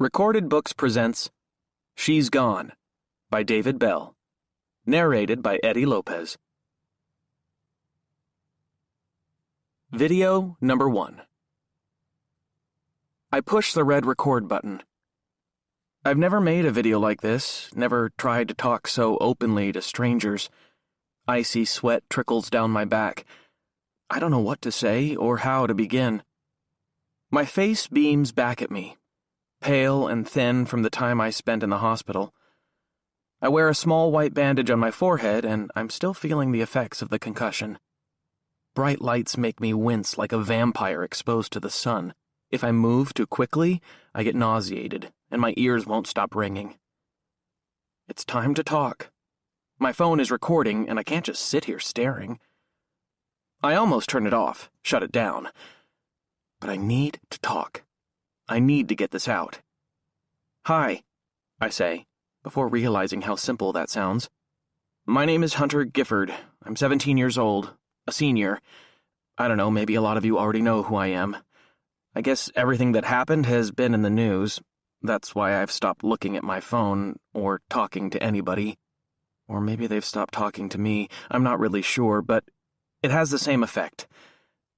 Recorded Books presents She's Gone by David Bell. Narrated by Eddie Lopez. Video number 1. I push the red record button. I've never made a video like this, never tried to talk so openly to strangers. Icy sweat trickles down my back. I don't know what to say or how to begin. My face beams back at me, pale and thin from the time I spent in the hospital. I wear a small white bandage on my forehead, and I'm still feeling the effects of the concussion. Bright lights make me wince like a vampire exposed to the sun. If I move too quickly, I get nauseated, and my ears won't stop ringing. It's time to talk. My phone is recording, and I can't just sit here staring. I almost turned it off, shut it down. But I need to talk. I need to get this out. "Hi," I say, before realizing how simple that sounds. "My name is Hunter Gifford. I'm 17 years old, a senior. I don't know, maybe a lot of you already know who I am. I guess everything that happened has been in the news. That's why I've stopped looking at my phone or talking to anybody. Or maybe they've stopped talking to me. I'm not really sure, but it has the same effect.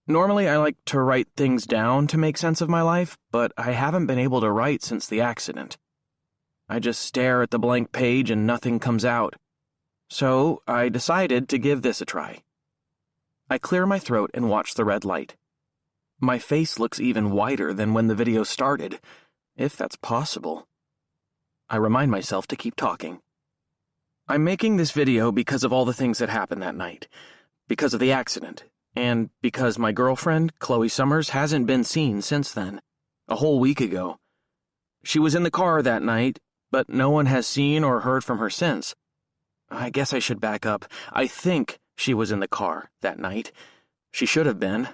Normally, I like to write things down to make sense of my life, but I haven't been able to write since the accident. I just stare at the blank page and nothing comes out. So I decided to give this a try. I clear my throat and watch the red light. My face looks even whiter than when the video started, if that's possible. I remind myself to keep talking. I'm making this video because of all the things that happened that night, because of the accident, and because my girlfriend, Chloe Summers, hasn't been seen since then, a whole week ago. She was in the car that night, but no one has seen or heard from her since. I guess I should back up. I think she was in the car that night. She should have been.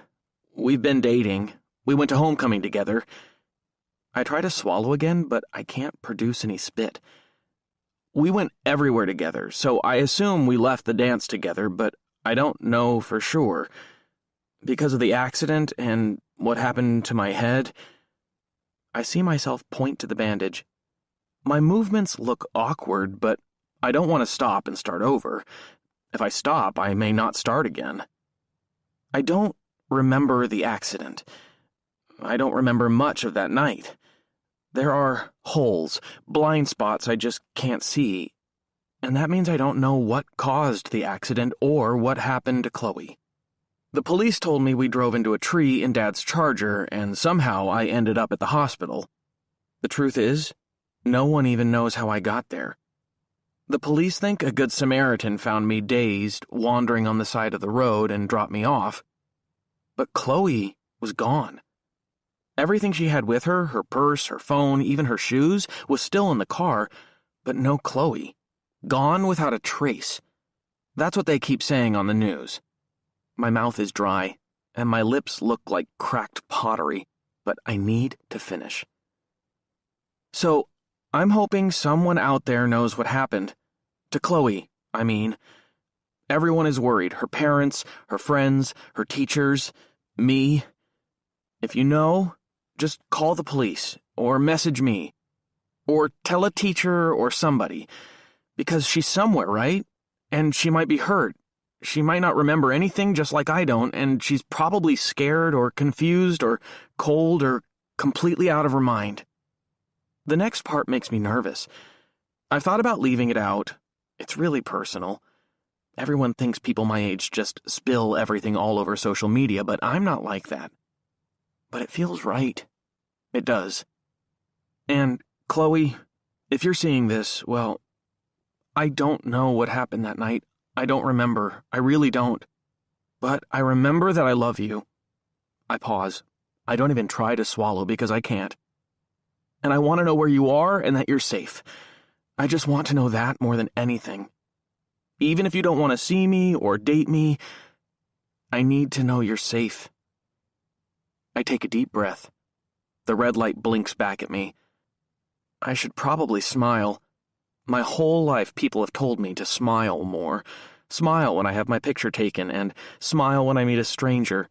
We've been dating. We went to homecoming together. I try to swallow again, but I can't produce any spit. We went everywhere together, so I assume we left the dance together, but I don't know for sure. Because of the accident and what happened to my head, I see myself point to the bandage. My movements look awkward, but I don't want to stop and start over. If I stop, I may not start again. I don't remember the accident. I don't remember much of that night. There are holes, blind spots I just can't see, and that means I don't know what caused the accident or what happened to Chloe. The police told me we drove into a tree in Dad's Charger, and somehow I ended up at the hospital. The truth is, no one even knows how I got there. The police think a good Samaritan found me dazed, wandering on the side of the road and dropped me off. But Chloe was gone. Everything she had with her, her purse, her phone, even her shoes, was still in the car, but no Chloe. Gone without a trace. That's what they keep saying on the news. My mouth is dry, and my lips look like cracked pottery, but I need to finish. So, I'm hoping someone out there knows what happened. To Chloe, I mean. Everyone is worried. Her parents, her friends, her teachers, me. If you know, just call the police, or message me, or tell a teacher or somebody. Because she's somewhere, right? And she might be hurt. She might not remember anything just like I don't, and she's probably scared or confused or cold or completely out of her mind. The next part makes me nervous. I've thought about leaving it out. It's really personal. Everyone thinks people my age just spill everything all over social media, but I'm not like that. But it feels right. It does. And, Chloe, if you're seeing this, well, I don't know what happened that night. I don't remember. I really don't. But I remember that I love you. I pause. I don't even try to swallow because I can't. And I want to know where you are and that you're safe. I just want to know that more than anything. Even if you don't want to see me or date me, I need to know you're safe. I take a deep breath. The red light blinks back at me. I should probably smile. My whole life people have told me to smile more. Smile when I have my picture taken, and smile when I meet a stranger.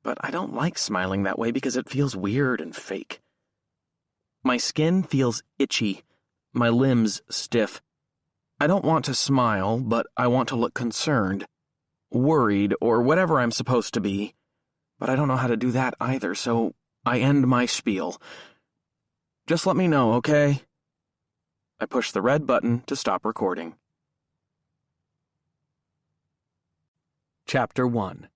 But I don't like smiling that way because it feels weird and fake. My My skin feels itchy, my limbs stiff. I don't want to smile, but I want to look concerned, worried, or whatever I'm supposed to be. But I don't know how to do that either, so I end my spiel. Just let me know, okay? I push the red button to stop recording. Chapter 1.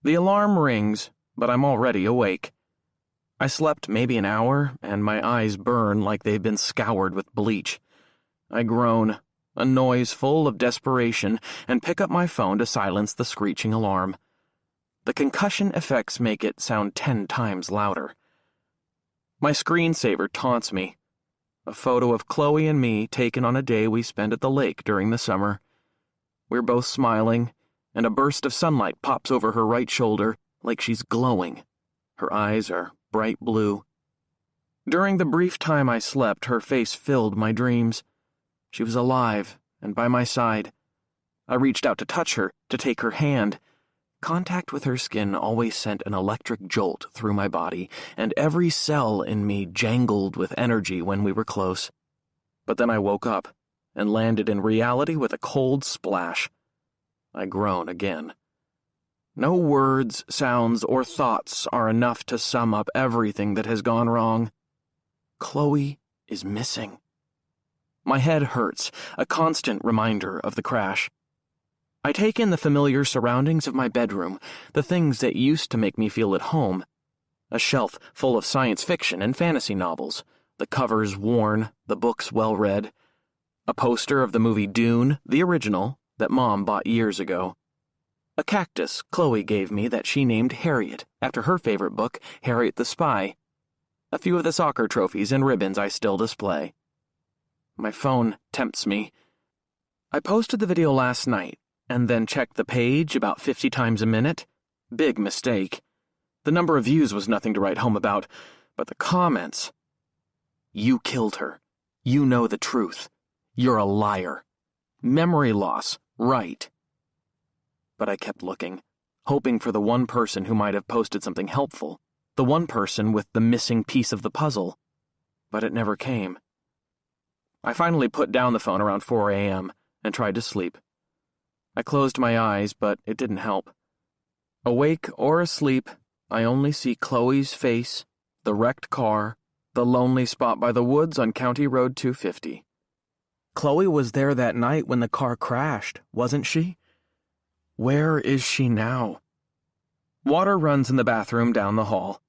The alarm rings, but I'm already awake. I slept maybe an hour, and my eyes burn like they've been scoured with bleach. I groan, a noise full of desperation, and pick up my phone to silence the screeching alarm. The concussion effects make it sound 10 times louder. My screensaver taunts me. A photo of Chloe and me taken on a day we spent at the lake during the summer. We're both smiling, and a burst of sunlight pops over her right shoulder like she's glowing. Her eyes are bright blue. During the brief time I slept, her face filled my dreams. She was alive and by my side. I reached out to touch her, to take her hand. Contact with her skin always sent an electric jolt through my body, and every cell in me jangled with energy when we were close. But then I woke up and landed in reality with a cold splash. I groan again. No words, sounds, or thoughts are enough to sum up everything that has gone wrong. Chloe is missing. My head hurts, a constant reminder of the crash. I take in the familiar surroundings of my bedroom, the things that used to make me feel at home. A shelf full of science fiction and fantasy novels, the covers worn, the books well read. A poster of the movie Dune, the original, that Mom bought years ago. A cactus Chloe gave me that she named Harriet, after her favorite book, Harriet the Spy. A few of the soccer trophies and ribbons I still display. My phone tempts me. I posted the video last night, and then checked the page about 50 times a minute. Big mistake. The number of views was nothing to write home about, but the comments. You killed her. You know the truth. You're a liar. Memory loss, right. But I kept looking, hoping for the one person who might have posted something helpful, the one person with the missing piece of the puzzle. But it never came. I finally put down the phone around 4 a.m. and tried to sleep. I closed my eyes, but it didn't help. Awake or asleep, I only see Chloe's face, the wrecked car, the lonely spot by the woods on County Road 250. Chloe was there that night when the car crashed, wasn't she? Where is she now? Water runs in the bathroom down the hall.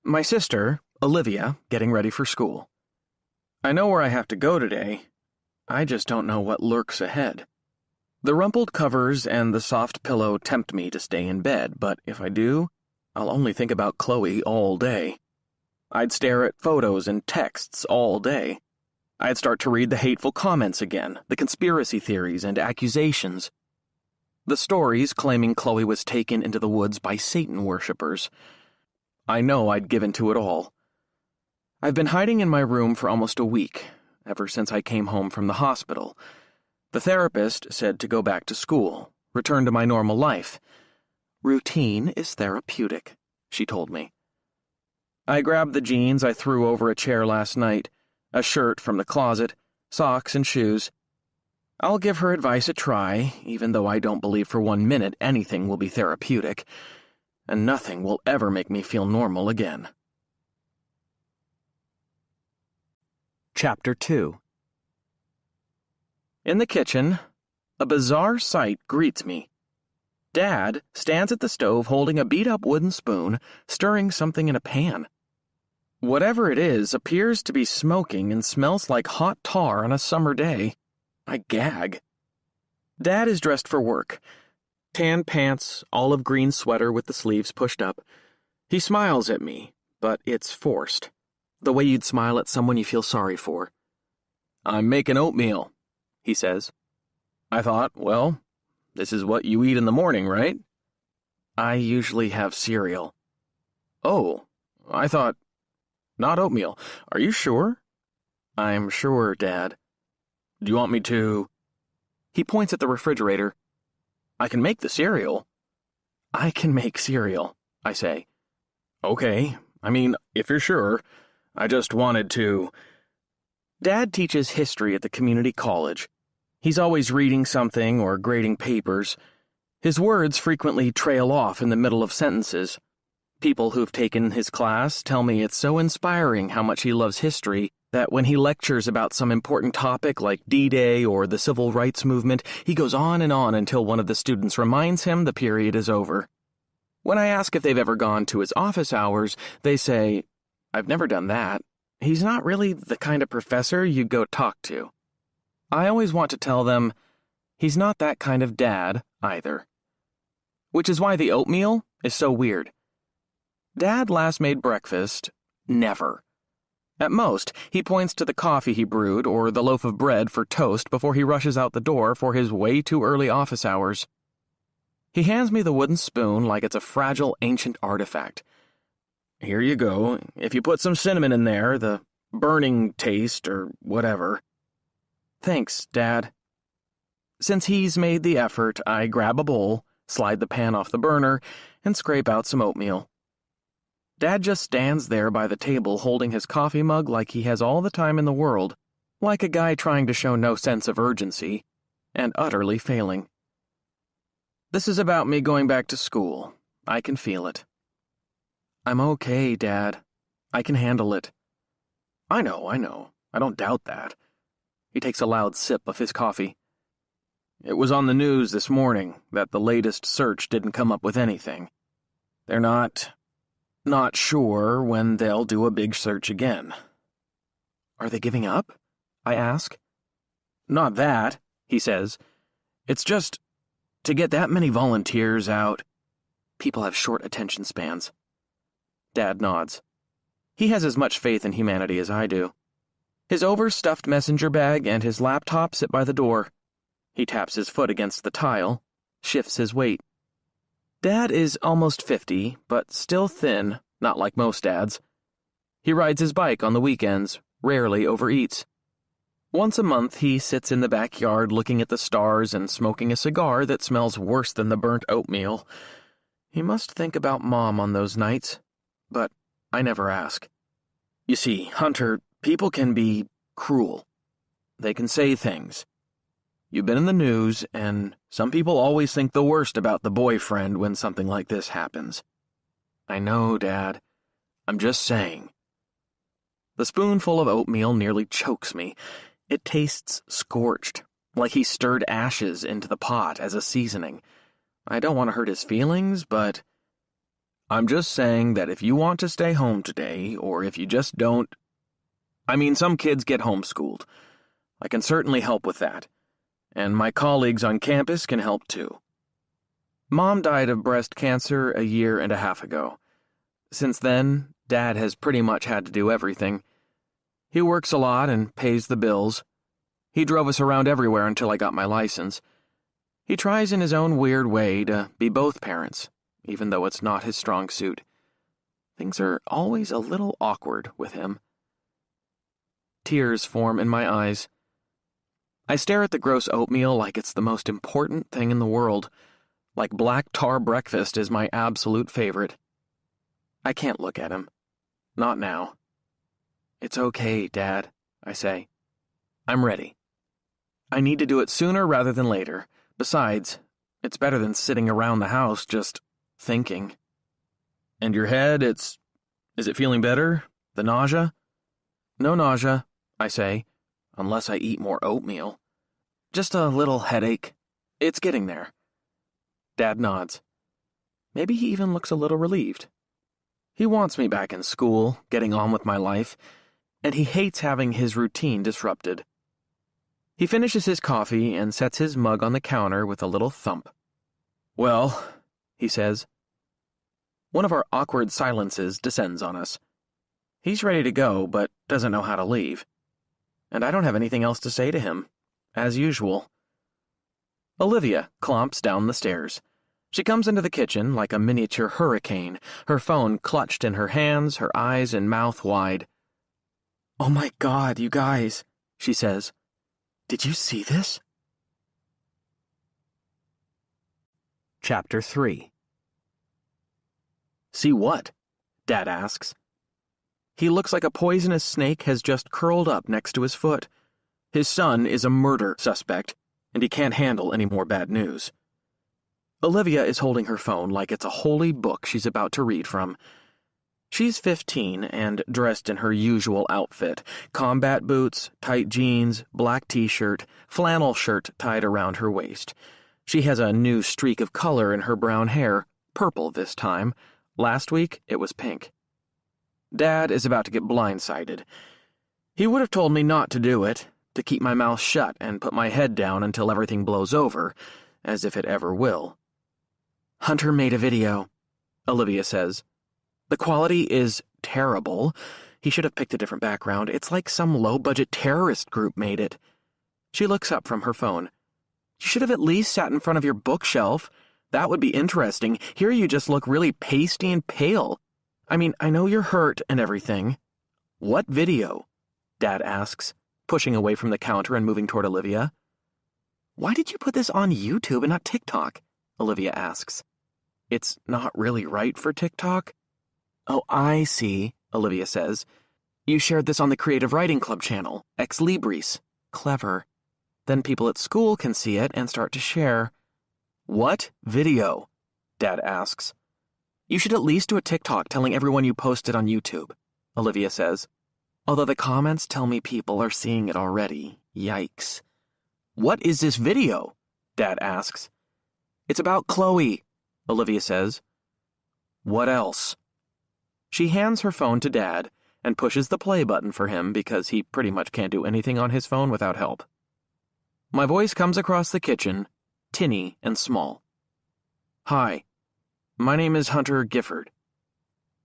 My sister, Olivia, getting ready for school. I know where I have to go today. I just don't know what lurks ahead. The rumpled covers and the soft pillow tempt me to stay in bed, but if I do, I'll only think about Chloe all day. I'd stare at photos and texts all day. I'd start to read the hateful comments again, the conspiracy theories and accusations. The stories claiming Chloe was taken into the woods by Satan worshippers. I know I'd given to it all. I've been hiding in my room for almost a week, ever since I came home from the hospital. The therapist said to go back to school, return to my normal life. Routine is therapeutic, she told me. I grabbed the jeans I threw over a chair last night, a shirt from the closet, socks and shoes. I'll give her advice a try, even though I don't believe for 1 minute anything will be therapeutic, and nothing will ever make me feel normal again. Chapter 2. In the kitchen, a bizarre sight greets me. Dad stands at the stove holding a beat-up wooden spoon, stirring something in a pan. Whatever it is appears to be smoking and smells like hot tar on a summer day. I gag. Dad is dressed for work. Tan pants, olive green sweater with the sleeves pushed up. He smiles at me, but it's forced. The way you'd smile at someone you feel sorry for. I'm making oatmeal, he says. I thought, well, this is what you eat in the morning, right? I usually have cereal. Oh, I thought, not oatmeal. Are you sure? I'm sure, Dad. Do you want me to? He points at the refrigerator. I can make the cereal. I can make cereal, I say. Okay, I mean, if you're sure. I just wanted to. Dad teaches history at the community college. He's always reading something or grading papers. His words frequently trail off in the middle of sentences. People who've taken his class tell me it's so inspiring how much he loves history that when he lectures about some important topic like D-Day or the Civil Rights Movement, he goes on and on until one of the students reminds him the period is over. When I ask if they've ever gone to his office hours, they say, "I've never done that. He's not really the kind of professor you go talk to." I always want to tell them, he's not that kind of dad either. Which is why the oatmeal is so weird. Dad last made breakfast, never. At most, he points to the coffee he brewed or the loaf of bread for toast before he rushes out the door for his way too early office hours. He hands me the wooden spoon like it's a fragile ancient artifact. "Here you go. If you put some cinnamon in there, the burning taste or whatever." "Thanks, Dad." Since he's made the effort, I grab a bowl, slide the pan off the burner, and scrape out some oatmeal. Dad just stands there by the table holding his coffee mug like he has all the time in the world, like a guy trying to show no sense of urgency, and utterly failing. This is about me going back to school. I can feel it. "I'm okay, Dad. I can handle it." I know. I don't doubt that." He takes a loud sip of his coffee. "It was on the news this morning that the latest search didn't come up with anything. They're not sure when they'll do a big search again." "Are they giving up?" I ask. "Not that," he says. "It's just to get that many volunteers out." People have short attention spans. Dad nods. He has as much faith in humanity as I do. His overstuffed messenger bag and his laptop sit by the door. He taps his foot against the tile, shifts his weight. Dad is almost 50, but still thin, not like most dads. He rides his bike on the weekends, rarely overeats. Once a month, he sits in the backyard looking at the stars and smoking a cigar that smells worse than the burnt oatmeal. He must think about Mom on those nights, but I never ask. You see, Hunter, people can be cruel. They can say things. You've been in the news, and some people always think the worst about the boyfriend when something like this happens. I know, Dad. I'm just saying. The spoonful of oatmeal nearly chokes me. It tastes scorched, like he stirred ashes into the pot as a seasoning. I don't want to hurt his feelings, but I'm just saying that if you want to stay home today, or if you just don't... I mean, some kids get homeschooled. I can certainly help with that. And my colleagues on campus can help too. Mom died of breast cancer a year and a half ago. Since then, Dad has pretty much had to do everything. He works a lot and pays the bills. He drove us around everywhere until I got my license. He tries in his own weird way to be both parents, even though it's not his strong suit. Things are always a little awkward with him. Tears form in my eyes. I stare at the gross oatmeal like it's the most important thing in the world, like black tar breakfast is my absolute favorite. I can't look at him. Not now. It's okay, Dad, I say. I'm ready. I need to do it sooner rather than later. Besides, it's better than sitting around the house just thinking. And your head, is it feeling better? The nausea? No nausea, I say, unless I eat more oatmeal. Just a little headache. It's getting there. Dad nods. Maybe he even looks a little relieved. He wants me back in school, getting on with my life, and he hates having his routine disrupted. He finishes his coffee and sets his mug on the counter with a little thump. Well, he says. One of our awkward silences descends on us. He's ready to go, but doesn't know how to leave. And I don't have anything else to say to him, as usual. Olivia clomps down the stairs. She comes into the kitchen like a miniature hurricane, her phone clutched in her hands, her eyes and mouth wide. "Oh my God, you guys," she says. "Did you see this?" Chapter 3. See what? Dad asks. He looks like a poisonous snake has just curled up next to his foot. His son is a murder suspect, and he can't handle any more bad news. Olivia is holding her phone like it's a holy book she's about to read from. She's 15 and dressed in her usual outfit: combat boots, tight jeans, black t-shirt, flannel shirt tied around her waist. She has a new streak of color in her brown hair, purple this time. Last week, it was pink. Dad is about to get blindsided. He would have told me not to do it, to keep my mouth shut and put my head down until everything blows over, as if it ever will. Hunter made a video, Olivia says. The quality is terrible. He should have picked a different background. It's like some low-budget terrorist group made it. She looks up from her phone. You should have at least sat in front of your bookshelf. That would be interesting. Here you just look really pasty and pale. I mean, I know you're hurt and everything. What video? Dad asks, pushing away from the counter and moving toward Olivia. Why did you put this on YouTube and not TikTok? Olivia asks. It's not really right for TikTok. Oh, I see, Olivia says. You shared this on the Creative Writing Club channel, Ex Libris. Clever. Then people at school can see it and start to share. What video? Dad asks. You should at least do a TikTok telling everyone you posted on YouTube, Olivia says. Although the comments tell me people are seeing it already. Yikes. What is this video? Dad asks. It's about Chloe, Olivia says. What else? She hands her phone to Dad and pushes the play button for him because he pretty much can't do anything on his phone without help. My voice comes across the kitchen, tinny and small. Hi, my name is Hunter Gifford.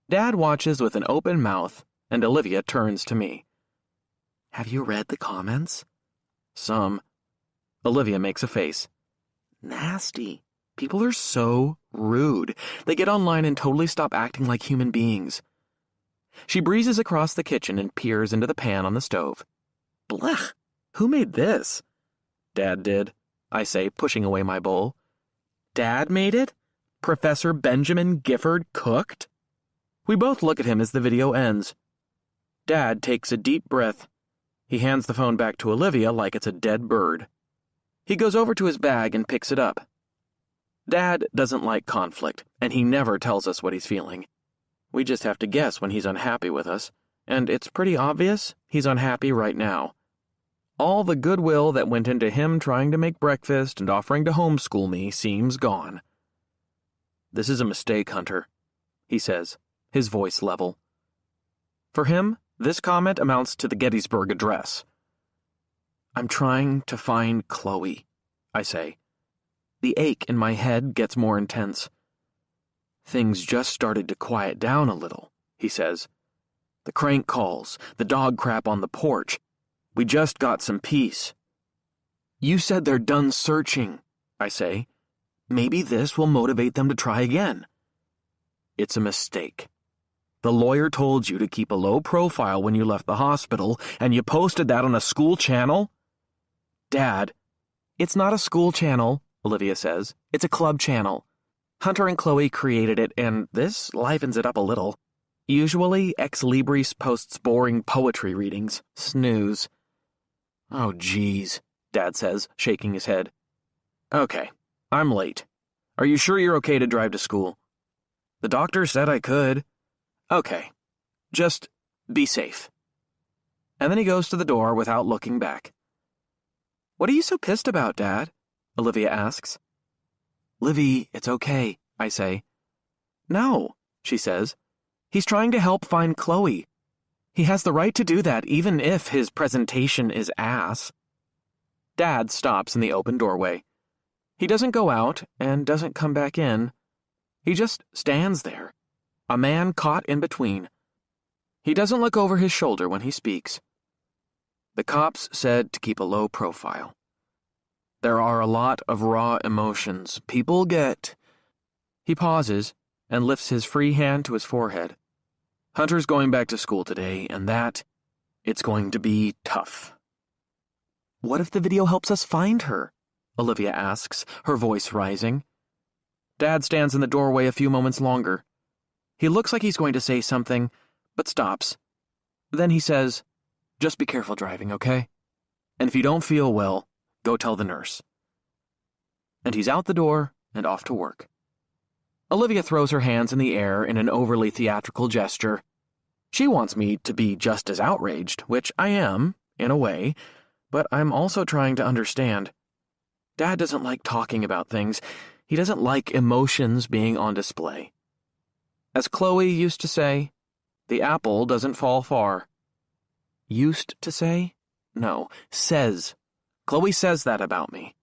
Dad watches with an open mouth, and Olivia turns to me. Have you read the comments? Some. Olivia makes a face. Nasty. People are so rude. They get online and totally stop acting like human beings. She breezes across the kitchen and peers into the pan on the stove. Blech! Who made this? Dad did, I say, pushing away my bowl. Dad made it? Professor Benjamin Gifford cooked? We both look at him as the video ends. Dad takes a deep breath. He hands the phone back to Olivia like it's a dead bird. He goes over to his bag and picks it up. Dad doesn't like conflict, and he never tells us what he's feeling. We just have to guess when he's unhappy with us, and it's pretty obvious he's unhappy right now. All the goodwill that went into him trying to make breakfast and offering to homeschool me seems gone. This is a mistake, Hunter, he says, his voice level. For him, this comment amounts to the Gettysburg Address. I'm trying to find Chloe, I say. The ache in my head gets more intense. Things just started to quiet down a little, he says. The crank calls, the dog crap on the porch. We just got some peace. You said they're done searching, I say. Maybe this will motivate them to try again. It's a mistake. The lawyer told you to keep a low profile when you left the hospital, and you posted that on a school channel? Dad, it's not a school channel, Olivia says. It's a club channel. Hunter and Chloe created it, and this livens it up a little. Usually, Ex Libris posts boring poetry readings. Snooze. Oh, geez, Dad says, shaking his head. Okay, I'm late. Are you sure you're okay to drive to school? The doctor said I could. Okay, just be safe. And then he goes to the door without looking back. What are you so pissed about, Dad? Olivia asks. Livy, it's okay, I say. No, she says. He's trying to help find Chloe. He has the right to do that even if his presentation is ass. Dad stops in the open doorway. He doesn't go out and doesn't come back in. He just stands there, a man caught in between. He doesn't look over his shoulder when he speaks. The cops said to keep a low profile. There are a lot of raw emotions people get. He pauses and lifts his free hand to his forehead. Hunter's going back to school today, and it's going to be tough. What if the video helps us find her? Olivia asks, her voice rising. Dad stands in the doorway a few moments longer. He looks like he's going to say something, but stops. Then he says, "Just be careful driving, okay? And if you don't feel well, go tell the nurse." And he's out the door and off to work. Olivia throws her hands in the air in an overly theatrical gesture. She wants me to be just as outraged, which I am, in a way, but I'm also trying to understand. Dad doesn't like talking about things. He doesn't like emotions being on display. As Chloe used to say, the apple doesn't fall far. Used to say? No, says. Chloe says that about me.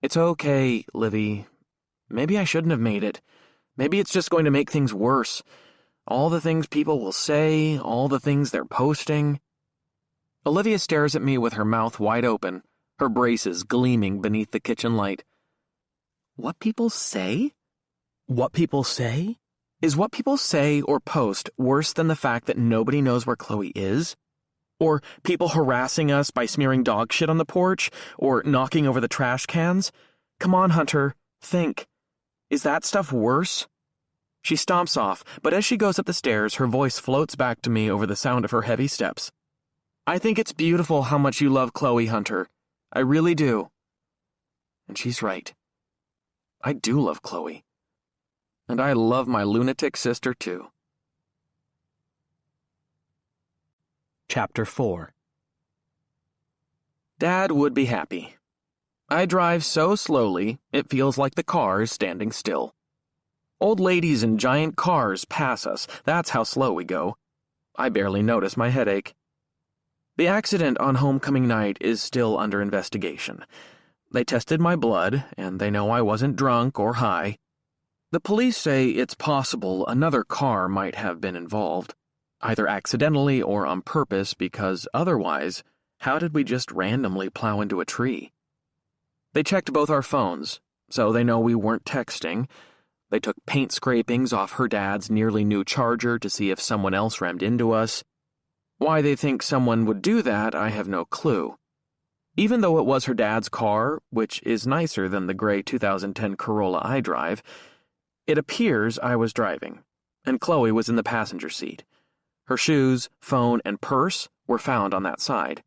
It's okay, Livy. Maybe I shouldn't have made it. Maybe it's just going to make things worse. All the things people will say, all the things they're posting. Olivia stares at me with her mouth wide open, her braces gleaming beneath the kitchen light. What people say? What people say? Is what people say or post worse than the fact that nobody knows where Chloe is? Or people harassing us by smearing dog shit on the porch? Or knocking over the trash cans? Come on, Hunter, think. Is that stuff worse? She stomps off, but as she goes up the stairs, her voice floats back to me over the sound of her heavy steps. I think it's beautiful how much you love Chloe, Hunter. I really do. And she's right. I do love Chloe. And I love my lunatic sister, too. Chapter 4. Dad would be happy. I drive so slowly, it feels like the car is standing still. Old ladies in giant cars pass us, that's how slow we go. I barely notice my headache. The accident on homecoming night is still under investigation. They tested my blood, and they know I wasn't drunk or high. The police say it's possible another car might have been involved, either accidentally or on purpose, because otherwise, how did we just randomly plow into a tree? They checked both our phones, so they know we weren't texting. They took paint scrapings off her dad's nearly new Charger to see if someone else rammed into us. Why they think someone would do that, I have no clue. Even though it was her dad's car, which is nicer than the gray 2010 Corolla I drive, it appears I was driving, and Chloe was in the passenger seat. Her shoes, phone, and purse were found on that side.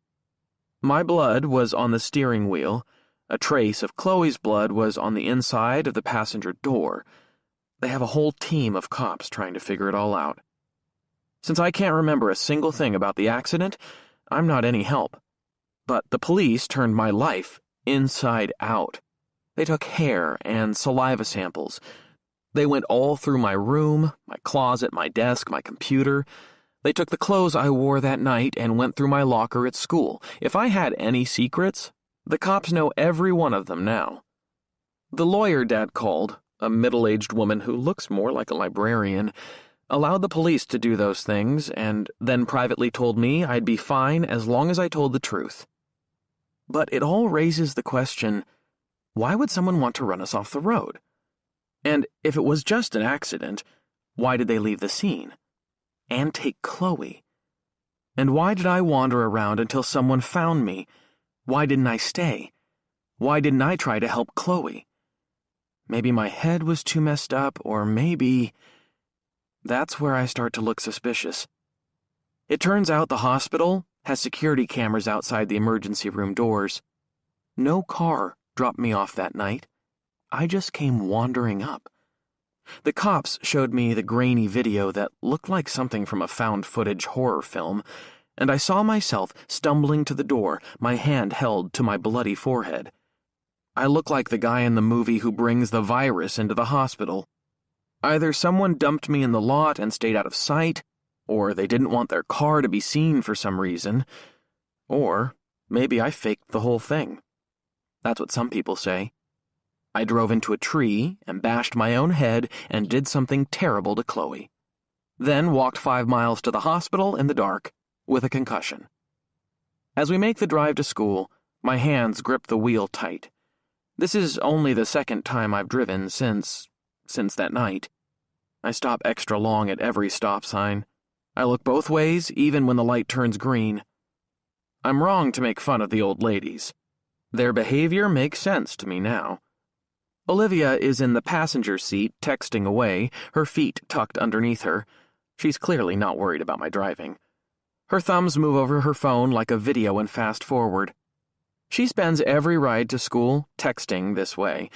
My blood was on the steering wheel. A trace of Chloe's blood was on the inside of the passenger door. They have a whole team of cops trying to figure it all out. Since I can't remember a single thing about the accident, I'm not any help. But the police turned my life inside out. They took hair and saliva samples. They went all through my room, my closet, my desk, my computer. They took the clothes I wore that night and went through my locker at school. If I had any secrets, the cops know every one of them now. The lawyer Dad called, a middle-aged woman who looks more like a librarian, allowed the police to do those things and then privately told me I'd be fine as long as I told the truth. But it all raises the question, why would someone want to run us off the road? And if it was just an accident, why did they leave the scene? And take Chloe? And why did I wander around until someone found me? Why didn't I stay? Why didn't I try to help Chloe? Maybe my head was too messed up, or maybe... That's where I start to look suspicious. It turns out the hospital has security cameras outside the emergency room doors. No car dropped me off that night. I just came wandering up. The cops showed me the grainy video that looked like something from a found-footage horror film, and I saw myself stumbling to the door, my hand held to my bloody forehead. I look like the guy in the movie who brings the virus into the hospital. Either someone dumped me in the lot and stayed out of sight, or they didn't want their car to be seen for some reason, or maybe I faked the whole thing. That's what some people say. I drove into a tree and bashed my own head and did something terrible to Chloe. Then walked 5 miles to the hospital in the dark, with a concussion. As we make the drive to school, my hands grip the wheel tight. This is only the second time I've driven since that night. I stop extra long at every stop sign. I look both ways, even when the light turns green. I'm wrong to make fun of the old ladies. Their behavior makes sense to me now. Olivia is in the passenger seat, texting away, her feet tucked underneath her. She's clearly not worried about my driving. Her thumbs move over her phone like a video and fast forward. She spends every ride to school texting this way,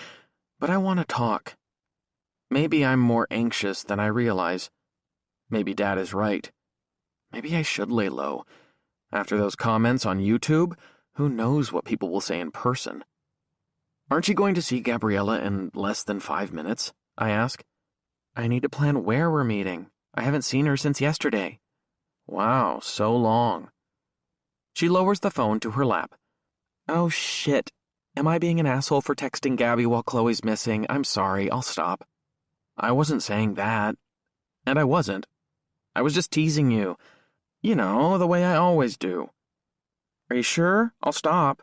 but I want to talk. Maybe I'm more anxious than I realize. Maybe Dad is right. Maybe I should lay low. After those comments on YouTube, who knows what people will say in person? Aren't you going to see Gabriella in less than 5 minutes? I ask. I need to plan where we're meeting. I haven't seen her since yesterday. Wow, so long. She lowers the phone to her lap. Oh shit. Am I being an asshole for texting Gabby while Chloe's missing? I'm sorry, I'll stop. I wasn't saying that. And I wasn't. I was just teasing you. You know, the way I always do. Are you sure? I'll stop.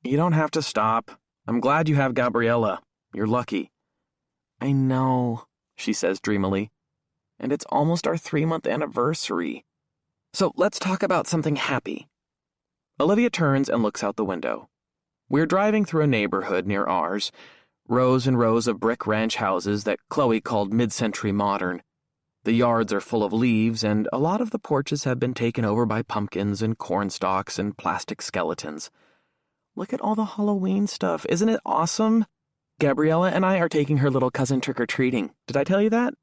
You don't have to stop. I'm glad you have Gabriella. You're lucky. I know, she says dreamily. And it's almost our 3-month anniversary. So let's talk about something happy. Olivia turns and looks out the window. We're driving through a neighborhood near ours, rows and rows of brick ranch houses that Chloe called mid-century modern. The yards are full of leaves, and a lot of the porches have been taken over by pumpkins and corn stalks and plastic skeletons. Look at all the Halloween stuff. Isn't it awesome? Gabriella and I are taking her little cousin trick-or-treating. Did I tell you that?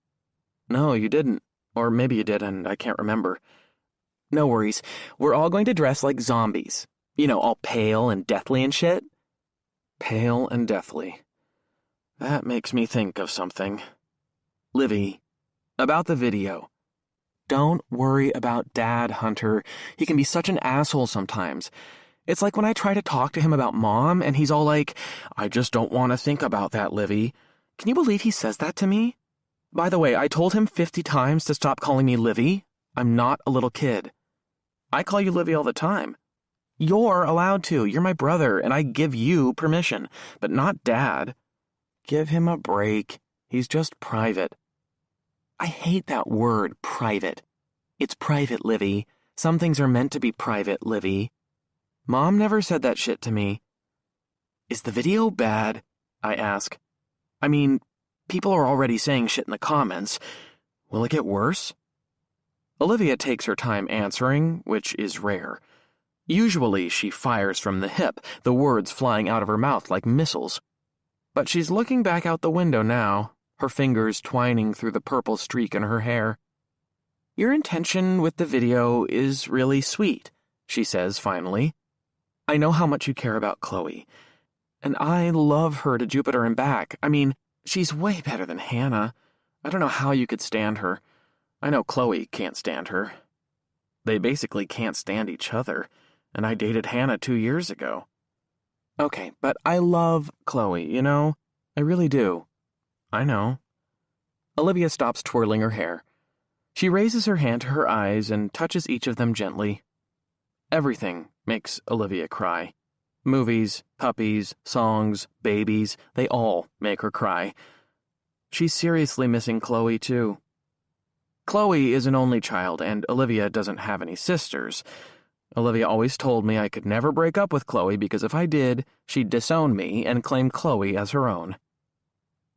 No, you didn't. Or maybe you did, and I can't remember. No worries. We're all going to dress like zombies. You know, all pale and deathly and shit. Pale and deathly. That makes me think of something. Livy, about the video. Don't worry about Dad, Hunter. He can be such an asshole sometimes. It's like when I try to talk to him about Mom, and he's all like, I just don't want to think about that, Livy. Can you believe he says that to me? By the way, I told him 50 times to stop calling me Livy. I'm not a little kid. I call you Livy all the time. You're allowed to. You're my brother, and I give you permission, but not Dad. Give him a break. He's just private. I hate that word, private. It's private, Livy. Some things are meant to be private, Livy. Mom never said that shit to me. Is the video bad? I ask. I mean, people are already saying shit in the comments. Will it get worse? Olivia takes her time answering, which is rare. Usually she fires from the hip, the words flying out of her mouth like missiles. But she's looking back out the window now, her fingers twining through the purple streak in her hair. Your intention with the video is really sweet, she says finally. I know how much you care about Chloe. And I love her to Jupiter and back. I mean, she's way better than Hannah. I don't know how you could stand her. I know Chloe can't stand her. They basically can't stand each other, and I dated Hannah 2 years ago. Okay, but I love Chloe, you know? I really do. I know. Olivia stops twirling her hair. She raises her hand to her eyes and touches each of them gently. Everything makes Olivia cry. Movies, puppies, songs, babies, they all make her cry. She's seriously missing Chloe, too. Chloe is an only child, and Olivia doesn't have any sisters. Olivia always told me I could never break up with Chloe because if I did, she'd disown me and claim Chloe as her own.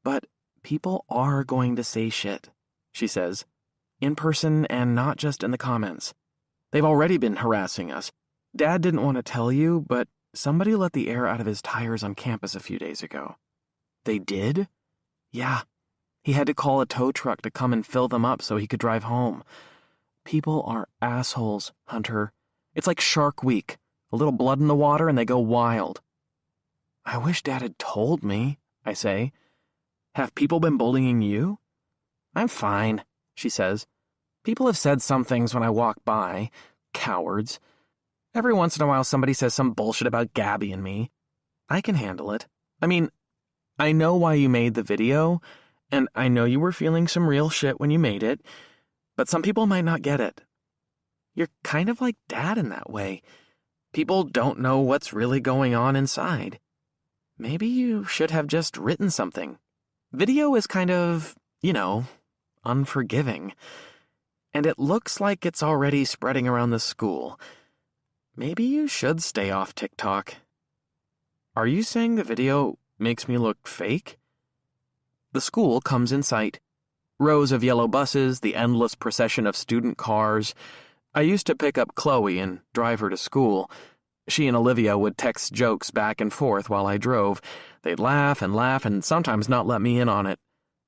But people are going to say shit, she says, in person and not just in the comments. They've already been harassing us. Dad didn't want to tell you, but somebody let the air out of his tires on campus a few days ago. They did? Yeah. He had to call a tow truck to come and fill them up so he could drive home. People are assholes, Hunter. It's like Shark Week. A little blood in the water and they go wild. I wish Dad had told me, I say. Have people been bullying you? I'm fine, she says. People have said some things when I walk by. Cowards. Every once in a while somebody says some bullshit about Gabby and me. I can handle it. I mean, I know why you made the video, and I know you were feeling some real shit when you made it, but some people might not get it. You're kind of like Dad in that way. People don't know what's really going on inside. Maybe you should have just written something. Video is kind of, you know, unforgiving. And it looks like it's already spreading around the school. Maybe you should stay off TikTok. Are you saying the video makes me look fake? The school comes in sight. Rows of yellow buses, the endless procession of student cars. I used to pick up Chloe and drive her to school. She and Olivia would text jokes back and forth while I drove. They'd laugh and sometimes not let me in on it.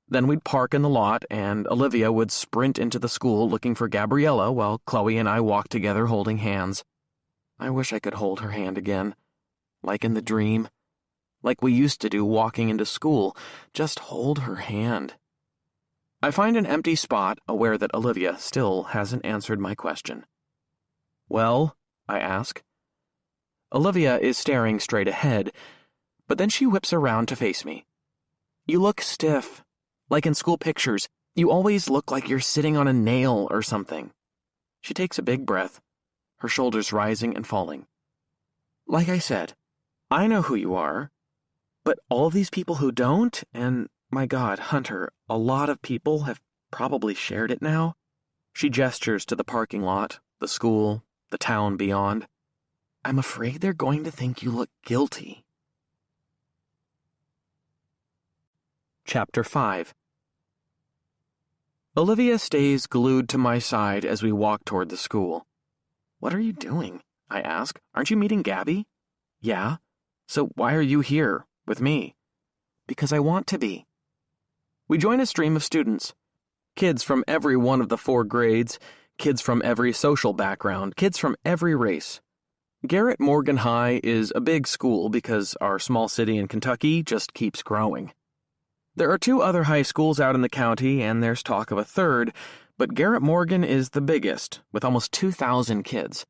Then we'd park in the lot, and Olivia would sprint into the school looking for Gabriella while Chloe and I walked together holding hands. I wish I could hold her hand again, like in the dream. Like we used to do walking into school, just hold her hand. I find an empty spot, aware that Olivia still hasn't answered my question. "Well?" I ask. Olivia is staring straight ahead, but then she whips around to face me. "You look stiff. Like in school pictures, you always look like you're sitting on a nail or something." She takes a big breath, her shoulders rising and falling. "Like I said, I know who you are, but all these people who don't, and my God, Hunter, a lot of people have probably shared it now." She gestures to the parking lot, the school, the town beyond. "I'm afraid they're going to think you look guilty." Chapter 5. Olivia stays glued to my side as we walk toward the school. "What are you doing?" I ask. "Aren't you meeting Gabby?" "Yeah. So why are you here, with me?" "Because I want to be." We join a stream of students. Kids from every one of the 4 grades, kids from every social background, kids from every race. Garrett Morgan High is a big school because our small city in Kentucky just keeps growing. There are 2 other high schools out in the county, and there's talk of a third, but Garrett Morgan is the biggest, with almost 2,000 kids.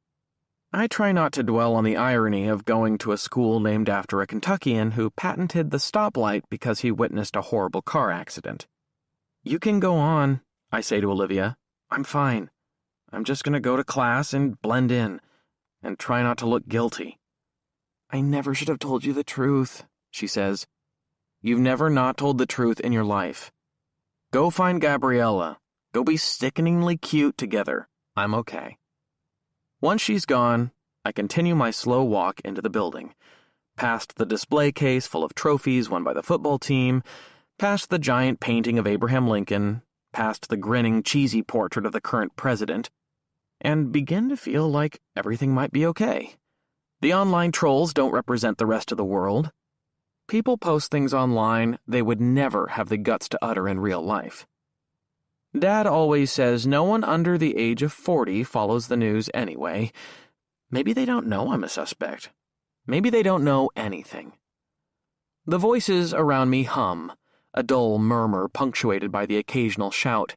I try not to dwell on the irony of going to a school named after a Kentuckian who patented the stoplight because he witnessed a horrible car accident. "You can go on," I say to Olivia. "I'm fine. I'm just going to go to class and blend in, and try not to look guilty." "I never should have told you the truth," she says. "You've never not told the truth in your life. Go find Gabriella. Go be sickeningly cute together. I'm okay." Once she's gone, I continue my slow walk into the building, past the display case full of trophies won by the football team, past the giant painting of Abraham Lincoln, past the grinning, cheesy portrait of the current president, and begin to feel like everything might be okay. The online trolls don't represent the rest of the world. People post things online they would never have the guts to utter in real life. Dad always says no one under the age of 40 follows the news anyway. Maybe they don't know I'm a suspect. Maybe they don't know anything. The voices around me hum, a dull murmur punctuated by the occasional shout.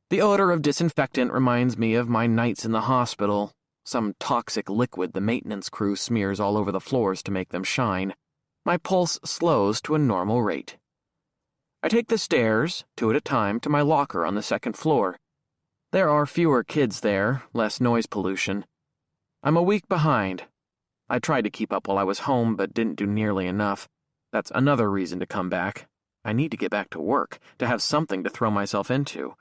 The odor of disinfectant reminds me of my nights in the hospital, some toxic liquid the maintenance crew smears all over the floors to make them shine. My pulse slows to a normal rate. I take the stairs, 2 at a time, to my locker on the 2nd floor. There are fewer kids there, less noise pollution. I'm a week behind. I tried to keep up while I was home, but didn't do nearly enough. That's another reason to come back. I need to get back to work, to have something to throw myself into.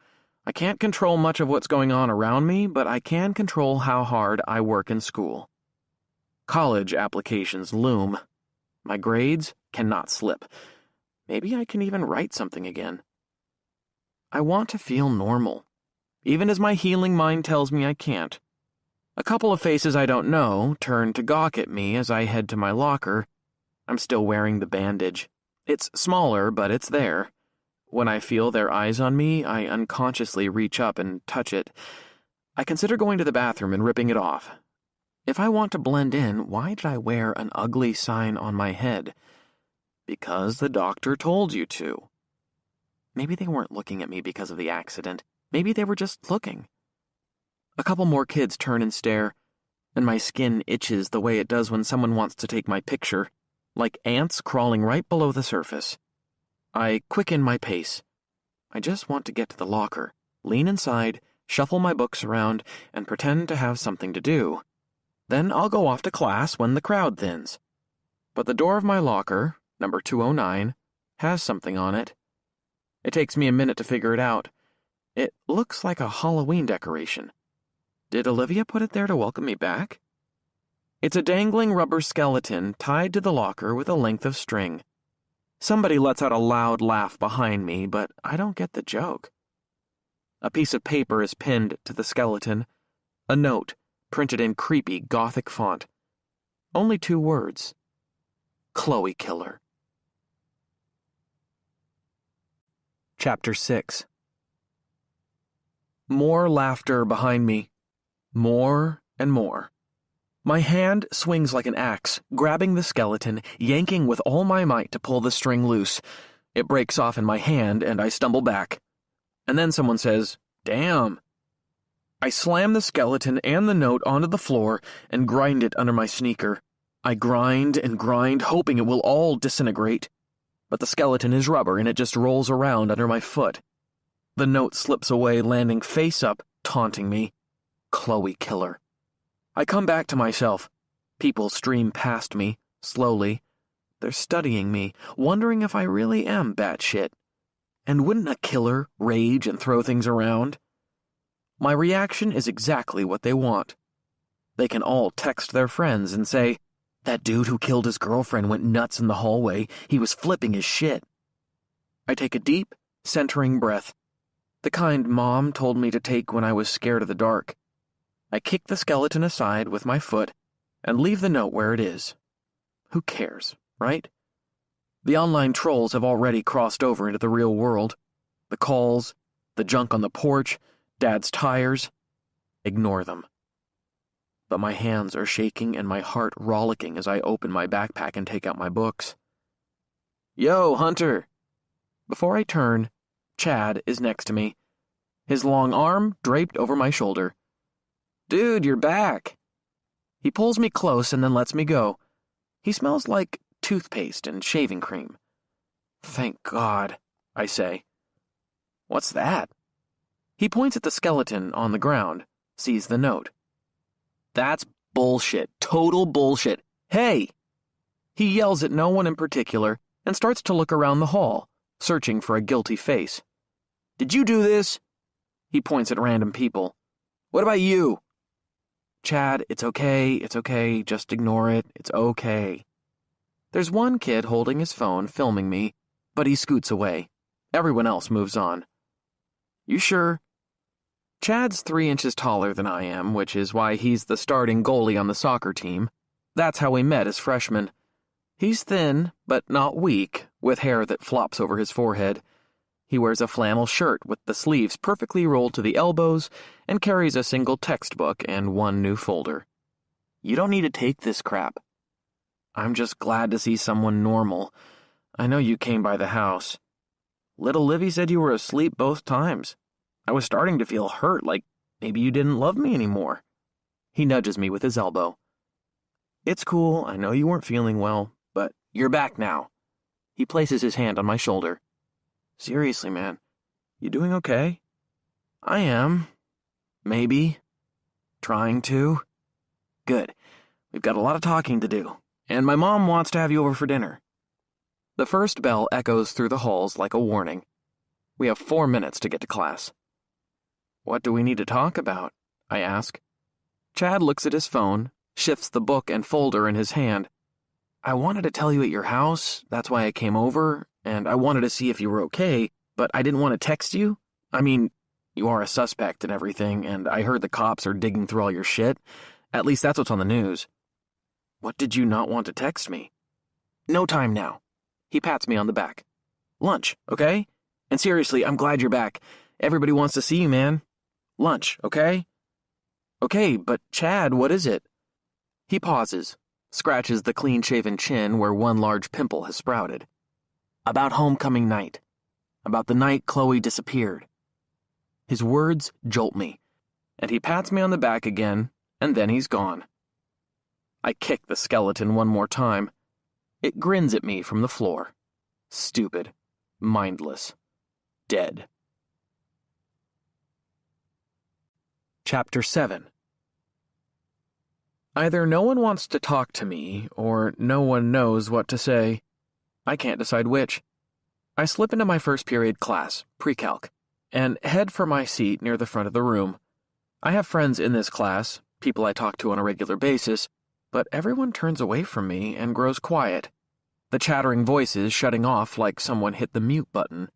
I can't control much of what's going on around me, but I can control how hard I work in school. College applications loom. My grades cannot slip. Maybe I can even write something again. I want to feel normal, even as my healing mind tells me I can't. A couple of faces I don't know turn to gawk at me as I head to my locker. I'm still wearing the bandage. It's smaller, but it's there. When I feel their eyes on me, I unconsciously reach up and touch it. I consider going to the bathroom and ripping it off. If I want to blend in, why did I wear an ugly sign on my head? Because the doctor told you to. Maybe they weren't looking at me because of the accident. Maybe they were just looking. A couple more kids turn and stare, and my skin itches the way it does when someone wants to take my picture, like ants crawling right below the surface. I quicken my pace. I just want to get to the locker, lean inside, shuffle my books around, and pretend to have something to do. Then I'll go off to class when the crowd thins. But the door of my locker, number 209, has something on it. It takes me a minute to figure it out. It looks like a Halloween decoration. Did Olivia put it there to welcome me back? It's a dangling rubber skeleton tied to the locker with a length of string. Somebody lets out a loud laugh behind me, but I don't get the joke. A piece of paper is pinned to the skeleton. A note, printed in creepy Gothic font. Only 2 words. Chloe Killer. Chapter 6. More laughter behind me. More and more. My hand swings like an axe, grabbing the skeleton, yanking with all my might to pull the string loose. It breaks off in my hand, and I stumble back. And then someone says, "Damn." I slam the skeleton and the note onto the floor and grind it under my sneaker. I grind and grind, hoping it will all disintegrate. But the skeleton is rubber, and it just rolls around under my foot. The note slips away, landing face up, taunting me. Chloe Killer. I come back to myself. People stream past me, slowly. They're studying me, wondering if I really am batshit. And wouldn't a killer rage and throw things around? My reaction is exactly what they want. They can all text their friends and say, "That dude who killed his girlfriend went nuts in the hallway. He was flipping his shit." I take a deep, centering breath. The kind Mom told me to take when I was scared of the dark. I kick the skeleton aside with my foot and leave the note where it is. Who cares, right? The online trolls have already crossed over into the real world. The calls, the junk on the porch, Dad's tires. Ignore them. But my hands are shaking and my heart rollicking as I open my backpack and take out my books. "Yo, Hunter!" Before I turn, Chad is next to me, his long arm draped over my shoulder. "Dude, you're back." He pulls me close and then lets me go. He smells like toothpaste and shaving cream. "Thank God," I say. "What's that?" He points at the skeleton on the ground, sees the note. "That's bullshit, total bullshit. Hey!" He yells at no one in particular and starts to look around the hall, searching for a guilty face. "Did you do this?" He points at random people. "What about you?" "Chad, it's okay, just ignore it, it's okay." There's one kid holding his phone, filming me, but he scoots away. Everyone else moves on. "You sure?" Chad's 3 inches taller than I am, which is why he's the starting goalie on the soccer team. That's how we met as freshmen. He's thin, but not weak, with hair that flops over his forehead. He wears a flannel shirt with the sleeves perfectly rolled to the elbows and carries a single textbook and 1 new folder. "You don't need to take this crap." "I'm just glad to see someone normal. I know you came by the house. Little Livy said you were asleep both times. I was starting to feel hurt, like maybe you didn't love me anymore." He nudges me with his elbow. "It's cool, I know you weren't feeling well, but you're back now." He places his hand on my shoulder. "Seriously, man, you doing okay?" "I am. Maybe. Trying to." "Good. We've got a lot of talking to do, and my mom wants to have you over for dinner." The first bell echoes through the halls like a warning. We have 4 minutes to get to class. "What do we need to talk about?" I ask. Chad looks at his phone, shifts the book and folder in his hand. "I wanted to tell you at your house, that's why I came over, and I wanted to see if you were okay, but I didn't want to text you. I mean, you are a suspect and everything, and I heard the cops are digging through all your shit. At least that's what's on the news." "What did you not want to text me?" "No time now." He pats me on the back. "Lunch, okay? And seriously, I'm glad you're back. Everybody wants to see you, man. Lunch, okay?" "Okay, but Chad, what is it?" He pauses, scratches the clean-shaven chin where 1 large pimple has sprouted. "About homecoming night. About the night Chloe disappeared." His words jolt me, and he pats me on the back again, and then he's gone. I kick the skeleton 1 more time. It grins at me from the floor. Stupid. Mindless. Dead. Chapter 7. Either no one wants to talk to me, or no one knows what to say. I can't decide which. I slip into my first period class, pre-calc, and head for my seat near the front of the room. I have friends in this class, people I talk to on a regular basis, but everyone turns away from me and grows quiet, the chattering voices shutting off like someone hit the mute button.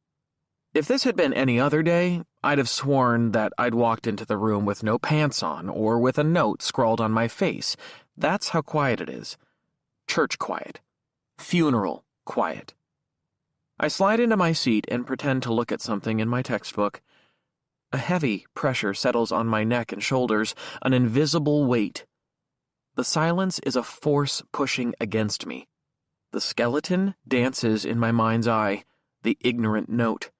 If this had been any other day, I'd have sworn that I'd walked into the room with no pants on or with a note scrawled on my face. That's how quiet it is. Church quiet. Funeral quiet. I slide into my seat and pretend to look at something in my textbook. A heavy pressure settles on my neck and shoulders, an invisible weight. The silence is a force pushing against me. The skeleton dances in my mind's eye, the ignorant note.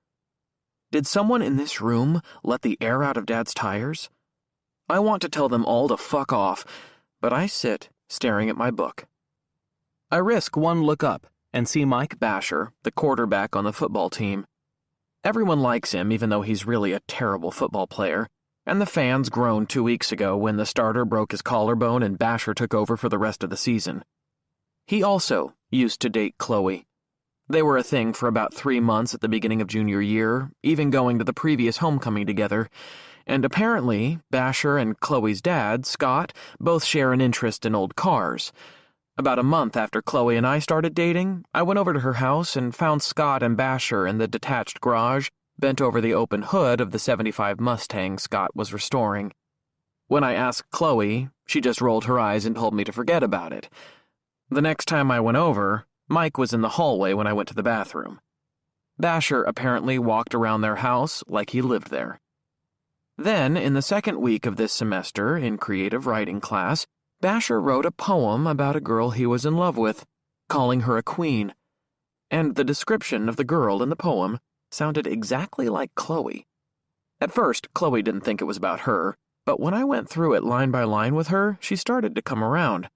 Did someone in this room let the air out of Dad's tires? I want to tell them all to fuck off, but I sit staring at my book. I risk one look up and see Mike Basher, the quarterback on the football team. Everyone likes him, even though he's really a terrible football player, and the fans groaned 2 weeks ago when the starter broke his collarbone and Basher took over for the rest of the season. He also used to date Chloe. They were a thing for about 3 months at the beginning of junior year, even going to the previous homecoming together, and apparently Basher and Chloe's dad, Scott, both share an interest in old cars. About a month after Chloe and I started dating, I went over to her house and found Scott and Basher in the detached garage, bent over the open hood of the '75 Mustang Scott was restoring. When I asked Chloe, she just rolled her eyes and told me to forget about it. The next time I went over, Mike was in the hallway when I went to the bathroom. Basher apparently walked around their house like he lived there. Then, in the second week of this semester, in creative writing class, Basher wrote a poem about a girl he was in love with, calling her a queen. And the description of the girl in the poem sounded exactly like Chloe. At first, Chloe didn't think it was about her, but when I went through it line by line with her, she started to come around.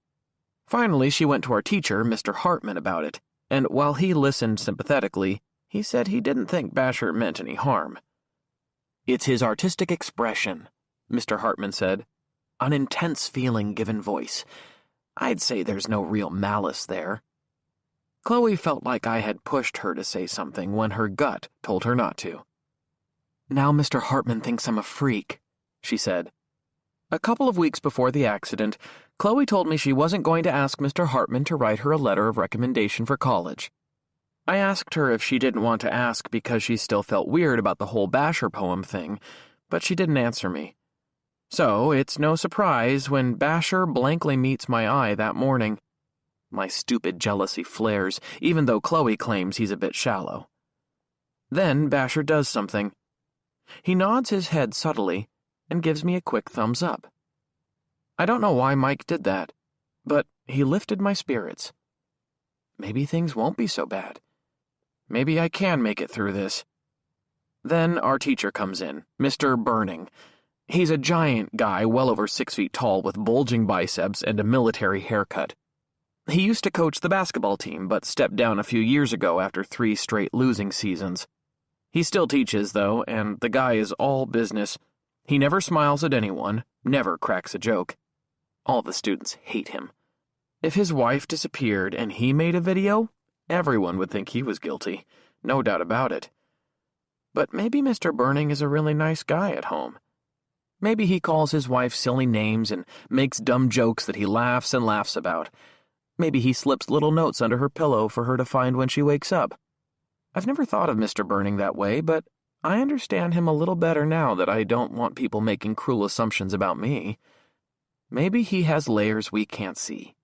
Finally, she went to our teacher, Mr. Hartman, about it, and while he listened sympathetically, he said he didn't think Basher meant any harm. "It's his artistic expression," Mr. Hartman said. "An intense feeling given voice. I'd say there's no real malice there." Chloe felt like I had pushed her to say something when her gut told her not to. "Now Mr. Hartman thinks I'm a freak," she said. A couple of weeks before the accident, Chloe told me she wasn't going to ask Mr. Hartman to write her a letter of recommendation for college. I asked her if she didn't want to ask because she still felt weird about the whole Basher poem thing, but she didn't answer me. So it's no surprise when Basher blankly meets my eye that morning. My stupid jealousy flares, even though Chloe claims he's a bit shallow. Then Basher does something. He nods his head subtly and gives me a quick thumbs up. I don't know why Mike did that, but he lifted my spirits. Maybe things won't be so bad. Maybe I can make it through this. Then our teacher comes in, Mr. Burning. He's a giant guy well over 6 feet tall with bulging biceps and a military haircut. He used to coach the basketball team, but stepped down a few years ago after 3 straight losing seasons. He still teaches, though, and the guy is all business. He never smiles at anyone, never cracks a joke. All the students hate him. If his wife disappeared and he made a video, everyone would think he was guilty, no doubt about it. But maybe Mr. Burning is a really nice guy at home. Maybe he calls his wife silly names and makes dumb jokes that he laughs and laughs about. Maybe he slips little notes under her pillow for her to find when she wakes up. I've never thought of Mr. Burning that way, but I understand him a little better now that I don't want people making cruel assumptions about me. Maybe he has layers we can't see.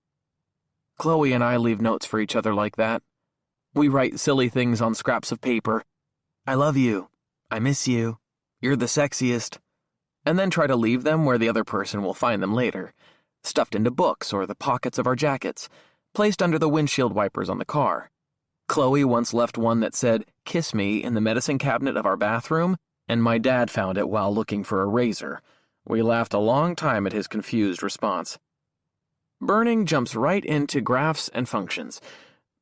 Chloe and I leave notes for each other like that. We write silly things on scraps of paper. "I love you. I miss you. You're the sexiest." And then try to leave them where the other person will find them later, stuffed into books or the pockets of our jackets, placed under the windshield wipers on the car. Chloe once left one that said, "Kiss me," in the medicine cabinet of our bathroom, and my dad found it while looking for a razor. We laughed a long time at his confused response. Burning jumps right into graphs and functions.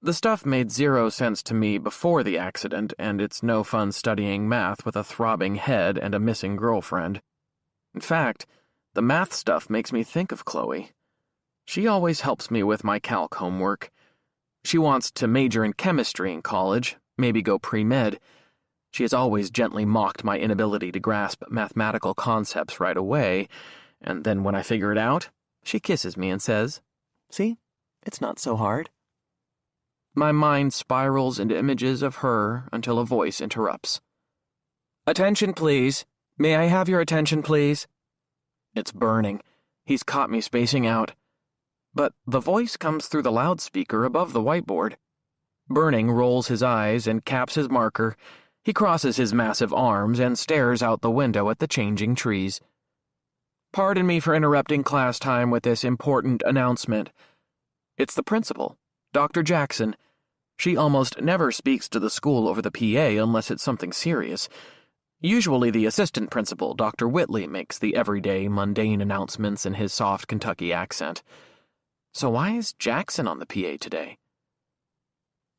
The stuff made 0 sense to me before the accident, and it's no fun studying math with a throbbing head and a missing girlfriend. In fact, the math stuff makes me think of Chloe. She always helps me with my calc homework. She wants to major in chemistry in college, maybe go pre-med. She has always gently mocked my inability to grasp mathematical concepts right away, and then when I figure it out, she kisses me and says, "See, it's not so hard." My mind spirals into images of her until a voice interrupts. "Attention, please. May I have your attention, please? It's Burning. He's caught me spacing out. But the voice comes through the loudspeaker above the whiteboard. Burning rolls his eyes and caps his marker. He crosses his massive arms and stares out the window at the changing trees. Pardon me for interrupting class time with this important announcement. It's the principal, Dr. Jackson. She almost never speaks to the school over the PA unless it's something serious. Usually the assistant principal, Dr. Whitley, makes the everyday, mundane announcements in his soft Kentucky accent. So why is Jackson on the PA today?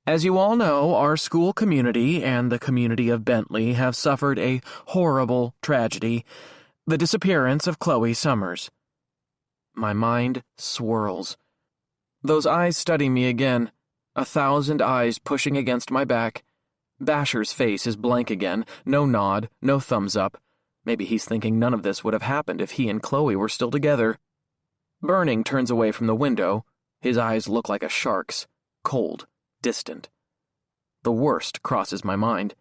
As you all know, our school community and the community of Bentley have suffered a horrible tragedy, the disappearance of Chloe Summers. My mind swirls. Those eyes study me again, 1,000 eyes pushing against my back. Basher's face is blank again, no nod, no thumbs up. Maybe he's thinking none of this would have happened if he and Chloe were still together. Burning turns away from the window. His eyes look like a shark's, cold, distant. The worst crosses my mind.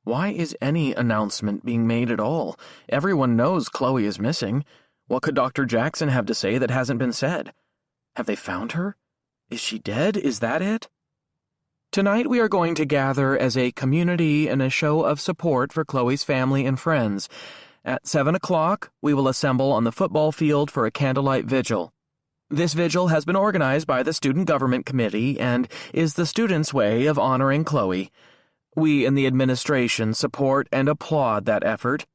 Why is any announcement being made at all? Everyone knows Chloe is missing. What could Dr. Jackson have to say that hasn't been said? Have they found her? Is she dead? Is that it? Tonight we are going to gather as a community in a show of support for Chloe's family and friends. At 7 o'clock, we will assemble on the football field for a candlelight vigil. This vigil has been organized by the Student Government Committee and is the students' way of honoring Chloe. We in the administration support and applaud that effort.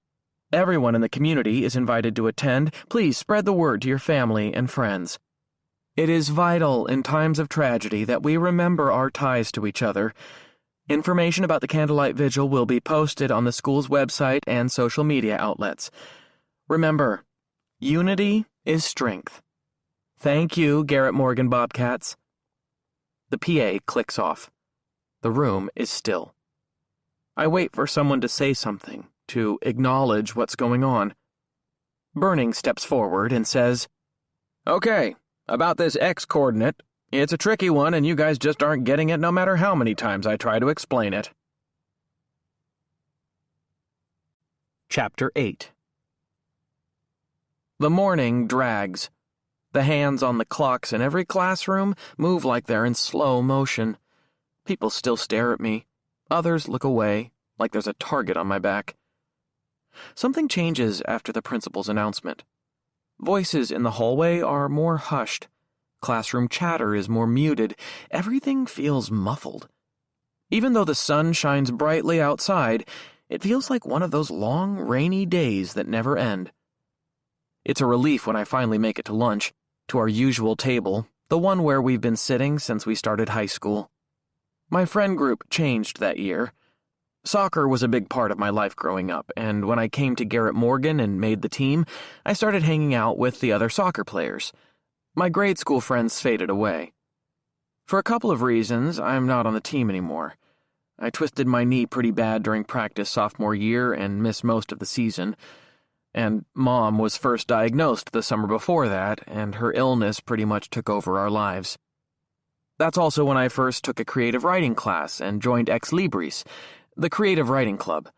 Everyone in the community is invited to attend. Please spread the word to your family and friends. It is vital in times of tragedy that we remember our ties to each other. Information about the candlelight vigil will be posted on the school's website and social media outlets. Remember, unity is strength. Thank you, Garrett Morgan Bobcats. The PA clicks off. The room is still. I wait for someone to say something, to acknowledge what's going on. Burning steps forward and says, "Okay. About this X coordinate, it's a tricky one and you guys just aren't getting it no matter how many times I try to explain it." Chapter 8. The morning drags. The hands on the clocks in every classroom move like they're in slow motion. People still stare at me. Others look away, like there's a target on my back. Something changes after the principal's announcement. Voices in the hallway are more hushed. Classroom chatter is more muted. Everything feels muffled. Even though the sun shines brightly outside, it feels like one of those long, rainy days that never end. It's a relief when I finally make it to lunch, to our usual table, the one where we've been sitting since we started high school. My friend group changed that year. Soccer was a big part of my life growing up, and when I came to Garrett Morgan and made the team, I started hanging out with the other soccer players. My grade school friends faded away. For a couple of reasons, I'm not on the team anymore. I twisted my knee pretty bad during practice sophomore year and missed most of the season. And Mom was first diagnosed the summer before that, and her illness pretty much took over our lives. That's also when I first took a creative writing class and joined Ex Libris, the creative writing club.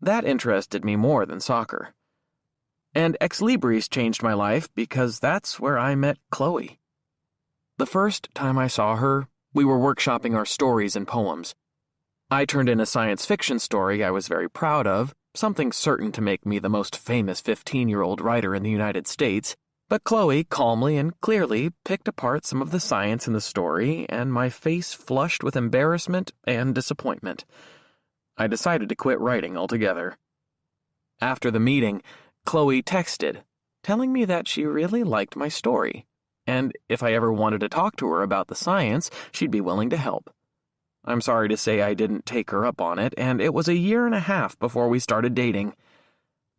That interested me more than soccer. And Ex Libris changed my life because that's where I met Chloe. The first time I saw her, we were workshopping our stories and poems. I turned in a science fiction story I was very proud of, something certain to make me the most famous 15-year-old writer in the United States, but Chloe calmly and clearly picked apart some of the science in the story, and my face flushed with embarrassment and disappointment. I decided to quit writing altogether. After the meeting, Chloe texted, telling me that she really liked my story, and if I ever wanted to talk to her about the science, she'd be willing to help. I'm sorry to say I didn't take her up on it, and it was a year and a half before we started dating.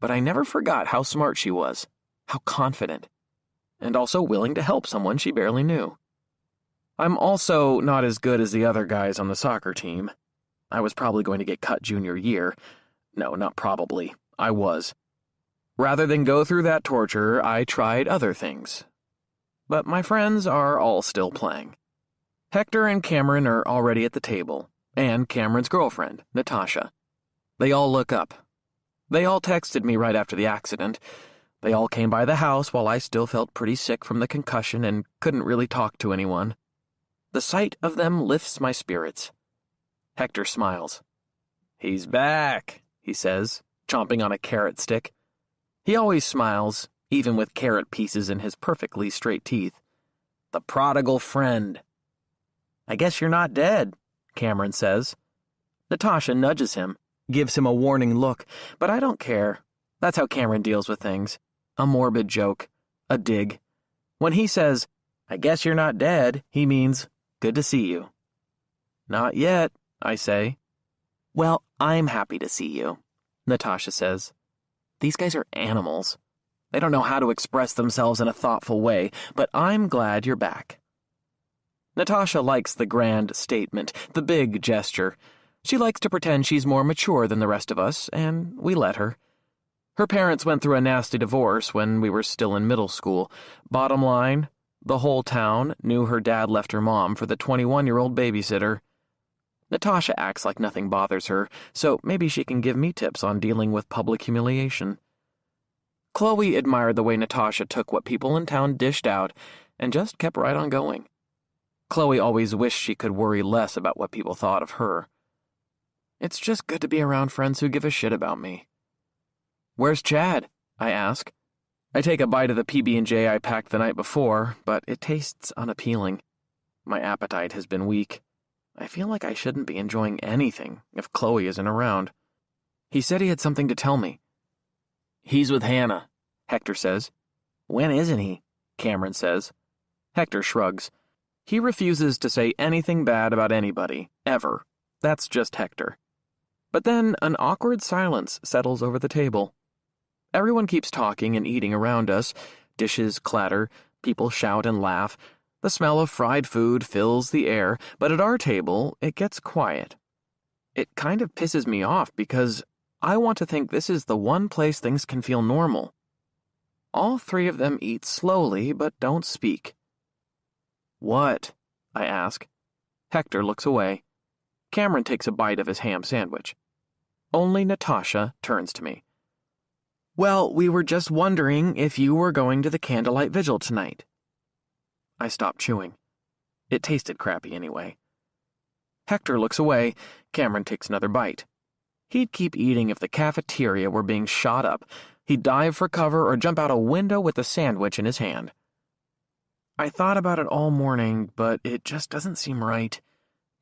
But I never forgot how smart she was, how confident, and also willing to help someone she barely knew. I'm also not as good as the other guys on the soccer team. I was probably going to get cut junior year. No, not probably. I was. Rather than go through that torture, I tried other things. But my friends are all still playing. Hector and Cameron are already at the table, and Cameron's girlfriend, Natasha. They all look up. They all texted me right after the accident. They all came by the house while I still felt pretty sick from the concussion and couldn't really talk to anyone. The sight of them lifts my spirits. Hector smiles. "He's back," he says, chomping on a carrot stick. He always smiles, even with carrot pieces in his perfectly straight teeth. The prodigal friend. "I guess you're not dead," Cameron says. Natasha nudges him, gives him a warning look, but I don't care. That's how Cameron deals with things. A morbid joke. A dig. When he says, "I guess you're not dead," he means, "Good to see you." "Not yet," I say. "Well, I'm happy to see you," Natasha says. These guys are animals. They don't know how to express themselves in a thoughtful way, but I'm glad you're back. Natasha likes the grand statement, the big gesture. She likes to pretend she's more mature than the rest of us, and we let her. Her parents went through a nasty divorce when we were still in middle school. Bottom line, the whole town knew her dad left her mom for the 21-year-old babysitter. Natasha acts like nothing bothers her, so maybe she can give me tips on dealing with public humiliation. Chloe admired the way Natasha took what people in town dished out and just kept right on going. Chloe always wished she could worry less about what people thought of her. It's just good to be around friends who give a shit about me. "Where's Chad?" I ask. I take a bite of the PB&J I packed the night before, but it tastes unappealing. My appetite has been weak. I feel like I shouldn't be enjoying anything if Chloe isn't around. He said he had something to tell me. "He's with Hannah," Hector says. "When isn't he?" Cameron says. Hector shrugs. He refuses to say anything bad about anybody, ever. That's just Hector. But then an awkward silence settles over the table. Everyone keeps talking and eating around us. Dishes clatter, people shout and laugh. The smell of fried food fills the air, but at our table, it gets quiet. It kind of pisses me off because I want to think this is the one place things can feel normal. All three of them eat slowly, but don't speak. "What?" I ask. Hector looks away. Cameron takes a bite of his ham sandwich. Only Natasha turns to me. "Well, we were just wondering if you were going to the candlelight vigil tonight." I stop chewing. It tasted crappy anyway. Hector looks away. Cameron takes another bite. He'd keep eating if the cafeteria were being shot up. He'd dive for cover or jump out a window with a sandwich in his hand. I thought about it all morning, but it just doesn't seem right.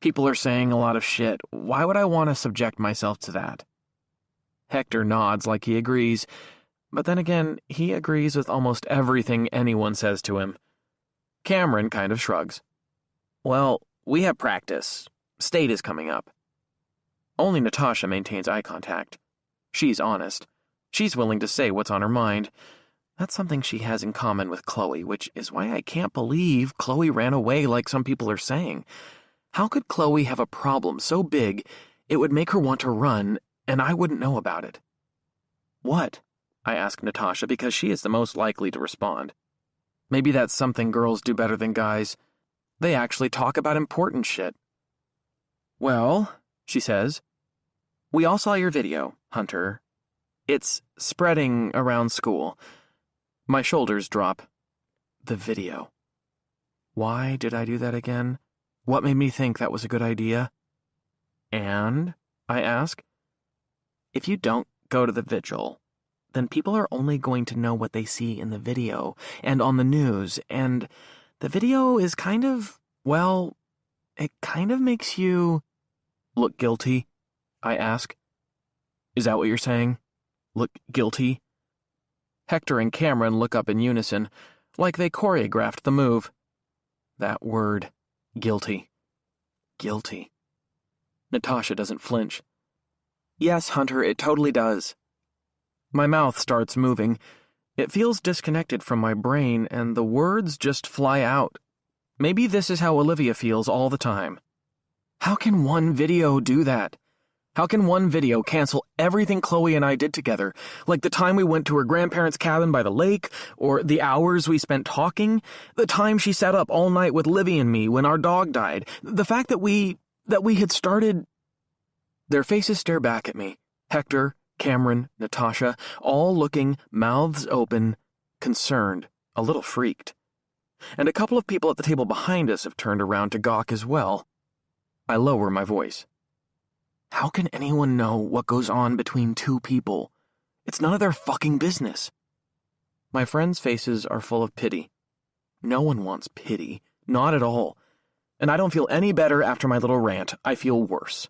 People are saying a lot of shit. Why would I want to subject myself to that? Hector nods like he agrees, but then again, he agrees with almost everything anyone says to him. Cameron kind of shrugs. "Well, we have practice. State is coming up." Only Natasha maintains eye contact. She's honest. She's willing to say what's on her mind. That's something she has in common with Chloe, which is why I can't believe Chloe ran away like some people are saying. How could Chloe have a problem so big it would make her want to run, and I wouldn't know about it? "What?" I ask Natasha because she is the most likely to respond. Maybe that's something girls do better than guys. They actually talk about important shit. "Well," she says, "we all saw your video, Hunter. It's spreading around school." My shoulders drop. The video. Why did I do that again? What made me think that was a good idea? "And?" I ask. "If you don't go to the vigil, then people are only going to know what they see in the video and on the news, and the video is kind of, well, it kind of makes you look guilty," I ask. "Is that what you're saying? Look guilty?" Hector and Cameron look up in unison, like they choreographed the move. That word, guilty. Guilty. Natasha doesn't flinch. "Yes, Hunter, it totally does." My mouth starts moving. It feels disconnected from my brain, and the words just fly out. Maybe this is how Olivia feels all the time. How can one video do that? How can one video cancel everything Chloe and I did together, like the time we went to her grandparents' cabin by the lake, or the hours we spent talking, the time she sat up all night with Livy and me when our dog died, the fact that we had started... Their faces stare back at me. Hector, Cameron, Natasha, all looking, mouths open, concerned, a little freaked. And a couple of people at the table behind us have turned around to gawk as well. I lower my voice. How can anyone know what goes on between two people? It's none of their fucking business. My friends' faces are full of pity. No one wants pity, not at all. And I don't feel any better after my little rant. I feel worse.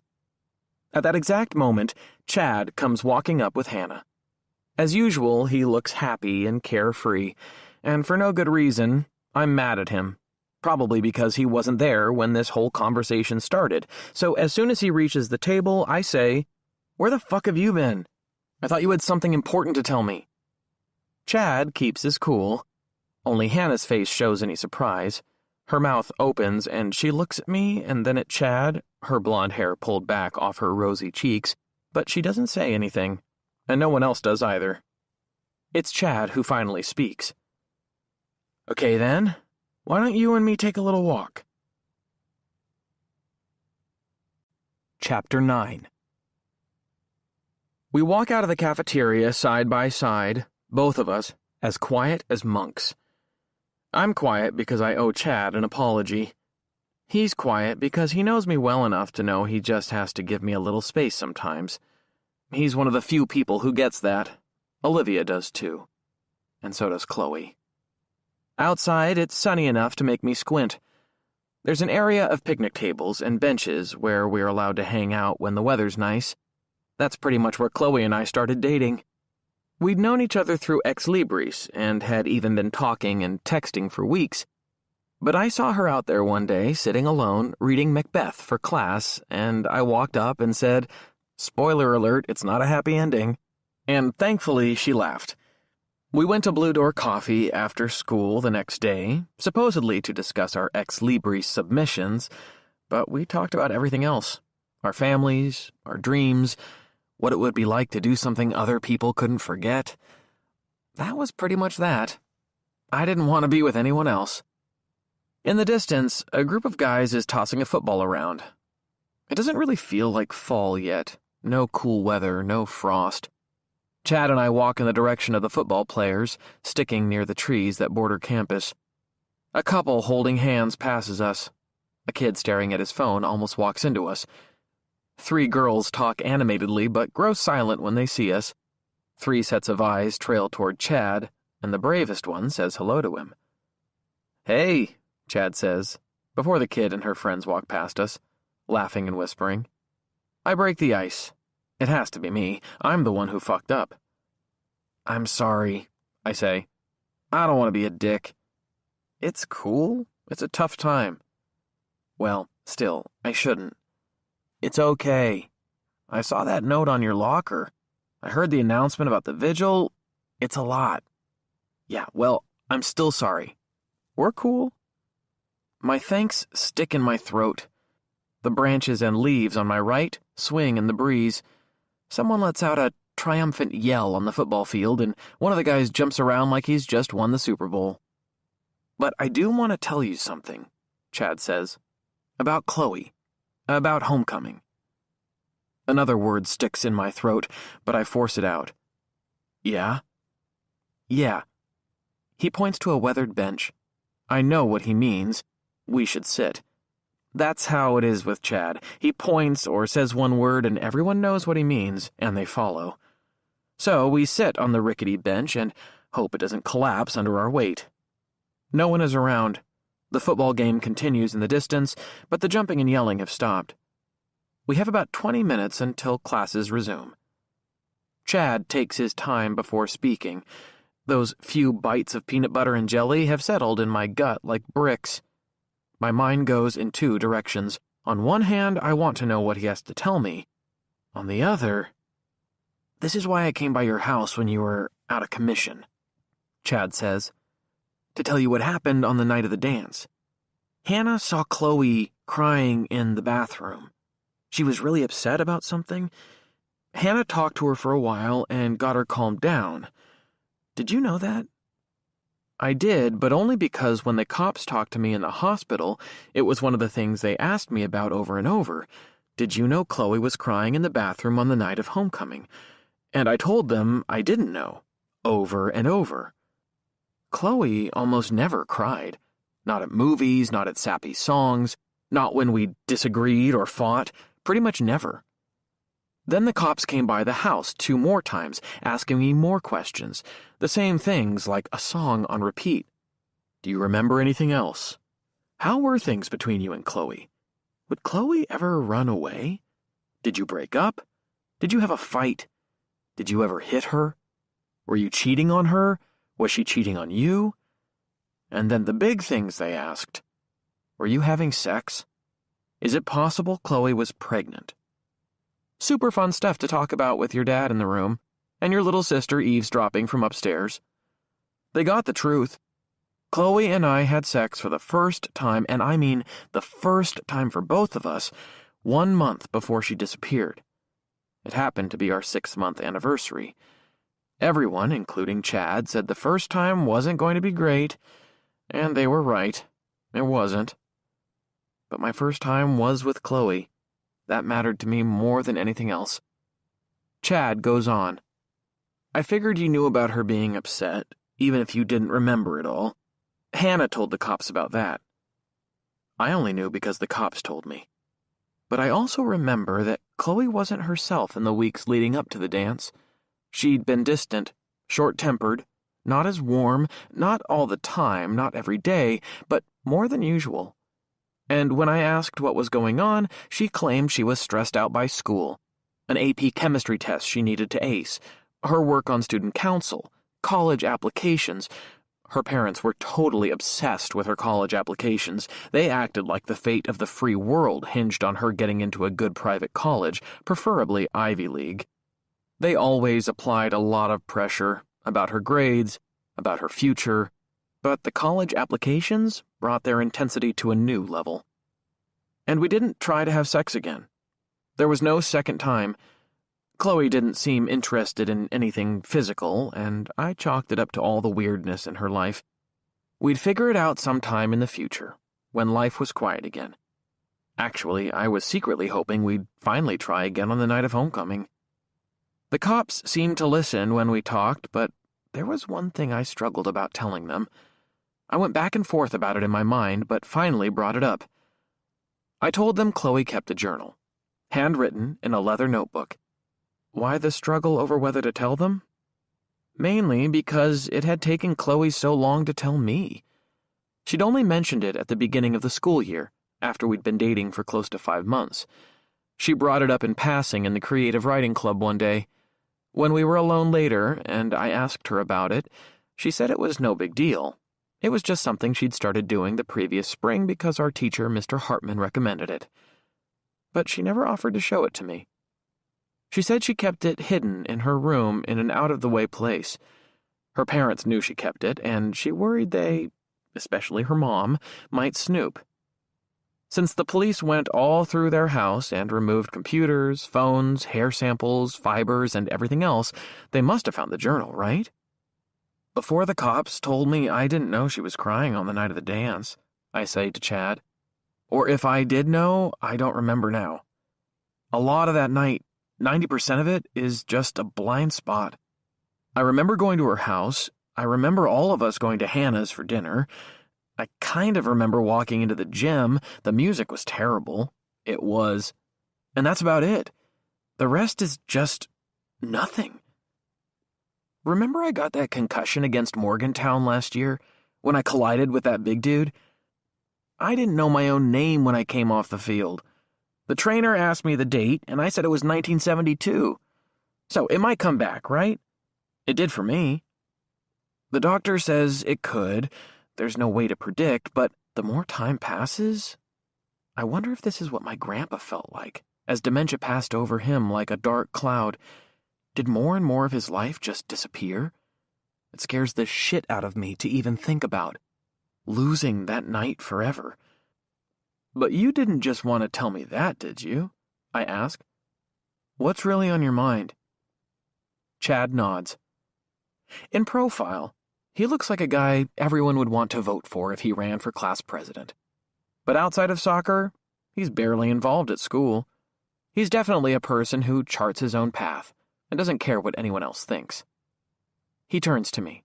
At that exact moment, Chad comes walking up with Hannah. As usual, he looks happy and carefree, and for no good reason, I'm mad at him. Probably because he wasn't there when this whole conversation started. So as soon as he reaches the table, I say, "Where the fuck have you been? I thought you had something important to tell me." Chad keeps his cool. Only Hannah's face shows any surprise. Her mouth opens and she looks at me and then at Chad, her blonde hair pulled back off her rosy cheeks, but she doesn't say anything, and no one else does either. It's Chad who finally speaks. "Okay then, why don't you and me take a little walk?" Chapter 9. We walk out of the cafeteria side by side, both of us, as quiet as monks. I'm quiet because I owe Chad an apology. He's quiet because he knows me well enough to know he just has to give me a little space sometimes. He's one of the few people who gets that. Olivia does too. And so does Chloe. Outside, it's sunny enough to make me squint. There's an area of picnic tables and benches where we're allowed to hang out when the weather's nice. That's pretty much where Chloe and I started dating. We'd known each other through Ex Libris and had even been talking and texting for weeks. But I saw her out there one day, sitting alone, reading Macbeth for class, and I walked up and said, "Spoiler alert, it's not a happy ending." And thankfully, she laughed. We went to Blue Door Coffee after school the next day, supposedly to discuss our Ex Libris submissions, but we talked about everything else. Our families, our dreams, what it would be like to do something other people couldn't forget. That was pretty much that. I didn't want to be with anyone else. In the distance, a group of guys is tossing a football around. It doesn't really feel like fall yet. No cool weather, no frost. Chad and I walk in the direction of the football players, sticking near the trees that border campus. A couple holding hands passes us. A kid staring at his phone almost walks into us. 3 girls talk animatedly but grow silent when they see us. 3 sets of eyes trail toward Chad, and the bravest one says hello to him. "Hey," Chad says, before the kid and her friends walk past us, laughing and whispering. I break the ice. It has to be me. I'm the one who fucked up. "I'm sorry," I say. "I don't want to be a dick." "It's cool. It's a tough time." "Well, still, I shouldn't." "It's okay. I saw that note on your locker. I heard the announcement about the vigil. It's a lot." "Yeah, well, I'm still sorry. We're cool." My thanks stick in my throat. The branches and leaves on my right swing in the breeze. Someone lets out a triumphant yell on the football field, and one of the guys jumps around like he's just won the Super Bowl. "But I do want to tell you something," Chad says. "About Chloe. About homecoming." Another word sticks in my throat, but I force it out. "Yeah?" "Yeah." He points to a weathered bench. I know what he means. We should sit. That's how it is with Chad. He points or says one word and everyone knows what he means, and they follow. So we sit on the rickety bench and hope it doesn't collapse under our weight. No one is around. The football game continues in the distance, but the jumping and yelling have stopped. We have about 20 minutes until classes resume. Chad takes his time before speaking. Those few bites of peanut butter and jelly have settled in my gut like bricks. My mind goes in 2 directions. On one hand, I want to know what he has to tell me. On the other, "This is why I came by your house when you were out of commission," Chad says. "To tell you what happened on the night of the dance. Hannah saw Chloe crying in the bathroom. She was really upset about something. Hannah talked to her for a while and got her calmed down. Did you know that?" I did, but only because when the cops talked to me in the hospital, it was one of the things they asked me about over and over. "Did you know Chloe was crying in the bathroom on the night of homecoming?" And I told them I didn't know, over and over. Chloe almost never cried. Not at movies, not at sappy songs, not when we disagreed or fought, pretty much never. Then the cops came by the house 2 more times, asking me more questions, the same things like a song on repeat. Do you remember anything else? How were things between you and Chloe? Would Chloe ever run away? Did you break up? Did you have a fight? Did you ever hit her? Were you cheating on her? Was she cheating on you? And then the big things they asked. Were you having sex? Is it possible Chloe was pregnant? Super fun stuff to talk about with your dad in the room, and your little sister eavesdropping from upstairs. They got the truth. Chloe and I had sex for the first time, and I mean the first time for both of us, 1 month before she disappeared. It happened to be our 6-month anniversary. Everyone, including Chad, said the first time wasn't going to be great, and they were right. It wasn't. But my first time was with Chloe. That mattered to me more than anything else. Chad goes on. I figured you knew about her being upset, even if you didn't remember it all. Hannah told the cops about that. I only knew because the cops told me. But I also remember that Chloe wasn't herself in the weeks leading up to the dance. She'd been distant, short-tempered, not as warm, not all the time, not every day, but more than usual. And when I asked what was going on, she claimed she was stressed out by school, an AP chemistry test she needed to ace, her work on student council, college applications. Her parents were totally obsessed with her college applications. They acted like the fate of the free world hinged on her getting into a good private college, preferably Ivy League. They always applied a lot of pressure about her grades, about her future, but the college applications brought their intensity to a new level. And we didn't try to have sex again. There was no second time. Chloe didn't seem interested in anything physical, and I chalked it up to all the weirdness in her life. We'd figure it out sometime in the future, when life was quiet again. Actually, I was secretly hoping we'd finally try again on the night of homecoming. The cops seemed to listen when we talked, but there was one thing I struggled about telling them. I went back and forth about it in my mind, but finally brought it up. I told them Chloe kept a journal, handwritten in a leather notebook. Why the struggle over whether to tell them? Mainly because it had taken Chloe so long to tell me. She'd only mentioned it at the beginning of the school year, after we'd been dating for close to 5 months. She brought it up in passing in the creative writing club one day. When we were alone later, and I asked her about it, she said it was no big deal. It was just something she'd started doing the previous spring because our teacher, Mr. Hartman, recommended it. But she never offered to show it to me. She said she kept it hidden in her room in an out-of-the-way place. Her parents knew she kept it, and she worried they, especially her mom, might snoop. Since the police went all through their house and removed computers, phones, hair samples, fibers, and everything else, they must have found the journal, right? Before the cops told me I didn't know she was crying on the night of the dance, I say to Chad. Or if I did know, I don't remember now. A lot of that night, 90% of it, is just a blind spot. I remember going to her house. I remember all of us going to Hannah's for dinner. I kind of remember walking into the gym. The music was terrible. It was. And that's about it. The rest is just nothing. Remember I got that concussion against Morgantown last year, when I collided with that big dude? I didn't know my own name when I came off the field. The trainer asked me the date, and I said it was 1972. So it might come back, right? It did for me. The doctor says it could. There's no way to predict, but the more time passes, I wonder if this is what my grandpa felt like, as dementia passed over him like a dark cloud. Did more and more of his life just disappear? It scares the shit out of me to even think about. Losing that night forever. But you didn't just want to tell me that, did you? I ask. What's really on your mind? Chad nods. In profile, he looks like a guy everyone would want to vote for if he ran for class president. But outside of soccer, he's barely involved at school. He's definitely a person who charts his own path, and doesn't care what anyone else thinks. He turns to me.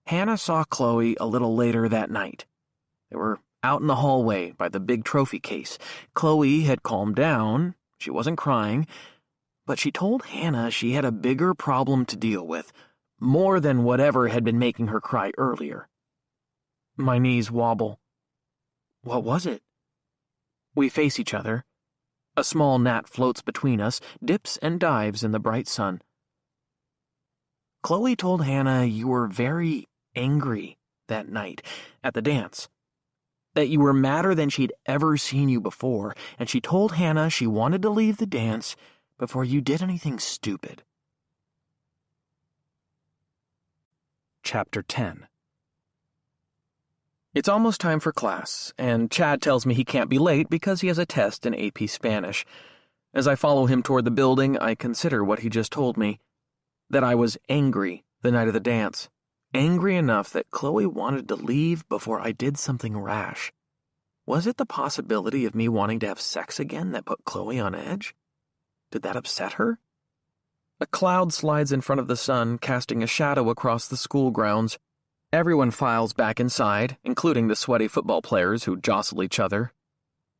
Hannah saw Chloe a little later that night. They were out in the hallway by the big trophy case. Chloe had calmed down. She wasn't crying, but she told Hannah she had a bigger problem to deal with, more than whatever had been making her cry earlier. My knees wobble. What was it? We face each other. A small gnat floats between us, dips and dives in the bright sun. Chloe told Hannah you were very angry that night at the dance. That you were madder than she'd ever seen you before, and she told Hannah she wanted to leave the dance before you did anything stupid. Chapter 10. It's almost time for class, and Chad tells me he can't be late because he has a test in AP Spanish. As I follow him toward the building, I consider what he just told me. That I was angry the night of the dance. Angry enough that Chloe wanted to leave before I did something rash. Was it the possibility of me wanting to have sex again that put Chloe on edge? Did that upset her? A cloud slides in front of the sun, casting a shadow across the school grounds. Everyone files back inside, including the sweaty football players who jostle each other.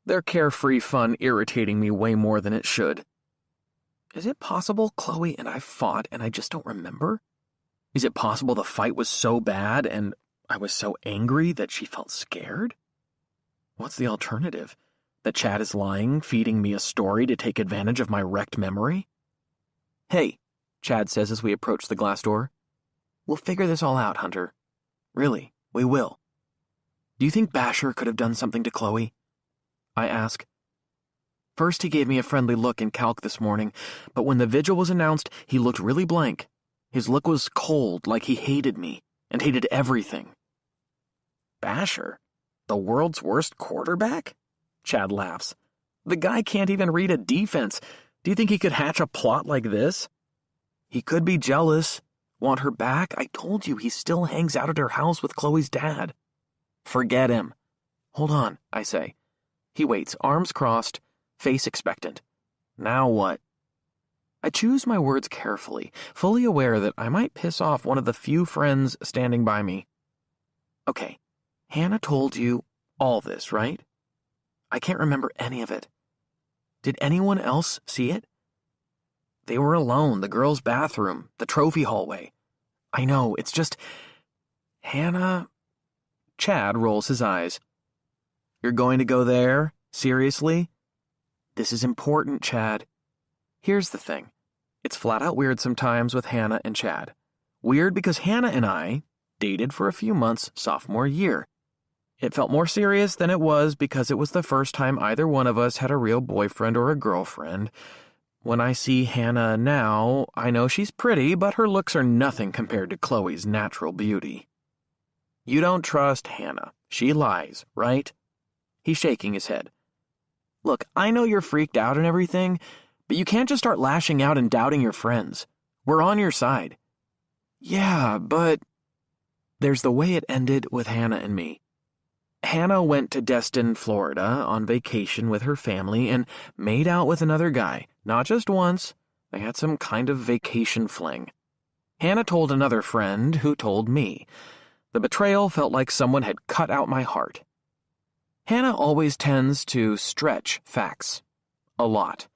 Their carefree fun irritating me way more than it should. Is it possible Chloe and I fought and I just don't remember? Is it possible the fight was so bad and I was so angry that she felt scared? What's the alternative? That Chad is lying, feeding me a story to take advantage of my wrecked memory? Hey, Chad says as we approach the glass door. We'll figure this all out, Hunter. Really, we will. Do you think Basher could have done something to Chloe? I ask. First he gave me a friendly look in calc this morning, but when the vigil was announced, he looked really blank. His look was cold, like he hated me, and hated everything. Basher? The world's worst quarterback? Chad laughs. The guy can't even read a defense. Do you think he could hatch a plot like this? He could be jealous. Want her back? I told you he still hangs out at her house with Chloe's dad. Forget him. Hold on, I say. He waits, arms crossed, face expectant. Now what? I choose my words carefully, fully aware that I might piss off one of the few friends standing by me. Okay, Hannah told you all this, right? I can't remember any of it. Did anyone else see it? They were alone, the girls' bathroom, the trophy hallway. I know, it's just... Hannah... Chad rolls his eyes. You're going to go there? Seriously? This is important, Chad. Here's the thing. It's flat out weird sometimes with Hannah and Chad. Weird because Hannah and I dated for a few months sophomore year. It felt more serious than it was because it was the first time either one of us had a real boyfriend or a girlfriend. When I see Hannah now, I know she's pretty, but her looks are nothing compared to Chloe's natural beauty. You don't trust Hannah. She lies, right? He's shaking his head. Look, I know you're freaked out and everything, but you can't just start lashing out and doubting your friends. We're on your side. Yeah, but... There's the way it ended with Hannah and me. Hannah went to Destin, Florida, on vacation with her family and made out with another guy. Not just once. They had some kind of vacation fling. Hannah told another friend who told me. The betrayal felt like someone had cut out my heart. Hannah always tends to stretch facts. A lot.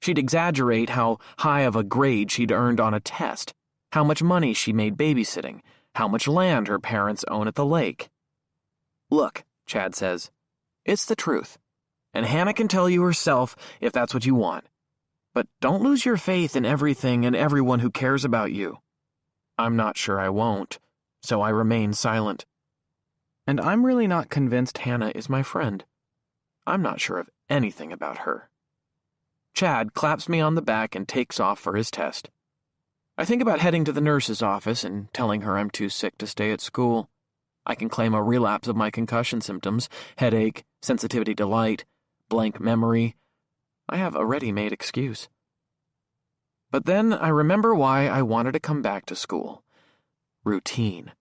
She'd exaggerate how high of a grade she'd earned on a test, how much money she made babysitting, how much land her parents own at the lake. Look, Chad says, it's the truth, and Hannah can tell you herself if that's what you want. But don't lose your faith in everything and everyone who cares about you. I'm not sure I won't, so I remain silent. And I'm really not convinced Hannah is my friend. I'm not sure of anything about her. Chad claps me on the back and takes off for his test. I think about heading to the nurse's office and telling her I'm too sick to stay at school. I can claim a relapse of my concussion symptoms, headache, sensitivity to light, blank memory. I have a ready-made excuse. But then I remember why I wanted to come back to school. Routine.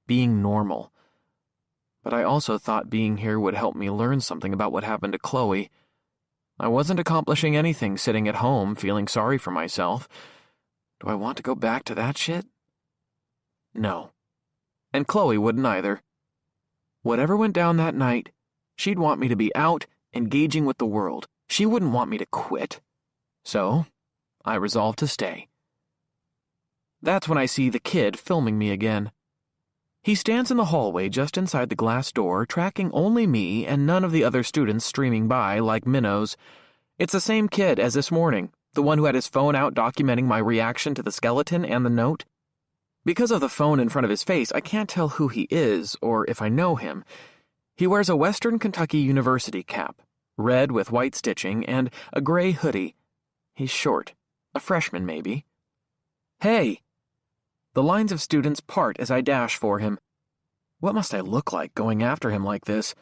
Being normal. But I also thought being here would help me learn something about what happened to Chloe. I wasn't accomplishing anything sitting at home feeling sorry for myself. Do I want to go back to that shit? No. And Chloe wouldn't either. Whatever went down that night, she'd want me to be out, engaging with the world. She wouldn't want me to quit. So, I resolved to stay. That's when I see the kid filming me again. He stands in the hallway just inside the glass door, tracking only me and none of the other students streaming by like minnows. It's the same kid as this morning, the one who had his phone out documenting my reaction to the skeleton and the note. Because of the phone in front of his face, I can't tell who he is or if I know him. He wears a Western Kentucky University cap, red with white stitching, and a gray hoodie. He's short, a freshman maybe. Hey! The lines of students part as I dash for him. What must I look like going after him like this?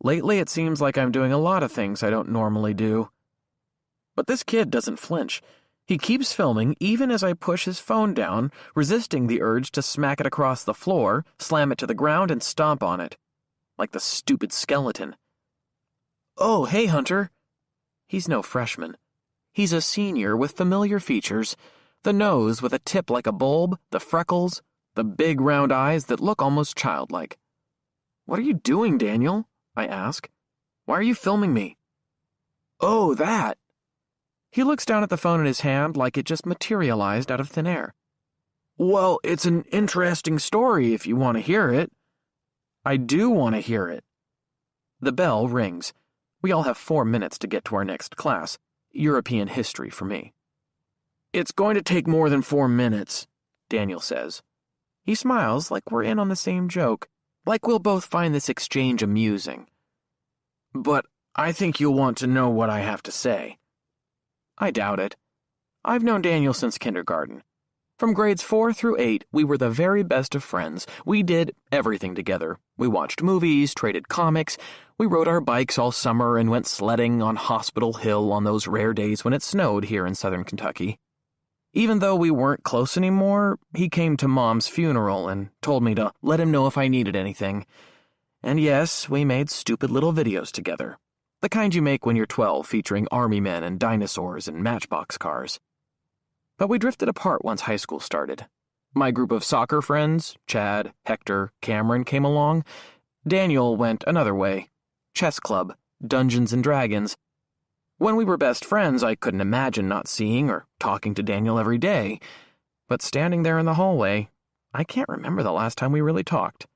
Lately it seems like I'm doing a lot of things I don't normally do. But this kid doesn't flinch. He keeps filming even as I push his phone down, resisting the urge to smack it across the floor, slam it to the ground, and stomp on it. Like the stupid skeleton. Oh, hey, Hunter. He's no freshman. He's a senior with familiar features. The nose with a tip like a bulb, the freckles, the big round eyes that look almost childlike. What are you doing, Daniel? I ask. Why are you filming me? Oh, that. He looks down at the phone in his hand like it just materialized out of thin air. Well, it's an interesting story if you want to hear it. I do want to hear it. The bell rings. We all have 4 minutes to get to our next class, European history for me. It's going to take more than 4 minutes, Daniel says. He smiles like we're in on the same joke, like we'll both find this exchange amusing. But I think you'll want to know what I have to say. I doubt it. I've known Daniel since kindergarten. From grades 4 through 8, we were the very best of friends. We did everything together. We watched movies, traded comics, we rode our bikes all summer and went sledding on Hospital Hill on those rare days when it snowed here in southern Kentucky. Even though we weren't close anymore, he came to Mom's funeral and told me to let him know if I needed anything. And yes, we made stupid little videos together. The kind you make when you're 12, featuring army men and dinosaurs and matchbox cars. But we drifted apart once high school started. My group of soccer friends, Chad, Hector, Cameron, came along. Daniel went another way. Chess club, Dungeons and Dragons. When we were best friends, I couldn't imagine not seeing or talking to Daniel every day. But standing there in the hallway, I can't remember the last time we really talked.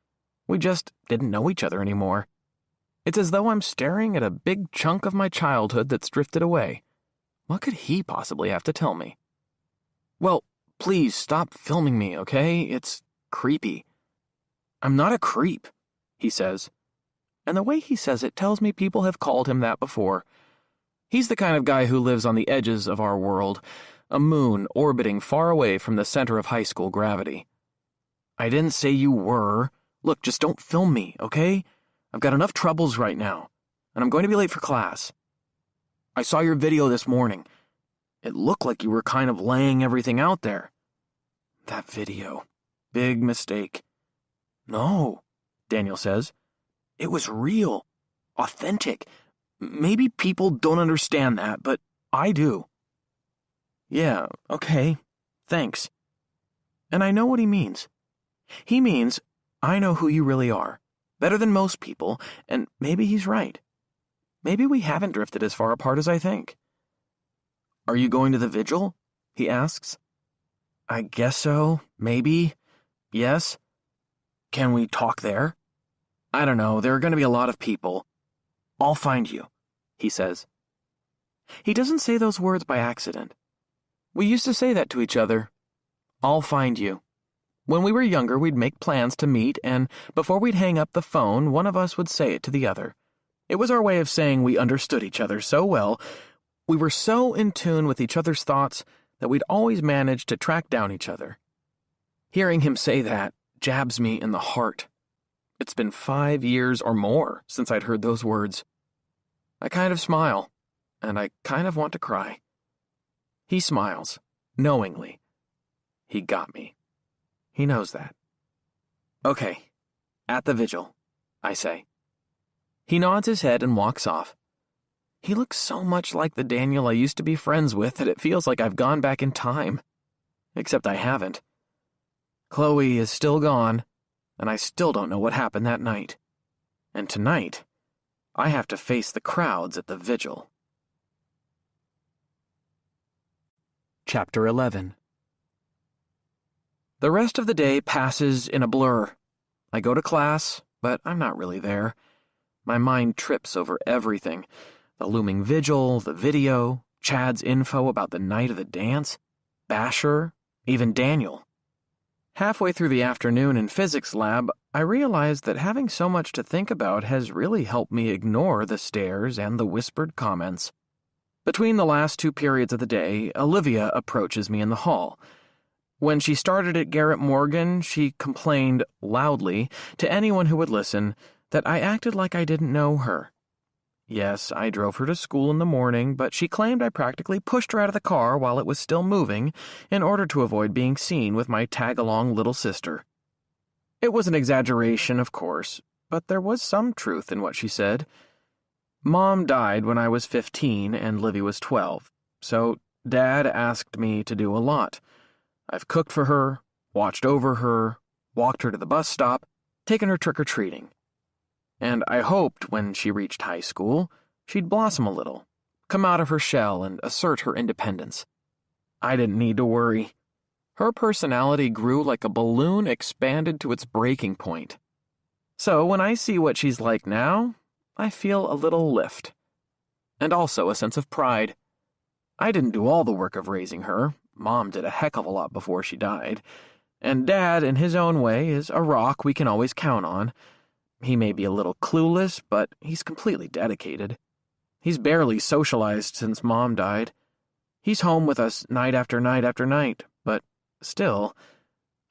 We just didn't know each other anymore. It's as though I'm staring at a big chunk of my childhood that's drifted away. What could he possibly have to tell me? Well, please stop filming me, okay? It's creepy. I'm not a creep, he says. And the way he says it tells me people have called him that before. He's the kind of guy who lives on the edges of our world, a moon orbiting far away from the center of high school gravity. I didn't say you were. Look, just don't film me, okay? I've got enough troubles right now, and I'm going to be late for class. I saw your video this morning. It looked like you were kind of laying everything out there. That video. Big mistake. No, Daniel says. It was real. Authentic. Maybe people don't understand that, but I do. Yeah, okay. Thanks. And I know what he means. He means, I know who you really are. Better than most people, and maybe he's right. Maybe we haven't drifted as far apart as I think. Are you going to the vigil? He asks. I guess so, maybe. Yes. Can we talk there? I don't know, there are going to be a lot of people. I'll find you, he says. He doesn't say those words by accident. We used to say that to each other. I'll find you. When we were younger, we'd make plans to meet, and before we'd hang up the phone, one of us would say it to the other. It was our way of saying we understood each other so well, we were so in tune with each other's thoughts that we'd always manage to track down each other. Hearing him say that jabs me in the heart. It's been 5 years or more since I'd heard those words. I kind of smile, and I kind of want to cry. He smiles, knowingly. He got me. He knows that. Okay, at the vigil, I say. He nods his head and walks off. He looks so much like the Daniel I used to be friends with that it feels like I've gone back in time. except I haven't. Chloe is still gone, and I still don't know what happened that night. And tonight, I have to face the crowds at the vigil. Chapter 11. The rest of the day passes in a blur. I go to class, but I'm not really there. My mind trips over everything. The looming vigil, the video, Chad's info about the night of the dance, Basher, even Daniel. Halfway through the afternoon in physics lab, I realized that having so much to think about has really helped me ignore the stares and the whispered comments. Between the last 2 periods of the day, Olivia approaches me in the hall. When she started at Garrett Morgan, she complained loudly to anyone who would listen that I acted like I didn't know her. Yes, I drove her to school in the morning, but she claimed I practically pushed her out of the car while it was still moving in order to avoid being seen with my tag-along little sister. It was an exaggeration, of course, but there was some truth in what she said. Mom died when I was 15 and Livy was 12, so Dad asked me to do a lot. I've cooked for her, watched over her, walked her to the bus stop, taken her trick-or-treating. And I hoped when she reached high school, she'd blossom a little, come out of her shell and assert her independence. I didn't need to worry. Her personality grew like a balloon expanded to its breaking point. So when I see what she's like now, I feel a little lift. And also a sense of pride. I didn't do all the work of raising her. Mom did a heck of a lot before she died. And Dad, in his own way, is a rock we can always count on. He may be a little clueless, but he's completely dedicated. He's barely socialized since Mom died. He's home with us night after night after night, but still,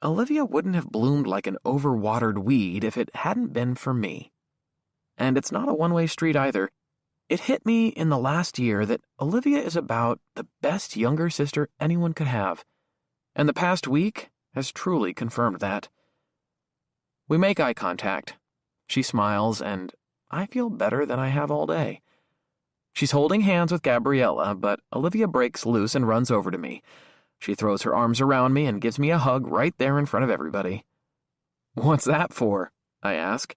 Olivia wouldn't have bloomed like an overwatered weed if it hadn't been for me. And it's not a one-way street either. It hit me in the last year that Olivia is about the best younger sister anyone could have, and the past week has truly confirmed that. We make eye contact. She smiles, and I feel better than I have all day. She's holding hands with Gabriella, but Olivia breaks loose and runs over to me. She throws her arms around me and gives me a hug right there in front of everybody. "What's that for?" I ask.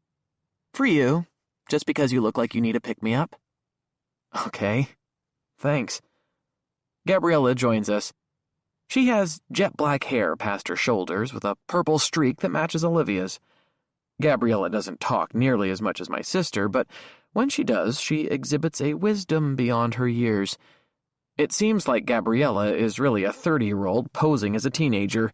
"For you, just because you look like you need a pick-me-up." "Okay, thanks." Gabriella joins us. She has jet black hair past her shoulders with a purple streak that matches Olivia's. Gabriella doesn't talk nearly as much as my sister, but when she does, she exhibits a wisdom beyond her years. It seems like Gabriella is really a 30-year-old posing as a teenager.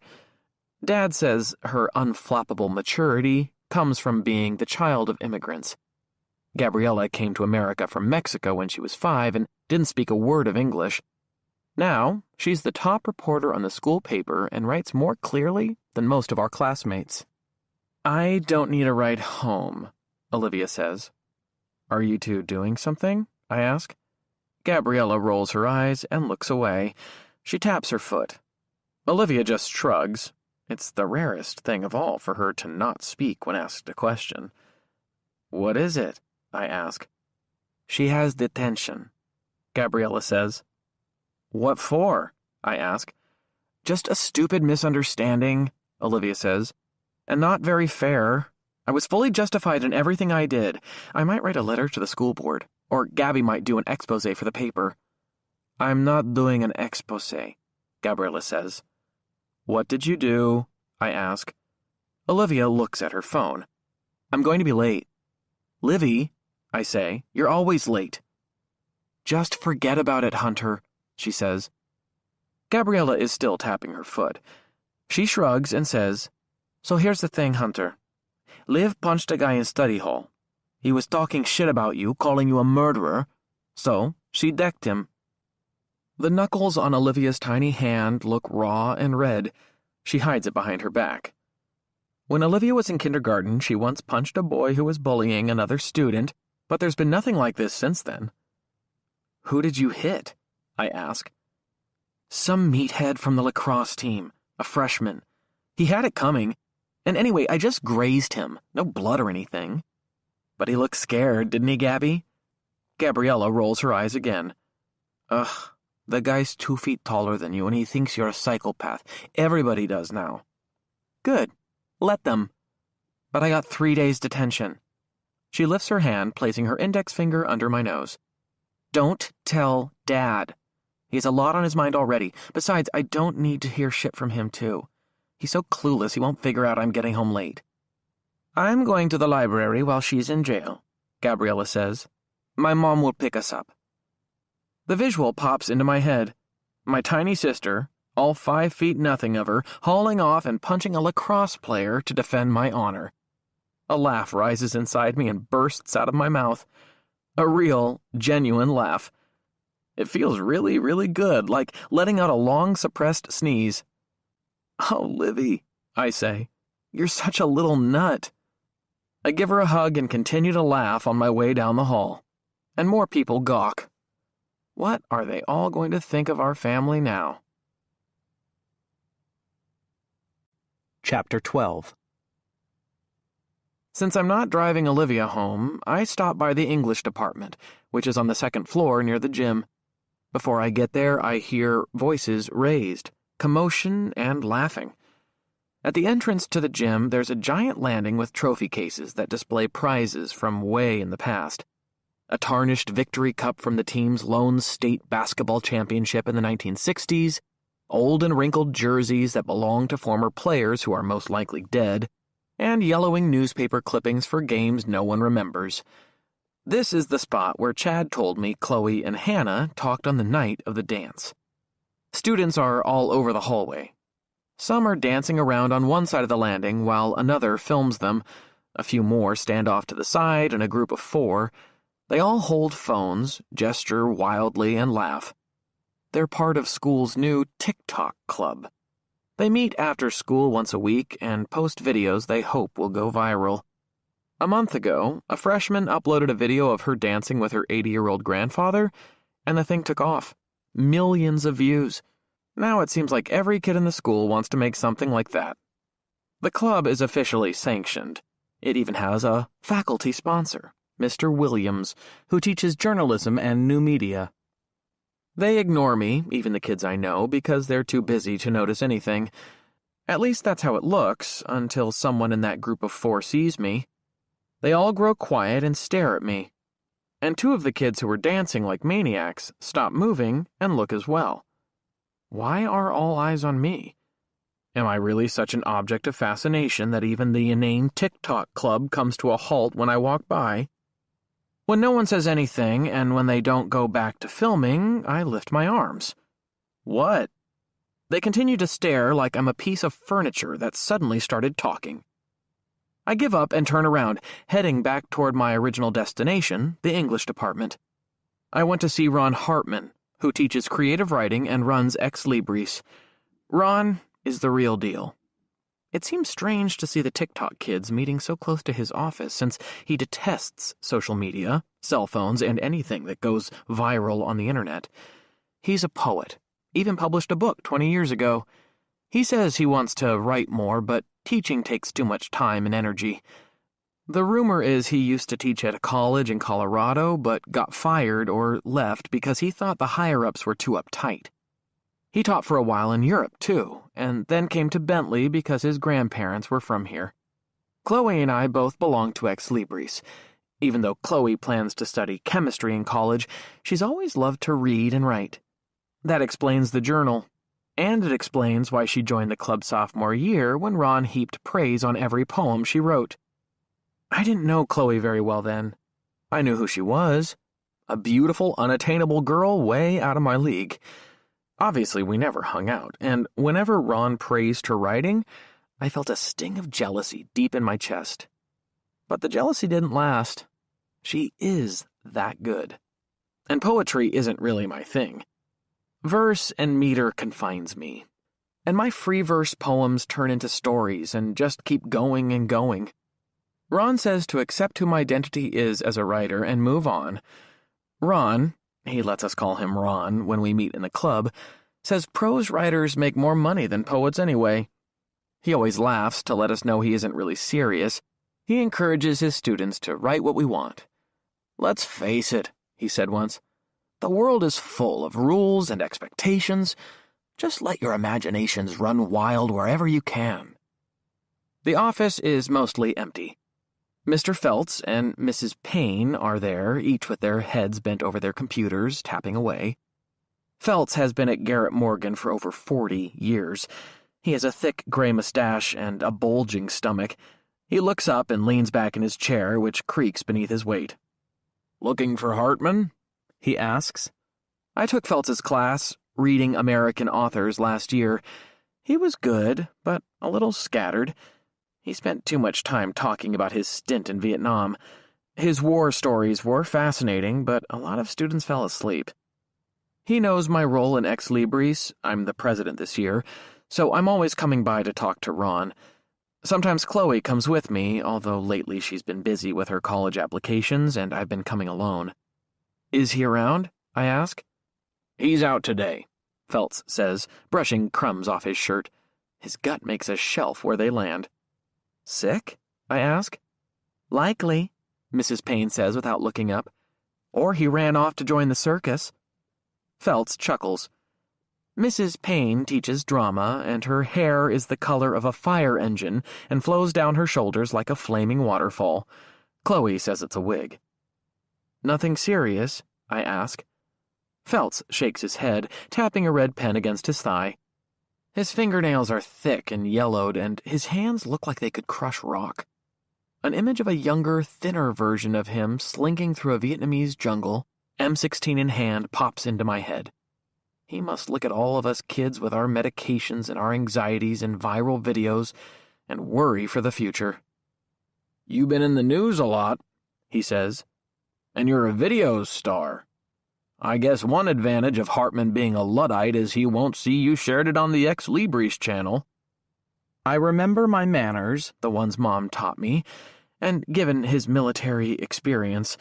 Dad says her unflappable maturity comes from being the child of immigrants. Gabriella came to America from Mexico when she was 5 and didn't speak a word of English. Now, she's the top reporter on the school paper and writes more clearly than most of our classmates. "I don't need a ride home," Olivia says. "Are you two doing something?" I ask. Gabriella rolls her eyes and looks away. She taps her foot. Olivia just shrugs. It's the rarest thing of all for her to not speak when asked a question. "What is it?" I ask. "She has detention," Gabriella says. "What for?" I ask. "Just a stupid misunderstanding," Olivia says. "And not very fair. I was fully justified in everything I did. I might write a letter to the school board, or Gabby might do an exposé for the paper." "I'm not doing an exposé," Gabriella says. "What did you do?" I ask. Olivia looks at her phone. "I'm going to be late." "Livy," I say, "you're always late." "Just forget about it, Hunter," she says. Gabriella is still tapping her foot. She shrugs and says, "So here's the thing, Hunter. Liv punched a guy in study hall. He was talking shit about you, calling you a murderer. So she decked him." The knuckles on Olivia's tiny hand look raw and red. She hides it behind her back. When Olivia was in kindergarten, she once punched a boy who was bullying another student, but there's been nothing like this since then. "Who did you hit?" I ask. "Some meathead from the lacrosse team, a freshman. He had it coming. And anyway, I just grazed him. No blood or anything." "But he looked scared, didn't he, Gabby?" Gabriella rolls her eyes again. "Ugh, The guy's 2 feet taller than you and he thinks you're a psychopath. Everybody does now. Good. Let them. But I got 3 days detention. She lifts her hand, placing her index finger under my nose. Don't tell Dad. He has a lot on his mind already. Besides, I don't need to hear shit from him, too. He's so clueless he won't figure out I'm getting home late. I'm going to the library while she's in jail, Gabriella says. My mom will pick us up. The visual pops into my head. My tiny sister, all 5 feet nothing of her, hauling off and punching a lacrosse player to defend my honor. A laugh rises inside me and bursts out of my mouth. A real, genuine laugh. It feels really, really good, like letting out a long-suppressed sneeze. Oh, Livy, I say, you're such a little nut. I give her a hug and continue to laugh on my way down the hall. And more people gawk. What are they all going to think of our family now? Chapter 12. Since I'm not driving Olivia home, I stop by the English department, which is on the 2nd floor near the gym. Before I get there, I hear voices raised, commotion, and laughing. At the entrance to the gym, there's a giant landing with trophy cases that display prizes from way in the past. A tarnished victory cup from the team's lone state basketball championship in the 1960s, old and wrinkled jerseys that belong to former players who are most likely dead, and yellowing newspaper clippings for games no one remembers. This is the spot where Chad told me Chloe and Hannah talked on the night of the dance. Students are all over the hallway. Some are dancing around on one side of the landing while another films them. A few more stand off to the side in a group of 4. They all hold phones, gesture wildly, and laugh. They're part of school's new TikTok club. They meet after school once a week and post videos they hope will go viral. A month ago, a freshman uploaded a video of her dancing with her 80-year-old grandfather, and the thing took off. Millions of views. Now it seems like every kid in the school wants to make something like that. The club is officially sanctioned. It even has a faculty sponsor, Mr. Williams, who teaches journalism and new media. They ignore me, even the kids I know, because they're too busy to notice anything. At least that's how it looks, until someone in that group of 4 sees me. They all grow quiet and stare at me. And 2 of the kids who were dancing like maniacs stop moving and look as well. Why are all eyes on me? Am I really such an object of fascination that even the inane TikTok club comes to a halt when I walk by? When no one says anything, and when they don't go back to filming, I lift my arms. What? They continue to stare like I'm a piece of furniture that suddenly started talking. I give up and turn around, heading back toward my original destination, the English department. I went to see Ron Hartman, who teaches creative writing and runs Ex Libris. Ron is the real deal. It seems strange to see the TikTok kids meeting so close to his office since he detests social media, cell phones, and anything that goes viral on the internet. He's a poet, even published a book 20 years ago. He says he wants to write more, but teaching takes too much time and energy. The rumor is he used to teach at a college in Colorado, but got fired or left because he thought the higher-ups were too uptight. He taught for a while in Europe, too, and then came to Bentley because his grandparents were from here. Chloe and I both belong to Ex Libris. Even though Chloe plans to study chemistry in college, she's always loved to read and write. That explains the journal. And it explains why she joined the club sophomore year when Ron heaped praise on every poem she wrote. I didn't know Chloe very well then. I knew who she was. A beautiful, unattainable girl way out of my league. Obviously, we never hung out, and whenever Ron praised her writing, I felt a sting of jealousy deep in my chest. But the jealousy didn't last. She is that good. And poetry isn't really my thing. Verse and meter confines me. And my free verse poems turn into stories and just keep going and going. Ron says to accept who my identity is as a writer and move on. Ron, he lets us call him Ron when we meet in the club, says prose writers make more money than poets anyway. He always laughs to let us know he isn't really serious. He encourages his students to write what we want. Let's face it, he said once. The world is full of rules and expectations. Just let your imaginations run wild wherever you can. The office is mostly empty. Mr. Feltz and Mrs. Payne are there, each with their heads bent over their computers, tapping away. Feltz has been at Garrett Morgan for over 40 years. He has a thick gray mustache and a bulging stomach. He looks up and leans back in his chair, which creaks beneath his weight. "Looking for Hartman?" he asks. I took Feltz's class, reading American authors, last year. He was good, but a little scattered. He spent too much time talking about his stint in Vietnam. His war stories were fascinating, but a lot of students fell asleep. He knows my role in Ex Libris. I'm the president this year, so I'm always coming by to talk to Ron. Sometimes Chloe comes with me, although lately she's been busy with her college applications and I've been coming alone. "Is he around?" I ask. "He's out today," Feltz says, brushing crumbs off his shirt. His gut makes a shelf where they land. "Sick?" I ask. "Likely," Mrs. Payne says without looking up. "Or he ran off to join the circus." Feltz chuckles. Mrs. Payne teaches drama, and her hair is the color of a fire engine and flows down her shoulders like a flaming waterfall. Chloe says it's a wig. "Nothing serious?" I ask. Feltz shakes his head, tapping a red pen against his thigh. His fingernails are thick and yellowed, and his hands look like they could crush rock. An image of a younger, thinner version of him slinking through a Vietnamese jungle, M16 in hand, pops into my head. He must look at all of us kids with our medications and our anxieties and viral videos and worry for the future. "You been in the news a lot," he says. "And you're a video star. I guess one advantage of Hartman being a Luddite is he won't see you shared it on the Ex Libris channel." I remember my manners, the ones Mom taught me, and given his military experience.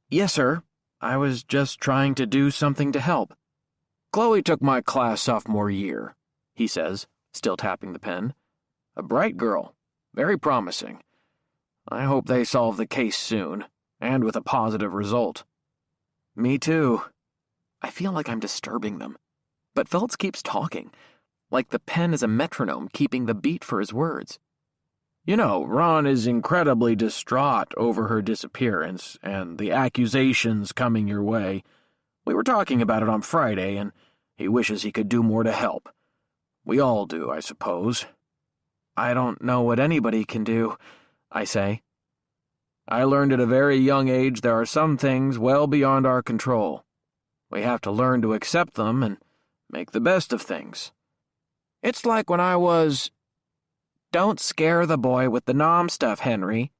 "Yes, sir. I was just trying to do something to help." "Chloe took my class sophomore year," he says, still tapping the pen. "A bright girl. Very promising. I hope they solve the case soon, and with a positive result." "Me too." I feel like I'm disturbing them. But Feltz keeps talking, like the pen is a metronome keeping the beat for his words. "You know, Ron is incredibly distraught over her disappearance and the accusations coming your way. We were talking about it on Friday, and he wishes he could do more to help. We all do, I suppose." "I don't know what anybody can do," I say. "I learned at a very young age there are some things well beyond our control. We have to learn to accept them and make the best of things. It's like when I was—" "Don't scare the boy with the nom stuff, Henry,"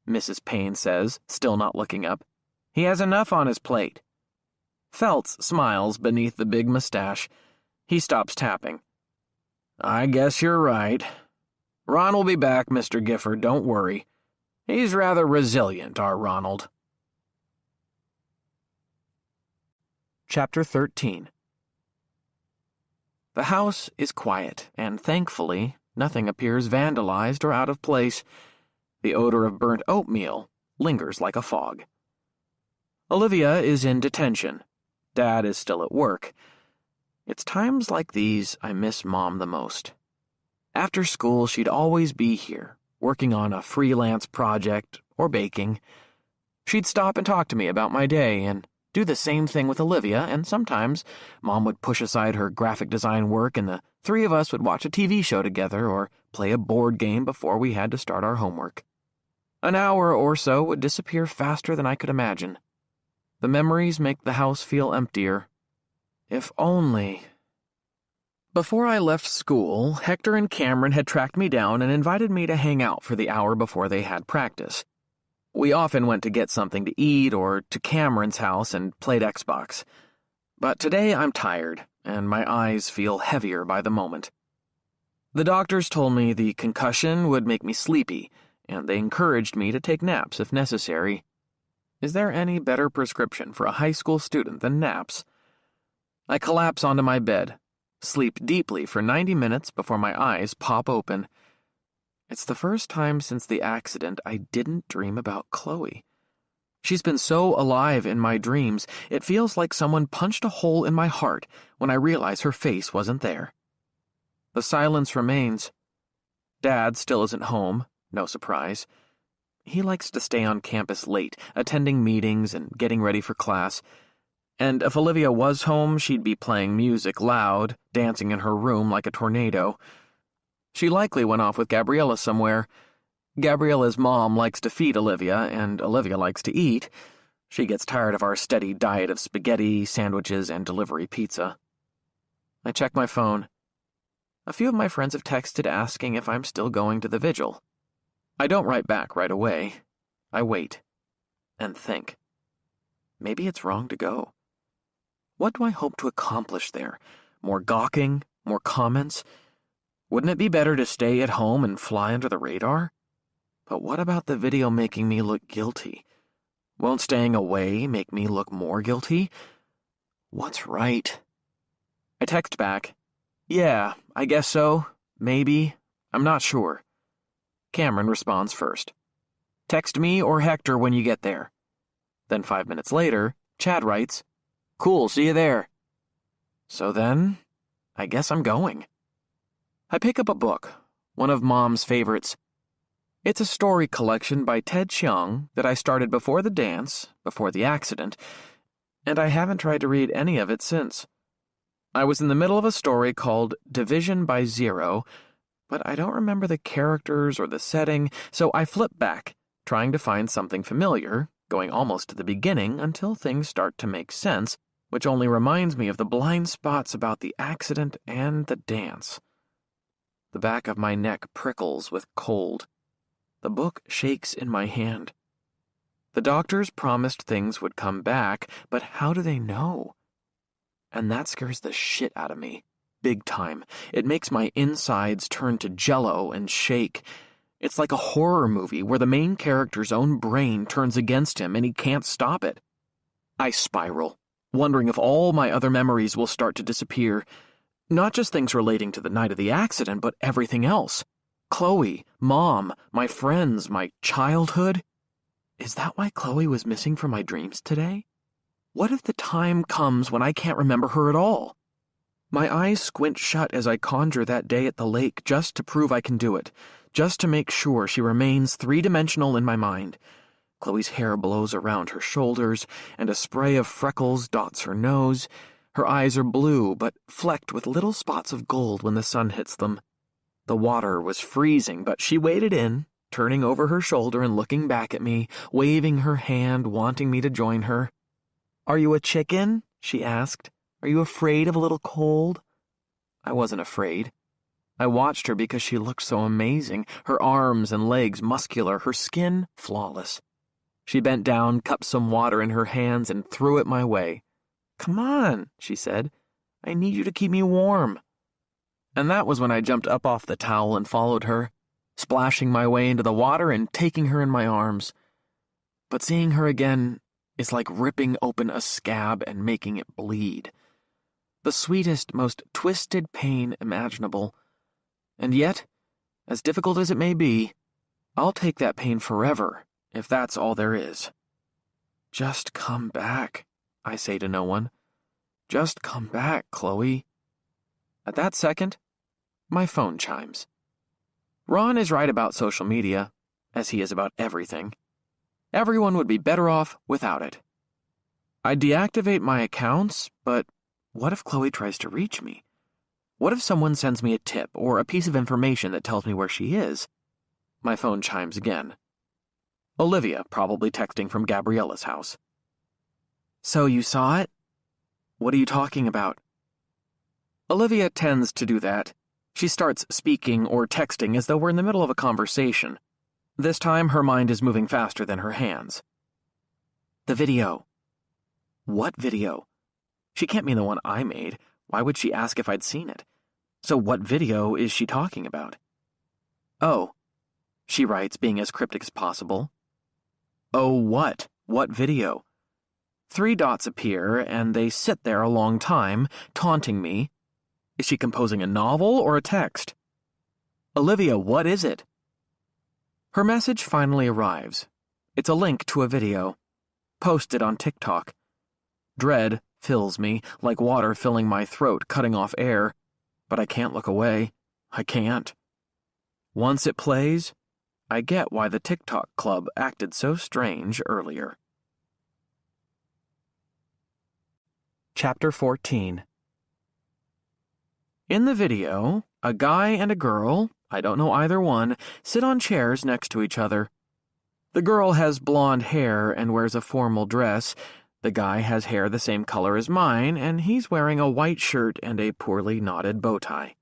Mrs. Payne says, still not looking up. "He has enough on his plate." Feltz smiles beneath the big mustache. He stops tapping. "I guess you're right. Ron will be back, Mr. Gifford, don't worry. He's rather resilient, our Ronald." Chapter 13. The house is quiet, and thankfully, nothing appears vandalized or out of place. The odor of burnt oatmeal lingers like a fog. Olivia is in detention. Dad is still at work. It's times like these I miss Mom the most. After school, she'd always be here, working on a freelance project or baking. She'd stop and talk to me about my day and do the same thing with Olivia, and sometimes Mom would push aside her graphic design work and the three of us would watch a TV show together or play a board game before we had to start our homework. An hour or so would disappear faster than I could imagine. The memories make the house feel emptier. If only... Before I left school, Hector and Cameron had tracked me down and invited me to hang out for the hour before they had practice. We often went to get something to eat or to Cameron's house and played Xbox. But today I'm tired, and my eyes feel heavier by the moment. The doctors told me the concussion would make me sleepy, and they encouraged me to take naps if necessary. Is there any better prescription for a high school student than naps? I collapse onto my bed, sleep deeply for 90 minutes before my eyes pop open. It's the first time since the accident I didn't dream about Chloe. She's been so alive in my dreams, it feels like someone punched a hole in my heart when I realize her face wasn't there. The silence remains. Dad still isn't home, no surprise. He likes to stay on campus late, attending meetings and getting ready for class. And if Olivia was home, she'd be playing music loud, dancing in her room like a tornado. She likely went off with Gabriella somewhere. Gabriella's mom likes to feed Olivia, and Olivia likes to eat. She gets tired of our steady diet of spaghetti, sandwiches, and delivery pizza. I check my phone. A few of my friends have texted asking if I'm still going to the vigil. I don't write back right away. I wait. And think. Maybe it's wrong to go. What do I hope to accomplish there? More gawking? More comments? Wouldn't it be better to stay at home and fly under the radar? But what about the video making me look guilty? Won't staying away make me look more guilty? What's right? I text back. Yeah, I guess so. Maybe. I'm not sure. Cameron responds first. Text me or Hector when you get there. Then 5 minutes later, Chad writes, Cool, see you there. So then, I guess I'm going. I pick up a book, one of Mom's favorites. It's a story collection by Ted Chiang that I started before the dance, before the accident, and I haven't tried to read any of it since. I was in the middle of a story called Division by Zero, but I don't remember the characters or the setting, so I flip back, trying to find something familiar, going almost to the beginning until things start to make sense, which only reminds me of the blind spots about the accident and the dance. The back of my neck prickles with cold. The book shakes in my hand. The doctors promised things would come back, but how do they know? And that scares the shit out of me. Big time. It makes my insides turn to jello and shake. It's like a horror movie where the main character's own brain turns against him and he can't stop it. I spiral, wondering if all my other memories will start to disappear. Not just things relating to the night of the accident, but everything else. Chloe, Mom, my friends, my childhood. Is that why Chloe was missing from my dreams today? What if the time comes when I can't remember her at all? My eyes squint shut as I conjure that day at the lake just to prove I can do it, just to make sure she remains three-dimensional in my mind. Chloe's hair blows around her shoulders, and a spray of freckles dots her nose. Her eyes are blue, but flecked with little spots of gold when the sun hits them. The water was freezing, but she waded in, turning over her shoulder and looking back at me, waving her hand, wanting me to join her. "Are you a chicken?" she asked. "Are you afraid of a little cold?" I wasn't afraid. I watched her because she looked so amazing, her arms and legs muscular, her skin flawless. She bent down, cupped some water in her hands, and threw it my way. "Come on," she said. "I need you to keep me warm." And that was when I jumped up off the towel and followed her, splashing my way into the water and taking her in my arms. But seeing her again is like ripping open a scab and making it bleed. The sweetest, most twisted pain imaginable. And yet, as difficult as it may be, I'll take that pain forever, if that's all there is. Just come back, I say to no one. Just come back, Chloe. At that second, my phone chimes. Ron is right about social media, as he is about everything. Everyone would be better off without it. I deactivate my accounts, but what if Chloe tries to reach me? What if someone sends me a tip or a piece of information that tells me where she is? My phone chimes again. Olivia, probably texting from Gabriella's house. "So you saw it? What are you talking about?" Olivia tends to do that. She starts speaking or texting as though we're in the middle of a conversation. This time, her mind is moving faster than her hands. "The video." "What video?" She can't mean the one I made. Why would she ask if I'd seen it? So what video is she talking about? "Oh," she writes, being as cryptic as possible. "Oh, what? What video?" 3 dots appear, and they sit there a long time, taunting me. Is she composing a novel or a text? "Olivia, what is it?" Her message finally arrives. It's a link to a video. Post it on TikTok. Dread fills me, like water filling my throat, cutting off air. But I can't look away. I can't. Once it plays, I get why the TikTok club acted so strange earlier. Chapter 14. In the video, a guy and a girl, I don't know either one, sit on chairs next to each other. The girl has blonde hair and wears a formal dress. The guy has hair the same color as mine, and he's wearing a white shirt and a poorly knotted bow tie.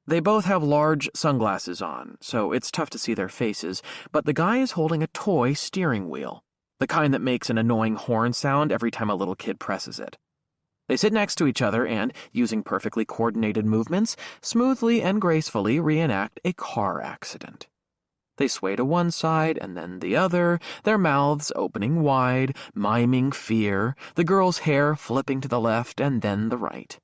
They both have large sunglasses on, so it's tough to see their faces, but the guy is holding a toy steering wheel, the kind that makes an annoying horn sound every time a little kid presses it. They sit next to each other and, using perfectly coordinated movements, smoothly and gracefully reenact a car accident. They sway to one side and then the other, their mouths opening wide, miming fear, the girl's hair flipping to the left and then the right.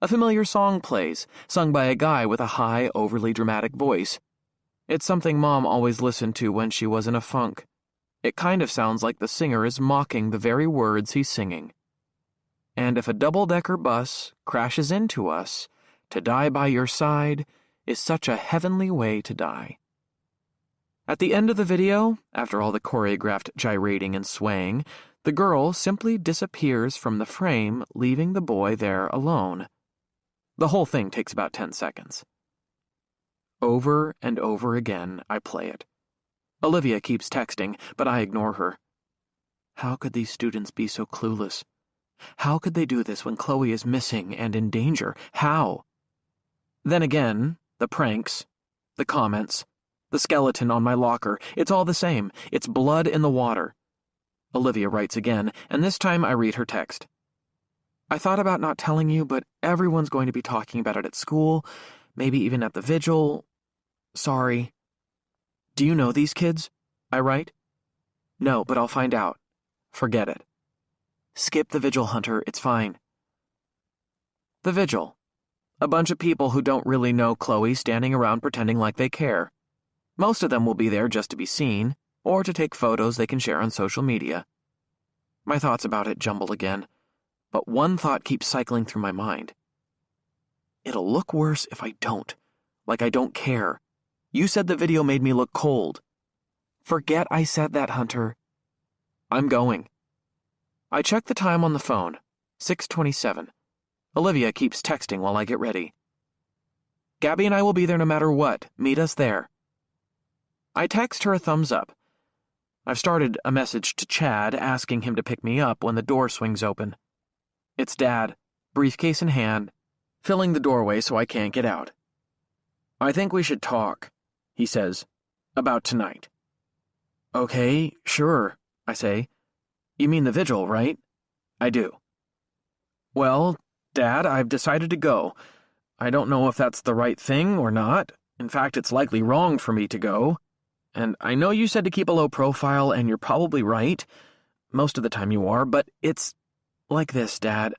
A familiar song plays, sung by a guy with a high, overly dramatic voice. It's something Mom always listened to when she was in a funk. It kind of sounds like the singer is mocking the very words he's singing. And if a double-decker bus crashes into us, to die by your side is such a heavenly way to die. At the end of the video, after all the choreographed gyrating and swaying, the girl simply disappears from the frame, leaving the boy there alone. The whole thing takes about 10 seconds. Over and over again, I play it. Olivia keeps texting, but I ignore her. How could these students be so clueless? How could they do this when Chloe is missing and in danger? How? Then again, the pranks, the comments, the skeleton on my locker, it's all the same. It's blood in the water. Olivia writes again, and this time I read her text. I thought about not telling you, but everyone's going to be talking about it at school, maybe even at the vigil. Sorry. Do you know these kids? I write. No, but I'll find out. Forget it. Skip the vigil, Hunter. It's fine. The vigil. A bunch of people who don't really know Chloe standing around pretending like they care. Most of them will be there just to be seen, or to take photos they can share on social media. My thoughts about it jumble again, but one thought keeps cycling through my mind. It'll look worse if I don't, like I don't care. You said the video made me look cold. Forget I said that, Hunter. I'm going. I check the time on the phone, 6:27. Olivia keeps texting while I get ready. Gabby and I will be there no matter what. Meet us there. I text her a thumbs up. I've started a message to Chad asking him to pick me up when the door swings open. It's Dad, briefcase in hand, filling the doorway so I can't get out. I think we should talk, he says, about tonight. Okay, sure, I say. You mean the vigil, right? I do. Well, Dad, I've decided to go. I don't know if that's the right thing or not. In fact, it's likely wrong for me to go. And I know you said to keep a low profile, and you're probably right. Most of the time you are, but it's like this, Dad.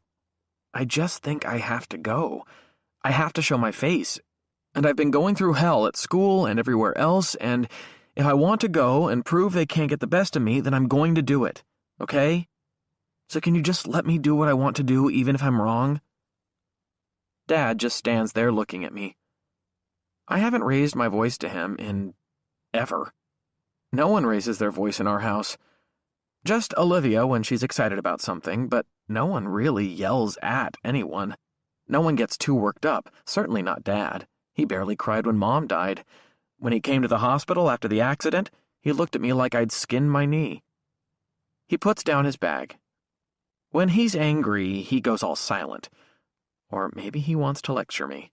I just think I have to go. I have to show my face. And I've been going through hell at school and everywhere else, and if I want to go and prove they can't get the best of me, then I'm going to do it. Okay? So can you just let me do what I want to do, even if I'm wrong? Dad just stands there looking at me. I haven't raised my voice to him in ever. No one raises their voice in our house. Just Olivia when she's excited about something, but no one really yells at anyone. No one gets too worked up, certainly not Dad. He barely cried when Mom died. When he came to the hospital after the accident, he looked at me like I'd skinned my knee. He puts down his bag. When he's angry, he goes all silent. Or maybe he wants to lecture me.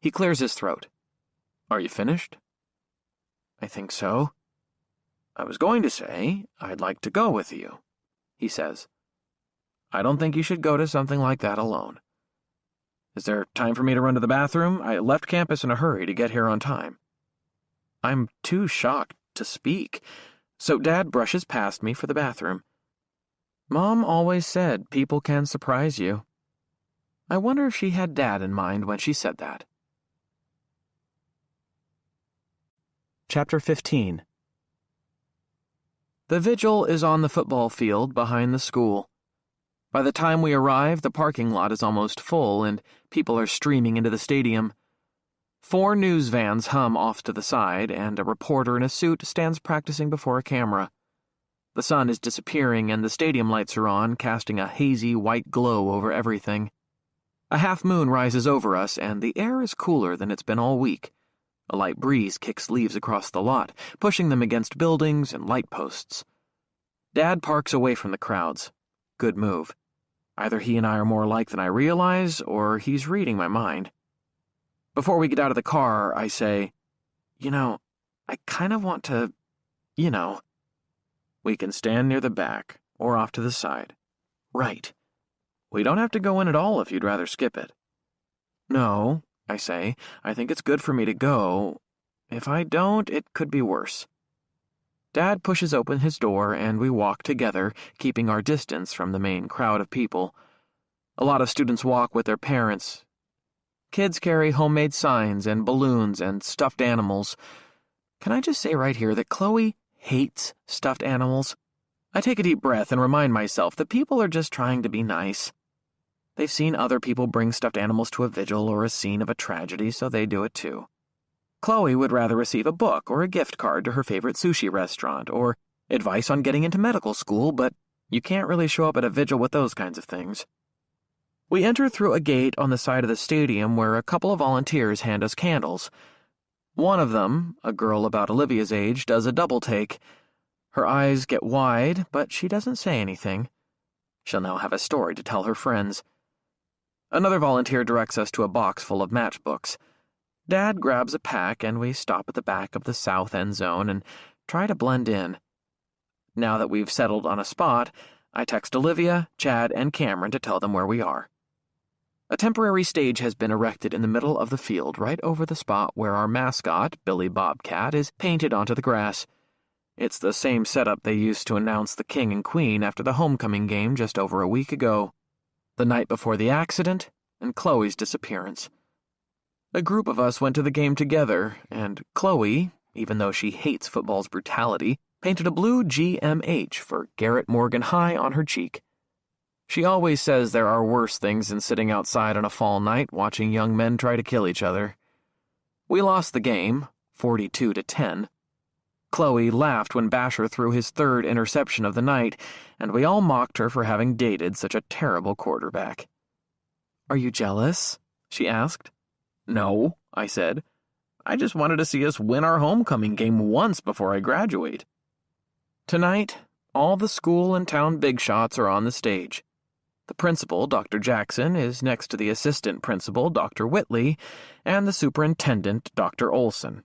He clears his throat. Are you finished? I think so. I was going to say, I'd like to go with you, he says. I don't think you should go to something like that alone. Is there time for me to run to the bathroom? I left campus in a hurry to get here on time. I'm too shocked to speak, so Dad brushes past me for the bathroom. Mom always said people can surprise you. I wonder if she had Dad in mind when she said that. Chapter 15. The vigil is on the football field behind the school. By the time we arrive, the parking lot is almost full and people are streaming into the stadium. 4 news vans hum off to the side, and a reporter in a suit stands practicing before a camera. The sun is disappearing and the stadium lights are on, casting a hazy white glow over everything. A half moon rises over us and the air is cooler than it's been all week. A light breeze kicks leaves across the lot, pushing them against buildings and light posts. Dad parks away from the crowds. Good move. Either he and I are more alike than I realize, or he's reading my mind. Before we get out of the car, I say, I kind of want to, We can stand near the back, or off to the side. Right. We don't have to go in at all if you'd rather skip it. No, I say, I think it's good for me to go. If I don't, it could be worse. Dad pushes open his door and we walk together, keeping our distance from the main crowd of people. A lot of students walk with their parents. Kids carry homemade signs and balloons and stuffed animals. Can I just say right here that Chloe hates stuffed animals? I take a deep breath and remind myself that people are just trying to be nice. They've seen other people bring stuffed animals to a vigil or a scene of a tragedy, so they do it too. Chloe would rather receive a book or a gift card to her favorite sushi restaurant or advice on getting into medical school, but you can't really show up at a vigil with those kinds of things. We enter through a gate on the side of the stadium where a couple of volunteers hand us candles. One of them, a girl about Olivia's age, does a double take. Her eyes get wide, but she doesn't say anything. She'll now have a story to tell her friends. Another volunteer directs us to a box full of matchbooks. Dad grabs a pack and we stop at the back of the south end zone and try to blend in. Now that we've settled on a spot, I text Olivia, Chad, and Cameron to tell them where we are. A temporary stage has been erected in the middle of the field right over the spot where our mascot, Billy Bobcat, is painted onto the grass. It's the same setup they used to announce the King and Queen after the homecoming game just over a week ago, the night before the accident and Chloe's disappearance. A group of us went to the game together, and Chloe, even though she hates football's brutality, painted a blue GMH for Garrett Morgan High on her cheek. She always says there are worse things than sitting outside on a fall night watching young men try to kill each other. We lost the game, 42-10. Chloe laughed when Basher threw his 3rd interception of the night, and we all mocked her for having dated such a terrible quarterback. "Are you jealous?" she asked. "No," I said. "I just wanted to see us win our homecoming game once before I graduate." Tonight, all the school and town big shots are on the stage. The principal, Dr. Jackson, is next to the assistant principal, Dr. Whitley, and the superintendent, Dr. Olson.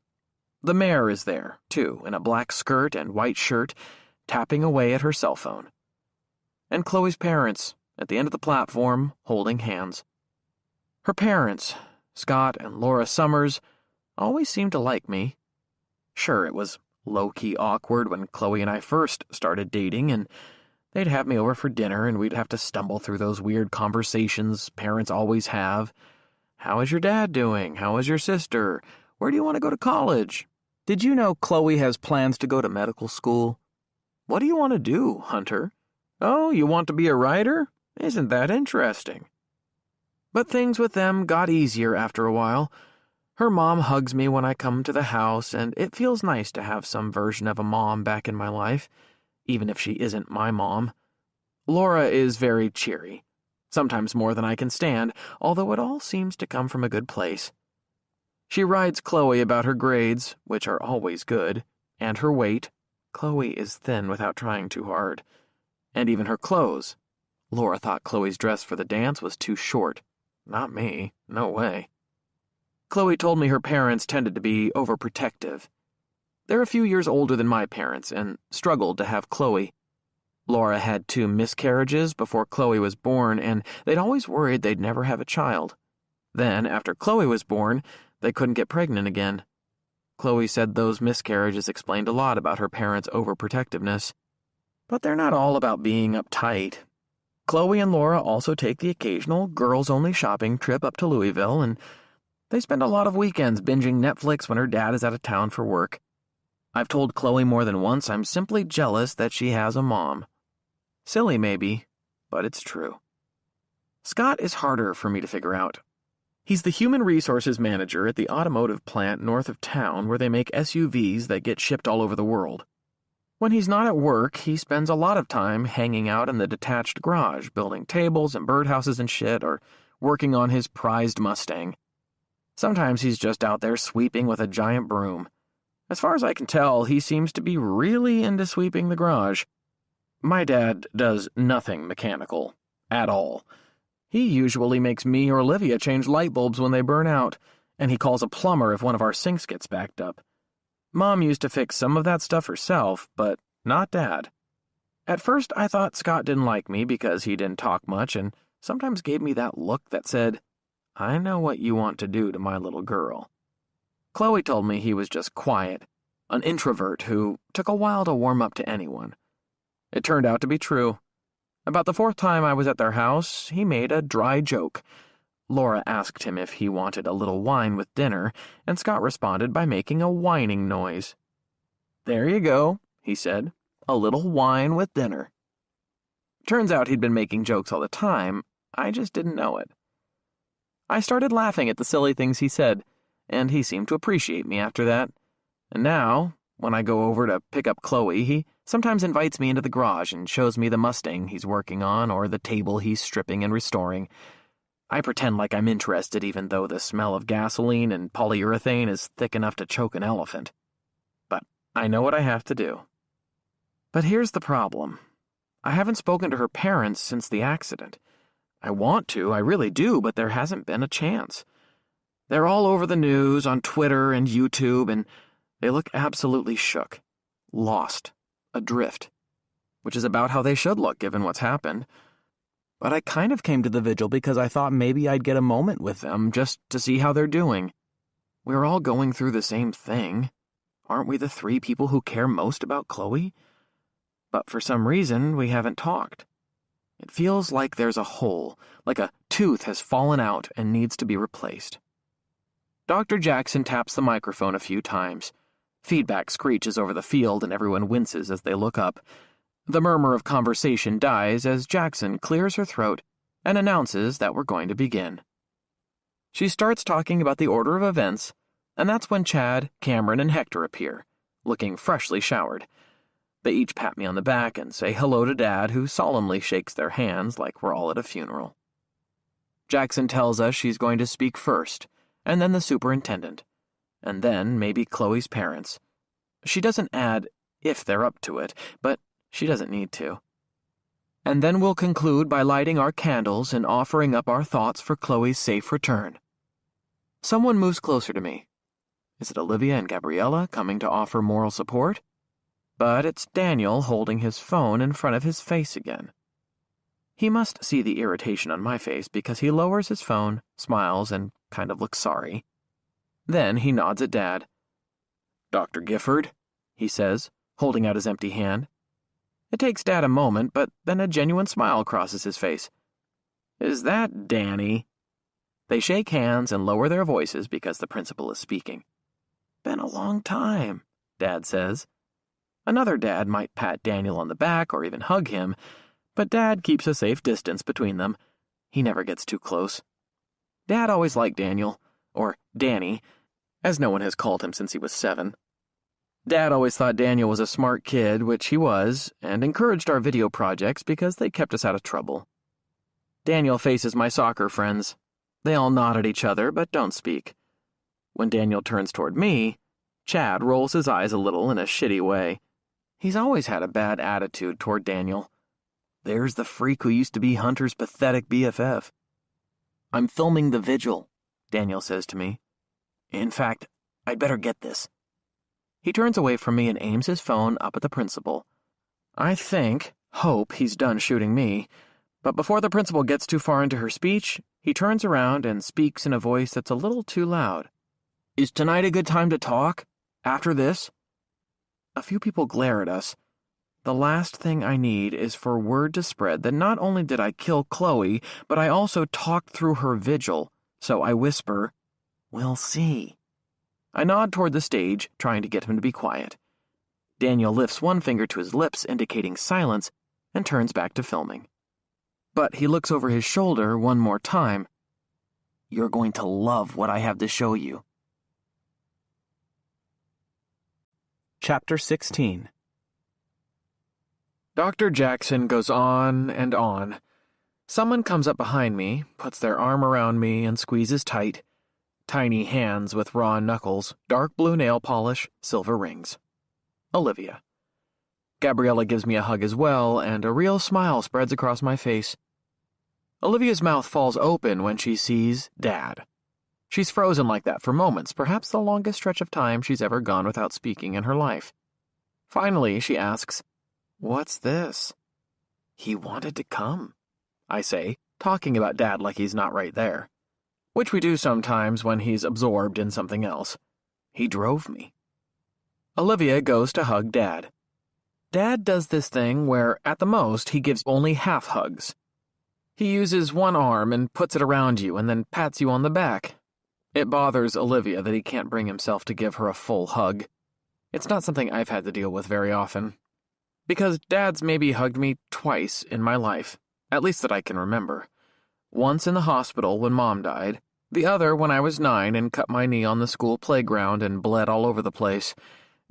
The mayor is there, too, in a black skirt and white shirt, tapping away at her cell phone. And Chloe's parents, at the end of the platform, holding hands. Her parents, Scott and Laura Summers, always seemed to like me. Sure, it was low-key awkward when Chloe and I first started dating, and they'd have me over for dinner and we'd have to stumble through those weird conversations parents always have. How is your dad doing? How is your sister? Where do you want to go to college? Did you know Chloe has plans to go to medical school? What do you want to do, Hunter? Oh, you want to be a writer? Isn't that interesting? But things with them got easier after a while. Her mom hugs me when I come to the house, and it feels nice to have some version of a mom back in my life, even if she isn't my mom. Laura is very cheery, sometimes more than I can stand, although it all seems to come from a good place. She rides Chloe about her grades, which are always good, and her weight. Chloe is thin without trying too hard. And even her clothes. Laura thought Chloe's dress for the dance was too short. Not me. No way. Chloe told me her parents tended to be overprotective. They're a few years older than my parents and struggled to have Chloe. Laura had 2 miscarriages before Chloe was born, and they'd always worried they'd never have a child. Then, after Chloe was born, they couldn't get pregnant again. Chloe said those miscarriages explained a lot about her parents' overprotectiveness. But they're not all about being uptight. Chloe and Laura also take the occasional girls-only shopping trip up to Louisville, and they spend a lot of weekends binging Netflix when her dad is out of town for work. I've told Chloe more than once I'm simply jealous that she has a mom. Silly, maybe, but it's true. Scott is harder for me to figure out. He's the human resources manager at the automotive plant north of town where they make SUVs that get shipped all over the world. When he's not at work, he spends a lot of time hanging out in the detached garage, building tables and birdhouses and shit, or working on his prized Mustang. Sometimes he's just out there sweeping with a giant broom. As far as I can tell, he seems to be really into sweeping the garage. My dad does nothing mechanical, at all. He usually makes me or Olivia change light bulbs when they burn out, and he calls a plumber if one of our sinks gets backed up. Mom used to fix some of that stuff herself, but not Dad. At first, I thought Scott didn't like me because he didn't talk much and sometimes gave me that look that said, "I know what you want to do to my little girl." Chloe told me he was just quiet, an introvert who took a while to warm up to anyone. It turned out to be true. About the fourth time I was at their house, he made a dry joke. Laura asked him if he wanted a little wine with dinner, and Scott responded by making a whining noise. "There you go," he said, "a little wine with dinner." Turns out he'd been making jokes all the time, I just didn't know it. I started laughing at the silly things he said, and he seemed to appreciate me after that. And now, when I go over to pick up Chloe, he sometimes invites me into the garage and shows me the Mustang he's working on or the table he's stripping and restoring. I pretend like I'm interested even though the smell of gasoline and polyurethane is thick enough to choke an elephant. But I know what I have to do. But here's the problem. I haven't spoken to her parents since the accident. I want to, I really do, but there hasn't been a chance. They're all over the news, on Twitter and YouTube, and they look absolutely shook, lost, adrift, which is about how they should look given what's happened. But I kind of came to the vigil because I thought maybe I'd get a moment with them just to see how they're doing. We're all going through the same thing. Aren't we the three people who care most about Chloe? But for some reason, we haven't talked. It feels like there's a hole, like a tooth has fallen out and needs to be replaced. Dr. Jackson taps the microphone a few times. Feedback screeches over the field and everyone winces as they look up. The murmur of conversation dies as Jackson clears her throat and announces that we're going to begin. She starts talking about the order of events, and that's when Chad, Cameron, and Hector appear, looking freshly showered. They each pat me on the back and say hello to Dad, who solemnly shakes their hands like we're all at a funeral. Jackson tells us she's going to speak first, and then the superintendent, and then maybe Chloe's parents. She doesn't add if they're up to it, but she doesn't need to. And then we'll conclude by lighting our candles and offering up our thoughts for Chloe's safe return. Someone moves closer to me. Is it Olivia and Gabriella coming to offer moral support? But it's Daniel holding his phone in front of his face again. He must see the irritation on my face because he lowers his phone, smiles, and kind of looks sorry. Then he nods at Dad. "Dr. Gifford," he says, holding out his empty hand. It takes Dad a moment, but then a genuine smile crosses his face. "Is that Danny?" They shake hands and lower their voices because the principal is speaking. "Been a long time," Dad says. Another dad might pat Daniel on the back or even hug him, but Dad keeps a safe distance between them. He never gets too close. Dad always liked Daniel, or Danny, as no one has called him since he was 7. Dad always thought Daniel was a smart kid, which he was, and encouraged our video projects because they kept us out of trouble. Daniel faces my soccer friends. They all nod at each other, but don't speak. When Daniel turns toward me, Chad rolls his eyes a little in a shitty way. He's always had a bad attitude toward Daniel. There's the freak who used to be Hunter's pathetic BFF. "I'm filming the vigil," Daniel says to me. "In fact, I'd better get this." He turns away from me and aims his phone up at the principal. I hope he's done shooting me, but before the principal gets too far into her speech, he turns around and speaks in a voice that's a little too loud. "Is tonight a good time to talk? After this?" A few people glare at us. The last thing I need is for word to spread that not only did I kill Chloe, but I also talked through her vigil, so I whisper, "We'll see." I nod toward the stage, trying to get him to be quiet. Daniel lifts one finger to his lips, indicating silence, and turns back to filming. But he looks over his shoulder one more time. You're going to love what I have to show you. Chapter 16. Dr. Jackson goes on and on. Someone comes up behind me, puts their arm around me, and squeezes tight. Tiny hands with raw knuckles, dark blue nail polish, silver rings. Olivia. Gabriella gives me a hug as well, and a real smile spreads across my face. Olivia's mouth falls open when she sees Dad. She's frozen like that for moments, perhaps the longest stretch of time she's ever gone without speaking in her life. Finally, she asks, "What's this?" "He wanted to come," I say, talking about Dad like he's not right there. Which we do sometimes when he's absorbed in something else. He drove me. Olivia goes to hug Dad. Dad does this thing where, at the most, he gives only half hugs. He uses one arm and puts it around you and then pats you on the back. It bothers Olivia that he can't bring himself to give her a full hug. It's not something I've had to deal with very often. Because Dad's maybe hugged me twice in my life, at least that I can remember. Once in the hospital when Mom died, the other when I was 9 and cut my knee on the school playground and bled all over the place.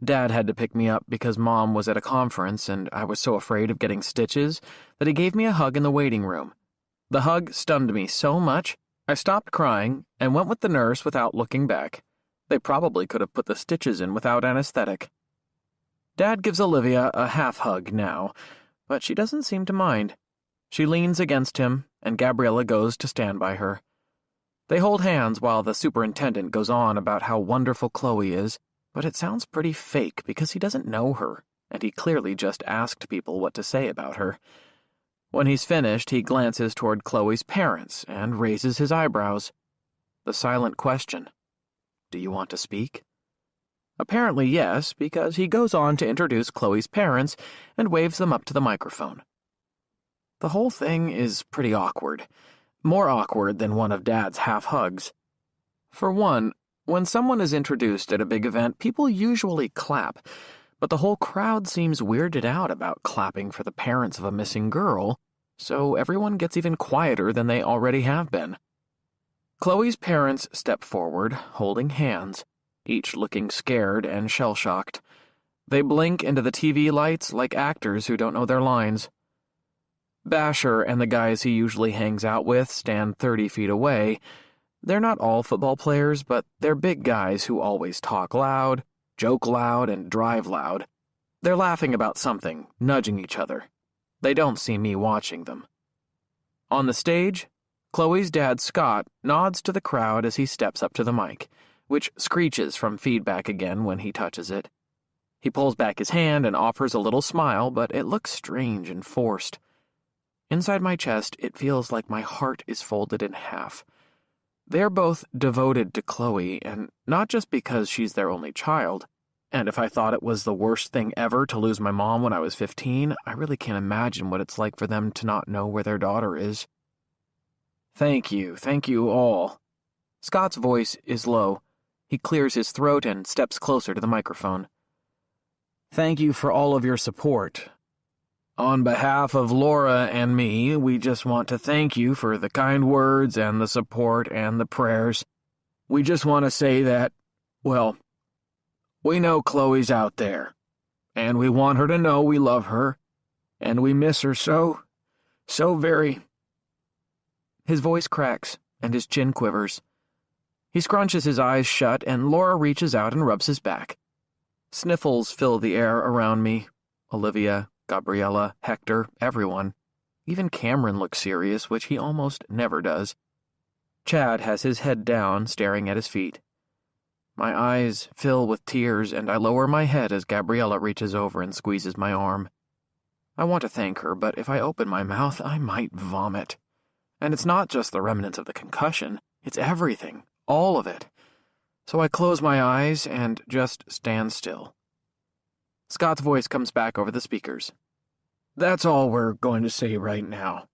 Dad had to pick me up because Mom was at a conference and I was so afraid of getting stitches that he gave me a hug in the waiting room. The hug stunned me so much, I stopped crying and went with the nurse without looking back. They probably could have put the stitches in without anesthetic. Dad gives Olivia a half hug now, but she doesn't seem to mind. She leans against him, and Gabriella goes to stand by her. They hold hands while the superintendent goes on about how wonderful Chloe is, but it sounds pretty fake because he doesn't know her, and he clearly just asked people what to say about her. When he's finished, he glances toward Chloe's parents and raises his eyebrows. The silent question. Do you want to speak? Apparently yes, because he goes on to introduce Chloe's parents and waves them up to the microphone. The whole thing is pretty awkward. More awkward than one of Dad's half hugs. For one, when someone is introduced at a big event, people usually clap, but the whole crowd seems weirded out about clapping for the parents of a missing girl, so everyone gets even quieter than they already have been. Chloe's parents step forward, holding hands, each looking scared and shell-shocked. They blink into the TV lights like actors who don't know their lines. Basher and the guys he usually hangs out with stand 30 feet away. They're not all football players, but they're big guys who always talk loud, joke loud, and drive loud. They're laughing about something, nudging each other. They don't see me watching them. On the stage, Chloe's dad, Scott, nods to the crowd as he steps up to the mic, which screeches from feedback again when he touches it. He pulls back his hand and offers a little smile, but it looks strange and forced. Inside my chest, it feels like my heart is folded in half. They're both devoted to Chloe, and not just because she's their only child. And if I thought it was the worst thing ever to lose my mom when I was 15, I really can't imagine what it's like for them to not know where their daughter is. Thank you all. Scott's voice is low. He clears his throat and steps closer to the microphone. Thank you for all of your support. On behalf of Laura and me, we just want to thank you for the kind words and the support and the prayers. We just want to say that, well, we know Chloe's out there, and we want her to know we love her, and we miss her so very. His voice cracks, and his chin quivers. He scrunches his eyes shut, and Laura reaches out and rubs his back. Sniffles fill the air around me. Olivia, Gabriella, Hector, everyone. Even Cameron looks serious, which he almost never does. Chad has his head down, staring at his feet. My eyes fill with tears, and I lower my head as Gabriella reaches over and squeezes my arm. I want to thank her, but if I open my mouth, I might vomit. And it's not just the remnants of the concussion, it's everything, all of it. So I close my eyes and just stand still. Scott's voice comes back over the speakers. That's all we're going to say right now.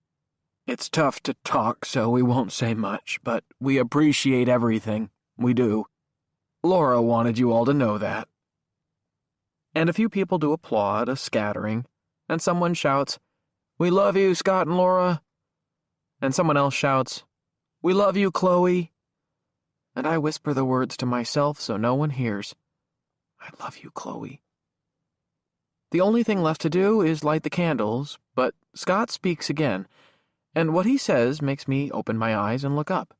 It's tough to talk, so we won't say much, but we appreciate everything. We do. Laura wanted you all to know that. And a few people do applaud, a scattering, and someone shouts, "We love you, Scott and Laura." And someone else shouts, "We love you, Chloe." And I whisper the words to myself so no one hears. "I love you, Chloe." The only thing left to do is light the candles, but Scott speaks again, and what he says makes me open my eyes and look up.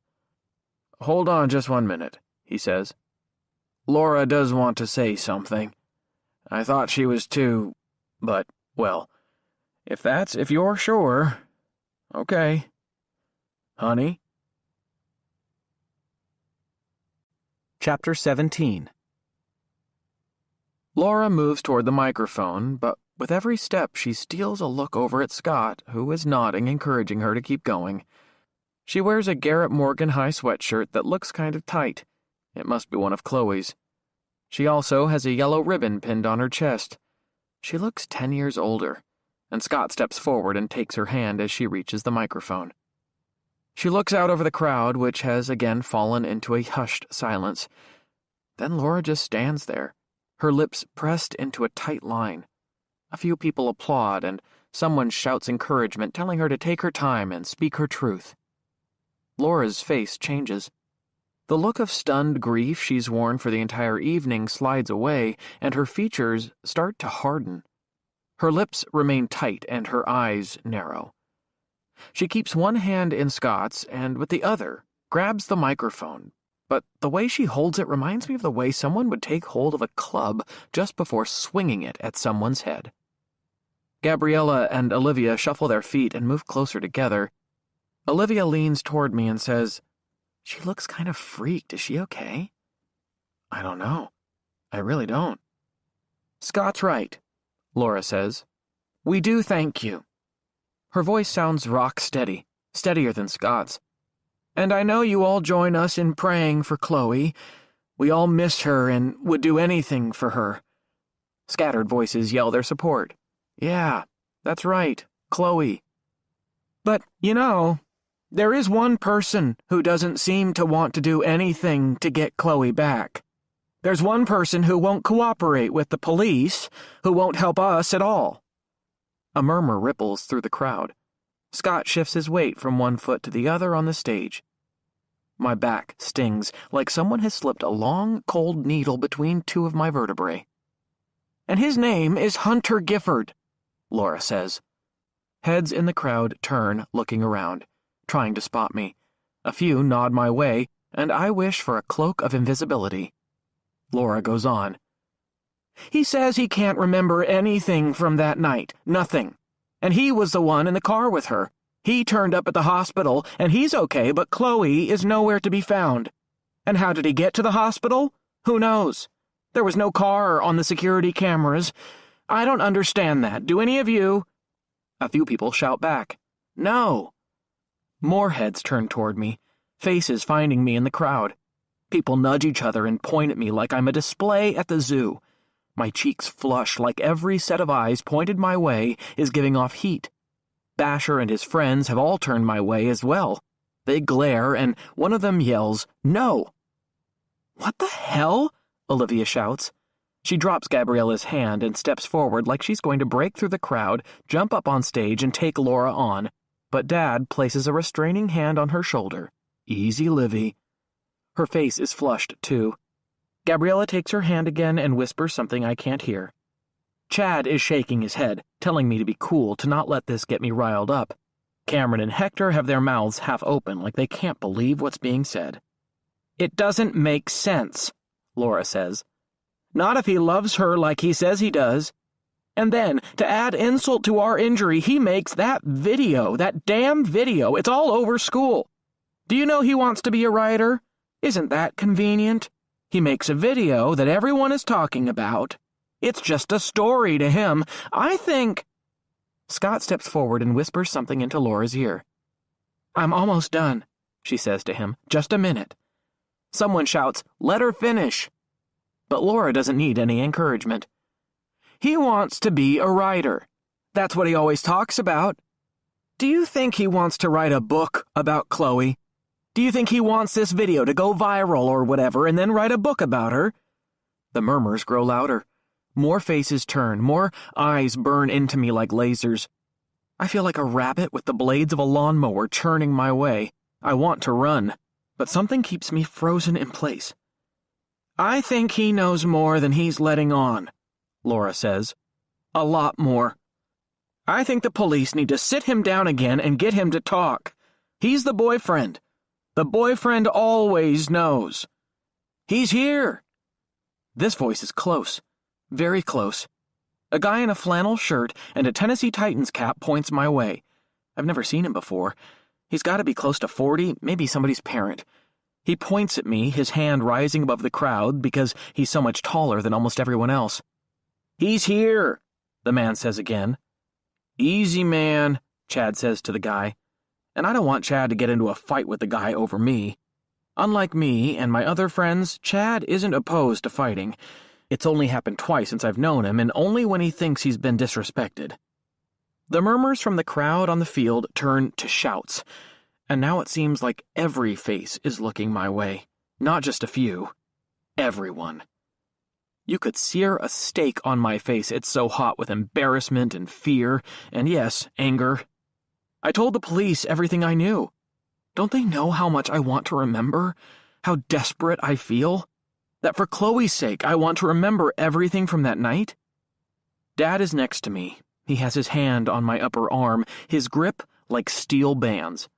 "Hold on just 1 minute," he says. "Laura does want to say something. I thought she was too, but, well, if you're sure, okay. Honey?" Chapter 17. Laura moves toward the microphone, but with every step she steals a look over at Scott, who is nodding, encouraging her to keep going. She wears a Garrett Morgan high sweatshirt that looks kind of tight. It must be one of Chloe's. She also has a yellow ribbon pinned on her chest. She looks 10 years older, and Scott steps forward and takes her hand as she reaches the microphone. She looks out over the crowd, which has again fallen into a hushed silence. Then Laura just stands there, her lips pressed into a tight line. A few people applaud, and someone shouts encouragement, telling her to take her time and speak her truth. Laura's face changes. The look of stunned grief she's worn for the entire evening slides away, and her features start to harden. Her lips remain tight and her eyes narrow. She keeps one hand in Scott's and with the other grabs the microphone, but the way she holds it reminds me of the way someone would take hold of a club just before swinging it at someone's head. Gabriella and Olivia shuffle their feet and move closer together. Olivia leans toward me and says, "She looks kind of freaked. Is she okay?" "I don't know. I really don't." "Scott's right," Laura says. "We do thank you." Her voice sounds rock steady, steadier than Scott's. "And I know you all join us in praying for Chloe. We all miss her and would do anything for her." Scattered voices yell their support. "Yeah, that's right, Chloe." "But, there is one person who doesn't seem to want to do anything to get Chloe back. There's one person who won't cooperate with the police, who won't help us at all." A murmur ripples through the crowd. Scott shifts his weight from one foot to the other on the stage. My back stings like someone has slipped a long, cold needle between two of my vertebrae. "And his name is Hunter Gifford," Laura says. Heads in the crowd turn, looking around, trying to spot me. A few nod my way, and I wish for a cloak of invisibility. Laura goes on. "He says he can't remember anything from that night, nothing. And he was the one in the car with her. He turned up at the hospital, and he's okay, but Chloe is nowhere to be found. And how did he get to the hospital? Who knows? There was no car on the security cameras. I don't understand that. Do any of you?" A few people shout back, "No." More heads turn toward me, faces finding me in the crowd. People nudge each other and point at me like I'm a display at the zoo. My cheeks flush like every set of eyes pointed my way is giving off heat. Basher and his friends have all turned my way as well. They glare, and one of them yells, "No!" "What the hell?" Olivia shouts. She drops Gabriella's hand and steps forward like she's going to break through the crowd, jump up on stage, and take Laura on. But Dad places a restraining hand on her shoulder. "Easy, Livy." Her face is flushed, too. Gabriella takes her hand again and whispers something I can't hear. Chad is shaking his head, telling me to be cool, to not let this get me riled up. Cameron and Hector have their mouths half open like they can't believe what's being said. "It doesn't make sense," Laura says. "Not if he loves her like he says he does. And then, to add insult to our injury, he makes that video, that damn video. It's all over school. Do you know he wants to be a writer? Isn't that convenient? He makes a video that everyone is talking about. It's just a story to him. I think—" Scott steps forward and whispers something into Laura's ear. "I'm almost done," she says to him. "Just a minute." Someone shouts, "Let her finish." But Laura doesn't need any encouragement. "He wants to be a writer. That's what he always talks about. Do you think he wants to write a book about Chloe? Do you think he wants this video to go viral or whatever and then write a book about her?" The murmurs grow louder. More faces turn, more eyes burn into me like lasers. I feel like a rabbit with the blades of a lawnmower churning my way. I want to run, but something keeps me frozen in place. I think he knows more than he's letting on, Laura says. A lot more. I think the police need to sit him down again and get him to talk. He's the boyfriend. The boyfriend always knows. He's here. This voice is close, very close. A guy in a flannel shirt and a Tennessee Titans cap points my way. I've never seen him before. He's got to be close to 40, maybe somebody's parent. He points at me, his hand rising above the crowd because he's so much taller than almost everyone else. He's here, the man says again. Easy, man, Chad says to the guy. And I don't want Chad to get into a fight with the guy over me. Unlike me and my other friends, Chad isn't opposed to fighting. It's only happened twice since I've known him, and only when he thinks he's been disrespected. The murmurs from the crowd on the field turn to shouts, and now it seems like every face is looking my way, not just a few. Everyone. You could sear a steak on my face, it's so hot with embarrassment and fear, and yes, anger. I told the police everything I knew. Don't they know how much I want to remember? How desperate I feel? That for Chloe's sake, I want to remember everything from that night? Dad is next to me. He has his hand on my upper arm, his grip like steel bands.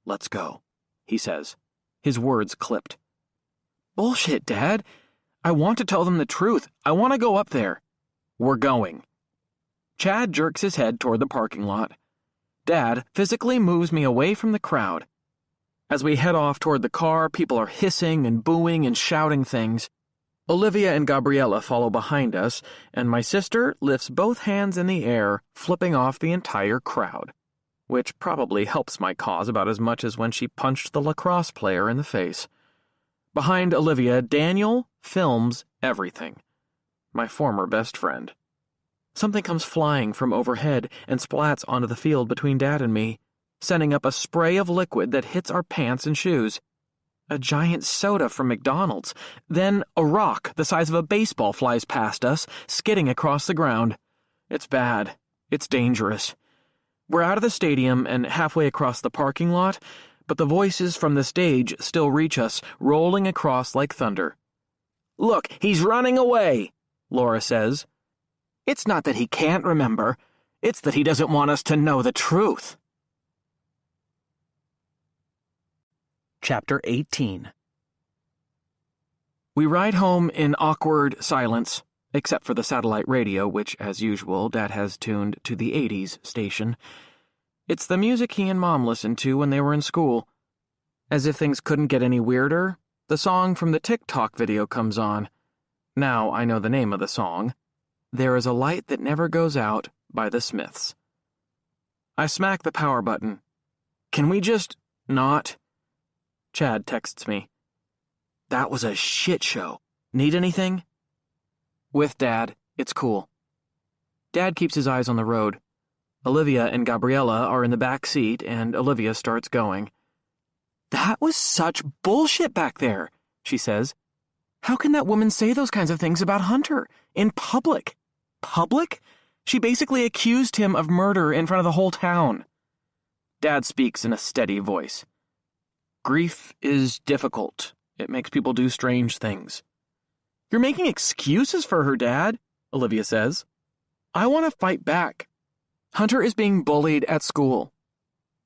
Let's go, he says, his words clipped. Bullshit, Dad. I want to tell them the truth. I want to go up there. We're going. Chad jerks his head toward the parking lot. Dad physically moves me away from the crowd. As we head off toward the car, people are hissing and booing and shouting things. Olivia and Gabriella follow behind us, and my sister lifts both hands in the air, flipping off the entire crowd, which probably helps my cause about as much as when she punched the lacrosse player in the face. Behind Olivia, Daniel films everything. My former best friend. Something comes flying from overhead and splats onto the field between Dad and me, sending up a spray of liquid that hits our pants and shoes. A giant soda from McDonald's. Then a rock the size of a baseball flies past us, skidding across the ground. It's bad. It's dangerous. We're out of the stadium and halfway across the parking lot, but the voices from the stage still reach us, rolling across like thunder. Look, he's running away, Laura says. It's not that he can't remember. It's that he doesn't want us to know the truth. Chapter 18. We ride home in awkward silence, except for the satellite radio, which, as usual, Dad has tuned to the 80s station. It's the music he and Mom listened to when they were in school. As if things couldn't get any weirder, the song from the TikTok video comes on. Now I know the name of the song. There Is a Light That Never Goes Out by the Smiths. I smack the power button. Can we just not? Chad texts me. That was a shit show. Need anything? With Dad, it's cool. Dad keeps his eyes on the road. Olivia and Gabriella are in the back seat, and Olivia starts going. That was such bullshit back there, she says. How can that woman say those kinds of things about Hunter? In public? Public? She basically accused him of murder in front of the whole town. Dad speaks in a steady voice. Grief is difficult. It makes people do strange things. You're making excuses for her, Dad, Olivia says. I want to fight back. Hunter is being bullied at school.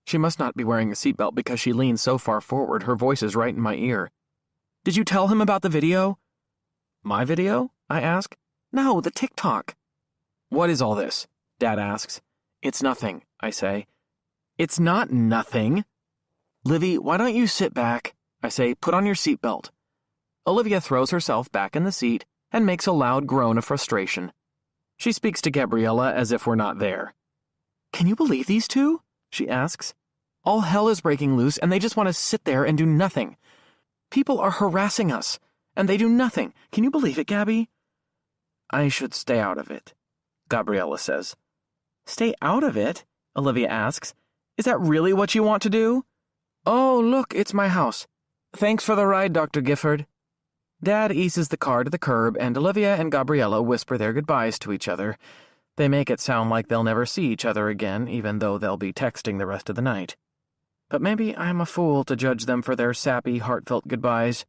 She must not be wearing a seatbelt because she leans so far forward, her voice is right in my ear. Did you tell him about the video? My video? I ask. No, the TikTok. What is all this? Dad asks. It's nothing, I say. It's not nothing. Livy, why don't you sit back? I say, put on your seatbelt. Olivia throws herself back in the seat and makes a loud groan of frustration. She speaks to Gabriella as if we're not there. Can you believe these two? She asks. All hell is breaking loose and they just want to sit there and do nothing. People are harassing us, and they do nothing. Can you believe it, Gabby? I should stay out of it, Gabriella says. Stay out of it? Olivia asks. Is that really what you want to do? Oh, look, it's my house. Thanks for the ride, Dr. Gifford. Dad eases the car to the curb, and Olivia and Gabriella whisper their goodbyes to each other. They make it sound like they'll never see each other again, even though they'll be texting the rest of the night. But maybe I'm a fool to judge them for their sappy, heartfelt goodbyes.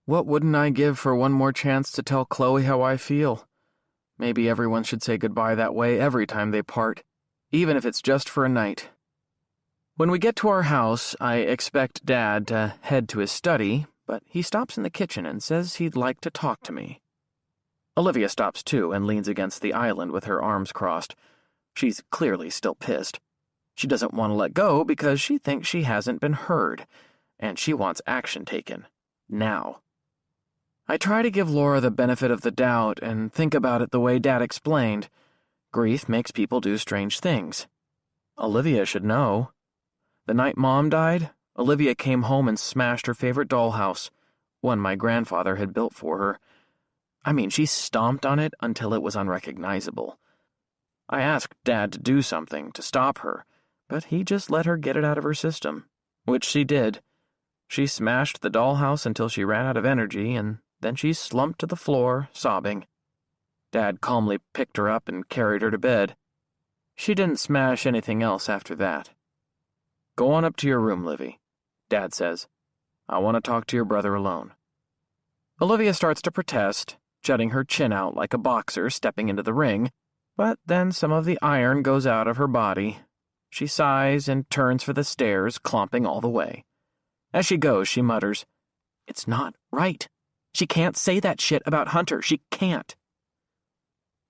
What wouldn't I give for one more chance to tell Chloe how I feel? Maybe everyone should say goodbye that way every time they part, even if it's just for a night. When we get to our house, I expect Dad to head to his study, but he stops in the kitchen and says he'd like to talk to me. Olivia stops too and leans against the island with her arms crossed. She's clearly still pissed. She doesn't want to let go because she thinks she hasn't been heard, and she wants action taken. Now. I try to give Laura the benefit of the doubt and think about it the way Dad explained. Grief makes people do strange things. Olivia should know. The night Mom died, Olivia came home and smashed her favorite dollhouse, one my grandfather had built for her. I mean, she stomped on it until it was unrecognizable. I asked Dad to do something to stop her, but he just let her get it out of her system, which she did. She smashed the dollhouse until she ran out of energy, and then she slumped to the floor, sobbing. Dad calmly picked her up and carried her to bed. She didn't smash anything else after that. Go on up to your room, Livy, Dad says. I want to talk to your brother alone. Olivia starts to protest, jutting her chin out like a boxer stepping into the ring, but then some of the iron goes out of her body. She sighs and turns for the stairs, clomping all the way. As she goes, she mutters, "It's not right. She can't say that shit about Hunter. She can't."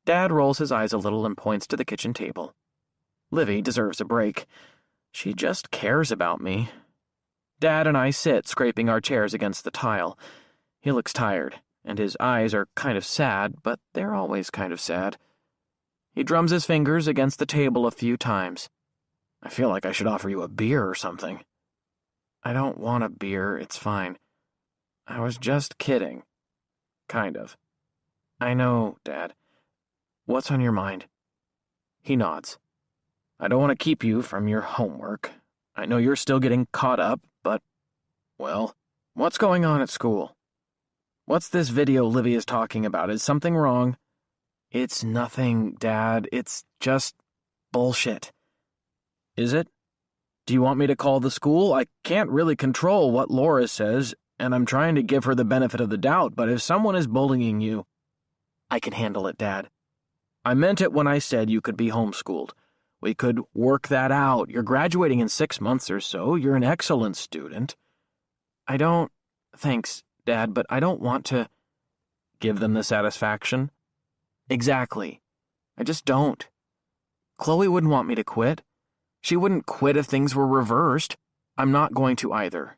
Dad rolls his eyes a little and points to the kitchen table. Livy deserves a break. She just cares about me. Dad and I sit, scraping our chairs against the tile. He looks tired, and his eyes are kind of sad, but they're always kind of sad. He drums his fingers against the table a few times. I feel like I should offer you a beer or something. I don't want a beer, it's fine. I was just kidding. Kind of. I know, Dad. What's on your mind? He nods. I don't want to keep you from your homework. I know you're still getting caught up, but, well, what's going on at school? What's this video Livy is talking about? Is something wrong? It's nothing, Dad. It's just bullshit. Is it? Do you want me to call the school? I can't really control what Laura says, and I'm trying to give her the benefit of the doubt, but if someone is bullying you, I can handle it, Dad. I meant it when I said you could be homeschooled. We could work that out. You're graduating in 6 months or so. You're an excellent student. Thanks, Dad, but I don't want to give them the satisfaction. Exactly. I just don't. Chloe wouldn't want me to quit. She wouldn't quit if things were reversed. I'm not going to either.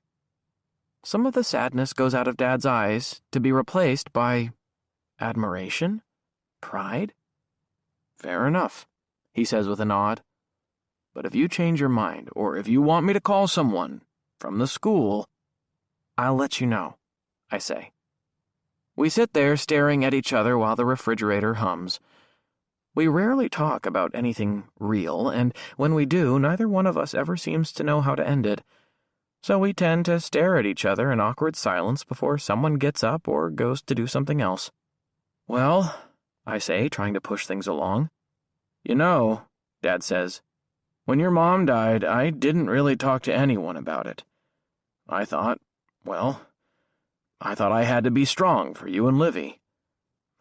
Some of the sadness goes out of Dad's eyes to be replaced by admiration? Pride? Fair enough, he says with a nod. But if you change your mind, or if you want me to call someone from the school, I'll let you know, I say. We sit there staring at each other while the refrigerator hums. We rarely talk about anything real, and when we do, neither one of us ever seems to know how to end it. So we tend to stare at each other in awkward silence before someone gets up or goes to do something else. Well, I say, trying to push things along. You know, Dad says, when your mom died, I didn't really talk to anyone about it. I thought I had to be strong for you and Livy.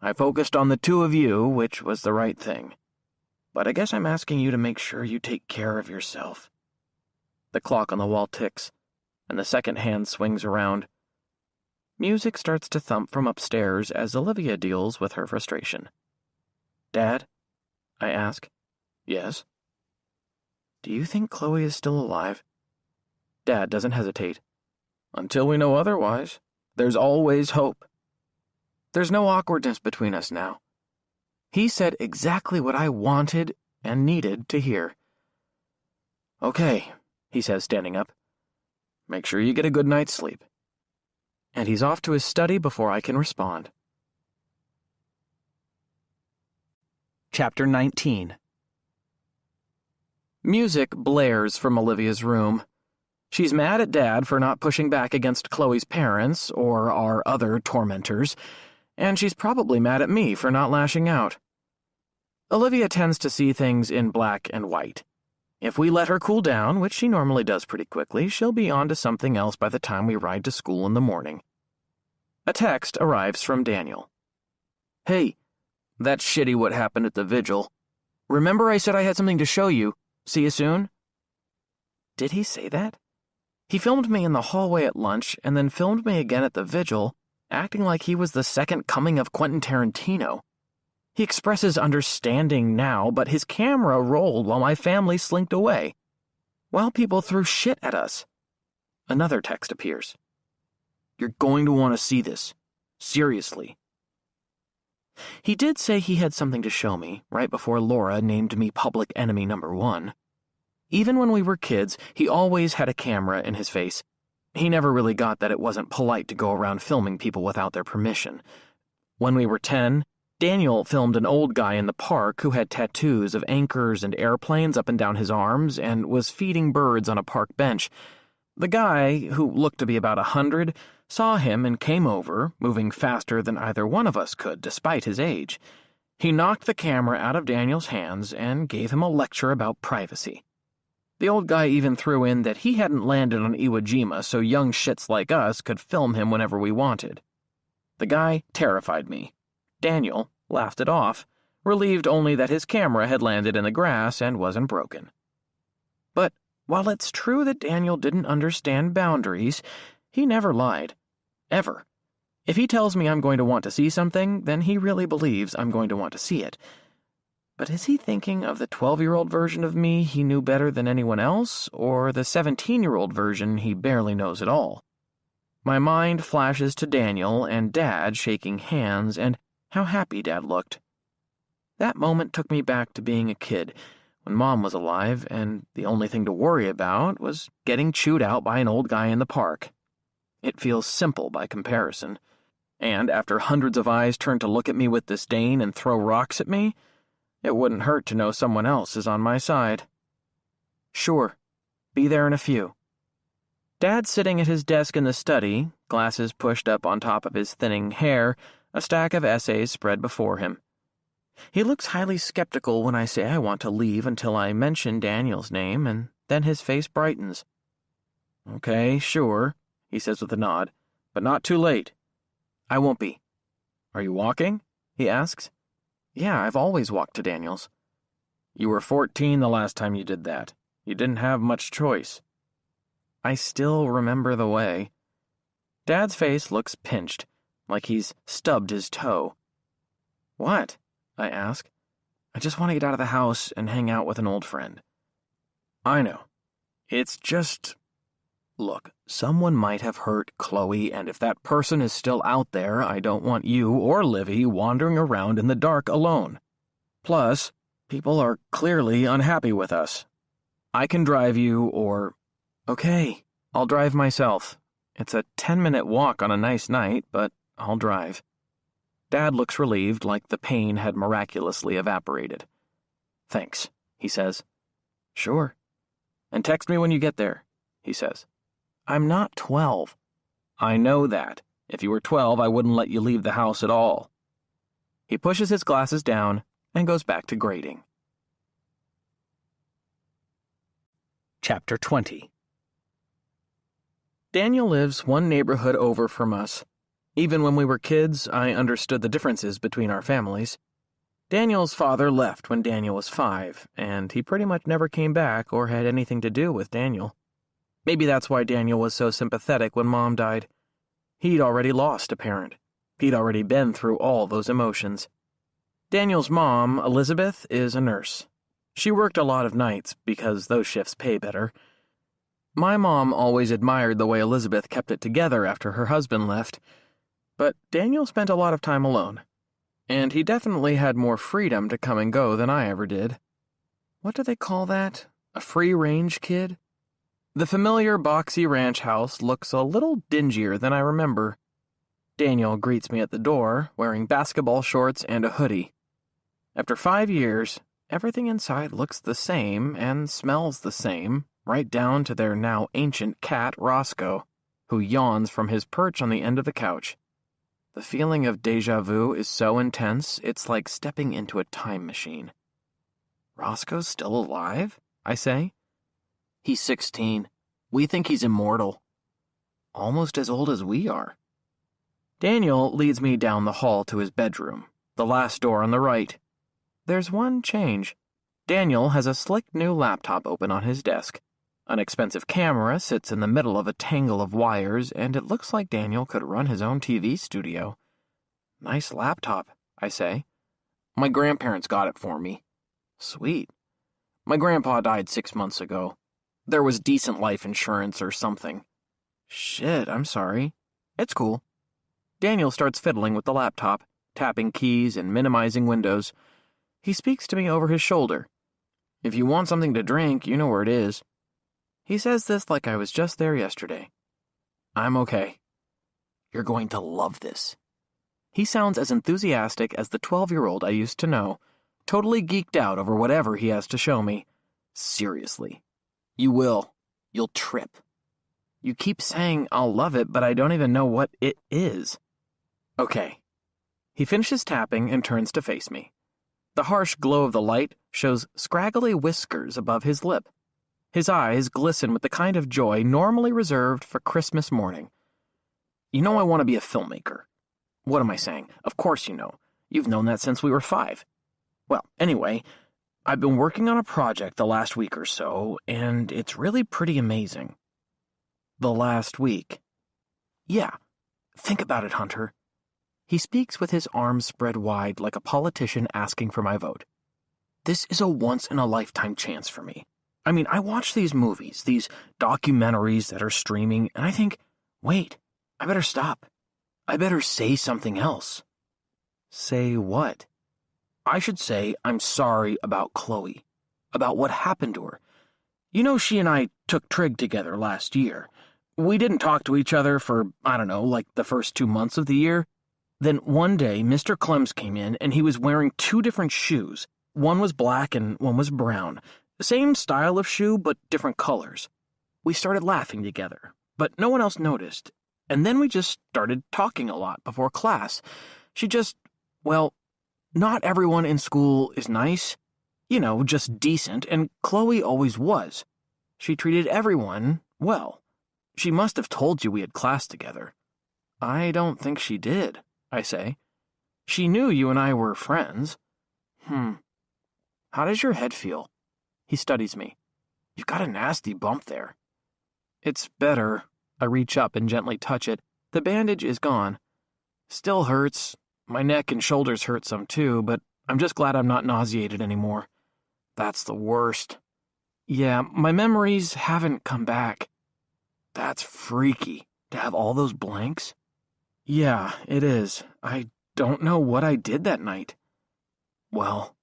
I focused on the two of you, which was the right thing. But I guess I'm asking you to make sure you take care of yourself. The clock on the wall ticks, and the second hand swings around. Music starts to thump from upstairs as Olivia deals with her frustration. Dad? I ask. Yes? Do you think Chloe is still alive? Dad doesn't hesitate. Until we know otherwise, there's always hope. There's no awkwardness between us now. He said exactly what I wanted and needed to hear. Okay, he says, standing up. Make sure you get a good night's sleep. And he's off to his study before I can respond. Chapter 19. Music blares from Olivia's room. She's mad at Dad for not pushing back against Chloe's parents or our other tormentors, and she's probably mad at me for not lashing out. Olivia tends to see things in black and white. If we let her cool down, which she normally does pretty quickly, she'll be on to something else by the time we ride to school in the morning. A text arrives from Daniel. Hey, that's shitty what happened at the vigil. Remember I said I had something to show you? See you soon? Did he say that? He filmed me in the hallway at lunch and then filmed me again at the vigil, acting like he was the second coming of Quentin Tarantino. He expresses understanding now, but his camera rolled while my family slinked away, while people threw shit at us. Another text appears. You're going to want to see this. Seriously. He did say he had something to show me right before Laura named me public enemy number 1. Even when we were kids, he always had a camera in his face. He never really got that it wasn't polite to go around filming people without their permission. When we were 10, Daniel filmed an old guy in the park who had tattoos of anchors and airplanes up and down his arms and was feeding birds on a park bench. The guy, who looked to be about 100, saw him and came over, moving faster than either one of us could, despite his age. He knocked the camera out of Daniel's hands and gave him a lecture about privacy. The old guy even threw in that he hadn't landed on Iwo Jima, so young shits like us could film him whenever we wanted. The guy terrified me. Daniel laughed it off, relieved only that his camera had landed in the grass and wasn't broken. But while it's true that Daniel didn't understand boundaries, he never lied. Ever. If he tells me I'm going to want to see something, then he really believes I'm going to want to see it. But is he thinking of the 12-year-old version of me he knew better than anyone else, or the 17-year-old version he barely knows at all? My mind flashes to Daniel and Dad shaking hands and how happy Dad looked. That moment took me back to being a kid, when Mom was alive, and the only thing to worry about was getting chewed out by an old guy in the park. It feels simple by comparison, and after hundreds of eyes turn to look at me with disdain and throw rocks at me, it wouldn't hurt to know someone else is on my side. Sure, be there in a few. Dad's sitting at his desk in the study, glasses pushed up on top of his thinning hair, a stack of essays spread before him. He looks highly skeptical when I say I want to leave until I mention Daniel's name, and then his face brightens. Okay, sure, he says with a nod, but not too late. I won't be. Are you walking? He asks. Yeah, I've always walked to Daniel's. You were 14 the last time you did that. You didn't have much choice. I still remember the way. Dad's face looks pinched, like he's stubbed his toe. What? I ask. I just want to get out of the house and hang out with an old friend. I know. It's just... Look, someone might have hurt Chloe, and if that person is still out there, I don't want you or Livy wandering around in the dark alone. Plus, people are clearly unhappy with us. I can drive you, or... Okay, I'll drive myself. It's a 10-minute walk on a nice night, but I'll drive. Dad looks relieved, like the pain had miraculously evaporated. Thanks, he says. Sure. And text me when you get there, he says. I'm not 12. I know that. If you were 12, I wouldn't let you leave the house at all. He pushes his glasses down and goes back to grading. Chapter 20. Daniel lives one neighborhood over from us. Even when we were kids, I understood the differences between our families. Daniel's father left when Daniel was 5, and he pretty much never came back or had anything to do with Daniel. Maybe that's why Daniel was so sympathetic when Mom died. He'd already lost a parent. He'd already been through all those emotions. Daniel's mom, Elizabeth, is a nurse. She worked a lot of nights because those shifts pay better. My mom always admired the way Elizabeth kept it together after her husband left, but Daniel spent a lot of time alone, and he definitely had more freedom to come and go than I ever did. What do they call that? A free-range kid? The familiar boxy ranch house looks a little dingier than I remember. Daniel greets me at the door, wearing basketball shorts and a hoodie. After 5 years, everything inside looks the same and smells the same, right down to their now ancient cat, Roscoe, who yawns from his perch on the end of the couch. The feeling of déjà vu is so intense, it's like stepping into a time machine. Roscoe's still alive? I say. He's 16. We think he's immortal. Almost as old as we are. Daniel leads me down the hall to his bedroom, the last door on the right. There's one change. Daniel has a slick new laptop open on his desk. An expensive camera sits in the middle of a tangle of wires, and it looks like Daniel could run his own TV studio. Nice laptop, I say. My grandparents got it for me. Sweet. My grandpa died 6 months ago. There was decent life insurance or something. Shit, I'm sorry. It's cool. Daniel starts fiddling with the laptop, tapping keys and minimizing windows. He speaks to me over his shoulder. If you want something to drink, you know where it is. He says this like I was just there yesterday. I'm okay. You're going to love this. He sounds as enthusiastic as the 12-year-old I used to know, totally geeked out over whatever he has to show me. Seriously. You will. You'll trip. You keep saying I'll love it, but I don't even know what it is. Okay. He finishes tapping and turns to face me. The harsh glow of the light shows scraggly whiskers above his lip. His eyes glisten with the kind of joy normally reserved for Christmas morning. You know I want to be a filmmaker. What am I saying? Of course you know. You've known that since we were 5. Well, anyway, I've been working on a project the last week or so, and it's really pretty amazing. The last week. Yeah. Think about it, Hunter. He speaks with his arms spread wide like a politician asking for my vote. This is a once-in-a-lifetime chance for me. I mean, I watch these movies, these documentaries that are streaming, and I think, wait, I better stop. I better say something else. Say what? I should say I'm sorry about Chloe, about what happened to her. You know, she and I took trig together last year. We didn't talk to each other for, I don't know, like the first 2 months of the year. Then one day, Mr. Clems came in and he was wearing 2 different shoes. One was black and one was brown. Same style of shoe, but different colors. We started laughing together, but no one else noticed. And then we just started talking a lot before class. She just, well, not everyone in school is nice. You know, just decent, and Chloe always was. She treated everyone well. She must have told you we had class together. I don't think she did, I say. She knew you and I were friends. How does your head feel? He studies me. You've got a nasty bump there. It's better. I reach up and gently touch it. The bandage is gone. Still hurts. My neck and shoulders hurt some too, but I'm just glad I'm not nauseated anymore. That's the worst. Yeah, my memories haven't come back. That's freaky, to have all those blanks. Yeah, it is. I don't know what I did that night. Well,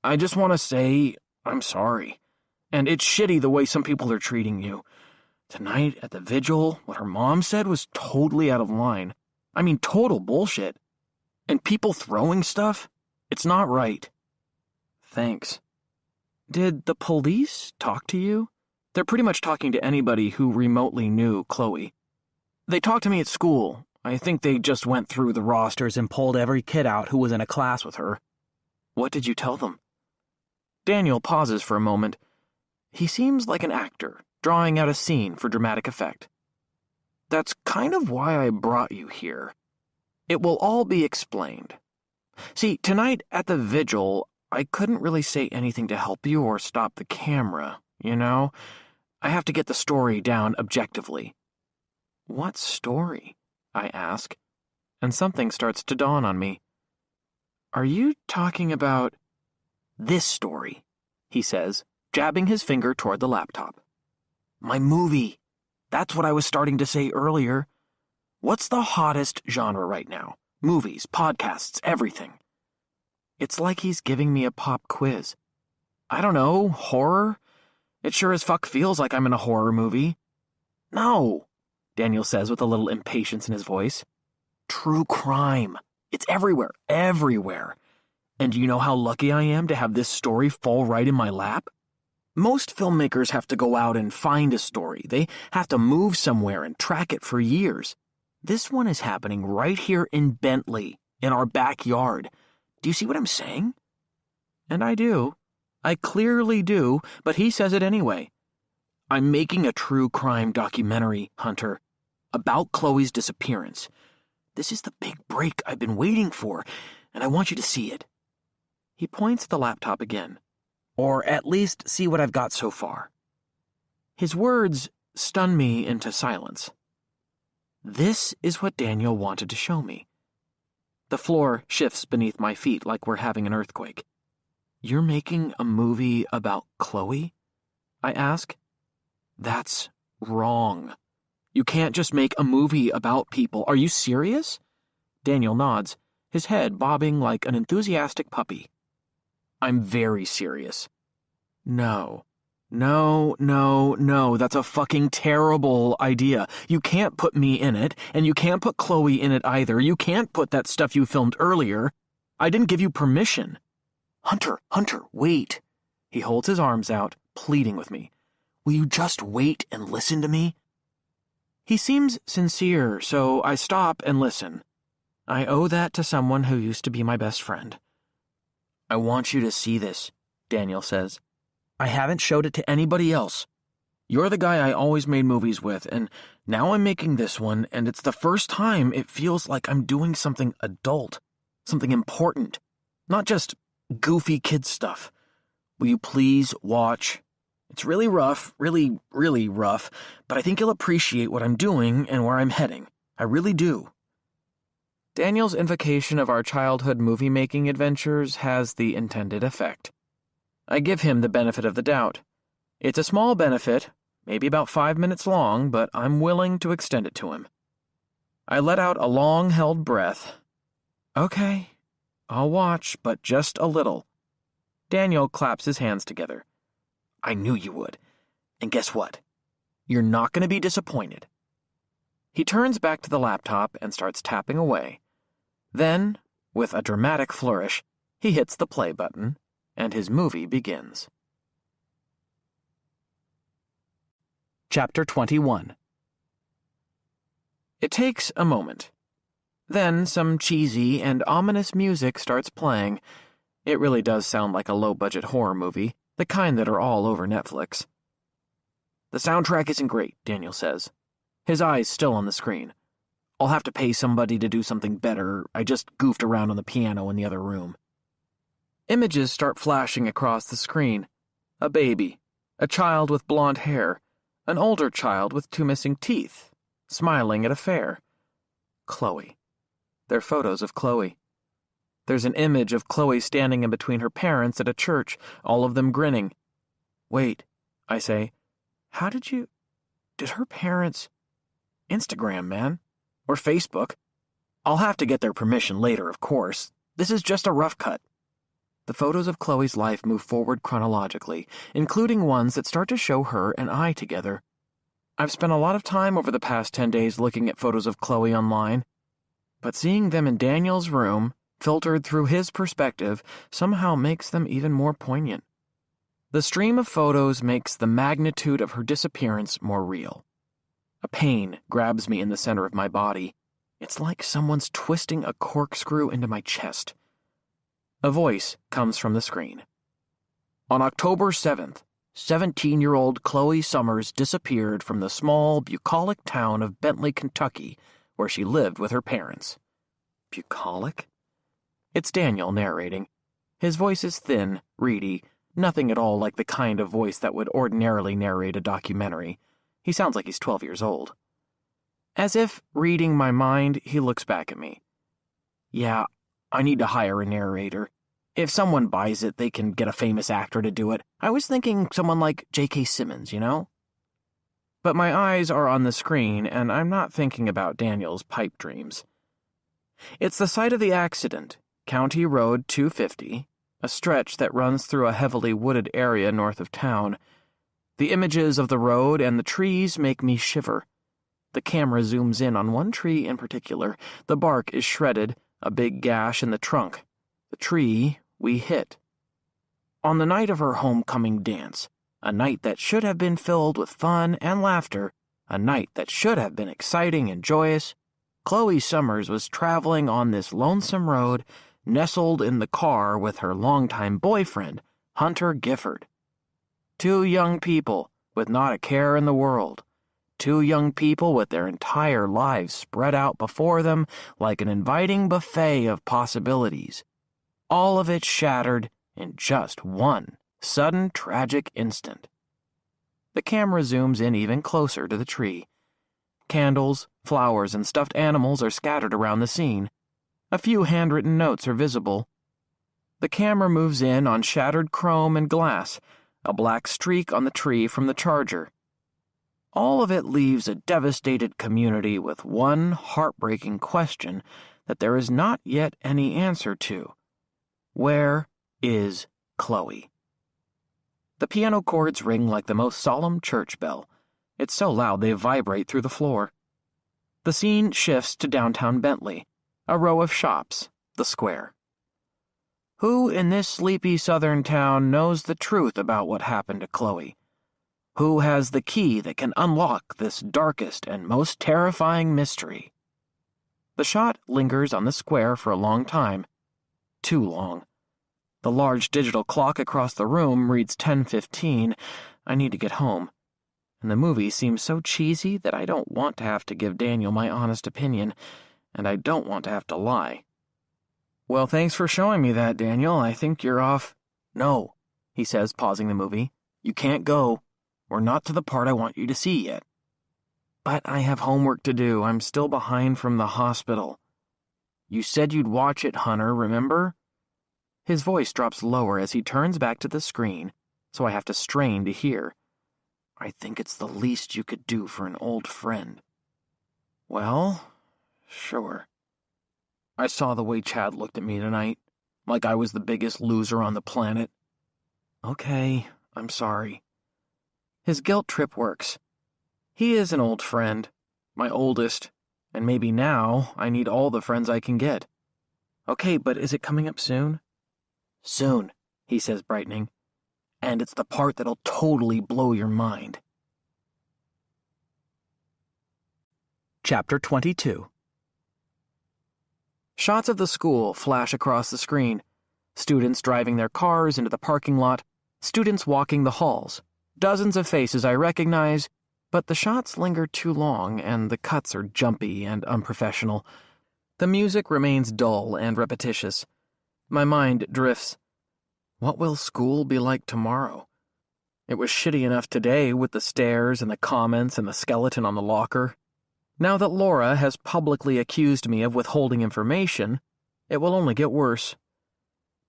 I just want to say I'm sorry. And it's shitty the way some people are treating you. Tonight at the vigil, what her mom said was totally out of line. I mean, total bullshit. And people throwing stuff? It's not right. Thanks. Did the police talk to you? They're pretty much talking to anybody who remotely knew Chloe. They talked to me at school. I think they just went through the rosters and pulled every kid out who was in a class with her. What did you tell them? Daniel pauses for a moment. He seems like an actor, drawing out a scene for dramatic effect. That's kind of why I brought you here. It will all be explained. See, tonight at the vigil, I couldn't really say anything to help you or stop the camera, you know? I have to get the story down objectively. What story? I ask, and something starts to dawn on me. Are you talking about this story? He says, jabbing his finger toward the laptop. My movie. That's what I was starting to say earlier. What's the hottest genre right now? Movies, podcasts, everything. It's like he's giving me a pop quiz. I don't know, horror? It sure as fuck feels like I'm in a horror movie. No, Daniel says with a little impatience in his voice. True crime. It's everywhere, everywhere. And do you know how lucky I am to have this story fall right in my lap? Most filmmakers have to go out and find a story. They have to move somewhere and track it for years. This one is happening right here in Bentley, in our backyard. Do you see what I'm saying? And I do. I clearly do, but he says it anyway. I'm making a true crime documentary, Hunter, about Chloe's disappearance. This is the big break I've been waiting for, and I want you to see it. He points at the laptop again. Or at least see what I've got so far. His words stun me into silence. This is what Daniel wanted to show me. The floor shifts beneath my feet like we're having an earthquake. You're making a movie about Chloe? I ask. That's wrong. You can't just make a movie about people. Are you serious? Daniel nods, his head bobbing like an enthusiastic puppy. I'm very serious. No, that's a fucking terrible idea. You can't put me in it, and you can't put Chloe in it either. You can't put that stuff you filmed earlier. I didn't give you permission. Hunter, wait. He holds his arms out, pleading with me. Will you just wait and listen to me? He seems sincere, so I stop and listen. I owe that to someone who used to be my best friend. I want you to see this, Daniel says. I haven't showed it to anybody else. You're the guy I always made movies with, and now I'm making this one, and it's the first time it feels like I'm doing something adult, something important, not just goofy kid stuff. Will you please watch? It's really rough, really, really rough, but I think you'll appreciate what I'm doing and where I'm heading. I really do. Daniel's invocation of our childhood movie-making adventures has the intended effect. I give him the benefit of the doubt. It's a small benefit, maybe about 5 minutes long, but I'm willing to extend it to him. I let out a long-held breath. Okay, I'll watch, but just a little. Daniel claps his hands together. I knew you would. And guess what? You're not going to be disappointed. He turns back to the laptop and starts tapping away. Then, with a dramatic flourish, he hits the play button, and his movie begins. Chapter 21. It takes a moment. Then some cheesy and ominous music starts playing. It really does sound like a low-budget horror movie, the kind that are all over Netflix. The soundtrack isn't great, Daniel says, his eyes still on the screen. I'll have to pay somebody to do something better. I just goofed around on the piano in the other room. Images start flashing across the screen. A baby, a child with blonde hair, an older child with 2 missing teeth, smiling at a fair. Chloe. They're photos of Chloe. There's an image of Chloe standing in between her parents at a church, all of them grinning. Wait, I say, did her parents... Instagram, man. Or Facebook. I'll have to get their permission later, of course. This is just a rough cut. The photos of Chloe's life move forward chronologically, including ones that start to show her and I together. I've spent a lot of time over the past 10 days looking at photos of Chloe online, but seeing them in Daniel's room, filtered through his perspective, somehow makes them even more poignant. The stream of photos makes the magnitude of her disappearance more real. A pain grabs me in the center of my body. It's like someone's twisting a corkscrew into my chest. A voice comes from the screen. On October 7th, 17-year-old Chloe Summers disappeared from the small, bucolic town of Bentley, Kentucky, where she lived with her parents. Bucolic? It's Daniel narrating. His voice is thin, reedy, nothing at all like the kind of voice that would ordinarily narrate a documentary. He sounds like he's 12 years old. As if reading my mind, he looks back at me. Yeah, I need to hire a narrator. If someone buys it, they can get a famous actor to do it. I was thinking someone like J.K. Simmons, you know? But my eyes are on the screen, and I'm not thinking about Daniel's pipe dreams. It's the site of the accident, County Road 250, a stretch that runs through a heavily wooded area north of town. The images of the road and the trees make me shiver. The camera zooms in on one tree in particular. The bark is shredded, a big gash in the trunk. The tree we hit. On the night of her homecoming dance, A night that should have been filled with fun and laughter, a night that should have been exciting and joyous, Chloe Summers was traveling on this lonesome road, nestled in the car with her longtime boyfriend, Hunter Gifford. Two young people with not a care in the world. Two young people with their entire lives spread out before them like an inviting buffet of possibilities. All of it shattered in just one sudden tragic instant. The camera zooms in even closer to the tree. Candles, flowers, and stuffed animals are scattered around the scene. A few handwritten notes are visible. The camera moves in on shattered chrome and glass, a black streak on the tree from the charger. All of it leaves a devastated community with one heartbreaking question that there is not yet any answer to. Where is Chloe? The piano chords ring like the most solemn church bell. It's so loud they vibrate through the floor. The scene shifts to downtown Bentley, a row of shops, the square. Who in this sleepy southern town knows the truth about what happened to Chloe? Who has the key that can unlock this darkest and most terrifying mystery? The shot lingers on the square for a long time. Too long. The large digital clock across the room reads 10:15. I need to get home. And the movie seems so cheesy that I don't want to have to give Daniel my honest opinion, and I don't want to have to lie. Well, thanks for showing me that, Daniel. I think you're off. No, he says, pausing the movie. You can't go. We're not to the part I want you to see yet. But I have homework to do. I'm still behind from the hospital. You said you'd watch it, Hunter, remember? His voice drops lower as he turns back to the screen, so I have to strain to hear. I think it's the least you could do for an old friend. Well, sure. I saw the way Chad looked at me tonight, like I was the biggest loser on the planet. Okay, I'm sorry. His guilt trip works. He is an old friend, my oldest, and maybe now I need all the friends I can get. Okay, but is it coming up soon? Soon, he says, brightening. And it's the part that'll totally blow your mind. Chapter 22. Shots of the school flash across the screen. Students driving their cars into the parking lot, students walking the halls. Dozens of faces I recognize, but the shots linger too long and the cuts are jumpy and unprofessional. The music remains dull and repetitious. My mind drifts. What will school be like tomorrow? It was shitty enough today with the stares and the comments and the skeleton on the locker. Now that Laura has publicly accused me of withholding information, it will only get worse.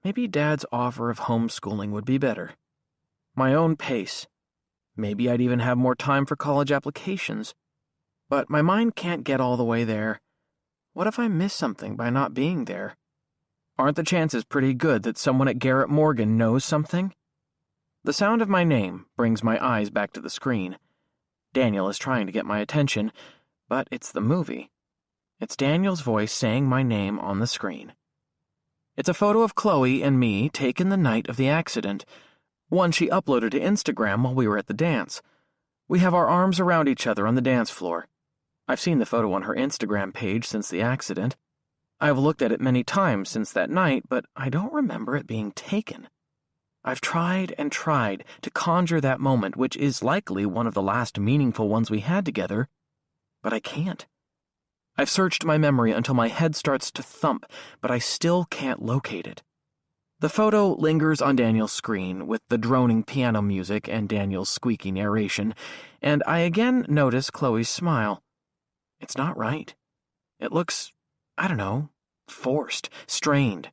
Maybe Dad's offer of homeschooling would be better. My own pace. Maybe I'd even have more time for college applications. But my mind can't get all the way there. What if I miss something by not being there? Aren't the chances pretty good that someone at Garrett Morgan knows something? The sound of my name brings my eyes back to the screen. Daniel is trying to get my attention, but it's the movie. It's Daniel's voice saying my name on the screen. It's a photo of Chloe and me taken the night of the accident, one she uploaded to Instagram while we were at the dance. We have our arms around each other on the dance floor. I've seen the photo on her Instagram page since the accident. I've looked at it many times since that night, but I don't remember it being taken. I've tried and tried to conjure that moment, which is likely one of the last meaningful ones we had together, but I can't. I've searched my memory until my head starts to thump, but I still can't locate it. The photo lingers on Daniel's screen with the droning piano music and Daniel's squeaky narration, and I again notice Chloe's smile. It's not right. It looks, I don't know, forced, strained.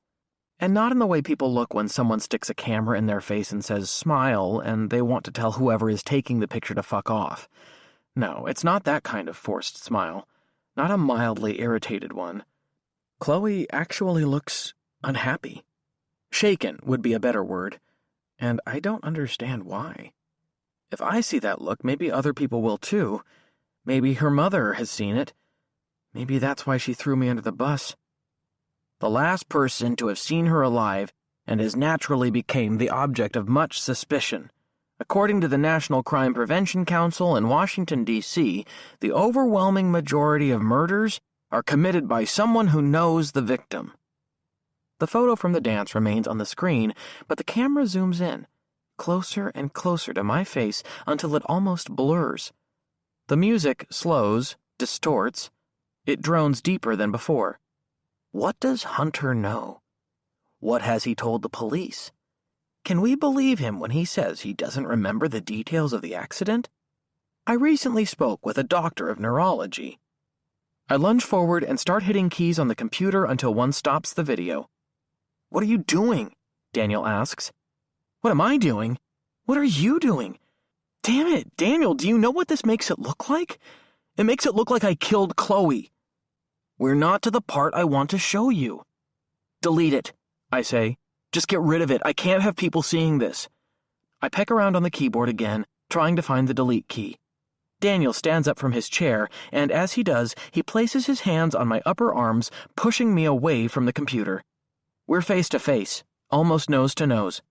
And not in the way people look when someone sticks a camera in their face and says, smile, and they want to tell whoever is taking the picture to fuck off. No, it's not that kind of forced smile. Not a mildly irritated one. Chloe actually looks unhappy. Shaken would be a better word, and I don't understand why. If I see that look, maybe other people will too. Maybe her mother has seen it. Maybe that's why she threw me under the bus. The last person to have seen her alive, and as naturally became the object of much suspicion. According to the National Crime Prevention Council in Washington, D.C., the overwhelming majority of murders are committed by someone who knows the victim. The photo from the dance remains on the screen, but the camera zooms in, closer and closer to my face until it almost blurs. The music slows, distorts. It drones deeper than before. What does Hunter know? What has he told the police? Can we believe him when he says he doesn't remember the details of the accident? I recently spoke with a doctor of neurology. I lunge forward and start hitting keys on the computer until one stops the video. "What are you doing?" Daniel asks. "What am I doing? What are you doing? Damn it, Daniel, do you know what this makes it look like? It makes it look like I killed Chloe. We're not to the part I want to show you." "Delete it," I say. "Just get rid of it. I can't have people seeing this." I peck around on the keyboard again, trying to find the delete key. Daniel stands up from his chair, and as he does, he places his hands on my upper arms, pushing me away from the computer. We're face to face, almost nose to nose.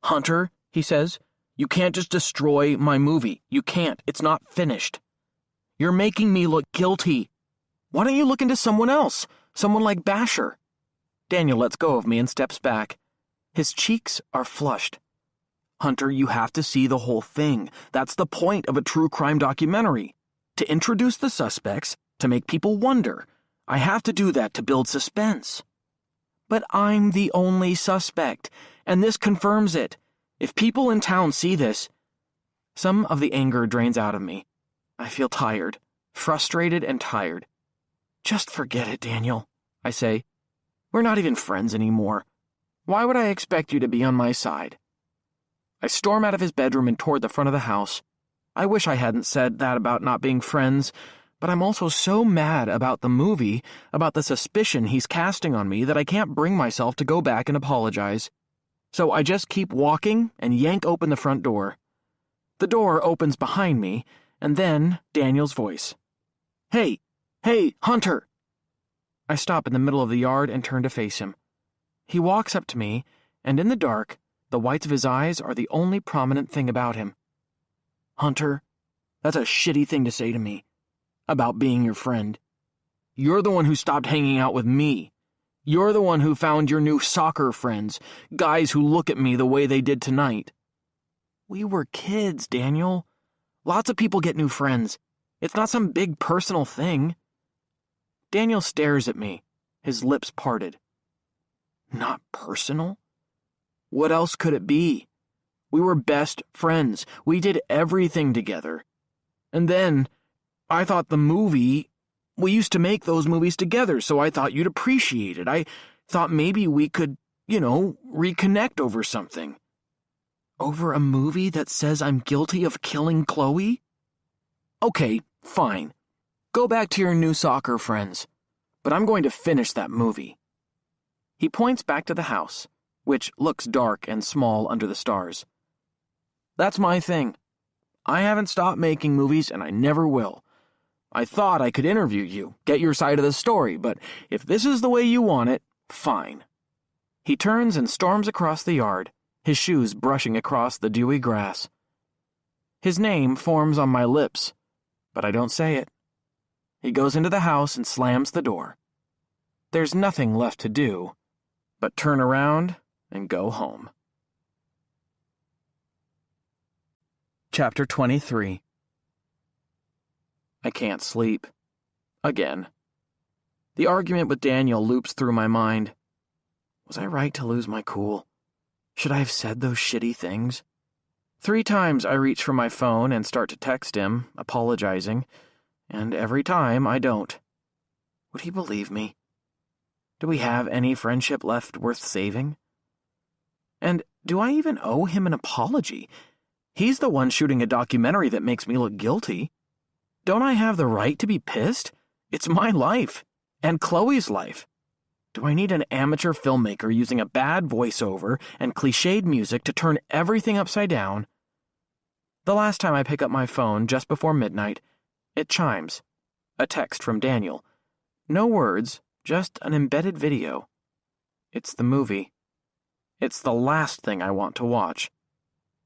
"Hunter," he says, "you can't just destroy my movie. You can't. It's not finished. You're making me look guilty. Why don't you look into someone else? Someone like Basher?" Daniel lets go of me and steps back. His cheeks are flushed. "Hunter, you have to see the whole thing. That's the point of a true crime documentary. To introduce the suspects, to make people wonder. I have to do that to build suspense." "But I'm the only suspect, and this confirms it. If people in town see this..." Some of the anger drains out of me. I feel tired, frustrated and tired. "Just forget it, Daniel," I say. "We're not even friends anymore. Why would I expect you to be on my side?" I storm out of his bedroom and toward the front of the house. I wish I hadn't said that about not being friends, but I'm also so mad about the movie, about the suspicion he's casting on me, that I can't bring myself to go back and apologize. So I just keep walking and yank open the front door. The door opens behind me, and then Daniel's voice. Hey, Hunter!" I stop in the middle of the yard and turn to face him. He walks up to me, and in the dark, the whites of his eyes are the only prominent thing about him. "Hunter, that's a shitty thing to say to me, about being your friend. You're the one who stopped hanging out with me. You're the one who found your new soccer friends, guys who look at me the way they did tonight." "We were kids, Daniel. Lots of people get new friends. It's not some big personal thing." Daniel stares at me, his lips parted. "Not personal? What else could it be? We were best friends. We did everything together. And then, I thought we used to make those movies together, so I thought you'd appreciate it. I thought maybe we could, reconnect over something." "Over a movie that says I'm guilty of killing Chloe?" "Okay, fine. Go back to your new soccer friends. But I'm going to finish that movie." He points back to the house, which looks dark and small under the stars. "That's my thing. I haven't stopped making movies, and I never will. I thought I could interview you, get your side of the story, but if this is the way you want it, fine." He turns and storms across the yard, his shoes brushing across the dewy grass. His name forms on my lips, but I don't say it. He goes into the house and slams the door. There's nothing left to do but turn around and go home. Chapter 23. I can't sleep. Again. The argument with Daniel loops through my mind. Was I right to lose my cool? Should I have said those shitty things? 3 times I reach for my phone and start to text him, apologizing, and every time I don't. Would he believe me? Do we have any friendship left worth saving? And do I even owe him an apology? He's the one shooting a documentary that makes me look guilty. Don't I have the right to be pissed? It's my life, and Chloe's life. Do I need an amateur filmmaker using a bad voiceover and cliched music to turn everything upside down? The last time I pick up my phone, just before midnight, it chimes. A text from Daniel. No words, just an embedded video. It's the movie. It's the last thing I want to watch.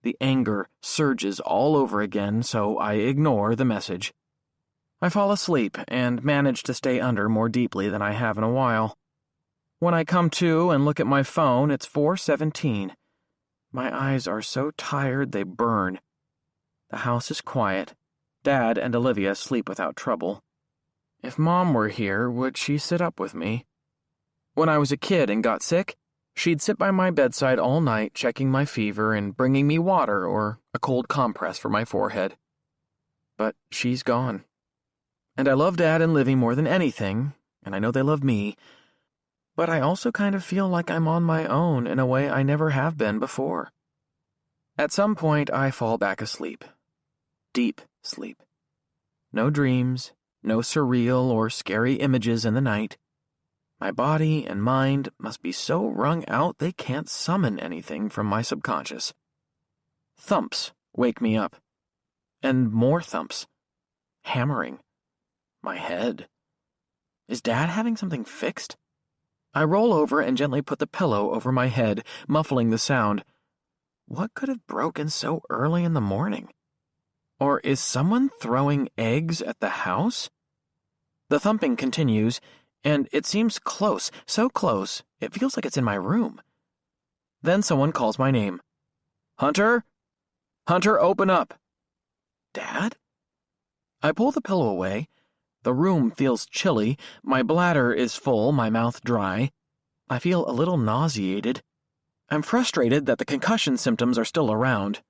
The anger surges all over again, so I ignore the message. I fall asleep and manage to stay under more deeply than I have in a while. When I come to and look at my phone, it's 4:17. My eyes are so tired they burn. The house is quiet. Dad and Olivia sleep without trouble. If Mom were here, would she sit up with me? When I was a kid and got sick, she'd sit by my bedside all night checking my fever and bringing me water or a cold compress for my forehead. But she's gone. And I love Dad and Livy more than anything, and I know they love me, but I also kind of feel like I'm on my own in a way I never have been before. At some point, I fall back asleep. Deep sleep. No dreams, no surreal or scary images in the night. My body and mind must be so wrung out they can't summon anything from my subconscious. Thumps wake me up. And more thumps. Hammering. My head. Is Dad having something fixed? I roll over and gently put the pillow over my head, muffling the sound. What could have broken so early in the morning? Or is someone throwing eggs at the house? The thumping continues, and it seems close, so close, it feels like it's in my room. Then someone calls my name. Hunter? Hunter, open up. Dad? I pull the pillow away. The room feels chilly, my bladder is full, my mouth dry. I feel a little nauseated. I'm frustrated that the concussion symptoms are still around.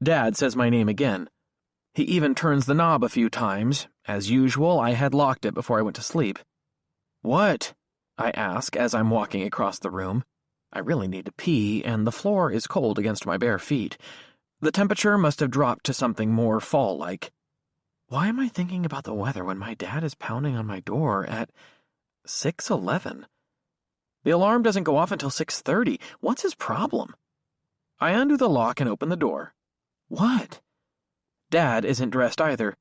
Dad says my name again. He even turns the knob a few times. As usual, I had locked it before I went to sleep. What? I ask as I'm walking across the room. I really need to pee, and the floor is cold against my bare feet. The temperature must have dropped to something more fall-like. Why am I thinking about the weather when my dad is pounding on my door at 6:11? The alarm doesn't go off until 6:30. What's his problem? I undo the lock and open the door. What? Dad isn't dressed either.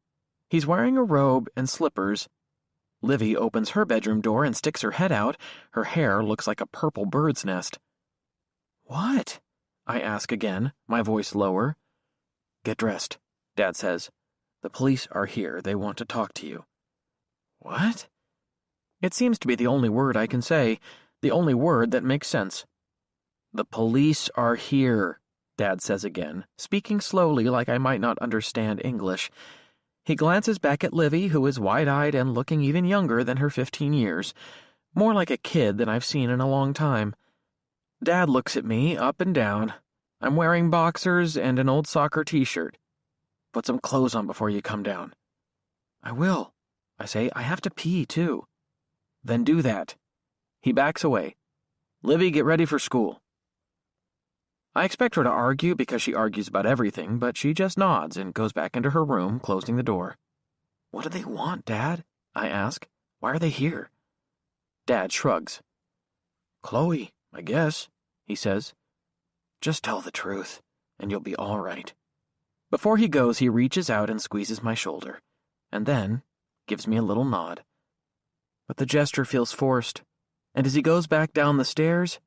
He's wearing a robe and slippers. Livy opens her bedroom door and sticks her head out. Her hair looks like a purple bird's nest. What? I ask again, my voice lower. Get dressed, Dad says. The police are here. They want to talk to you. What? It seems to be the only word I can say, the only word that makes sense. The police are here, Dad says again, speaking slowly like I might not understand English. He glances back at Livy, who is wide-eyed and looking even younger than her 15 years, more like a kid than I've seen in a long time. Dad looks at me, up and down. I'm wearing boxers and an old soccer t-shirt. Put some clothes on before you come down. I will. I say, I have to pee, too. Then do that. He backs away. Livy, get ready for school. I expect her to argue because she argues about everything, but she just nods and goes back into her room, closing the door. What do they want, Dad? I ask. Why are they here? Dad shrugs. Chloe, I guess, he says. Just tell the truth, and you'll be all right. Before he goes, he reaches out and squeezes my shoulder, and then gives me a little nod. But the gesture feels forced, and as he goes back down the stairs,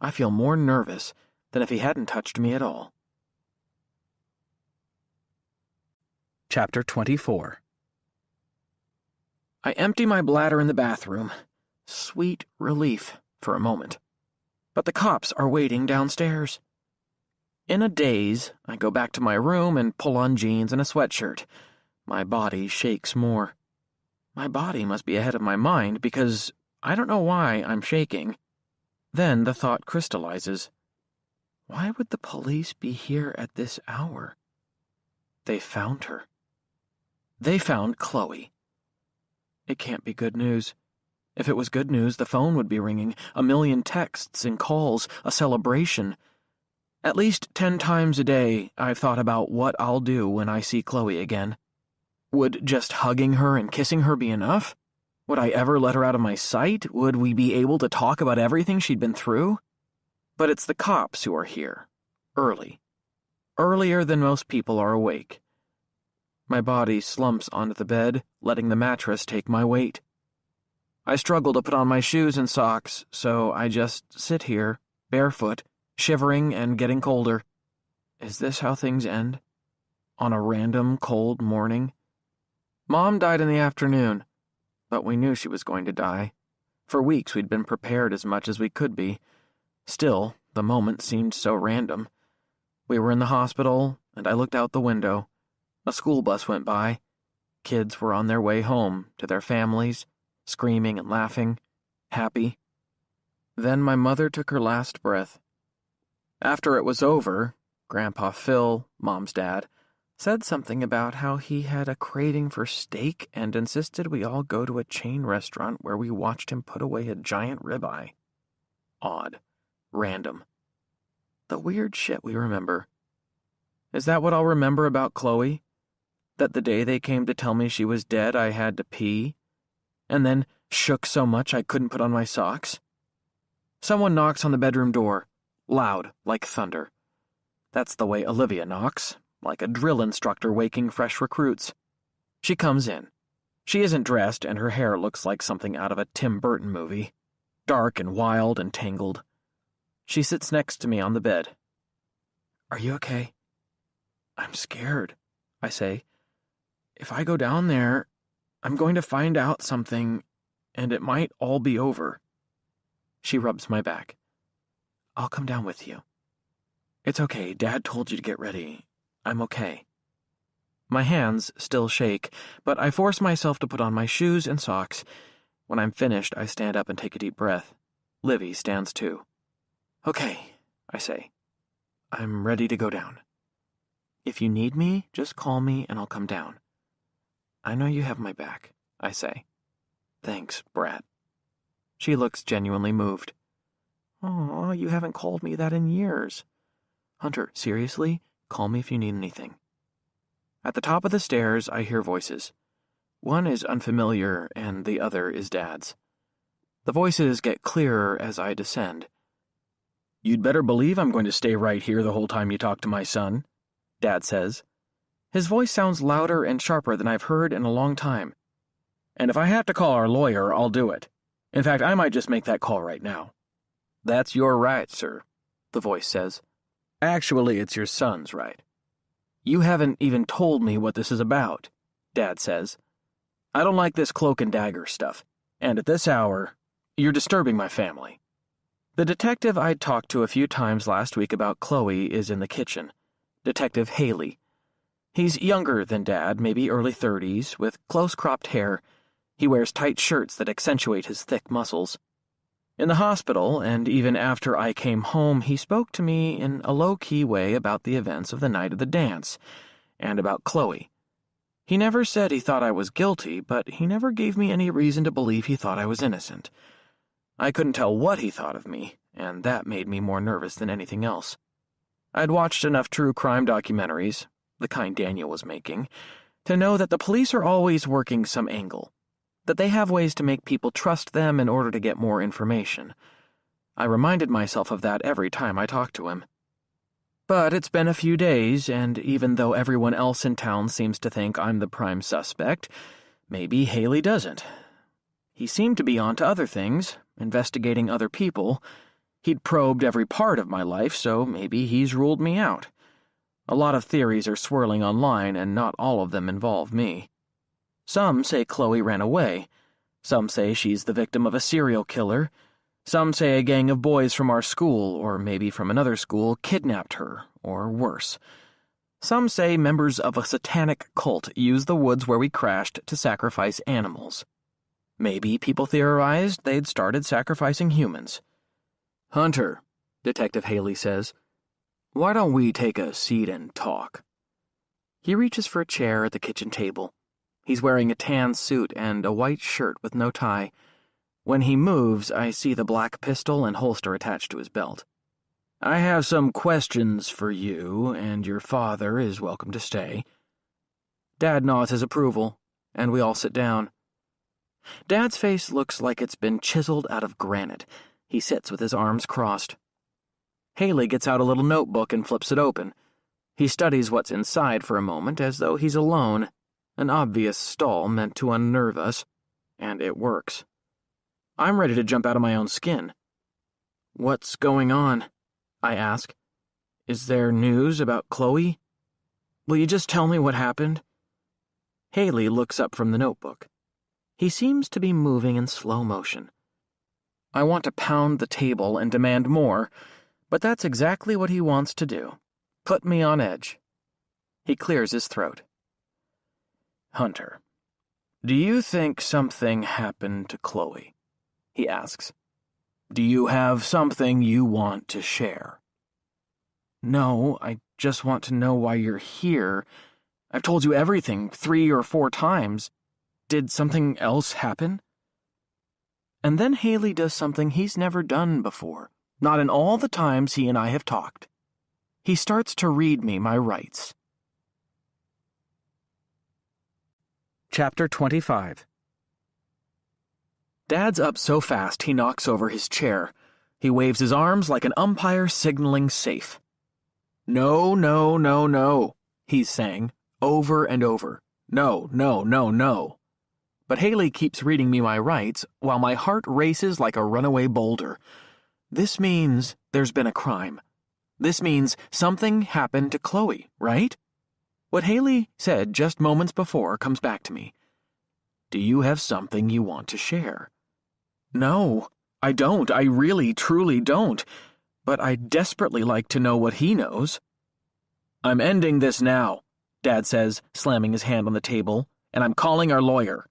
I feel more nervous than if he hadn't touched me at all. Chapter 24. I empty my bladder in the bathroom. Sweet relief for a moment. But the cops are waiting downstairs. In a daze, I go back to my room and pull on jeans and a sweatshirt. My body shakes more. My body must be ahead of my mind because I don't know why I'm shaking. Then the thought crystallizes. Why would the police be here at this hour? They found her. They found Chloe. It can't be good news. If it was good news, the phone would be ringing, a million texts and calls, a celebration. At least 10 times a day, I've thought about what I'll do when I see Chloe again. Would just hugging her and kissing her be enough? Would I ever let her out of my sight? Would we be able to talk about everything she'd been through? But it's the cops who are here. Early. Earlier than most people are awake. My body slumps onto the bed, letting the mattress take my weight. I struggle to put on my shoes and socks, so I just sit here, barefoot, shivering and getting colder. Is this how things end? On a random, cold morning? Mom died in the afternoon, but we knew she was going to die. For weeks we'd been prepared as much as we could be. Still, the moment seemed so random. We were in the hospital, and I looked out the window. A school bus went by. Kids were on their way home to their families, screaming and laughing, happy. Then my mother took her last breath. After it was over, Grandpa Phil, Mom's dad, said something about how he had a craving for steak and insisted we all go to a chain restaurant where we watched him put away a giant ribeye. Odd. Random. The weird shit we remember. Is that what I'll remember about Chloe? That the day they came to tell me she was dead, I had to pee? And then shook so much I couldn't put on my socks? Someone knocks on the bedroom door, loud, like thunder. That's the way Olivia knocks, like a drill instructor waking fresh recruits. She comes in. She isn't dressed, and her hair looks like something out of a Tim Burton movie, dark and wild and tangled. She sits next to me on the bed. Are you okay? I'm scared, I say. If I go down there, I'm going to find out something, and it might all be over. She rubs my back. I'll come down with you. It's okay, Dad told you to get ready. I'm okay. My hands still shake, but I force myself to put on my shoes and socks. When I'm finished, I stand up and take a deep breath. Livy stands too. Okay, I say. I'm ready to go down. If you need me, just call me and I'll come down. I know you have my back, I say. Thanks, brat. She looks genuinely moved. Oh, you haven't called me that in years. Hunter, seriously, call me if you need anything. At the top of the stairs, I hear voices. One is unfamiliar and the other is Dad's. The voices get clearer as I descend. You'd better believe I'm going to stay right here the whole time you talk to my son, Dad says. His voice sounds louder and sharper than I've heard in a long time. And if I have to call our lawyer, I'll do it. In fact, I might just make that call right now. That's your right, sir, the voice says. Actually, it's your son's right. You haven't even told me what this is about, Dad says. I don't like this cloak and dagger stuff, and at this hour, you're disturbing my family. The detective I'd talked to a few times last week about Chloe is in the kitchen. Detective Haley. He's younger than Dad, maybe early 30s, with close-cropped hair. He wears tight shirts that accentuate his thick muscles. In the hospital, and even after I came home, he spoke to me in a low-key way about the events of the night of the dance, and about Chloe. He never said he thought I was guilty, but he never gave me any reason to believe he thought I was innocent. I couldn't tell what he thought of me, and that made me more nervous than anything else. I'd watched enough true crime documentaries, the kind Daniel was making, to know that the police are always working some angle, that they have ways to make people trust them in order to get more information. I reminded myself of that every time I talked to him. But it's been a few days, and even though everyone else in town seems to think I'm the prime suspect, maybe Haley doesn't. He seemed to be on to other things, investigating other people. He'd probed every part of my life, so maybe he's ruled me out. A lot of theories are swirling online, and not all of them involve me. Some say Chloe ran away. Some say she's the victim of a serial killer. Some say a gang of boys from our school, or maybe from another school, kidnapped her, or worse. Some say members of a satanic cult used the woods where we crashed to sacrifice animals. Maybe people theorized they'd started sacrificing humans. Hunter, Detective Haley says, why don't we take a seat and talk? He reaches for a chair at the kitchen table. He's wearing a tan suit and a white shirt with no tie. When he moves, I see the black pistol and holster attached to his belt. I have some questions for you, and your father is welcome to stay. Dad nods his approval, and we all sit down. Dad's face looks like it's been chiseled out of granite. He sits with his arms crossed. Haley gets out a little notebook and flips it open. He studies what's inside for a moment as though he's alone, an obvious stall meant to unnerve us, and it works. I'm ready to jump out of my own skin. What's going on? I ask. Is there news about Chloe? Will you just tell me what happened? Haley looks up from the notebook. He seems to be moving in slow motion. I want to pound the table and demand more, but that's exactly what he wants to do. Put me on edge. He clears his throat. Hunter, do you think something happened to Chloe? He asks. Do you have something you want to share? No, I just want to know why you're here. I've told you everything 3 or 4 times. Did something else happen? And then Haley does something he's never done before, not in all the times he and I have talked. He starts to read me my rights. Chapter 25. Dad's up so fast he knocks over his chair. He waves his arms like an umpire signaling safe. No, no, no, no, he's saying, over and over. No, no, no, no. But Haley keeps reading me my rights while my heart races like a runaway boulder. This means there's been a crime. This means something happened to Chloe, right? What Haley said just moments before comes back to me. Do you have something you want to share? No, I don't. I really, truly don't. But I'd desperately like to know what he knows. I'm ending this now, Dad says, slamming his hand on the table, and I'm calling our lawyer.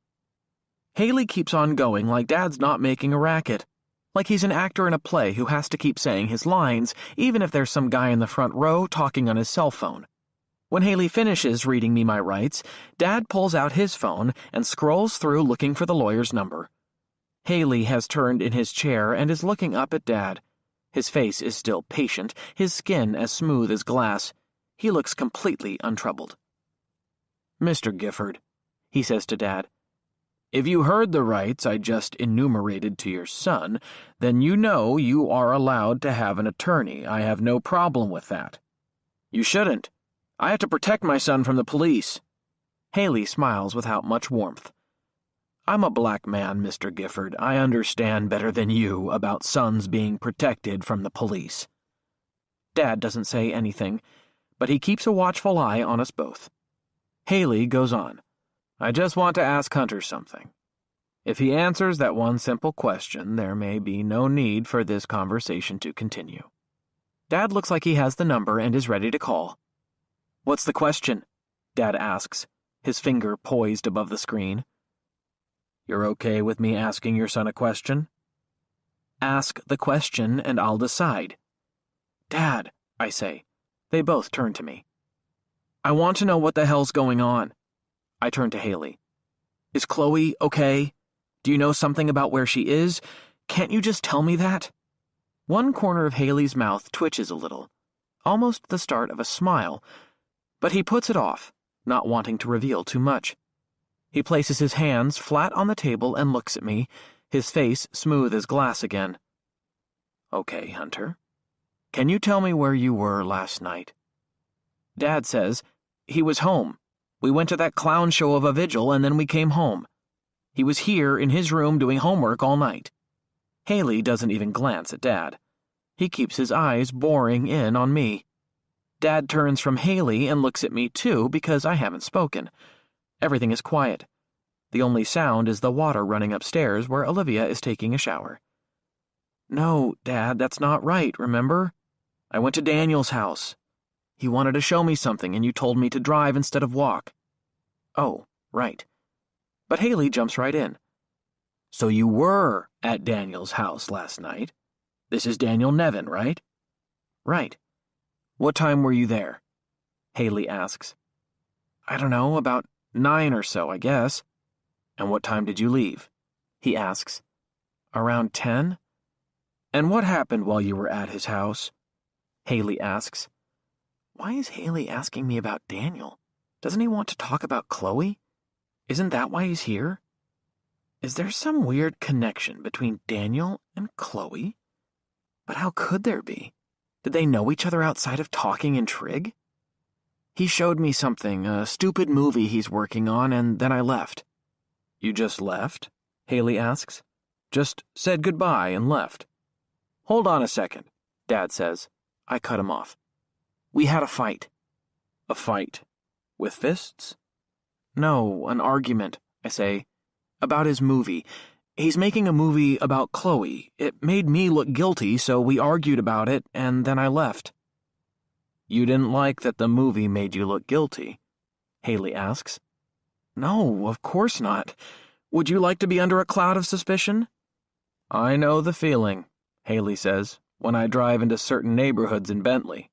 Haley keeps on going like Dad's not making a racket, like he's an actor in a play who has to keep saying his lines, even if there's some guy in the front row talking on his cell phone. When Haley finishes reading me my rights, Dad pulls out his phone and scrolls through looking for the lawyer's number. Haley has turned in his chair and is looking up at Dad. His face is still patient, his skin as smooth as glass. He looks completely untroubled. Mr. Gifford, he says to Dad, if you heard the rights I just enumerated to your son, then you know you are allowed to have an attorney. I have no problem with that. You shouldn't. I have to protect my son from the police. Haley smiles without much warmth. I'm a black man, Mr. Gifford. I understand better than you about sons being protected from the police. Dad doesn't say anything, but he keeps a watchful eye on us both. Haley goes on. I just want to ask Hunter something. If he answers that one simple question, there may be no need for this conversation to continue. Dad looks like he has the number and is ready to call. What's the question? Dad asks, his finger poised above the screen. You're okay with me asking your son a question? Ask the question and I'll decide. Dad, I say. They both turn to me. I want to know what the hell's going on. I turn to Haley. Is Chloe okay? Do you know something about where she is? Can't you just tell me that? One corner of Haley's mouth twitches a little, almost the start of a smile, but he puts it off, not wanting to reveal too much. He places his hands flat on the table and looks at me, his face smooth as glass again. Okay, Hunter. Can you tell me where you were last night? Dad says, he was home. We went to that clown show of a vigil and then we came home. He was here in his room doing homework all night. Haley doesn't even glance at Dad. He keeps his eyes boring in on me. Dad turns from Haley and looks at me too because I haven't spoken. Everything is quiet. The only sound is the water running upstairs where Olivia is taking a shower. No, Dad, that's not right, remember? I went to Daniel's house. He wanted to show me something and you told me to drive instead of walk. Oh, right. But Haley jumps right in. So you were at Daniel's house last night. This is Daniel Nevin, right? Right. What time were you there? Haley asks. I don't know, about 9 or so, I guess. And what time did you leave? He asks. Around 10? And what happened while you were at his house? Haley asks. Why is Haley asking me about Daniel? Doesn't he want to talk about Chloe? Isn't that why he's here? Is there some weird connection between Daniel and Chloe? But how could there be? Did they know each other outside of talking in trig? He showed me something, a stupid movie he's working on, and then I left. You just left? Haley asks. Just said goodbye and left. Hold on a second, Dad says. I cut him off. We had a fight." "A fight? With fists?" "No, an argument," I say. "About his movie. He's making a movie about Chloe. It made me look guilty, so we argued about it, and then I left." "You didn't like that the movie made you look guilty?" Haley asks. "No, of course not. Would you like to be under a cloud of suspicion?" "I know the feeling," Haley says, "when I drive into certain neighborhoods in Bentley."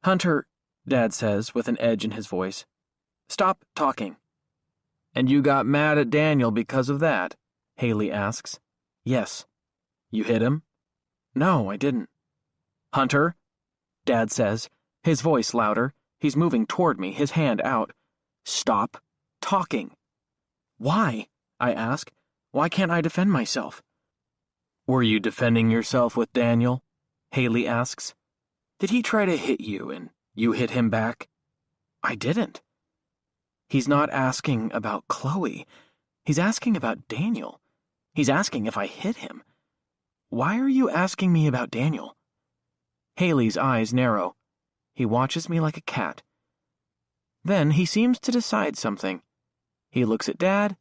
"Hunter," Dad says with an edge in his voice, "stop talking." "And you got mad at Daniel because of that?" Haley asks. "Yes." "You hit him?" "No, I didn't." "Hunter," Dad says, his voice louder. He's moving toward me, his hand out. "Stop talking." "Why?" I ask. "Why can't I defend myself?" "Were you defending yourself with Daniel?" Haley asks. "Did he try to hit you and you hit him back?" "I didn't." "He's not asking about Chloe. He's asking about Daniel. He's asking if I hit him. Why are you asking me about Daniel?" Haley's eyes narrow. He watches me like a cat. Then he seems to decide something. He looks at Dad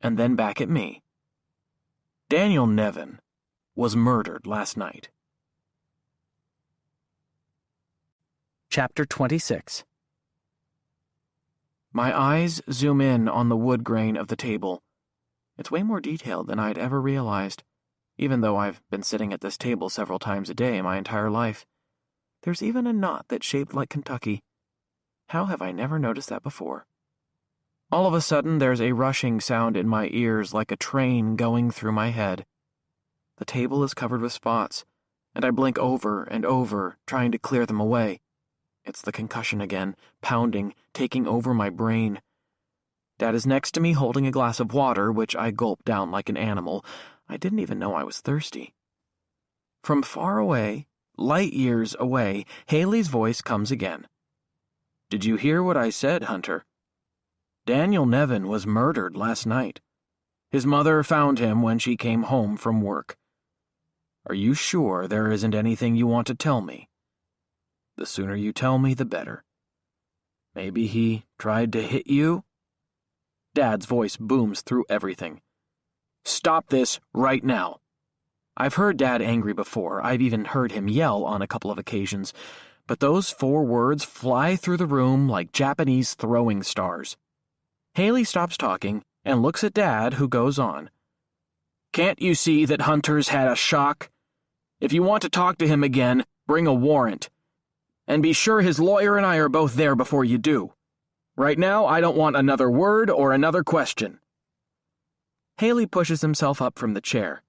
and then back at me. "Daniel Nevin was murdered last night." Chapter 26. My eyes zoom in on the wood grain of the table. It's way more detailed than I'd ever realized, even though I've been sitting at this table several times a day my entire life. There's even a knot that's shaped like Kentucky. How have I never noticed that before? All of a sudden, there's a rushing sound in my ears like a train going through my head. The table is covered with spots, and I blink over and over, trying to clear them away. It's the concussion again, pounding, taking over my brain. Dad is next to me holding a glass of water, which I gulp down like an animal. I didn't even know I was thirsty. From far away, light years away, Haley's voice comes again. "Did you hear what I said, Hunter? Daniel Nevin was murdered last night. His mother found him when she came home from work. Are you sure there isn't anything you want to tell me? The sooner you tell me, the better. Maybe he tried to hit you?" Dad's voice booms through everything. "Stop this right now." I've heard Dad angry before. I've even heard him yell on a couple of occasions. But those 4 words fly through the room like Japanese throwing stars. Haley stops talking and looks at Dad, who goes on. "Can't you see that Hunter's had a shock? If you want to talk to him again, bring a warrant. And be sure his lawyer and I are both there before you do. Right now, I don't want another word or another question." Haley pushes himself up from the chair.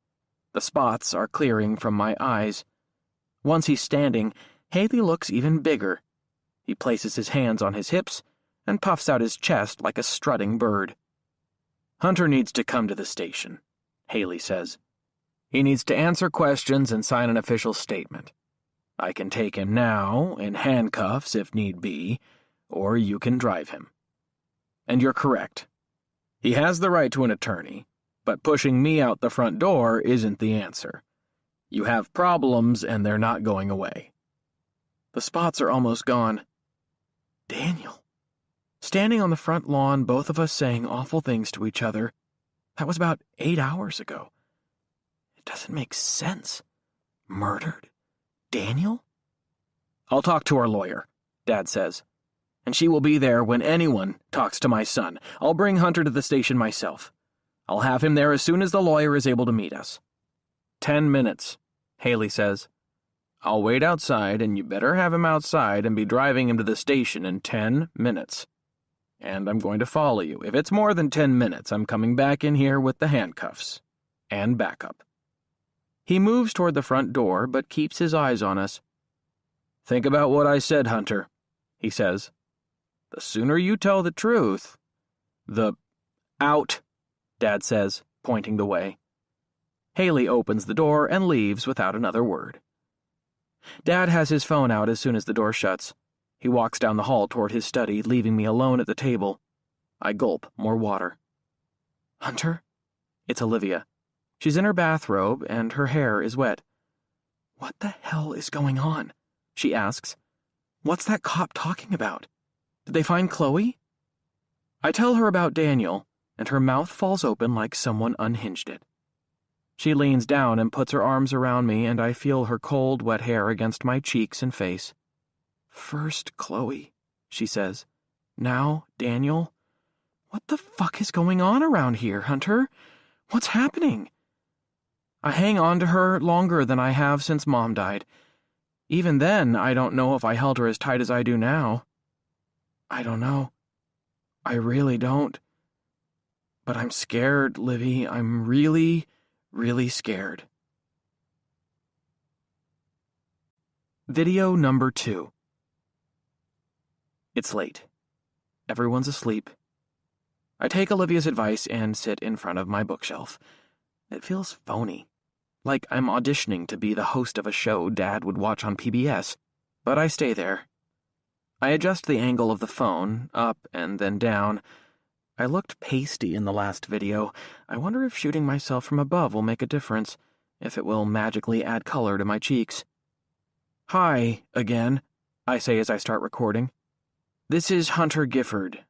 The spots are clearing from my eyes. Once he's standing, Haley looks even bigger. He places his hands on his hips and puffs out his chest like a strutting bird. "Hunter needs to come to the station," Haley says. "He needs to answer questions and sign an official statement. I can take him now, in handcuffs if need be, or you can drive him. And you're correct. He has the right to an attorney, but pushing me out the front door isn't the answer. You have problems and they're not going away." The spots are almost gone. Daniel. Standing on the front lawn, both of us saying awful things to each other. That was about 8 hours ago. It doesn't make sense. Murdered? Daniel? "I'll talk to our lawyer," Dad says. "And she will be there when anyone talks to my son. I'll bring Hunter to the station myself. I'll have him there as soon as the lawyer is able to meet us." 10 minutes, Haley says. "I'll wait outside, and you better have him outside and be driving him to the station in 10 minutes. And I'm going to follow you. If it's more than 10 minutes, I'm coming back in here with the handcuffs. And backup." He moves toward the front door, but keeps his eyes on us. "Think about what I said, Hunter," he says. "The sooner you tell the truth, the—" "Out," Dad says, pointing the way. Haley opens the door and leaves without another word. Dad has his phone out as soon as the door shuts. He walks down the hall toward his study, leaving me alone at the table. I gulp more water. "Hunter?" It's Olivia. She's in her bathrobe, and her hair is wet. "What the hell is going on?" she asks. What's that cop talking about? Did they find Chloe? I tell her about Daniel, and her mouth falls open like someone unhinged it. She leans down and puts her arms around me, and I feel her cold, wet hair against my cheeks and face. First Chloe, she says. Now Daniel. What the fuck is going on around here, Hunter? What's happening? I hang on to her longer than I have since Mom died. Even then, I don't know if I held her as tight as I do now. I don't know. I really don't. But I'm scared, Livy. I'm really, really scared. Video number 2. It's late. Everyone's asleep. I take Olivia's advice and sit in front of my bookshelf. It feels phony. Like I'm auditioning to be the host of a show Dad would watch on PBS, but I stay there. I adjust the angle of the phone, up and then down. I looked pasty in the last video. I wonder if shooting myself from above will make a difference, if it will magically add color to my cheeks. Hi, again, I say as I start recording. This is Hunter Gifford,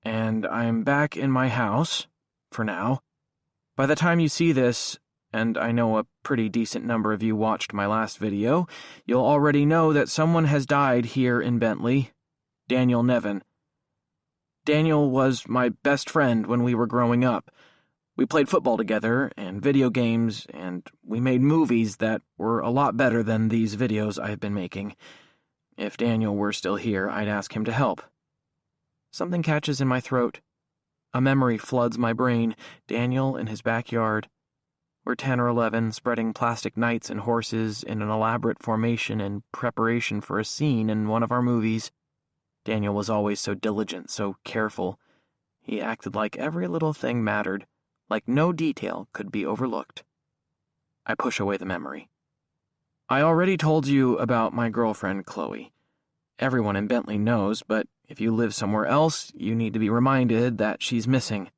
and I'm back in my house, for now. By the time you see this, and I know a pretty decent number of you watched my last video, you'll already know that someone has died here in Bentley. Daniel Nevin. Daniel was my best friend when we were growing up. We played football together, and video games, and we made movies that were a lot better than these videos I've been making. If Daniel were still here, I'd ask him to help. Something catches in my throat. A memory floods my brain. Daniel in his backyard. We're 10 or 11, spreading plastic knights and horses in an elaborate formation in preparation for a scene in one of our movies. Daniel was always so diligent, so careful. He acted like every little thing mattered, like no detail could be overlooked. I push away the memory. I already told you about my girlfriend, Chloe. Everyone in Bentley knows, but if you live somewhere else, you need to be reminded that she's missing.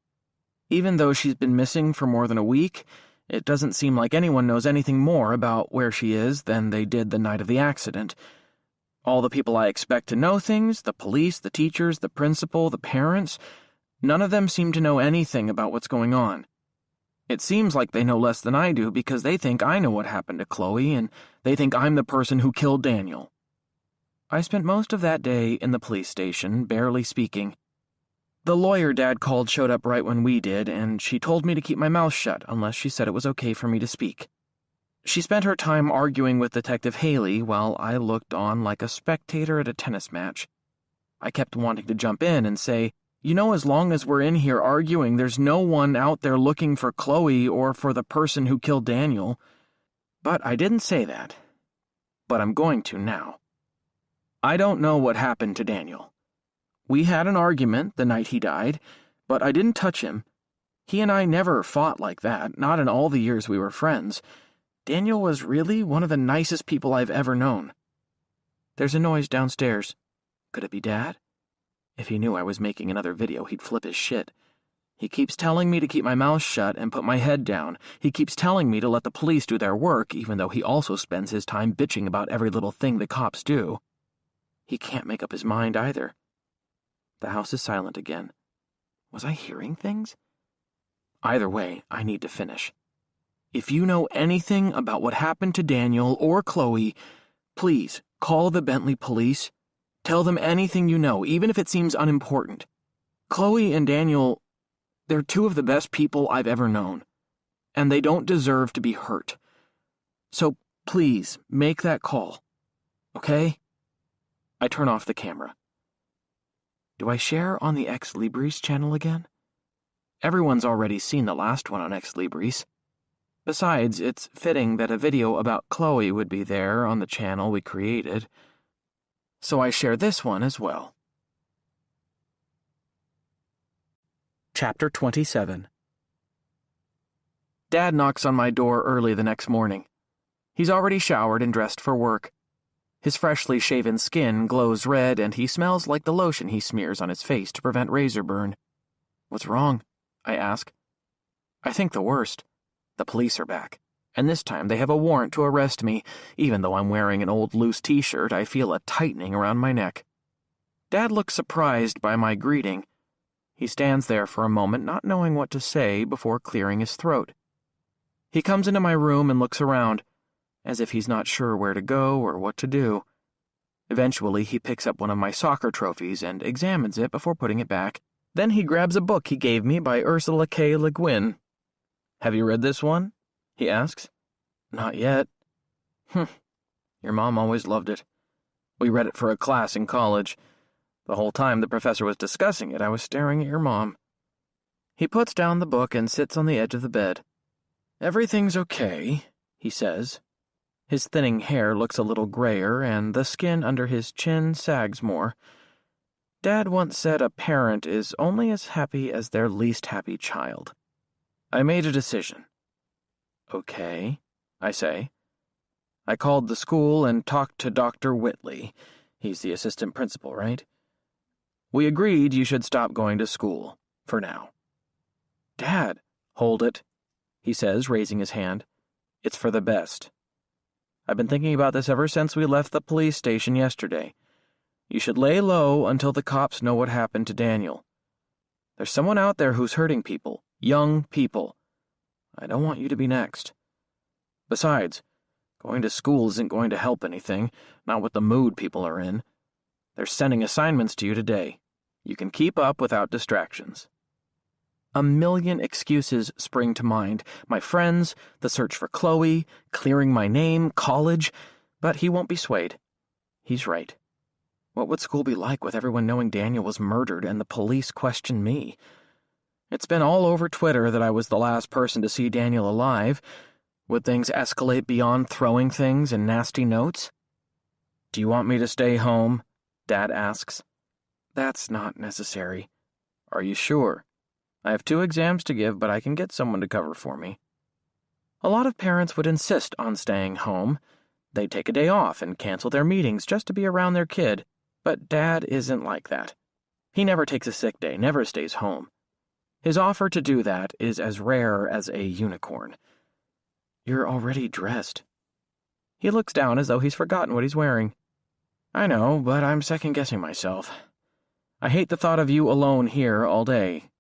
Even though she's been missing for more than a week, it doesn't seem like anyone knows anything more about where she is than they did the night of the accident. All the people I expect to know things, the police, the teachers, the principal, the parents, none of them seem to know anything about what's going on. It seems like they know less than I do because they think I know what happened to Chloe, and they think I'm the person who killed Daniel. I spent most of that day in the police station, barely speaking. The lawyer Dad called showed up right when we did, and she told me to keep my mouth shut unless she said it was okay for me to speak. She spent her time arguing with Detective Haley while I looked on like a spectator at a tennis match. I kept wanting to jump in and say, you know, as long as we're in here arguing, there's no one out there looking for Chloe or for the person who killed Daniel. But I didn't say that. But I'm going to now. I don't know what happened to Daniel. We had an argument the night he died, but I didn't touch him. He and I never fought like that, not in all the years we were friends. Daniel was really one of the nicest people I've ever known. There's a noise downstairs. Could it be Dad? If he knew I was making another video, he'd flip his shit. He keeps telling me to keep my mouth shut and put my head down. He keeps telling me to let the police do their work, even though he also spends his time bitching about every little thing the cops do. He can't make up his mind either. The house is silent again. Was I hearing things? Either way, I need to finish. If you know anything about what happened to Daniel or Chloe, please call the Bentley police. Tell them anything you know, even if it seems unimportant. Chloe and Daniel, they're two of the best people I've ever known, and they don't deserve to be hurt. So please make that call, okay? I turn off the camera. Do I share on the Ex Libris channel again? Everyone's already seen the last one on Ex Libris. Besides, it's fitting that a video about Chloe would be there on the channel we created. So I share this one as well. Chapter 27. Dad knocks on my door early the next morning. He's already showered and dressed for work. His freshly shaven skin glows red, and he smells like the lotion he smears on his face to prevent razor burn. What's wrong? I ask. I think the worst. The police are back, And this time they have a warrant to arrest me. Even though I'm wearing an old loose t-shirt, I feel a tightening around my neck. Dad looks surprised by my greeting. He stands there for a moment, not knowing what to say, before clearing his throat. He comes into my room and looks around, as if he's not sure where to go or what to do. Eventually, he picks up one of my soccer trophies and examines it before putting it back. Then he grabs a book he gave me by Ursula K. Le Guin. "Have you read this one?" he asks. "Not yet." Your mom always loved it. We read it for a class in college. The whole time the professor was discussing it, I was staring at your mom. He puts down the book and sits on the edge of the bed. "Everything's okay," he says. His thinning hair looks a little grayer, and the skin under his chin sags more. Dad once said a parent is only as happy as their least happy child. I made a decision. "Okay," I say. "I called the school and talked to Dr. Whitley. He's the assistant principal, right? We agreed you should stop going to school, for now." "Dad, hold it," he says, raising his hand. "It's for the best. I've been thinking about this ever since we left the police station yesterday. You should lay low until the cops know what happened to Daniel. There's someone out there who's hurting people, young people. I don't want you to be next. Besides, going to school isn't going to help anything, not with the mood people are in. They're sending assignments to you today. You can keep up without distractions." A million excuses spring to mind. My friends, the search for Chloe, clearing my name, college. But he won't be swayed. He's right. What would school be like with everyone knowing Daniel was murdered and the police question me? It's been all over Twitter that I was the last person to see Daniel alive. Would things escalate beyond throwing things and nasty notes? "Do you want me to stay home?" Dad asks. "That's not necessary." "Are you sure? I have 2 exams to give, but I can get someone to cover for me." A lot of parents would insist on staying home. They'd take a day off and cancel their meetings just to be around their kid. But Dad isn't like that. He never takes a sick day, never stays home. His offer to do that is as rare as a unicorn. "You're already dressed." He looks down as though he's forgotten what he's wearing. "I know, but I'm second-guessing myself. I hate the thought of you alone here all day.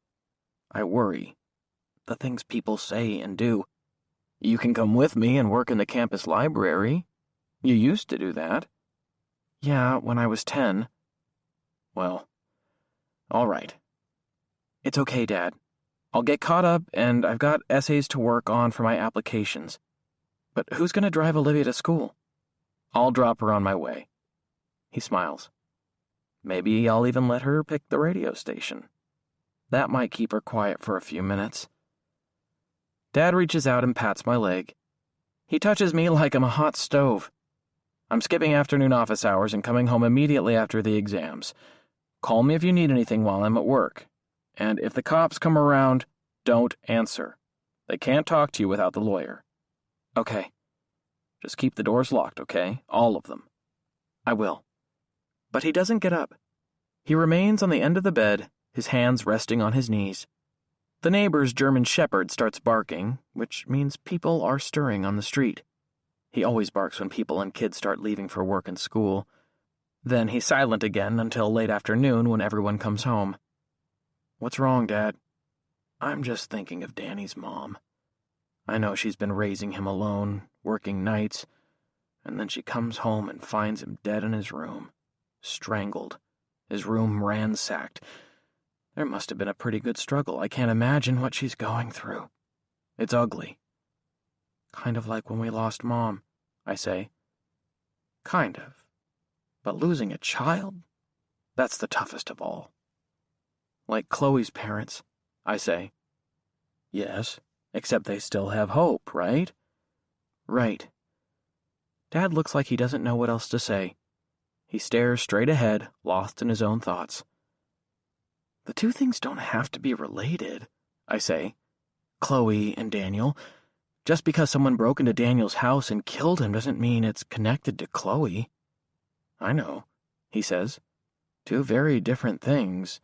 I worry. The things people say and do. You can come with me and work in the campus library. You used to do that." "Yeah, when I was 10. "Well, all right. It's okay, Dad. I'll get caught up, and I've got essays to work on for my applications. But who's going to drive Olivia to school?" "I'll drop her on my way." He smiles. "Maybe I'll even let her pick the radio station. That might keep her quiet for a few minutes." Dad reaches out and pats my leg. He touches me like I'm a hot stove. "I'm skipping afternoon office hours and coming home immediately after the exams. Call me if you need anything while I'm at work. And if the cops come around, don't answer. They can't talk to you without the lawyer." "Okay. Just keep the doors locked, okay? All of them." "I will." But he doesn't get up. He remains on the end of the bed, his hands resting on his knees. The neighbor's German shepherd starts barking, which means people are stirring on the street. He always barks when people and kids start leaving for work and school. Then he's silent again until late afternoon when everyone comes home. "What's wrong, Dad?" "I'm just thinking of Danny's mom. I know she's been raising him alone, working nights, and then she comes home and finds him dead in his room, strangled, his room ransacked. There must have been a pretty good struggle. I can't imagine what she's going through. It's ugly." "Kind of like when we lost Mom," I say. "Kind of. But losing a child? That's the toughest of all." "Like Chloe's parents," I say. "Yes, except they still have hope, right?" "Right." Dad looks like he doesn't know what else to say. He stares straight ahead, lost in his own thoughts. "The 2 things don't have to be related," I say. "Chloe and Daniel. Just because someone broke into Daniel's house and killed him doesn't mean it's connected to Chloe." "I know," he says. 2 very different things.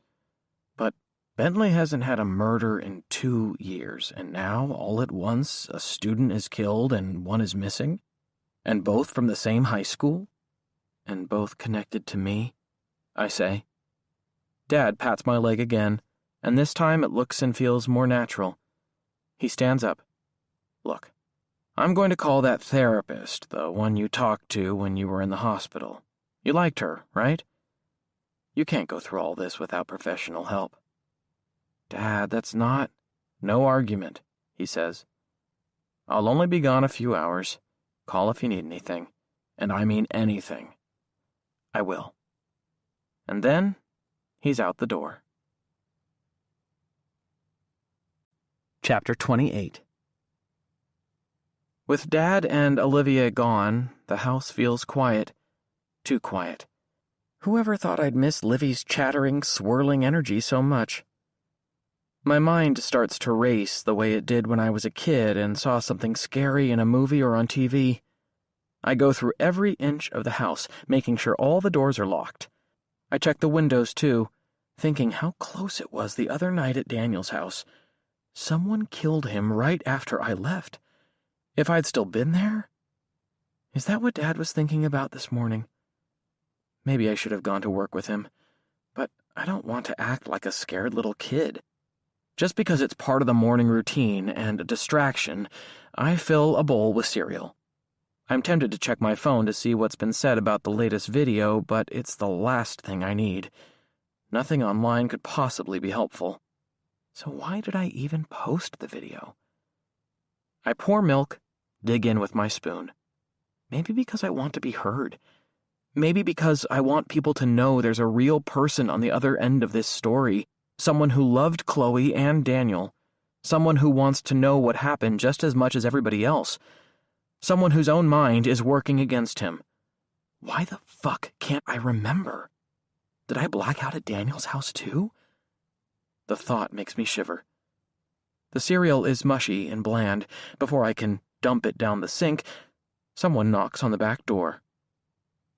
But Bentley hasn't had a murder in 2 years, and now, all at once, a student is killed and one is missing? And both from the same high school? And both connected to me? I say. Dad pats my leg again, and this time it looks and feels more natural. He stands up. Look, I'm going to call that therapist, the one you talked to when you were in the hospital. You liked her, right? You can't go through all this without professional help. Dad, that's not... No argument, he says. I'll only be gone a few hours. Call if you need anything. And I mean anything. I will. And then, he's out the door. Chapter 28. With Dad and Olivia gone, the house feels quiet. Too quiet. Whoever thought I'd miss Livy's chattering, swirling energy so much? My mind starts to race the way it did when I was a kid and saw something scary in a movie or on TV. I go through every inch of the house, making sure all the doors are locked. I check the windows, too, thinking how close it was the other night at Daniel's house. Someone killed him right after I left. If I'd still been there? Is that what Dad was thinking about this morning? Maybe I should have gone to work with him, but I don't want to act like a scared little kid. Just because it's part of the morning routine and a distraction, I fill a bowl with cereal. I'm tempted to check my phone to see what's been said about the latest video, but it's the last thing I need. Nothing online could possibly be helpful. So why did I even post the video? I pour milk, dig in with my spoon. Maybe because I want to be heard. Maybe because I want people to know there's a real person on the other end of this story, someone who loved Chloe and Daniel, someone who wants to know what happened just as much as everybody else, someone whose own mind is working against him. Why the fuck can't I remember? Did I black out at Daniel's house too? The thought makes me shiver. The cereal is mushy and bland. Before I can dump it down the sink, someone knocks on the back door.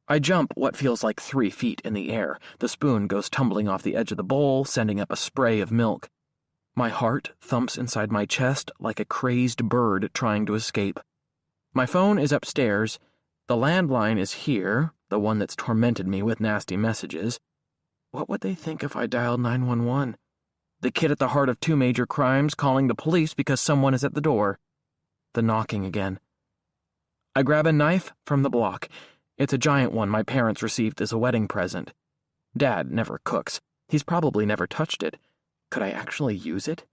I jump what feels like 3 feet in the air. The spoon goes tumbling off the edge of the bowl, sending up a spray of milk. My heart thumps inside my chest like a crazed bird trying to escape. My phone is upstairs. The landline is here, the one that's tormented me with nasty messages. What would they think if I dialed 911? The kid at the heart of 2 major crimes calling the police because someone is at the door. The knocking again. I grab a knife from the block. It's a giant one my parents received as a wedding present. Dad never cooks. He's probably never touched it. Could I actually use it?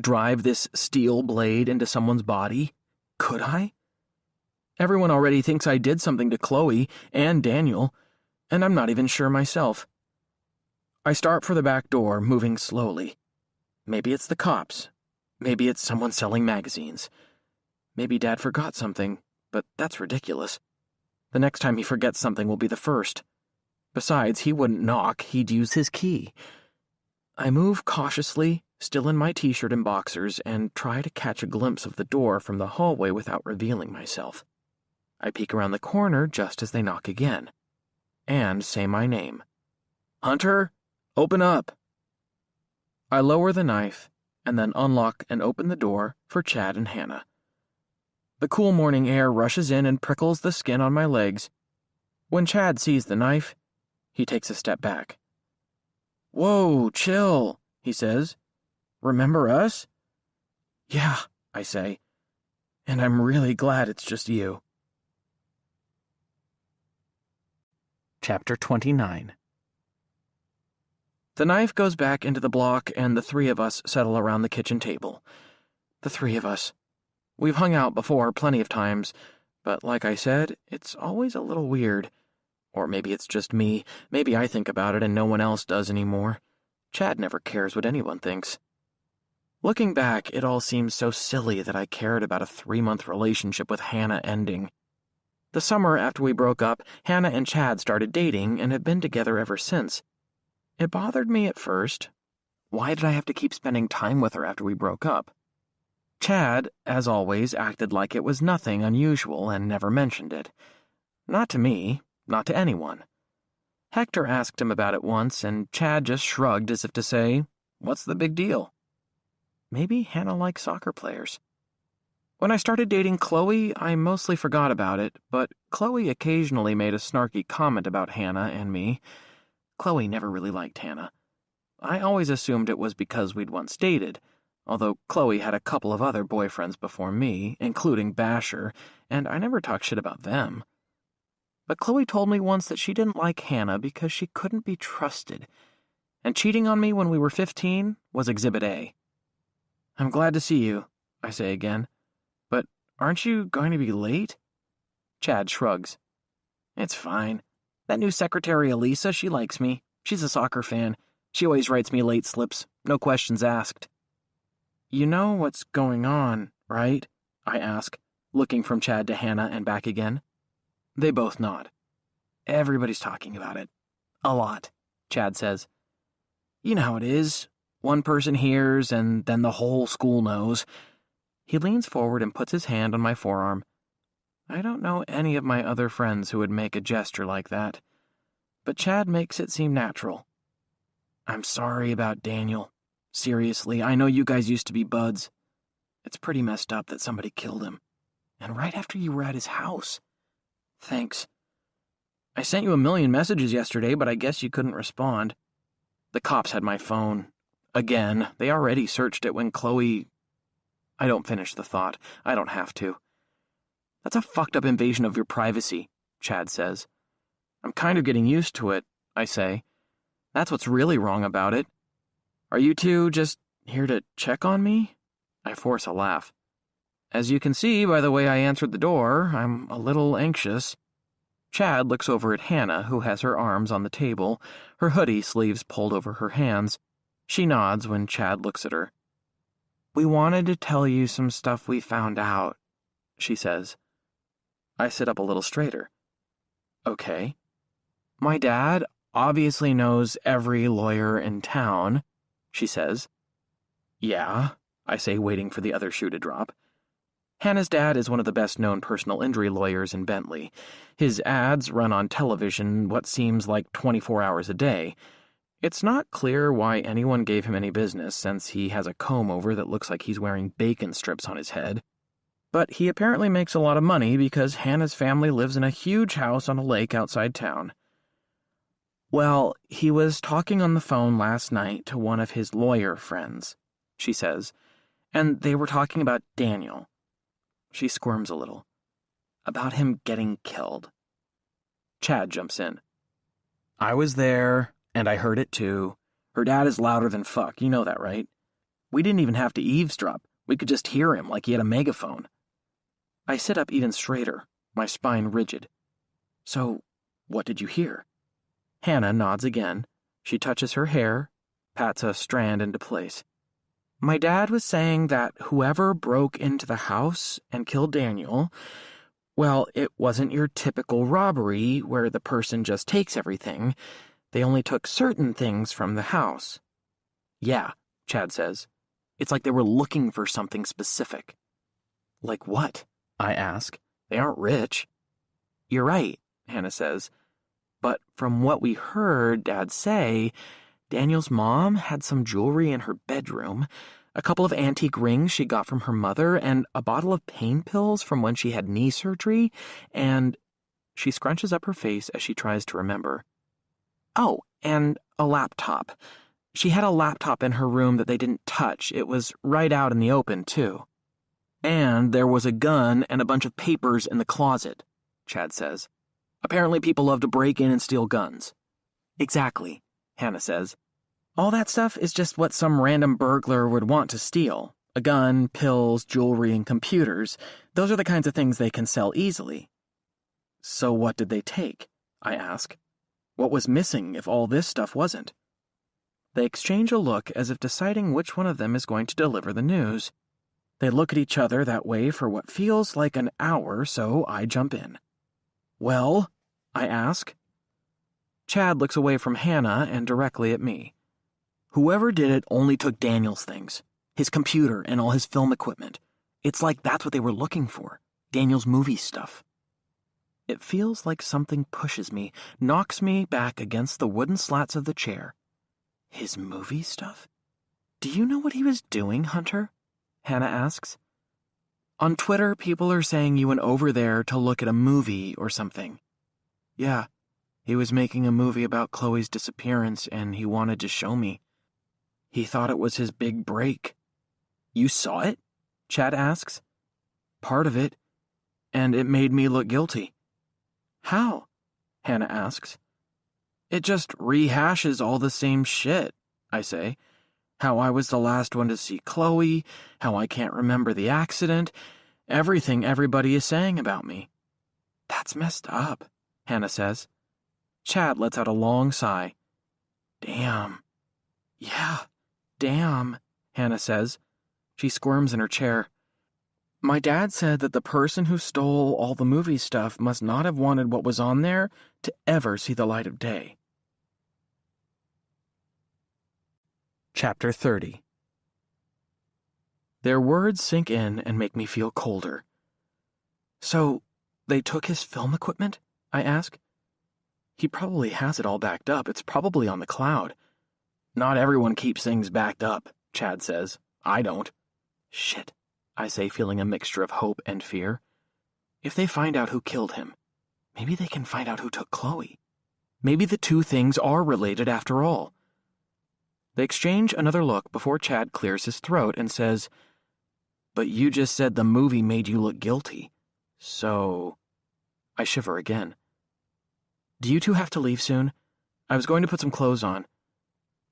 Drive this steel blade into someone's body? Could I? Everyone already thinks I did something to Chloe and Daniel, and I'm not even sure myself. I start for the back door, moving slowly. Maybe it's the cops. Maybe it's someone selling magazines. Maybe Dad forgot something, but that's ridiculous. The next time he forgets something will be the first. Besides, he wouldn't knock, he'd use his key. I move cautiously, still in my t-shirt and boxers, and try to catch a glimpse of the door from the hallway without revealing myself. I peek around the corner just as they knock again, and say my name. Hunter, open up! I lower the knife, and then unlock and open the door for Chad and Hannah. The cool morning air rushes in and prickles the skin on my legs. When Chad sees the knife, he takes a step back. Whoa, chill, he says. Remember us? Yeah, I say, and I'm really glad it's just you. Chapter 29. The knife goes back into the block, and the 3 of us settle around the kitchen table. The 3 of us. We've hung out before plenty of times, but like I said, it's always a little weird. Or maybe it's just me. Maybe I think about it and no one else does anymore. Chad never cares what anyone thinks. Looking back, it all seems so silly that I cared about a 3-month relationship with Hannah ending. The summer after we broke up, Hannah and Chad started dating and have been together ever since. It bothered me at first. Why did I have to keep spending time with her after we broke up? Chad, as always, acted like it was nothing unusual and never mentioned it. Not to me, not to anyone. Hector asked him about it once, and Chad just shrugged as if to say, What's the big deal? Maybe Hannah likes soccer players. When I started dating Chloe, I mostly forgot about it, but Chloe occasionally made a snarky comment about Hannah and me. Chloe never really liked Hannah. I always assumed it was because we'd once dated, although Chloe had a couple of other boyfriends before me, including Basher, and I never talked shit about them. But Chloe told me once that she didn't like Hannah because she couldn't be trusted, and cheating on me when we were 15 was Exhibit A. I'm glad to see you, I say again. But aren't you going to be late? Chad shrugs. It's fine. That new secretary, Elisa, she likes me. She's a soccer fan. She always writes me late slips, no questions asked. You know what's going on, right? I ask, looking from Chad to Hannah and back again. They both nod. Everybody's talking about it. A lot, Chad says. You know how it is. One person hears, and then the whole school knows. He leans forward and puts his hand on my forearm. I don't know any of my other friends who would make a gesture like that, but Chad makes it seem natural. I'm sorry about Daniel. Seriously, I know you guys used to be buds. It's pretty messed up that somebody killed him. And right after you were at his house. Thanks. I sent you a million messages yesterday, but I guess you couldn't respond. The cops had my phone. Again, they already searched it when Chloe... I don't finish the thought. I don't have to. That's a fucked up invasion of your privacy, Chad says. I'm kind of getting used to it, I say. That's what's really wrong about it. Are you two just here to check on me? I force a laugh. As you can see by the way I answered the door, I'm a little anxious. Chad looks over at Hannah, who has her arms on the table, her hoodie sleeves pulled over her hands. She nods when Chad looks at her. We wanted to tell you some stuff we found out, she says. I sit up a little straighter. Okay. My dad obviously knows every lawyer in town, she says. Yeah, I say, waiting for the other shoe to drop. Hannah's dad is one of the best-known personal injury lawyers in Bentley. His ads run on television what seems like 24 hours a day. It's not clear why anyone gave him any business, since he has a comb-over that looks like he's wearing bacon strips on his head. But he apparently makes a lot of money because Hannah's family lives in a huge house on a lake outside town. Well, he was talking on the phone last night to one of his lawyer friends, she says, and they were talking about Daniel. She squirms a little. About him getting killed. Chad jumps in. I was there, and I heard it too. Her dad is louder than fuck, you know that, right? We didn't even have to eavesdrop. We could just hear him like he had a megaphone. I sit up even straighter, my spine rigid. So, what did you hear? Hannah nods again. She touches her hair, pats a strand into place. My dad was saying that whoever broke into the house and killed Daniel, well, it wasn't your typical robbery where the person just takes everything. They only took certain things from the house. Yeah, Chad says. It's like they were looking for something specific. Like what? I ask. They aren't rich. You're right, Hannah says. But from what we heard Dad say, Daniel's mom had some jewelry in her bedroom, a couple of antique rings she got from her mother, and a bottle of pain pills from when she had knee surgery, and... She scrunches up her face as she tries to remember. Oh, and a laptop. She had a laptop in her room that they didn't touch. It was right out in the open, too. And there was a gun and a bunch of papers in the closet, Chad says. Apparently people love to break in and steal guns. Exactly, Hannah says. All that stuff is just what some random burglar would want to steal. A gun, pills, jewelry, and computers. Those are the kinds of things they can sell easily. So what did they take? I ask. What was missing if all this stuff wasn't? They exchange a look as if deciding which one of them is going to deliver the news. They look at each other that way for what feels like an hour, so I jump in. Well, I ask. Chad looks away from Hannah and directly at me. Whoever did it only took Daniel's things, his computer and all his film equipment. It's like that's what they were looking for, Daniel's movie stuff. It feels like something pushes me, knocks me back against the wooden slats of the chair. His movie stuff? Do you know what he was doing, Hunter? Hannah asks. On Twitter, people are saying you went over there to look at a movie or something. Yeah, he was making a movie about Chloe's disappearance and he wanted to show me. He thought it was his big break. You saw it? Chad asks. Part of it, and it made me look guilty. How? Hannah asks. It just rehashes all the same shit, I say. How I was the last one to see Chloe, how I can't remember the accident, everything everybody is saying about me. That's messed up, Hannah says. Chad lets out a long sigh. Damn. Yeah, damn, Hannah says. She squirms in her chair. My dad said that the person who stole all the movie stuff must not have wanted what was on there to ever see the light of day. Chapter 30. Their words sink in and make me feel colder. So, they took his film equipment? I ask. He probably has it all backed up. It's probably on the cloud. Not everyone keeps things backed up, Chad says. I don't. Shit, I say, feeling a mixture of hope and fear. If they find out who killed him, maybe they can find out who took Chloe. Maybe the two things are related after all. They exchange another look before Chad clears his throat and says, But you just said the movie made you look guilty. So... I shiver again. Do you two have to leave soon? I was going to put some clothes on.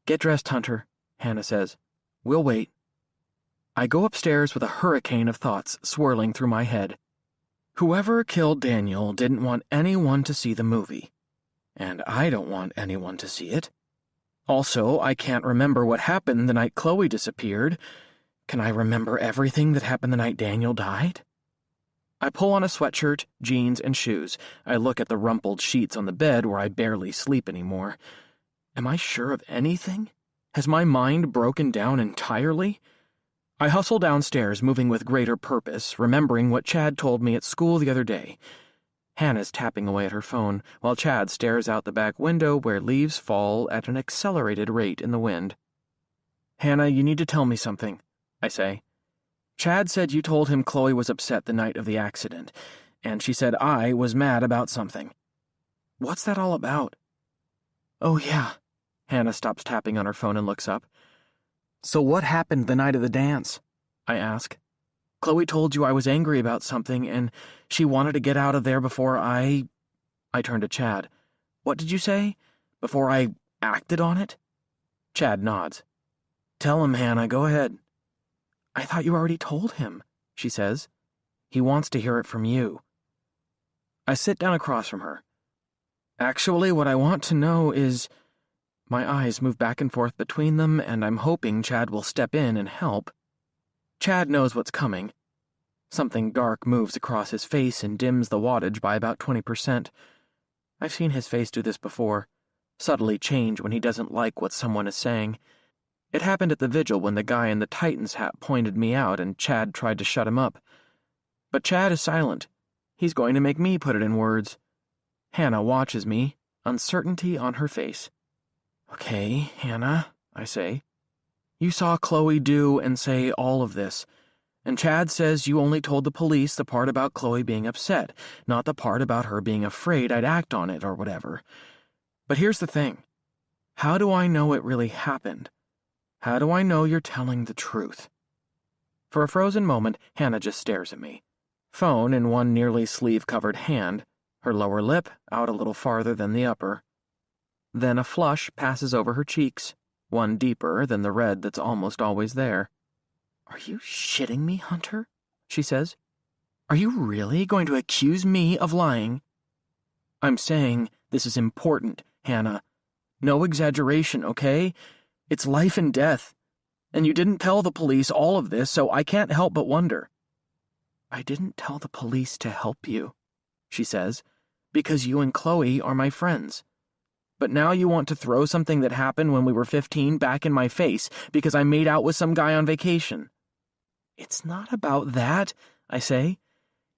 Get dressed, Hunter, Hannah says. We'll wait. I go upstairs with a hurricane of thoughts swirling through my head. Whoever killed Daniel didn't want anyone to see the movie. And I don't want anyone to see it. Also, I can't remember what happened the night Chloe disappeared. Can I remember everything that happened the night Daniel died? I pull on a sweatshirt, jeans, and shoes. I look at the rumpled sheets on the bed where I barely sleep anymore. Am I sure of anything? Has my mind broken down entirely? I hustle downstairs, moving with greater purpose, remembering what Chad told me at school the other day. Hannah's tapping away at her phone, while Chad stares out the back window where leaves fall at an accelerated rate in the wind. Hannah, you need to tell me something, I say. Chad said you told him Chloe was upset the night of the accident, and she said I was mad about something. What's that all about? Oh, yeah. Hannah stops tapping on her phone and looks up. So what happened the night of the dance? I ask. Chloe told you I was angry about something, and she wanted to get out of there before I turn to Chad. What did you say? Before I acted on it? Chad nods. Tell him, Hannah, go ahead. I thought you already told him, she says. He wants to hear it from you. I sit down across from her. Actually, what I want to know is... My eyes move back and forth between them, and I'm hoping Chad will step in and help. Chad knows what's coming. Something dark moves across his face and dims the wattage by about 20%. I've seen his face do this before, subtly change when he doesn't like what someone is saying. It happened at the vigil when the guy in the Titan's hat pointed me out and Chad tried to shut him up. But Chad is silent. He's going to make me put it in words. Hannah watches me, uncertainty on her face. Okay, Hannah, I say. You saw Chloe do and say all of this, and Chad says you only told the police the part about Chloe being upset, not the part about her being afraid I'd act on it or whatever. But here's the thing. How do I know it really happened? How do I know you're telling the truth? For a frozen moment, Hannah just stares at me. Phone in one nearly sleeve-covered hand, her lower lip out a little farther than the upper. Then a flush passes over her cheeks, one deeper than the red that's almost always there. Are you shitting me, Hunter? She says. Are you really going to accuse me of lying? I'm saying this is important, Hannah. No exaggeration, okay? It's life and death. And you didn't tell the police all of this, so I can't help but wonder. I didn't tell the police to help you, she says, because you and Chloe are my friends. But now you want to throw something that happened when we were 15 back in my face because I made out with some guy on vacation. It's not about that, I say.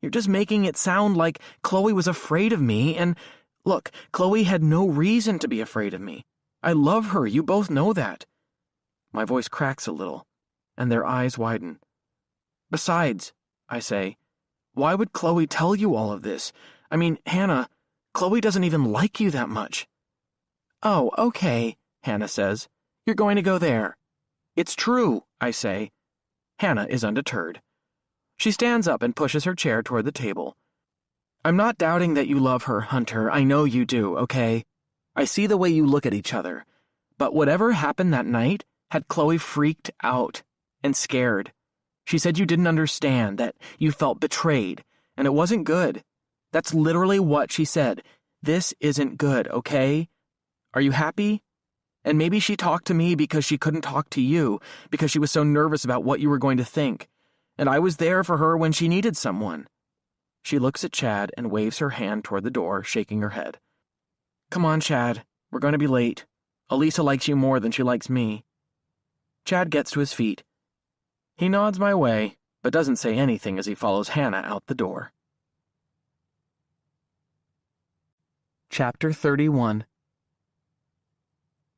You're just making it sound like Chloe was afraid of me, and look, Chloe had no reason to be afraid of me. I love her, you both know that. My voice cracks a little, and their eyes widen. Besides, I say, why would Chloe tell you all of this? I mean, Hannah, Chloe doesn't even like you that much. Oh, okay, Hannah says. You're going to go there. It's true, I say. Hannah is undeterred. She stands up and pushes her chair toward the table. I'm not doubting that you love her, Hunter. I know you do, okay? I see the way you look at each other. But whatever happened that night had Chloe freaked out and scared. She said you didn't understand, that you felt betrayed, and it wasn't good. That's literally what she said. This isn't good, okay? Are you happy? And maybe she talked to me because she couldn't talk to you, because she was so nervous about what you were going to think. And I was there for her when she needed someone. She looks at Chad and waves her hand toward the door, shaking her head. Come on, Chad. We're going to be late. Elisa likes you more than she likes me. Chad gets to his feet. He nods my way, but doesn't say anything as he follows Hannah out the door. Chapter 31.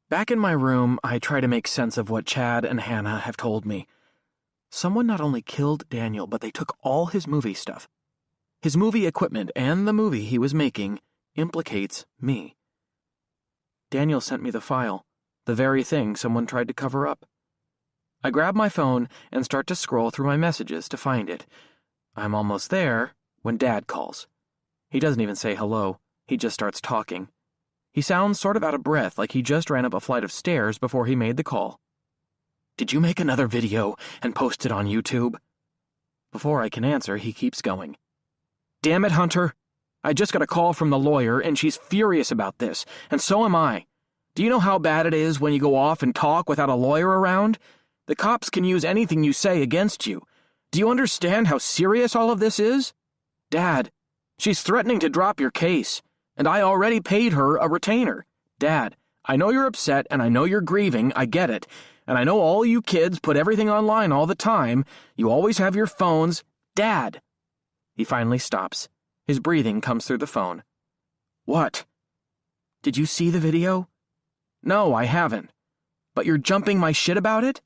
Back in my room, I try to make sense of what Chad and Hannah have told me. Someone not only killed Daniel, but they took all his movie stuff. His movie equipment and the movie he was making implicates me. Daniel sent me the file, the very thing someone tried to cover up. I grab my phone and start to scroll through my messages to find it. I'm almost there when Dad calls. He doesn't even say hello. He just starts talking. He sounds sort of out of breath, like he just ran up a flight of stairs before he made the call. Did you make another video and post it on YouTube? Before I can answer, he keeps going. Damn it, Hunter. I just got a call from the lawyer, and she's furious about this, and so am I. Do you know how bad it is when you go off and talk without a lawyer around? The cops can use anything you say against you. Do you understand how serious all of this is? Dad, she's threatening to drop your case, and I already paid her a retainer. Dad, I know you're upset, and I know you're grieving, I get it, and I know all you kids put everything online all the time. You always have your phones. Dad! He finally stops. His breathing comes through the phone. What? Did you see the video? No, I haven't. But you're jumping my shit about it?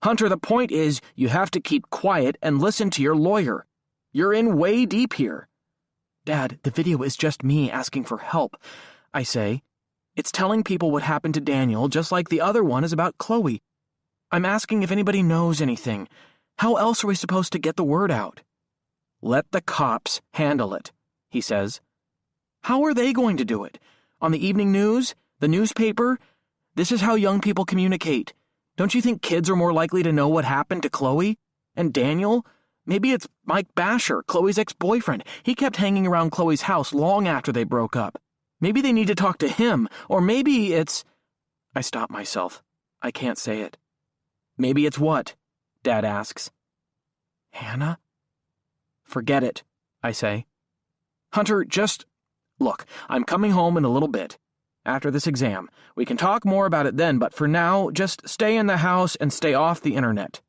Hunter, the point is, you have to keep quiet and listen to your lawyer. You're in way deep here. Dad, the video is just me asking for help, I say. It's telling people what happened to Daniel, just like the other one is about Chloe. I'm asking if anybody knows anything. How else are we supposed to get the word out? Let the cops handle it, he says. How are they going to do it? On the evening news? The newspaper? This is how young people communicate. Don't you think kids are more likely to know what happened to Chloe? And Daniel? Maybe it's Mike Basher, Chloe's ex-boyfriend. He kept hanging around Chloe's house long after they broke up. Maybe they need to talk to him, or maybe it's... I stop myself. I can't say it. Maybe it's what? Dad asks. Hannah? Forget it, I say. Hunter, just... Look, I'm coming home in a little bit. After this exam. We can talk more about it then, but for now, just stay in the house and stay off the internet.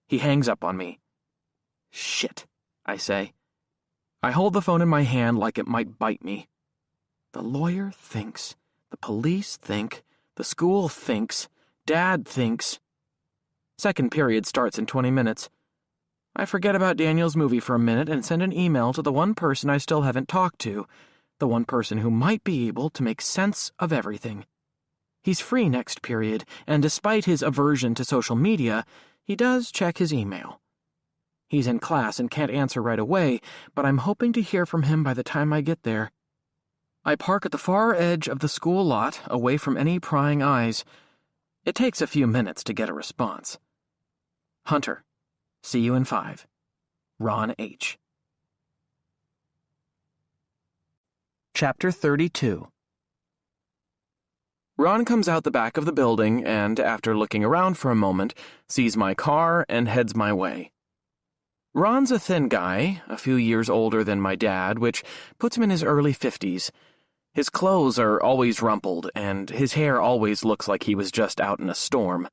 He hangs up on me. Shit, I say. I hold the phone in my hand like it might bite me. The lawyer thinks. The police think. The school thinks. Dad thinks. Second period starts in 20 minutes. I forget about Daniel's movie for a minute and send an email to the one person I still haven't talked to. The one person who might be able to make sense of everything. He's free next period, and despite his aversion to social media, he does check his email. He's in class and can't answer right away, but I'm hoping to hear from him by the time I get there. I park at the far edge of the school lot, away from any prying eyes. It takes a few minutes to get a response. Hunter, see you in 5. Ron H. Chapter 32. Ron comes out the back of the building and, after looking around for a moment, sees my car and heads my way. Ron's a thin guy, a few years older than my dad, which puts him in his early 50s. His clothes are always rumpled, and his hair always looks like he was just out in a storm.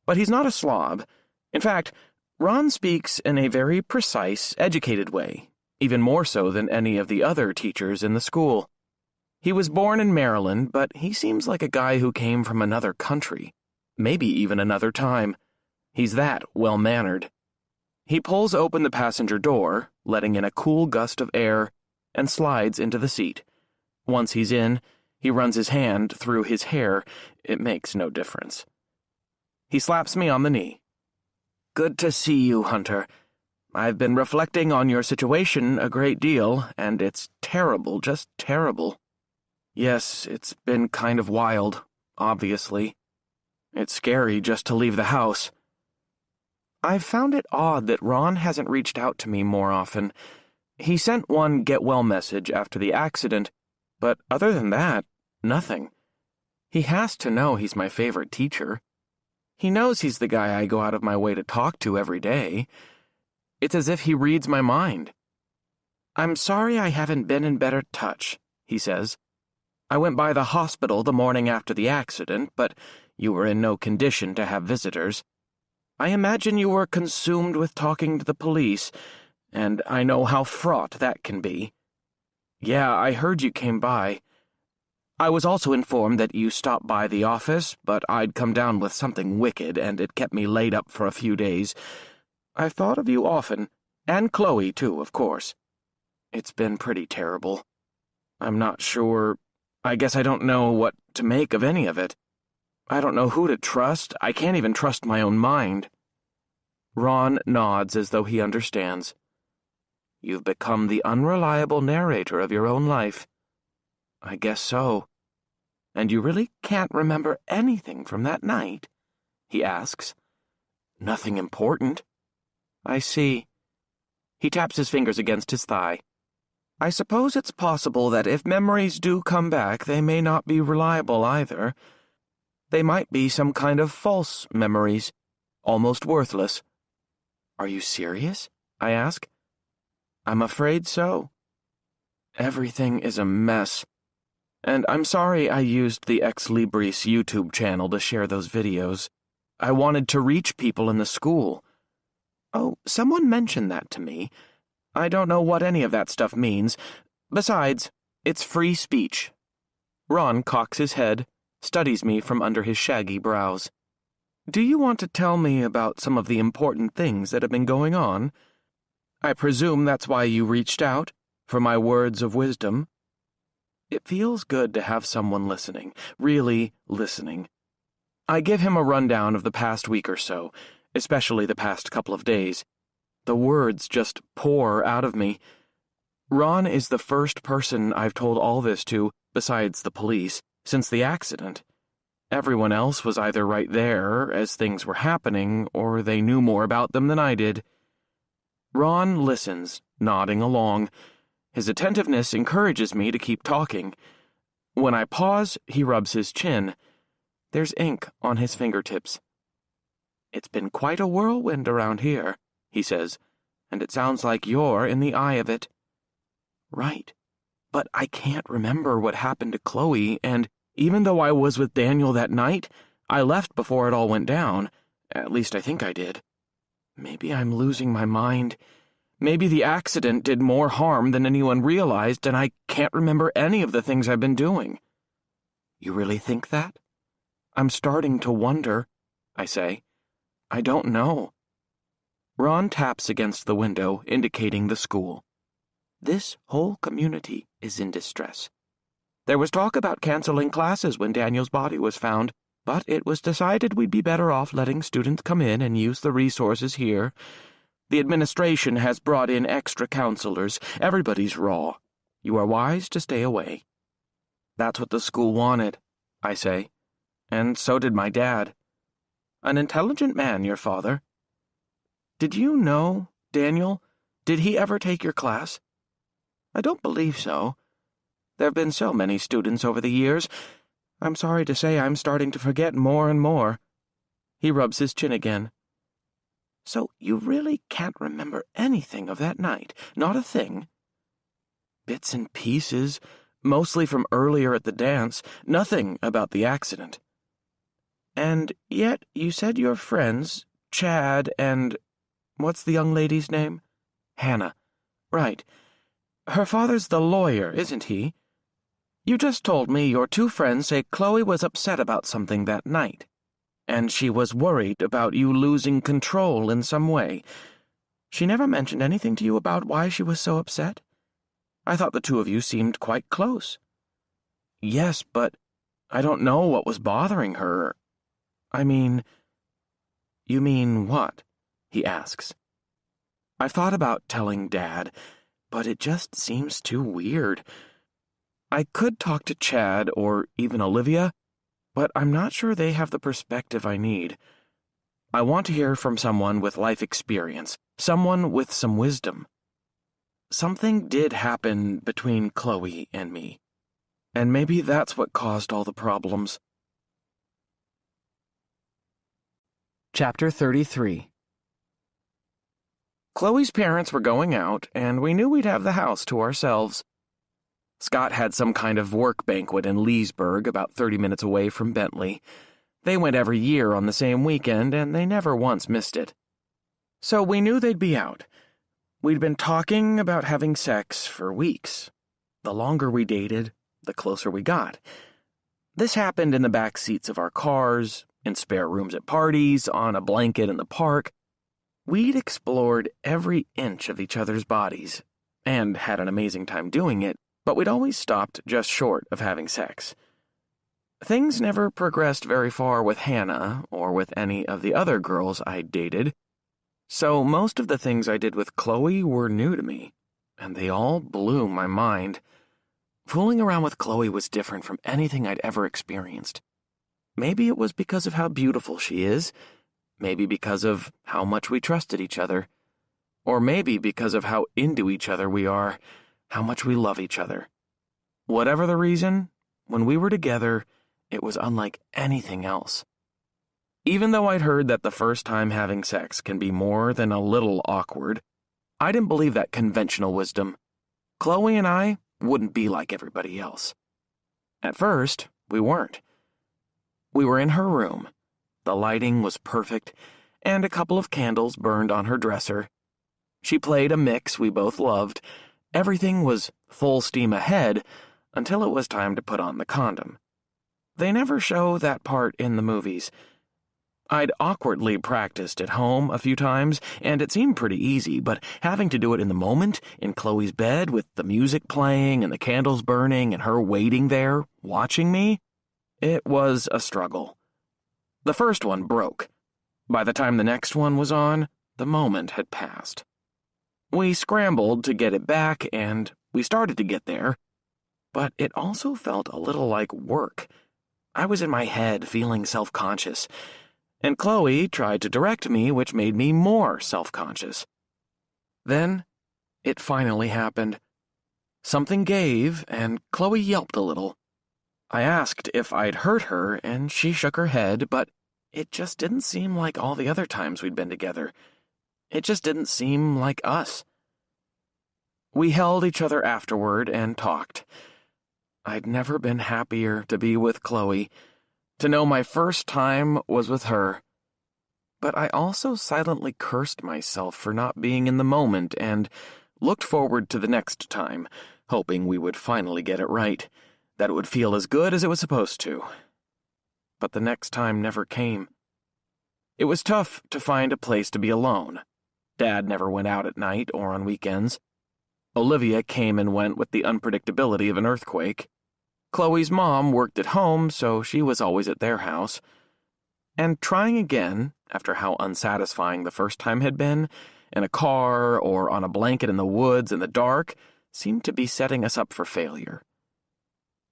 But he's not a slob. In fact, Ron speaks in a very precise, educated way, even more so than any of the other teachers in the school. He was born in Maryland, but he seems like a guy who came from another country. maybe even another time. He's that well-mannered. He pulls open the passenger door, letting in a cool gust of air, and slides into the seat. Once he's in, he runs his hand through his hair. It makes no difference. He slaps me on the knee. "Good to see you, Hunter. I've been reflecting on your situation a great deal, and it's terrible, just terrible. Yes, it's been kind of wild, obviously. It's scary just to leave the house." I've found it odd that Ron hasn't reached out to me more often. He sent one get-well message after the accident, but other than that, nothing. He has to know he's my favorite teacher. He knows he's the guy I go out of my way to talk to every day. It's as if he reads my mind. "I'm sorry I haven't been in better touch," he says. "I went by the hospital the morning after the accident, but you were in no condition to have visitors. I imagine you were consumed with talking to the police, and I know how fraught that can be. Yeah, I heard you came by. I was also informed that you stopped by the office, but I'd come down with something wicked, and it kept me laid up for a few days. I've thought of you often, and Chloe, too, of course. It's been pretty terrible. I'm not sure. I guess I don't know what to make of any of it. I don't know who to trust. I can't even trust my own mind." Ron nods as though he understands. "You've become the unreliable narrator of your own life." "I guess so." "And you really can't remember anything from that night?" he asks. "Nothing important." "I see." He taps his fingers against his thigh. "I suppose it's possible that if memories do come back, they may not be reliable either. They might be some kind of false memories, almost worthless." "Are you serious?" I ask. "I'm afraid so. Everything is a mess. And I'm sorry I used the Ex Libris YouTube channel to share those videos. I wanted to reach people in the school." "Oh, someone mentioned that to me. I don't know what any of that stuff means. Besides, it's free speech." Ron cocks his head, studies me from under his shaggy brows. "Do you want to tell me about some of the important things that have been going on? I presume that's why you reached out, for my words of wisdom." It feels good to have someone listening, really listening. I give him a rundown of the past week or so, especially the past couple of days. The words just pour out of me. Ron is the first person I've told all this to, besides the police, since the accident. Everyone else was either right there as things were happening, or they knew more about them than I did. Ron listens, nodding along. His attentiveness encourages me to keep talking. When I pause, he rubs his chin. There's ink on his fingertips. "It's been quite a whirlwind around here," he says, "and it sounds like you're in the eye of it." "Right. But I can't remember what happened to Chloe, and even though I was with Daniel that night, I left before it all went down. At least I think I did. Maybe I'm losing my mind. Maybe the accident did more harm than anyone realized, and I can't remember any of the things I've been doing." "You really think that?" "I'm starting to wonder," I say. "I don't know." Ron taps against the window, indicating the school. "This whole community is in distress. There was talk about canceling classes when Daniel's body was found, but it was decided we'd be better off letting students come in and use the resources here. The administration has brought in extra counselors. Everybody's raw. You are wise to stay away." "That's what the school wanted," I say. "And so did my dad. An intelligent man, your father. Did you know, Daniel? Did he ever take your class?" "I don't believe so. There have been so many students over the years. I'm sorry to say I'm starting to forget more and more." He rubs his chin again. "So you really can't remember anything of that night? Not a thing?" "Bits and pieces, mostly from earlier at the dance. Nothing about the accident." "And yet you said your friends, Chad and... what's the young lady's name?" "Hannah. Right. Her father's the lawyer, isn't he? You just told me your two friends say Chloe was upset about something that night." and she was worried about you losing control in some way. She never mentioned anything to you about why she was so upset? I thought the two of you seemed quite close." "Yes, but I don't know what was bothering her. I mean—" "You mean what?" he asks. "I've thought about telling Dad, but it just seems too weird. I could talk to Chad or even Olivia, but I'm not sure they have the perspective I need. I want to hear from someone with life experience, someone with some wisdom. Something did happen between Chloe and me, and maybe that's what caused all the problems." Chapter 33. Chloe's parents were going out, and we knew we'd have the house to ourselves. Scott had some kind of work banquet in Leesburg, about 30 minutes away from Bentley. They went every year on the same weekend, and they never once missed it. So we knew they'd be out. We'd been talking about having sex for weeks. The longer we dated, the closer we got. This happened in the back seats of our cars, in spare rooms at parties, on a blanket in the park. We'd explored every inch of each other's bodies, and had an amazing time doing it, but we'd always stopped just short of having sex. Things never progressed very far with Hannah, or with any of the other girls I'd dated, so most of the things I did with Chloe were new to me, and they all blew my mind. Fooling around with Chloe was different from anything I'd ever experienced. Maybe it was because of how beautiful she is, maybe because of how much we trusted each other, or maybe because of how into each other we are, how much we love each other. Whatever the reason, when we were together, it was unlike anything else. Even though I'd heard that the first time having sex can be more than a little awkward, I didn't believe that conventional wisdom. Chloe and I wouldn't be like everybody else. At first, we weren't. We were in her room. The lighting was perfect, and a couple of candles burned on her dresser. She played a mix we both loved. Everything was full steam ahead until it was time to put on the condom. They never show that part in the movies. I'd awkwardly practiced at home a few times, and it seemed pretty easy, but having to do it in the moment, in Chloe's bed, with the music playing and the candles burning and her waiting there, watching me, it was a struggle. The first one broke. By the time the next one was on, the moment had passed. We scrambled to get it back, and we started to get there, but it also felt a little like work. I was in my head, feeling self-conscious, and Chloe tried to direct me, which made me more self-conscious. Then, it finally happened. Something gave, and Chloe yelped a little. I asked if I'd hurt her, and she shook her head, but it just didn't seem like all the other times we'd been together. It just didn't seem like us. We held each other afterward and talked. I'd never been happier to be with Chloe, to know my first time was with her. But I also silently cursed myself for not being in the moment and looked forward to the next time, hoping we would finally get it right, that it would feel as good as it was supposed to. But the next time never came. It was tough to find a place to be alone. Dad never went out at night or on weekends. Olivia came and went with the unpredictability of an earthquake. Chloe's mom worked at home, so she was always at their house. And trying again, after how unsatisfying the first time had been, in a car or on a blanket in the woods in the dark, seemed to be setting us up for failure.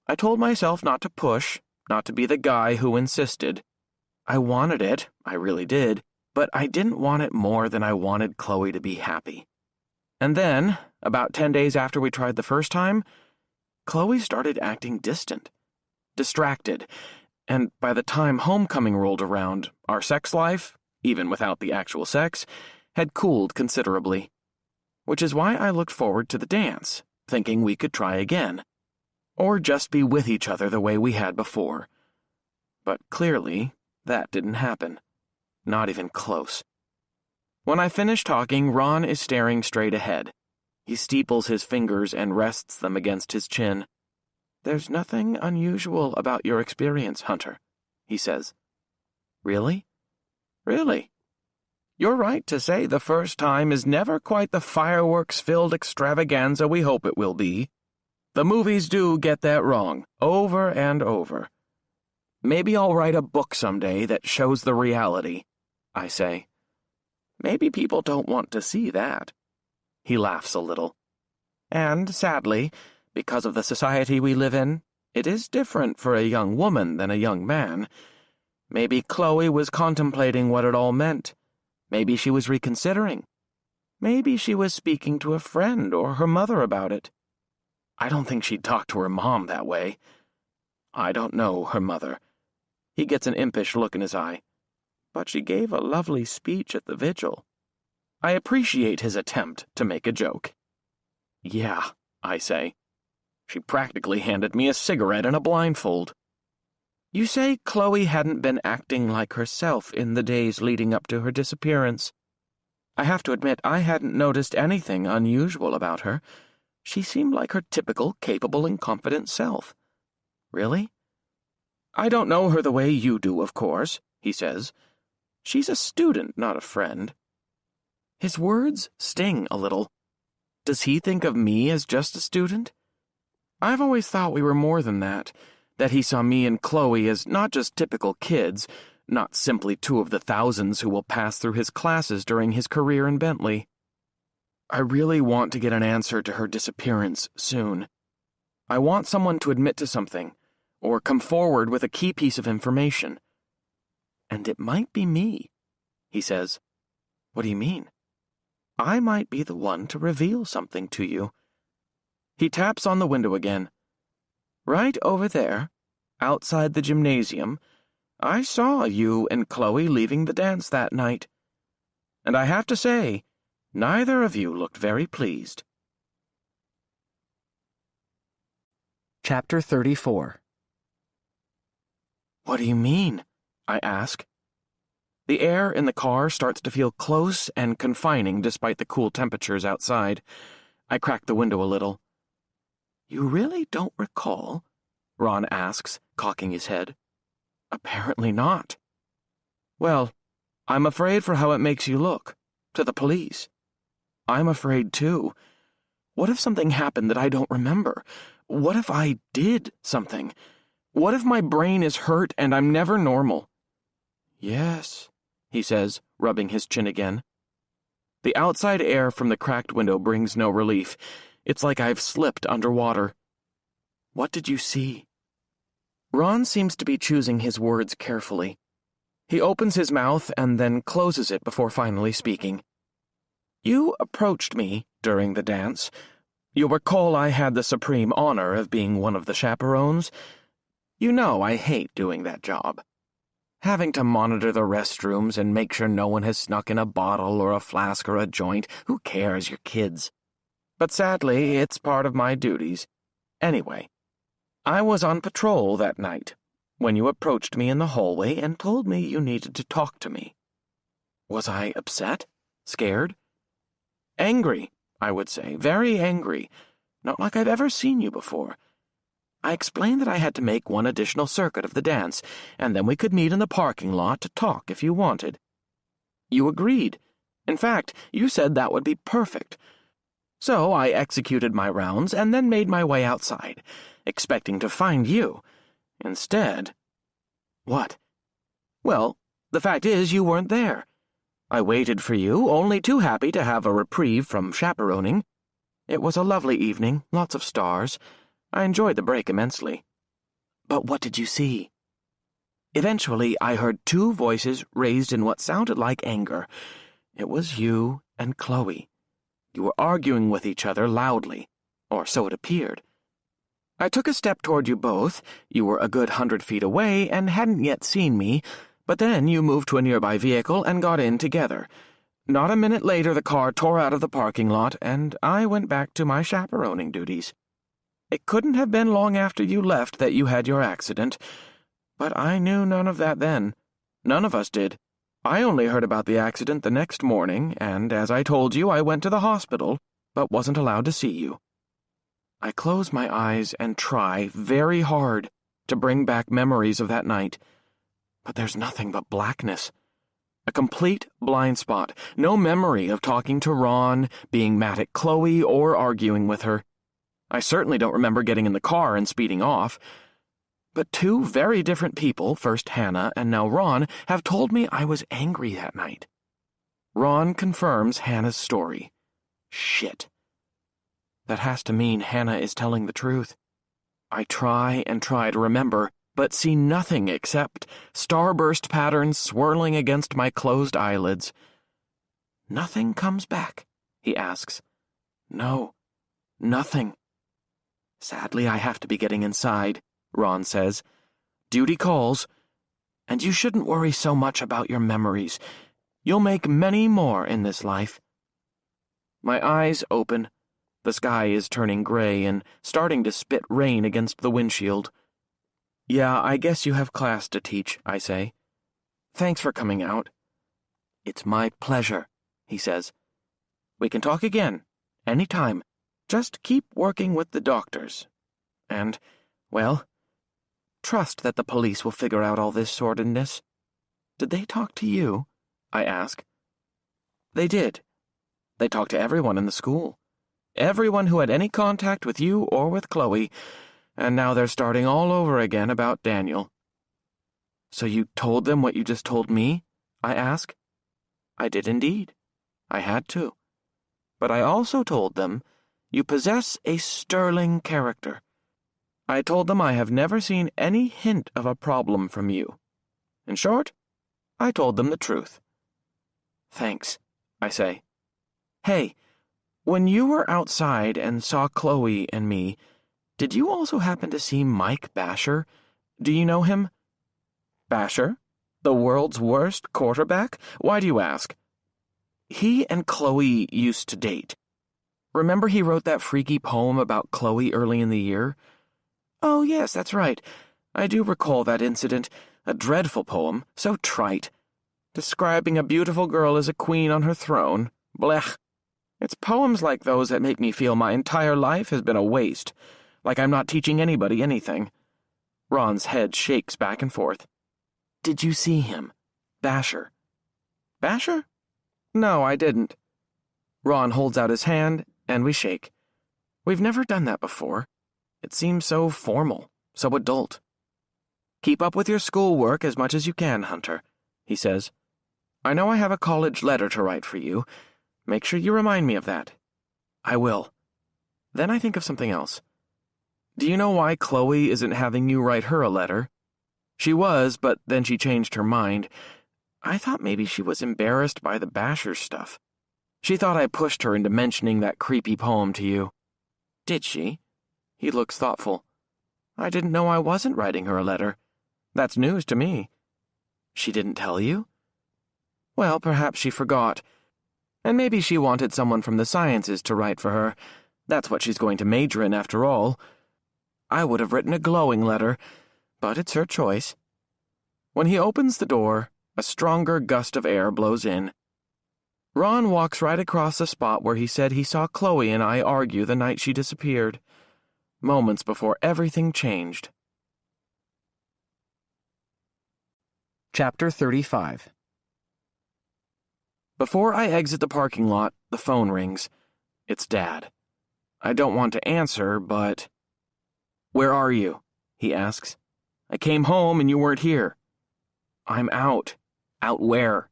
I told myself not to push, not to be the guy who insisted. I wanted it, I really did, but I didn't want it more than I wanted Chloe to be happy. And then, about 10 days after we tried the first time, Chloe started acting distant, distracted, and by the time homecoming rolled around, our sex life, even without the actual sex, had cooled considerably. Which is why I looked forward to the dance, thinking we could try again, or just be with each other the way we had before. But clearly, that didn't happen. Not even close. When I finish talking, Ron is staring straight ahead. He steeples his fingers and rests them against his chin. "There's nothing unusual about your experience, Hunter," he says. Really? Really? You're right to say the first time is never quite the fireworks-filled extravaganza we hope it will be. The movies do get that wrong, over and over. Maybe I'll write a book someday that shows the reality, I say. Maybe people don't want to see that. He laughs a little. And, sadly, because of the society we live in, it is different for a young woman than a young man. Maybe Chloe was contemplating what it all meant. Maybe she was reconsidering. Maybe she was speaking to a friend or her mother about it. I don't think she'd talk to her mom that way. I don't know her mother. He gets an impish look in his eye. But she gave a lovely speech at the vigil. I appreciate his attempt to make a joke. Yeah, I say. She practically handed me a cigarette and a blindfold. You say Chloe hadn't been acting like herself in the days leading up to her disappearance. I have to admit I hadn't noticed anything unusual about her. She seemed like her typical, capable, and confident self. Really? I don't know her the way you do, of course, he says. She's a student, not a friend. His words sting a little. Does he think of me as just a student? I've always thought we were more than that he saw me and Chloe as not just typical kids, not simply two of the thousands who will pass through his classes during his career in Bentley. I really want to get an answer to her disappearance soon. I want someone to admit to something, or come forward with a key piece of information. And it might be me, he says. What do you mean? I might be the one to reveal something to you. He taps on the window again. Right over there, outside the gymnasium, I saw you and Chloe leaving the dance that night. And I have to say, neither of you looked very pleased. Chapter 34. What do you mean? I ask. The air in the car starts to feel close and confining despite the cool temperatures outside. I crack the window a little. You really don't recall? Ron asks, cocking his head. Apparently not. Well, I'm afraid for how it makes you look, to the police. I'm afraid too. What if something happened that I don't remember? What if I did something? What if my brain is hurt and I'm never normal? Yes, he says, rubbing his chin again. The outside air from the cracked window brings no relief. It's like I've slipped underwater. What did you see? Ron seems to be choosing his words carefully. He opens his mouth and then closes it before finally speaking. You approached me during the dance. You'll recall I had the supreme honor of being one of the chaperones. You know I hate doing that job. Having to monitor the restrooms and make sure no one has snuck in a bottle or a flask or a joint. Who cares? You're kids. But sadly, it's part of my duties. Anyway, I was on patrol that night when you approached me in the hallway and told me you needed to talk to me. Was I upset? Scared? Angry, I would say. Very angry. Not like I've ever seen you before. I explained that I had to make one additional circuit of the dance, and then we could meet in the parking lot to talk if you wanted. You agreed. In fact, you said that would be perfect. So I executed my rounds and then made my way outside, expecting to find you. Instead... What? Well, the fact is you weren't there. I waited for you, only too happy to have a reprieve from chaperoning. It was a lovely evening, lots of stars. I enjoyed the break immensely. But what did you see? Eventually, I heard two voices raised in what sounded like anger. It was you and Chloe. You were arguing with each other loudly, or so it appeared. I took a step toward you both. You were a good 100 feet away and hadn't yet seen me, but then you moved to a nearby vehicle and got in together. Not a minute later, the car tore out of the parking lot, and I went back to my chaperoning duties. It couldn't have been long after you left that you had your accident, but I knew none of that then. None of us did. I only heard about the accident the next morning, and as I told you, I went to the hospital, but wasn't allowed to see you. I close my eyes and try very hard to bring back memories of that night, But there's nothing but blackness. A complete blind spot. No memory of talking to Ron, being mad at Chloe, or arguing with her. I certainly don't remember getting in the car and speeding off. But two very different people, first Hannah and now Ron, have told me I was angry that night. Ron confirms Hannah's story. Shit. That has to mean Hannah is telling the truth. I try and try to remember, but see nothing except starburst patterns swirling against my closed eyelids. Nothing comes back, he asks. No, nothing. Sadly, I have to be getting inside, Ron says. Duty calls. And you shouldn't worry so much about your memories. You'll make many more in this life. My eyes open. The sky is turning gray and starting to spit rain against the windshield. Yeah, I guess you have class to teach, I say. Thanks for coming out. It's my pleasure, he says. We can talk again, any time. Just keep working with the doctors. And, well, trust that the police will figure out all this sordidness. Did they talk to you? I ask. They did. They talked to everyone in the school. Everyone who had any contact with you or with Chloe, and now they're starting all over again about Daniel. So you told them what you just told me? I ask. I did indeed. I had to. But I also told them you possess a sterling character. I told them I have never seen any hint of a problem from you. In short, I told them the truth. Thanks, I say. Hey, when you were outside and saw Chloe and me, did you also happen to see Mike Basher? Do you know him? Basher? The world's worst quarterback? Why do you ask? He and Chloe used to date. Remember he wrote that freaky poem about Chloe early in the year? Oh, yes, that's right. I do recall that incident. A dreadful poem, so trite. Describing a beautiful girl as a queen on her throne. Blech. It's poems like those that make me feel my entire life has been a waste, like I'm not teaching anybody anything. Ron's head shakes back and forth. Did you see him? Basher. Basher? No, I didn't. Ron holds out his hand, and we shake. We've never done that before. It seems so formal, so adult. Keep up with your schoolwork as much as you can, Hunter, he says. I know I have a college letter to write for you. Make sure you remind me of that. I will. Then I think of something else. Do you know why Chloe isn't having you write her a letter? She was, but then she changed her mind. I thought maybe she was embarrassed by the Basher stuff. She thought I pushed her into mentioning that creepy poem to you. Did she? He looks thoughtful. I didn't know I wasn't writing her a letter. That's news to me. She didn't tell you? Well, perhaps she forgot. And maybe she wanted someone from the sciences to write for her. That's what she's going to major in after all. I would have written a glowing letter, but it's her choice. When he opens the door, a stronger gust of air blows in. Ron walks right across the spot where he said he saw Chloe and I argue the night she disappeared, moments before everything changed. Chapter 35. Before I exit the parking lot, the phone rings. It's Dad. I don't want to answer, but... Where are you? He asks. I came home and you weren't here. I'm out. Out where?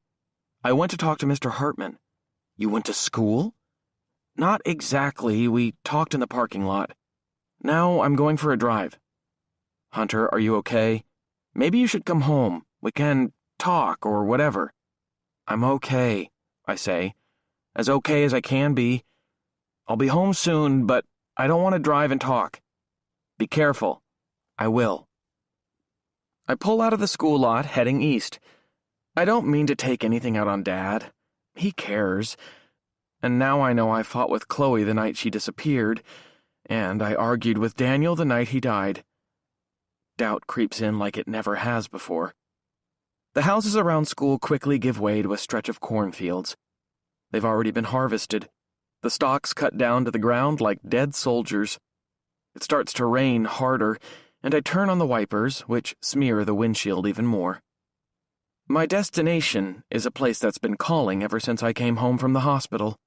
I went to talk to Mr. Hartman. You went to school? Not exactly. We talked in the parking lot. Now I'm going for a drive. Hunter, are you okay? Maybe you should come home. We can talk or whatever. I'm okay, I say. As okay as I can be. I'll be home soon, but I don't want to drive and talk. Be careful. I will. I pull out of the school lot, heading east. I don't mean to take anything out on Dad. He cares. And now I know I fought with Chloe the night she disappeared, and I argued with Daniel the night he died. Doubt creeps in like it never has before. The houses around school quickly give way to a stretch of cornfields. They've already been harvested, the stalks cut down to the ground like dead soldiers. It starts to rain harder, and I turn on the wipers, which smear the windshield even more. My destination is a place that's been calling ever since I came home from the hospital.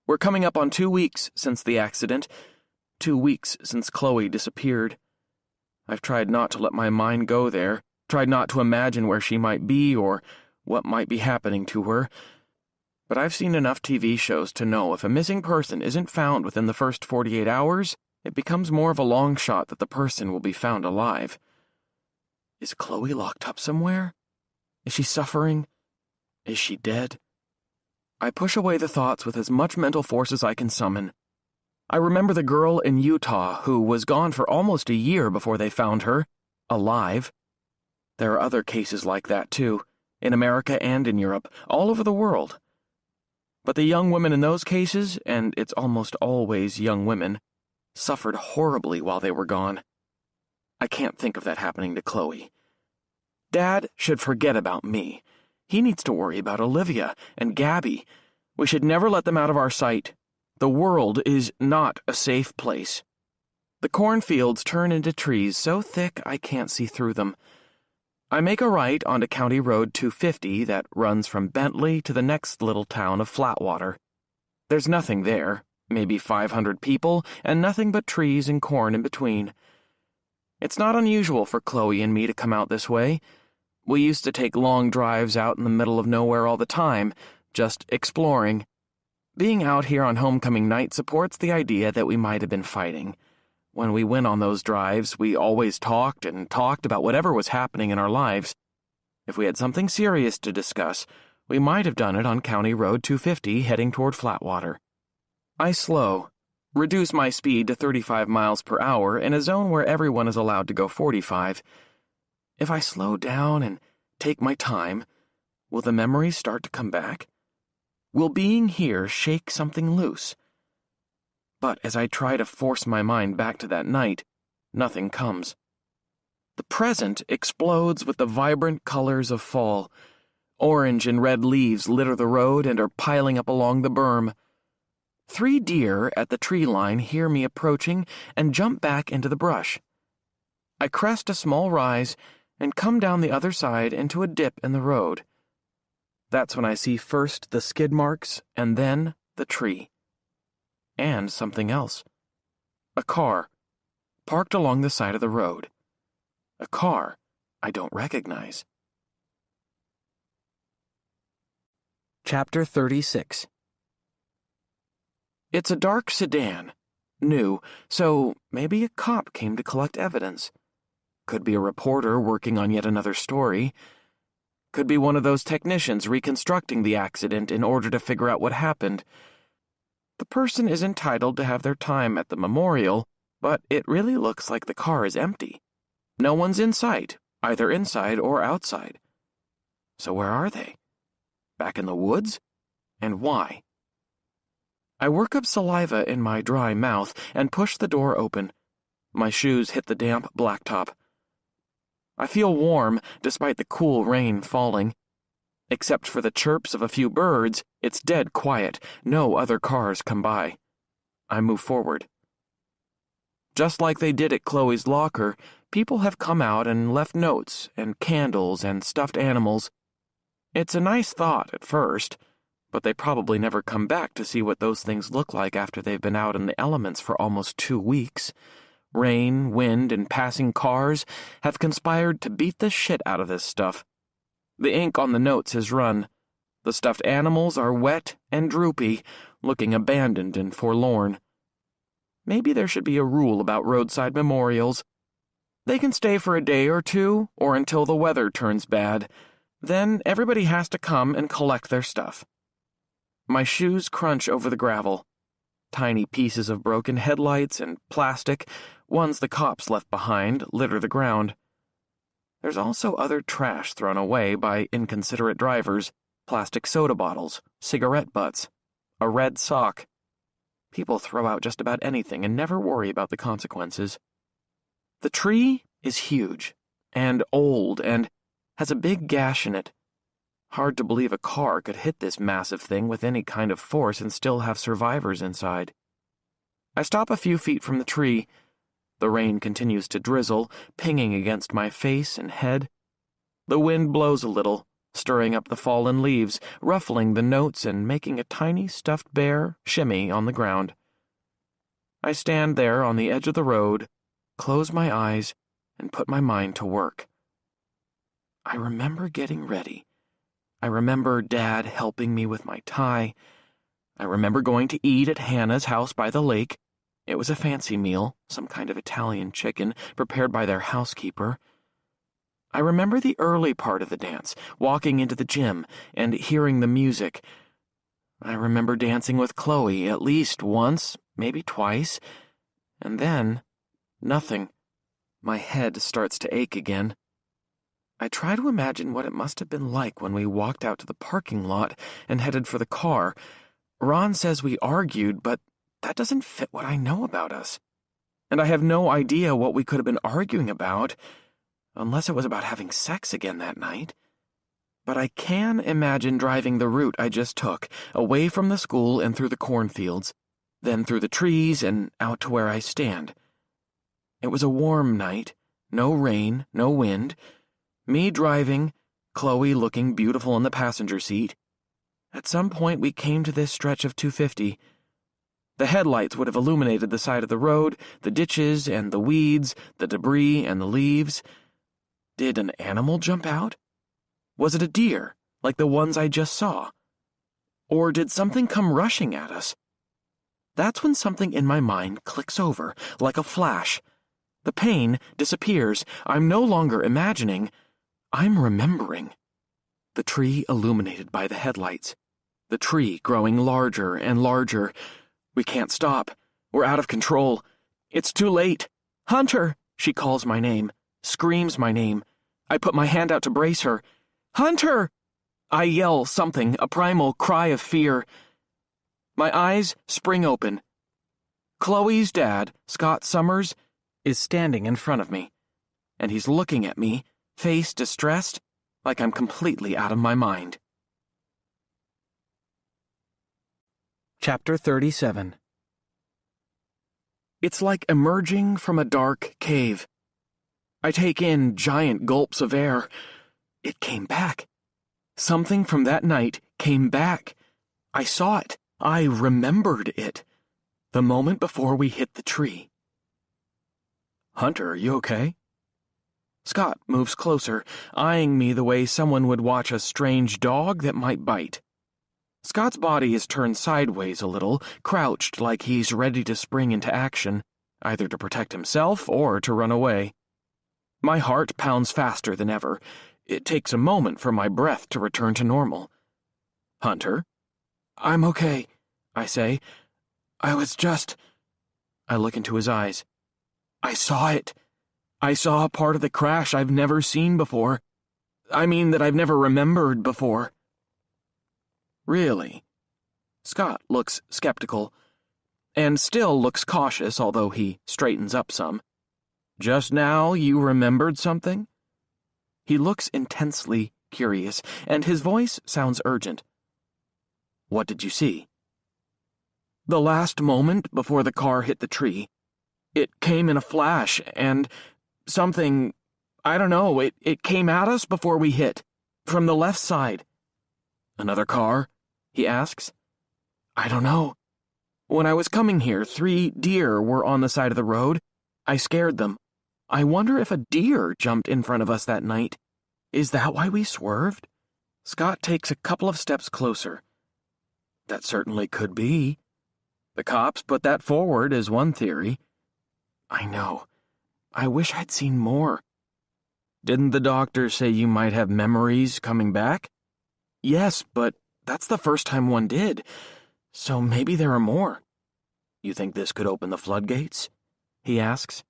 We're coming up on 2 weeks since the accident, 2 weeks since Chloe disappeared. I've tried not to let my mind go there, tried not to imagine where she might be or what might be happening to her. But I've seen enough TV shows to know if a missing person isn't found within the first 48 hours, it becomes more of a long shot that the person will be found alive. Is Chloe locked up somewhere? Is she suffering? Is she dead? I push away the thoughts with as much mental force as I can summon. I remember the girl in Utah who was gone for almost a year before they found her, alive. There are other cases like that too, in America and in Europe, all over the world. But the young women in those cases, and it's almost always young women, suffered horribly while they were gone. I can't think of that happening to Chloe. Dad should forget about me. He needs to worry about Olivia and Gabby. We should never let them out of our sight. The world is not a safe place. The cornfields turn into trees so thick I can't see through them. I make a right onto County Road 250 that runs from Bentley to the next little town of Flatwater. There's nothing there, maybe 500 people, and nothing but trees and corn in between. It's not unusual for Chloe and me to come out this way. We used to take long drives out in the middle of nowhere all the time, just exploring. Being out here on homecoming night supports the idea that we might have been fighting. When we went on those drives, we always talked and talked about whatever was happening in our lives. If we had something serious to discuss, we might have done it on County Road 250 heading toward Flatwater. I slow, reduce my speed to 35 miles per hour in a zone where everyone is allowed to go 45. If I slow down and take my time, will the memories start to come back? Will being here shake something loose? But as I try to force my mind back to that night, nothing comes. The present explodes with the vibrant colors of fall. Orange and red leaves litter the road and are piling up along the berm. 3 deer at the tree line hear me approaching and jump back into the brush. I crest a small rise and come down the other side into a dip in the road. That's when I see first the skid marks and then the tree. And something else. A car, parked along the side of the road. A car I don't recognize. Chapter 36. It's a dark sedan, new, so maybe a cop came to collect evidence. Could be a reporter working on yet another story. Could be one of those technicians reconstructing the accident in order to figure out what happened. The person is entitled to have their time at the memorial, but it really looks like the car is empty. No one's in sight, either inside or outside. So where are they? Back in the woods? And why? I work up saliva in my dry mouth and push the door open. My shoes hit the damp blacktop. I feel warm despite the cool rain falling. Except for the chirps of a few birds, it's dead quiet. No other cars come by. I move forward. Just like they did at Chloe's locker, people have come out and left notes and candles and stuffed animals. It's a nice thought at first, but they probably never come back to see what those things look like after they've been out in the elements for almost 2 weeks. Rain, wind, and passing cars have conspired to beat the shit out of this stuff. The ink on the notes has run. The stuffed animals are wet and droopy, looking abandoned and forlorn. Maybe there should be a rule about roadside memorials. They can stay for a day or two, or until the weather turns bad. Then everybody has to come and collect their stuff. My shoes crunch over the gravel. Tiny pieces of broken headlights and plastic, ones the cops left behind, litter the ground. There's also other trash thrown away by inconsiderate drivers, plastic soda bottles, cigarette butts, a red sock. People throw out just about anything and never worry about the consequences. The tree is huge and old and has a big gash in it. Hard to believe a car could hit this massive thing with any kind of force and still have survivors inside. I stop a few feet from the tree. The rain continues to drizzle, pinging against my face and head. The wind blows a little, stirring up the fallen leaves, ruffling the notes, and making a tiny stuffed bear shimmy on the ground. I stand there on the edge of the road, close my eyes, and put my mind to work. I remember getting ready. I remember Dad helping me with my tie. I remember going to eat at Hannah's house by the lake. It was a fancy meal, some kind of Italian chicken prepared by their housekeeper. I remember the early part of the dance, walking into the gym and hearing the music. I remember dancing with Chloe at least once, maybe twice, and then nothing. My head starts to ache again. I try to imagine what it must have been like when we walked out to the parking lot and headed for the car. Ron says we argued, but that doesn't fit what I know about us. And I have no idea what we could have been arguing about, unless it was about having sex again that night. But I can imagine driving the route I just took, away from the school and through the cornfields, then through the trees and out to where I stand. It was a warm night, no rain, no wind. Me driving, Chloe looking beautiful in the passenger seat. At some point we came to this stretch of 250. The headlights would have illuminated the side of the road, the ditches and the weeds, the debris and the leaves. Did an animal jump out? Was it a deer, like the ones I just saw? Or did something come rushing at us? That's when something in my mind clicks over, like a flash. The pain disappears. I'm no longer imagining. I'm remembering. The tree illuminated by the headlights. The tree growing larger and larger. We can't stop. We're out of control. It's too late. Hunter! She calls my name, screams my name. I put my hand out to brace her. Hunter! I yell something, a primal cry of fear. My eyes spring open. Chloe's dad, Scott Summers, is standing in front of me, and he's looking at me, face distressed, like I'm completely out of my mind. Chapter 37. It's like emerging from a dark cave. I take in giant gulps of air. It came back. Something from that night came back. I saw it. I remembered it. The moment before we hit the tree. Hunter, are you okay? Scott moves closer, eyeing me the way someone would watch a strange dog that might bite. Scott's body is turned sideways a little, crouched like he's ready to spring into action, either to protect himself or to run away. My heart pounds faster than ever. It takes a moment for my breath to return to normal. Hunter? I'm okay, I say. I look into his eyes. I saw it. I saw a part of the crash I've never seen before. I mean that I've never remembered before. Really? Scott looks skeptical, and still looks cautious, although he straightens up some. Just now you remembered something? He looks intensely curious, and his voice sounds urgent. What did you see? The last moment before the car hit the tree. It came in a flash, and something, I don't know, it came at us before we hit, from the left side. Another car? He asks. I don't know. When I was coming here, 3 deer were on the side of the road. I scared them. I wonder if a deer jumped in front of us that night. Is that why we swerved? Scott takes a couple of steps closer. That certainly could be. The cops put that forward as one theory. I know. I wish I'd seen more. Didn't the doctor say you might have memories coming back? Yes, but that's the first time one did, so maybe there are more. You think this could open the floodgates? He asks.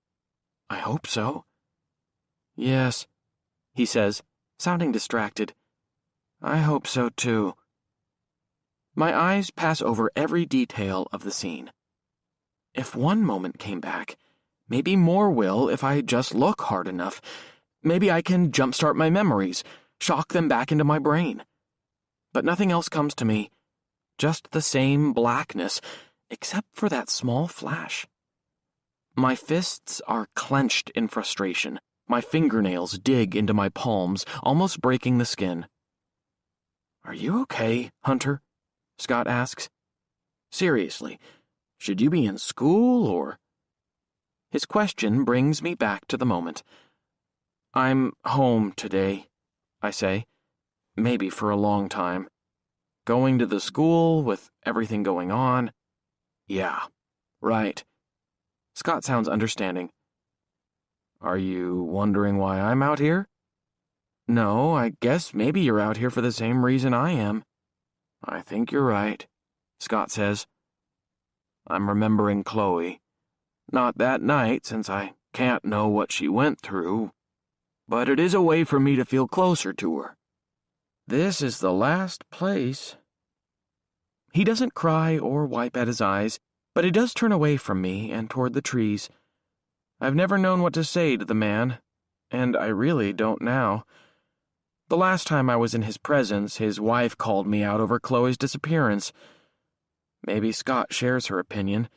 I hope so. Yes, he says, sounding distracted. I hope so too. My eyes pass over every detail of the scene. If one moment came back, maybe more will if I just look hard enough. Maybe I can jumpstart my memories, shock them back into my brain. But nothing else comes to me. Just the same blackness, except for that small flash. My fists are clenched in frustration. My fingernails dig into my palms, almost breaking the skin. Are you okay, Hunter? Scott asks. Seriously, should you be in school or... His question brings me back to the moment. I'm home today, I say, maybe for a long time. Going to the school with everything going on. Yeah, right. Scott sounds understanding. Are you wondering why I'm out here? No, I guess maybe you're out here for the same reason I am. I think you're right, Scott says. I'm remembering Chloe. Not that night, since I can't know what she went through, but it is a way for me to feel closer to her. This is the last place. He doesn't cry or wipe at his eyes, but he does turn away from me and toward the trees. I've never known what to say to the man, and I really don't now. The last time I was in his presence, his wife called me out over Chloe's disappearance. Maybe Scott shares her opinion,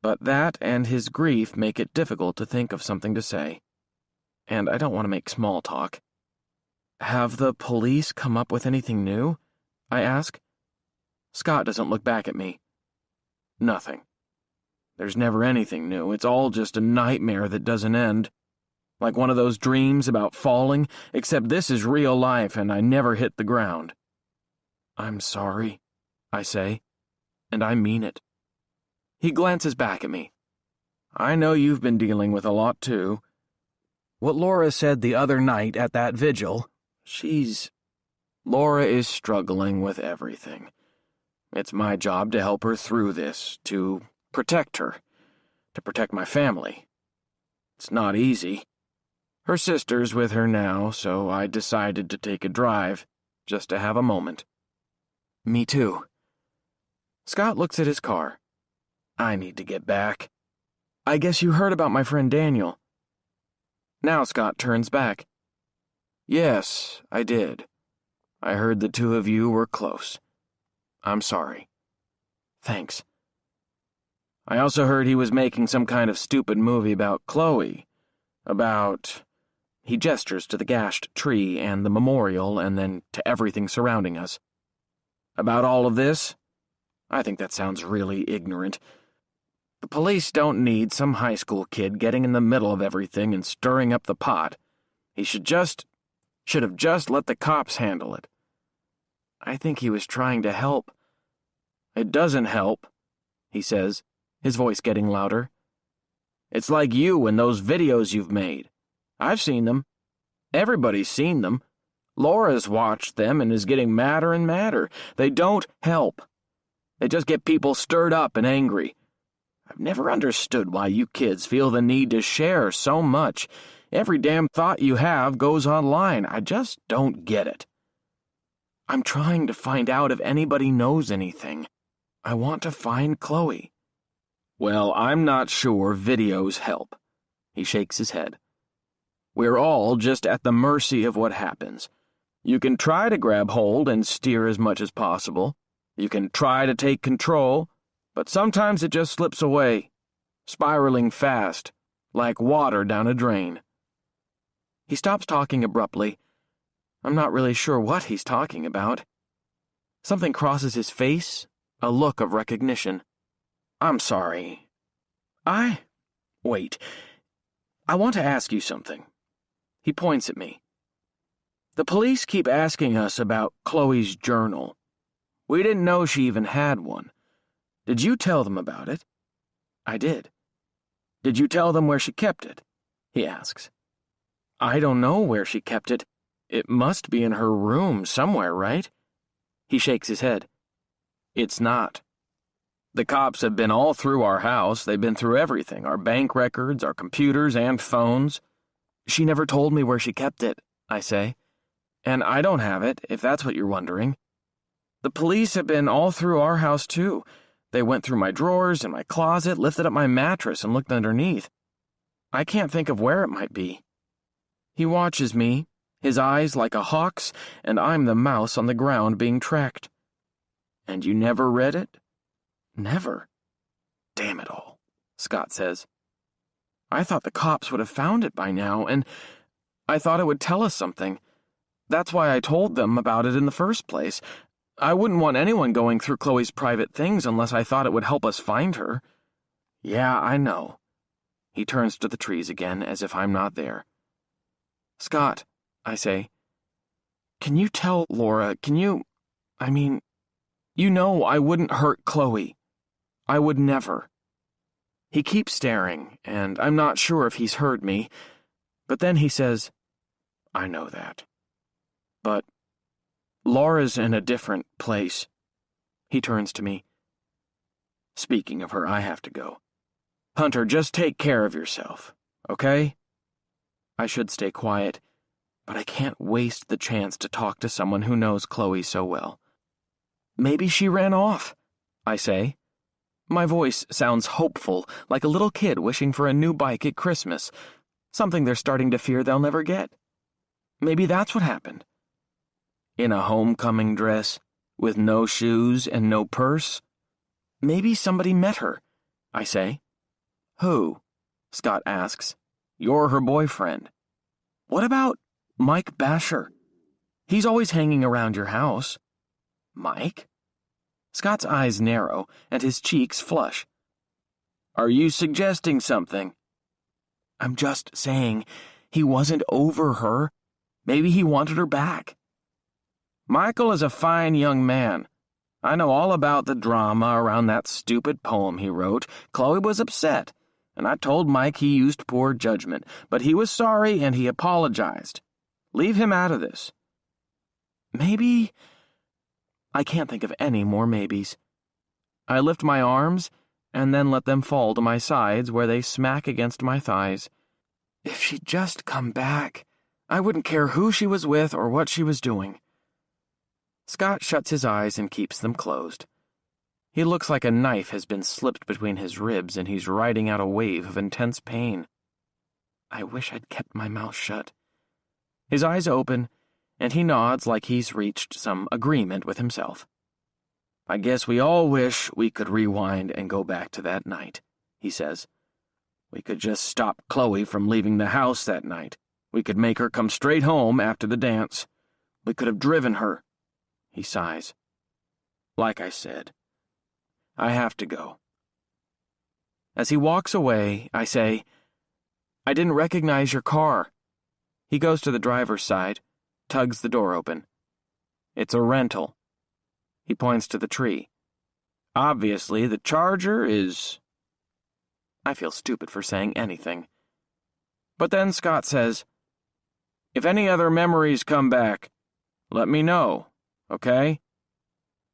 but that and his grief make it difficult to think of something to say. And I don't want to make small talk. Have the police come up with anything new? I ask. Scott doesn't look back at me. Nothing. There's never anything new. It's all just a nightmare that doesn't end. Like one of those dreams about falling, except this is real life and I never hit the ground. I'm sorry, I say, and I mean it. He glances back at me. I know you've been dealing with a lot too. What Laura said the other night at that vigil, Laura is struggling with everything. It's my job to help her through this, to protect her, to protect my family. It's not easy. Her sister's with her now, so I decided to take a drive, just to have a moment. Me too. Scott looks at his car. I need to get back. I guess you heard about my friend Daniel. Now Scott turns back. Yes, I did. I heard the two of you were close. I'm sorry. Thanks. I also heard he was making some kind of stupid movie about Chloe. He gestures to the gashed tree and the memorial and then to everything surrounding us. About all of this? I think that sounds really ignorant. The police don't need some high school kid getting in the middle of everything and stirring up the pot. He should have just let the cops handle it. I think he was trying to help. It doesn't help, he says, his voice getting louder. It's like you and those videos you've made. I've seen them. Everybody's seen them. Laura's watched them and is getting madder and madder. They don't help. They just get people stirred up and angry. I've never understood why you kids feel the need to share so much. Every damn thought you have goes online. I just don't get it. I'm trying to find out if anybody knows anything. I want to find Chloe. Well, I'm not sure videos help. He shakes his head. We're all just at the mercy of what happens. You can try to grab hold and steer as much as possible. You can try to take control, but sometimes it just slips away, spiraling fast, like water down a drain. He stops talking abruptly. I'm not really sure what he's talking about. Something crosses his face, a look of recognition. I'm sorry. Wait. I want to ask you something. He points at me. The police keep asking us about Chloe's journal. We didn't know she even had one. Did you tell them about it? I did. Did you tell them where she kept it? He asks. I don't know where she kept it. It must be in her room somewhere, right? He shakes his head. It's not. The cops have been all through our house. They've been through everything, our bank records, our computers, and phones. She never told me where she kept it, I say. And I don't have it, if that's what you're wondering. The police have been all through our house, too. They went through my drawers and my closet, lifted up my mattress, and looked underneath. I can't think of where it might be. He watches me, his eyes like a hawk's, and I'm the mouse on the ground being tracked. And you never read it? Never. Damn it all, Scott says. I thought the cops would have found it by now, and I thought it would tell us something. That's why I told them about it in the first place. I wouldn't want anyone going through Chloe's private things unless I thought it would help us find her. Yeah, I know. He turns to the trees again as if I'm not there. Scott, I say, can you tell Laura, you know I wouldn't hurt Chloe. I would never. He keeps staring, and I'm not sure if he's heard me, but then he says, I know that. But Laura's in a different place. He turns to me. Speaking of her, I have to go. Hunter, just take care of yourself, okay? I should stay quiet, but I can't waste the chance to talk to someone who knows Chloe so well. Maybe she ran off, I say. My voice sounds hopeful, like a little kid wishing for a new bike at Christmas, something they're starting to fear they'll never get. Maybe that's what happened. In a homecoming dress, with no shoes and no purse? Maybe somebody met her, I say. Who? Scott asks. You're her boyfriend. What about Mike Basher? He's always hanging around your house. Mike? Scott's eyes narrow and his cheeks flush. Are you suggesting something? I'm just saying he wasn't over her. Maybe he wanted her back. Michael is a fine young man. I know all about the drama around that stupid poem he wrote. Chloe was upset, and I told Mike he used poor judgment, but he was sorry and he apologized. Leave him out of this. Maybe... I can't think of any more maybes. I lift my arms and then let them fall to my sides where they smack against my thighs. If she'd just come back, I wouldn't care who she was with or what she was doing. Scott shuts his eyes and keeps them closed. He looks like a knife has been slipped between his ribs and he's riding out a wave of intense pain. I wish I'd kept my mouth shut. His eyes open, and he nods like he's reached some agreement with himself. I guess we all wish we could rewind and go back to that night, he says. We could just stop Chloe from leaving the house that night. We could make her come straight home after the dance. We could have driven her. He sighs. Like I said, I have to go. As he walks away, I say, I didn't recognize your car. He goes to the driver's side, tugs the door open. It's a rental. He points to the tree. Obviously, the Charger is... I feel stupid for saying anything. But then Scott says, if any other memories come back, let me know. Okay?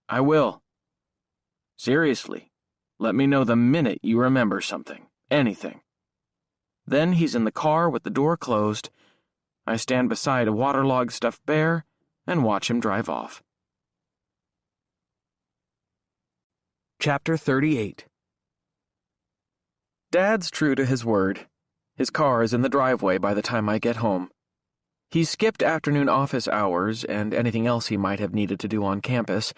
I will. Seriously, let me know the minute you remember something, anything. Then he's in the car with the door closed. I stand beside a waterlogged stuffed bear and watch him drive off. Chapter 38. Dad's true to his word. His car is in the driveway by the time I get home. He skipped afternoon office hours and anything else he might have needed to do on campus.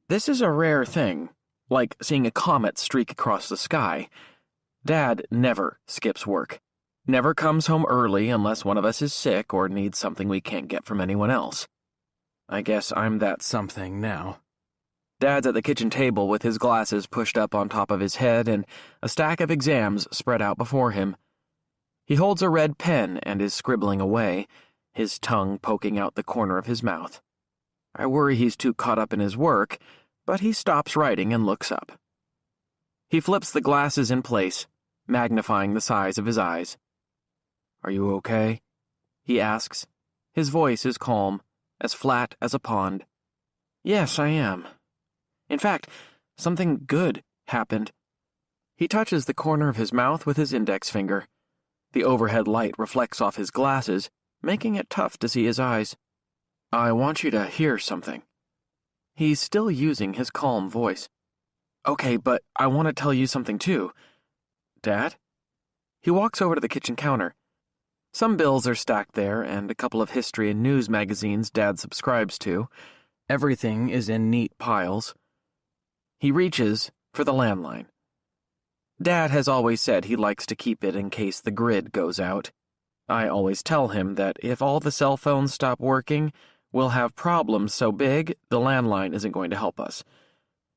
This is a rare thing, like seeing a comet streak across the sky. Dad never skips work, never comes home early unless one of us is sick or needs something we can't get from anyone else. I guess I'm that something now. Dad's at the kitchen table with his glasses pushed up on top of his head and a stack of exams spread out before him. He holds a red pen and is scribbling away, his tongue poking out the corner of his mouth. I worry he's too caught up in his work, but he stops writing and looks up. He flips the glasses in place, magnifying the size of his eyes. Are you okay? He asks. His voice is calm, as flat as a pond. Yes, I am. In fact, something good happened. He touches the corner of his mouth with his index finger. The overhead light reflects off his glasses, making it tough to see his eyes. I want you to hear something. He's still using his calm voice. Okay, but I want to tell you something too. Dad? He walks over to the kitchen counter. Some bills are stacked there and a couple of history and news magazines Dad subscribes to. Everything is in neat piles. He reaches for the landline. Dad has always said he likes to keep it in case the grid goes out. I always tell him that if all the cell phones stop working, We'll have problems so big, the landline isn't going to help us.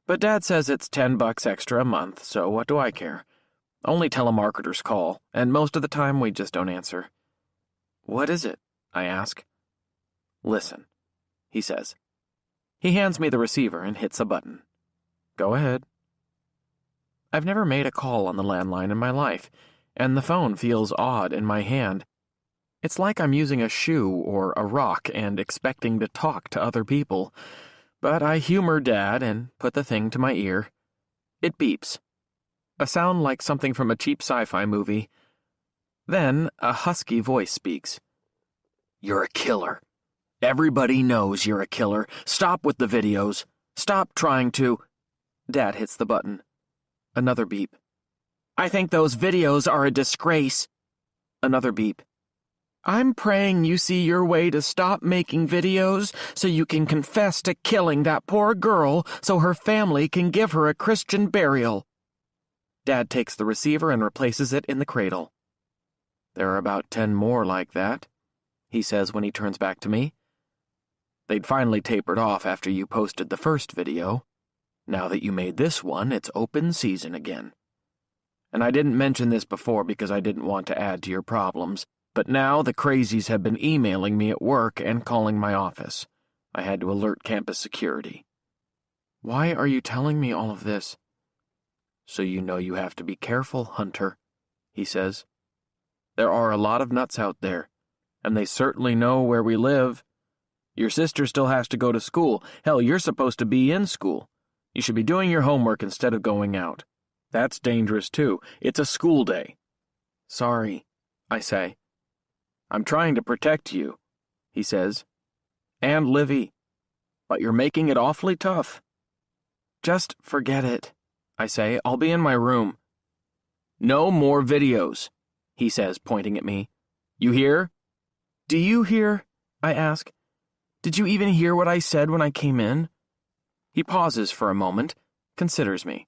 But Dad says it's $10 extra a month, so what do I care? Only telemarketers call, and most of the time we just don't answer. What is it? I ask. Listen, he says. He hands me the receiver and hits a button. Go ahead. I've never made a call on the landline in my life, and the phone feels odd in my hand. It's like I'm using a shoe or a rock and expecting to talk to other people, but I humor Dad and put the thing to my ear. It beeps. A sound like something from a cheap sci-fi movie. Then a husky voice speaks. You're a killer. Everybody knows you're a killer. Stop with the videos. Stop trying to... Dad hits the button. Another beep. I think those videos are a disgrace. Another beep. I'm praying you see your way to stop making videos so you can confess to killing that poor girl so her family can give her a Christian burial. Dad takes the receiver and replaces it in the cradle. There are about 10 more like that, he says when he turns back to me. They'd finally tapered off after you posted the first video. Now that you made this one, it's open season again. And I didn't mention this before because I didn't want to add to your problems. But now the crazies have been emailing me at work and calling my office. I had to alert campus security. Why are you telling me all of this? So you know you have to be careful, Hunter, he says. There are a lot of nuts out there, and they certainly know where we live. Your sister still has to go to school. Hell, you're supposed to be in school. You should be doing your homework instead of going out. That's dangerous, too. It's a school day. Sorry, I say. I'm trying to protect you, he says. And Livy. But you're making it awfully tough. Just forget it, I say. I'll be in my room. No more videos, he says, pointing at me. You hear? Do you hear? I ask. Did you even hear what I said when I came in? He pauses for a moment, considers me.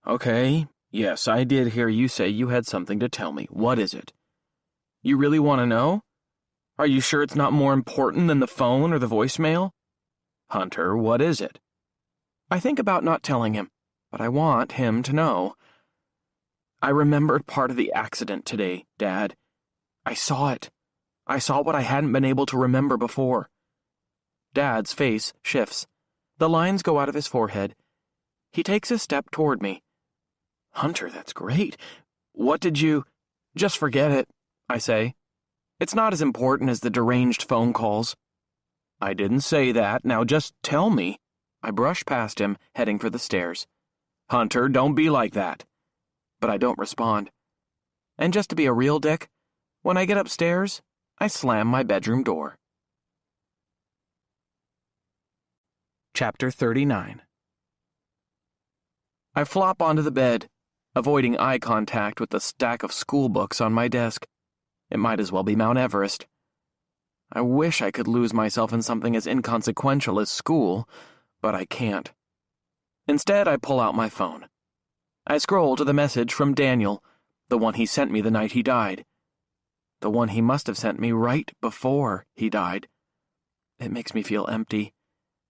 Okay, yes, I did hear you say you had something to tell me. What is it? You really want to know? Are you sure it's not more important than the phone or the voicemail? Hunter, what is it? I think about not telling him, but I want him to know. I remembered part of the accident today, Dad. I saw it. I saw what I hadn't been able to remember before. Dad's face shifts. The lines go out of his forehead. He takes a step toward me. Hunter, that's great. What did you... Just forget it, I say. It's not as important as the deranged phone calls. I didn't say that. Now just tell me. I brush past him, heading for the stairs. Hunter, don't be like that. But I don't respond. And just to be a real dick, when I get upstairs, I slam my bedroom door. Chapter 39. I flop onto the bed, avoiding eye contact with the stack of school books on my desk. It might as well be Mount Everest. I wish I could lose myself in something as inconsequential as school, but I can't. Instead, I pull out my phone. I scroll to the message from Daniel, the one he sent me the night he died. The one he must have sent me right before he died. It makes me feel empty,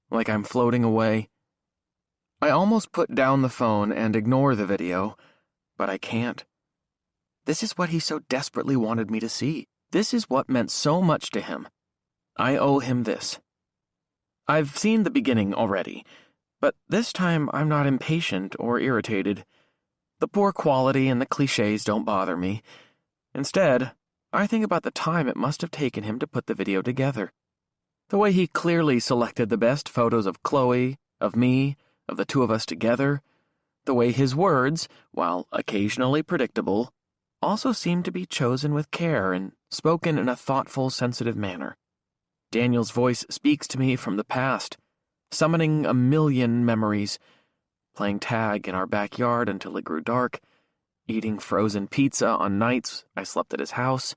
like I'm floating away. I almost put down the phone and ignore the video, but I can't. This is what he so desperately wanted me to see. This is what meant so much to him. I owe him this. I've seen the beginning already, but this time I'm not impatient or irritated. The poor quality and the cliches don't bother me. Instead, I think about the time it must have taken him to put the video together. The way he clearly selected the best photos of Chloe, of me, of the two of us together. The way his words, while occasionally predictable, also seemed to be chosen with care and spoken in a thoughtful, sensitive manner. Daniel's voice speaks to me from the past, summoning a million memories, playing tag in our backyard until it grew dark, eating frozen pizza on nights I slept at his house,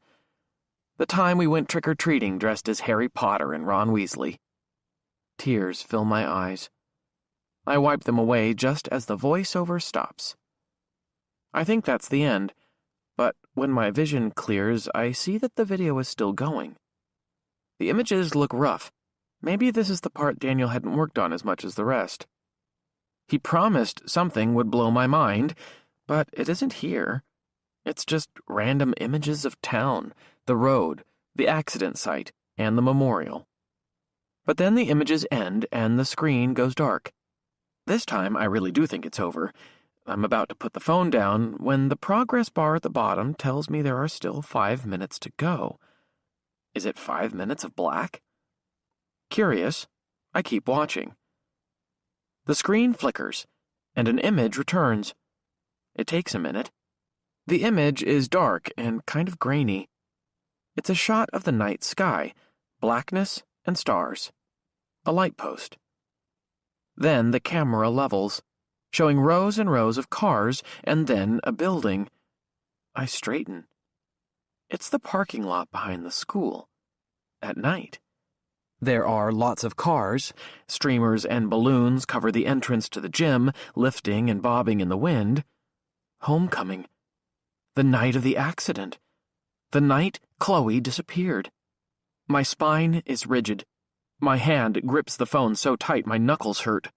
the time we went trick-or-treating dressed as Harry Potter and Ron Weasley. Tears fill my eyes. I wipe them away just as the voiceover stops. I think that's the end, but when my vision clears, I see that the video is still going. The images look rough. Maybe this is the part Daniel hadn't worked on as much as the rest. He promised something would blow my mind, but it isn't here. It's just random images of town, the road, the accident site, and the memorial. But then the images end and the screen goes dark. This time I really do think it's over. I'm about to put the phone down when the progress bar at the bottom tells me there are still 5 minutes to go. Is it 5 minutes of black? Curious, I keep watching. The screen flickers, and an image returns. It takes a minute. The image is dark and kind of grainy. It's a shot of the night sky, blackness and stars. A light post. Then the camera levels, showing rows and rows of cars and then a building. I straighten. It's the parking lot behind the school. At night. There are lots of cars. Streamers and balloons cover the entrance to the gym, lifting and bobbing in the wind. Homecoming. The night of the accident. The night Chloe disappeared. My spine is rigid. My hand grips the phone so tight my knuckles hurt.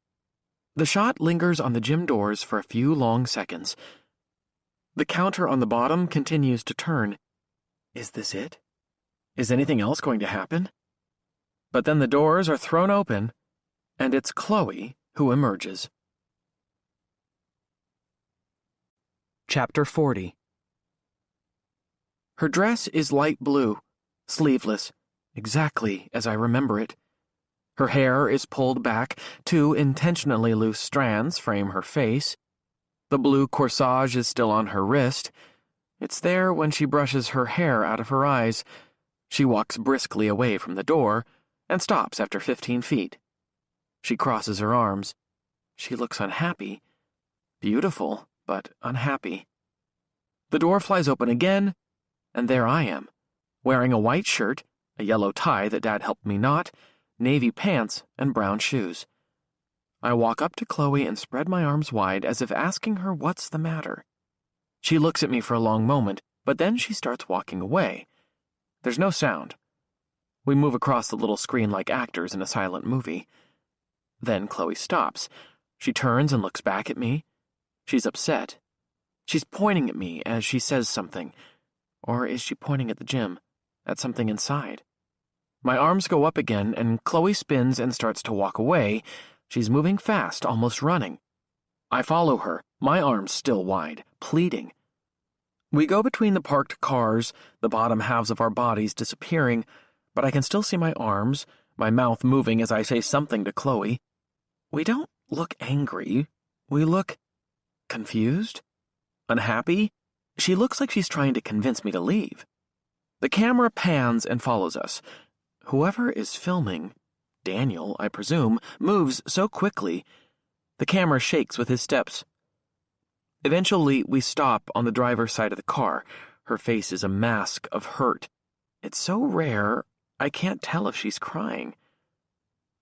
The shot lingers on the gym doors for a few long seconds. The counter on the bottom continues to turn. Is this it? Is anything else going to happen? But then the doors are thrown open, and it's Chloe who emerges. Chapter 40. Her dress is light blue, sleeveless, exactly as I remember it. Her hair is pulled back, 2 intentionally loose strands frame her face. The blue corsage is still on her wrist. It's there when she brushes her hair out of her eyes. She walks briskly away from the door and stops after 15 feet. She crosses her arms. She looks unhappy. Beautiful, but unhappy. The door flies open again, and there I am, wearing a white shirt, a yellow tie that Dad helped me knot, navy pants, and brown shoes. I walk up to Chloe and spread my arms wide as if asking her what's the matter. She looks at me for a long moment, but then she starts walking away. There's no sound. We move across the little screen like actors in a silent movie. Then Chloe stops. She turns and looks back at me. She's upset. She's pointing at me as she says something. Or is she pointing at the gym? At something inside? My arms go up again, and Chloe spins and starts to walk away. She's moving fast, almost running. I follow her, my arms still wide, pleading. We go between the parked cars, the bottom halves of our bodies disappearing, but I can still see my arms, my mouth moving as I say something to Chloe. We don't look angry. We look confused? Unhappy? She looks like she's trying to convince me to leave. The camera pans and follows us. Whoever is filming, Daniel, I presume, moves so quickly. The camera shakes with his steps. Eventually, we stop on the driver's side of the car. Her face is a mask of hurt. It's so rare, I can't tell if she's crying.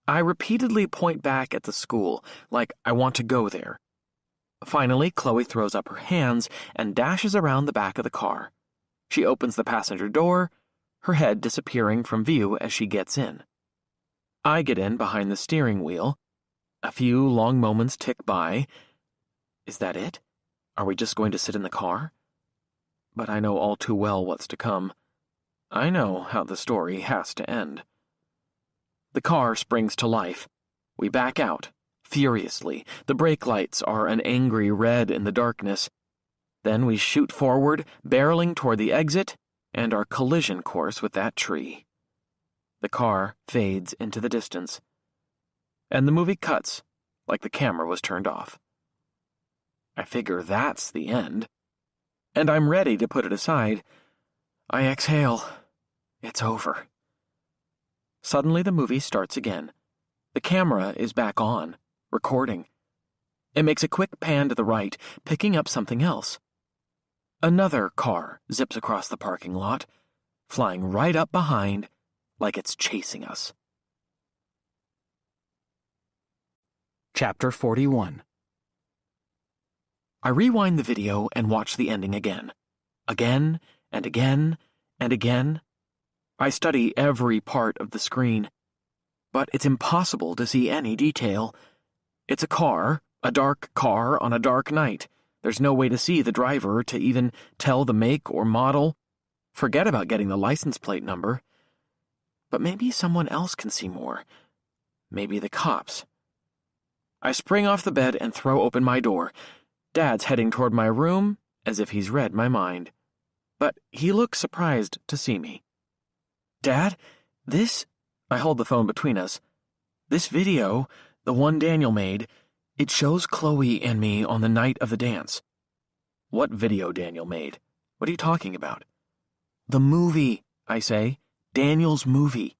I repeatedly point back at the school, like I want to go there. Finally, Chloe throws up her hands and dashes around the back of the car. She opens the passenger door, her head disappearing from view as she gets in. I get in behind the steering wheel. A few long moments tick by. Is that it? Are we just going to sit in the car? But I know all too well what's to come. I know how the story has to end. The car springs to life. We back out, furiously. The brake lights are an angry red in the darkness. Then we shoot forward, barreling toward the exit and our collision course with that tree. The car fades into the distance. And the movie cuts, like the camera was turned off. I figure that's the end. And I'm ready to put it aside. I exhale. It's over. Suddenly the movie starts again. The camera is back on, recording. It makes a quick pan to the right, picking up something else. Another car zips across the parking lot, flying right up behind, like it's chasing us. Chapter 41. I rewind the video and watch the ending again. Again, and again, and again. I study every part of the screen, but it's impossible to see any detail. It's a dark car on a dark night. There's no way to see the driver, to even tell the make or model. Forget about getting the license plate number. But maybe someone else can see more. Maybe the cops. I spring off the bed and throw open my door. Dad's heading toward my room, as if he's read my mind. But he looks surprised to see me. Dad, I hold the phone between us. This video, the one Daniel made, it shows Chloe and me on the night of the dance. What video Daniel made? What are you talking about? The movie, I say. Daniel's movie.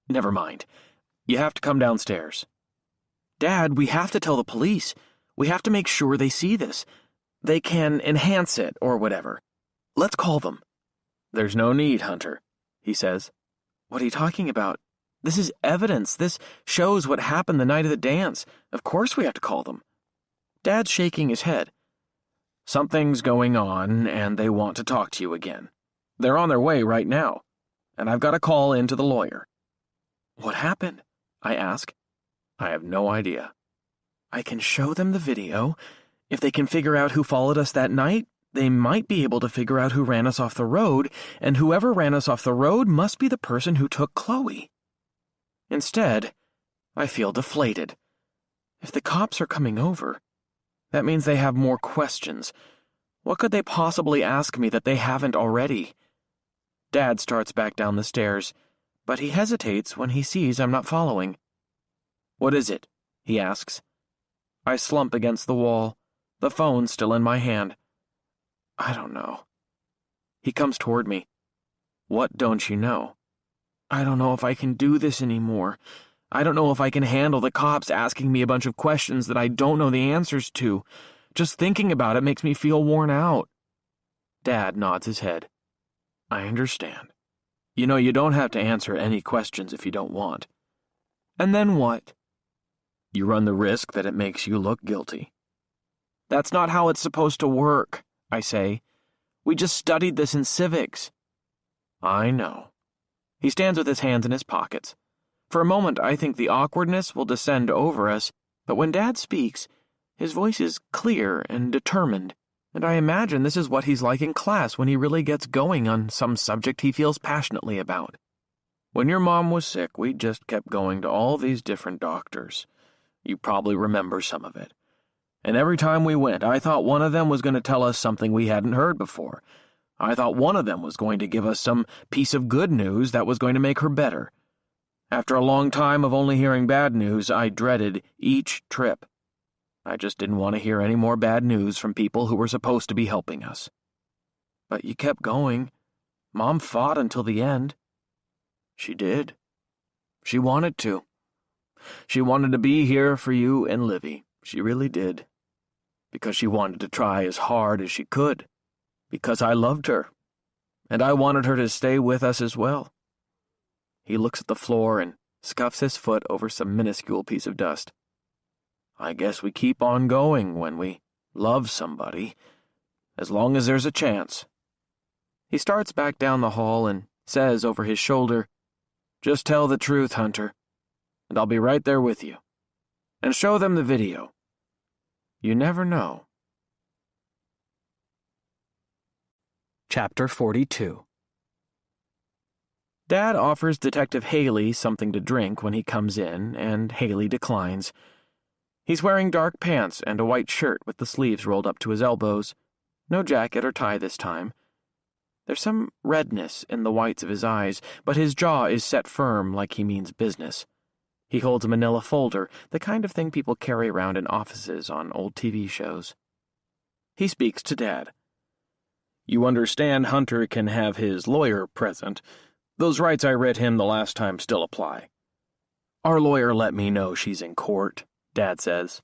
Never mind. You have to come downstairs. Dad, we have to tell the police. We have to make sure they see this. They can enhance it or whatever. Let's call them. There's no need, Hunter, he says. What are you talking about? This is evidence. This shows what happened the night of the dance. Of course we have to call them. Dad's shaking his head. Something's going on, and they want to talk to you again. They're on their way right now, and I've got to call in to the lawyer. What happened? I ask. I have no idea. I can show them the video. If they can figure out who followed us that night, they might be able to figure out who ran us off the road, and whoever ran us off the road must be the person who took Chloe. Instead, I feel deflated. If the cops are coming over, that means they have more questions. What could they possibly ask me that they haven't already? Dad starts back down the stairs, but he hesitates when he sees I'm not following. What is it? He asks. I slump against the wall, the phone still in my hand. I don't know. He comes toward me. What don't you know? I don't know if I can do this anymore. I don't know if I can handle the cops asking me a bunch of questions that I don't know the answers to. Just thinking about it makes me feel worn out. Dad nods his head. I understand. You know, you don't have to answer any questions if you don't want. And then what? You run the risk that it makes you look guilty. That's not how it's supposed to work, I say. We just studied this in civics. I know. He stands with his hands in his pockets. For a moment, I think the awkwardness will descend over us, but when Dad speaks, his voice is clear and determined, and I imagine this is what he's like in class when he really gets going on some subject he feels passionately about. When your mom was sick, we just kept going to all these different doctors. You probably remember some of it. And every time we went, I thought one of them was going to tell us something we hadn't heard before. I thought one of them was going to give us some piece of good news that was going to make her better. After a long time of only hearing bad news, I dreaded each trip. I just didn't want to hear any more bad news from people who were supposed to be helping us. But you kept going. Mom fought until the end. She did. She wanted to. She wanted to be here for you and Livy. She really did. Because she wanted to try as hard as she could. Because I loved her. And I wanted her to stay with us as well. He looks at the floor and scuffs his foot over some minuscule piece of dust. I guess we keep on going when we love somebody, as long as there's a chance. He starts back down the hall and says over his shoulder, Just tell the truth, Hunter, and I'll be right there with you. And show them the video. You never know. Chapter 42. Dad offers Detective Haley something to drink when he comes in, and Haley declines. He's wearing dark pants and a white shirt with the sleeves rolled up to his elbows. No jacket or tie this time. There's some redness in the whites of his eyes, but his jaw is set firm like he means business. He holds a manila folder, the kind of thing people carry around in offices on old TV shows. He speaks to Dad. You understand Hunter can have his lawyer present. Those rights I read him the last time still apply. Our lawyer let me know she's in court, Dad says.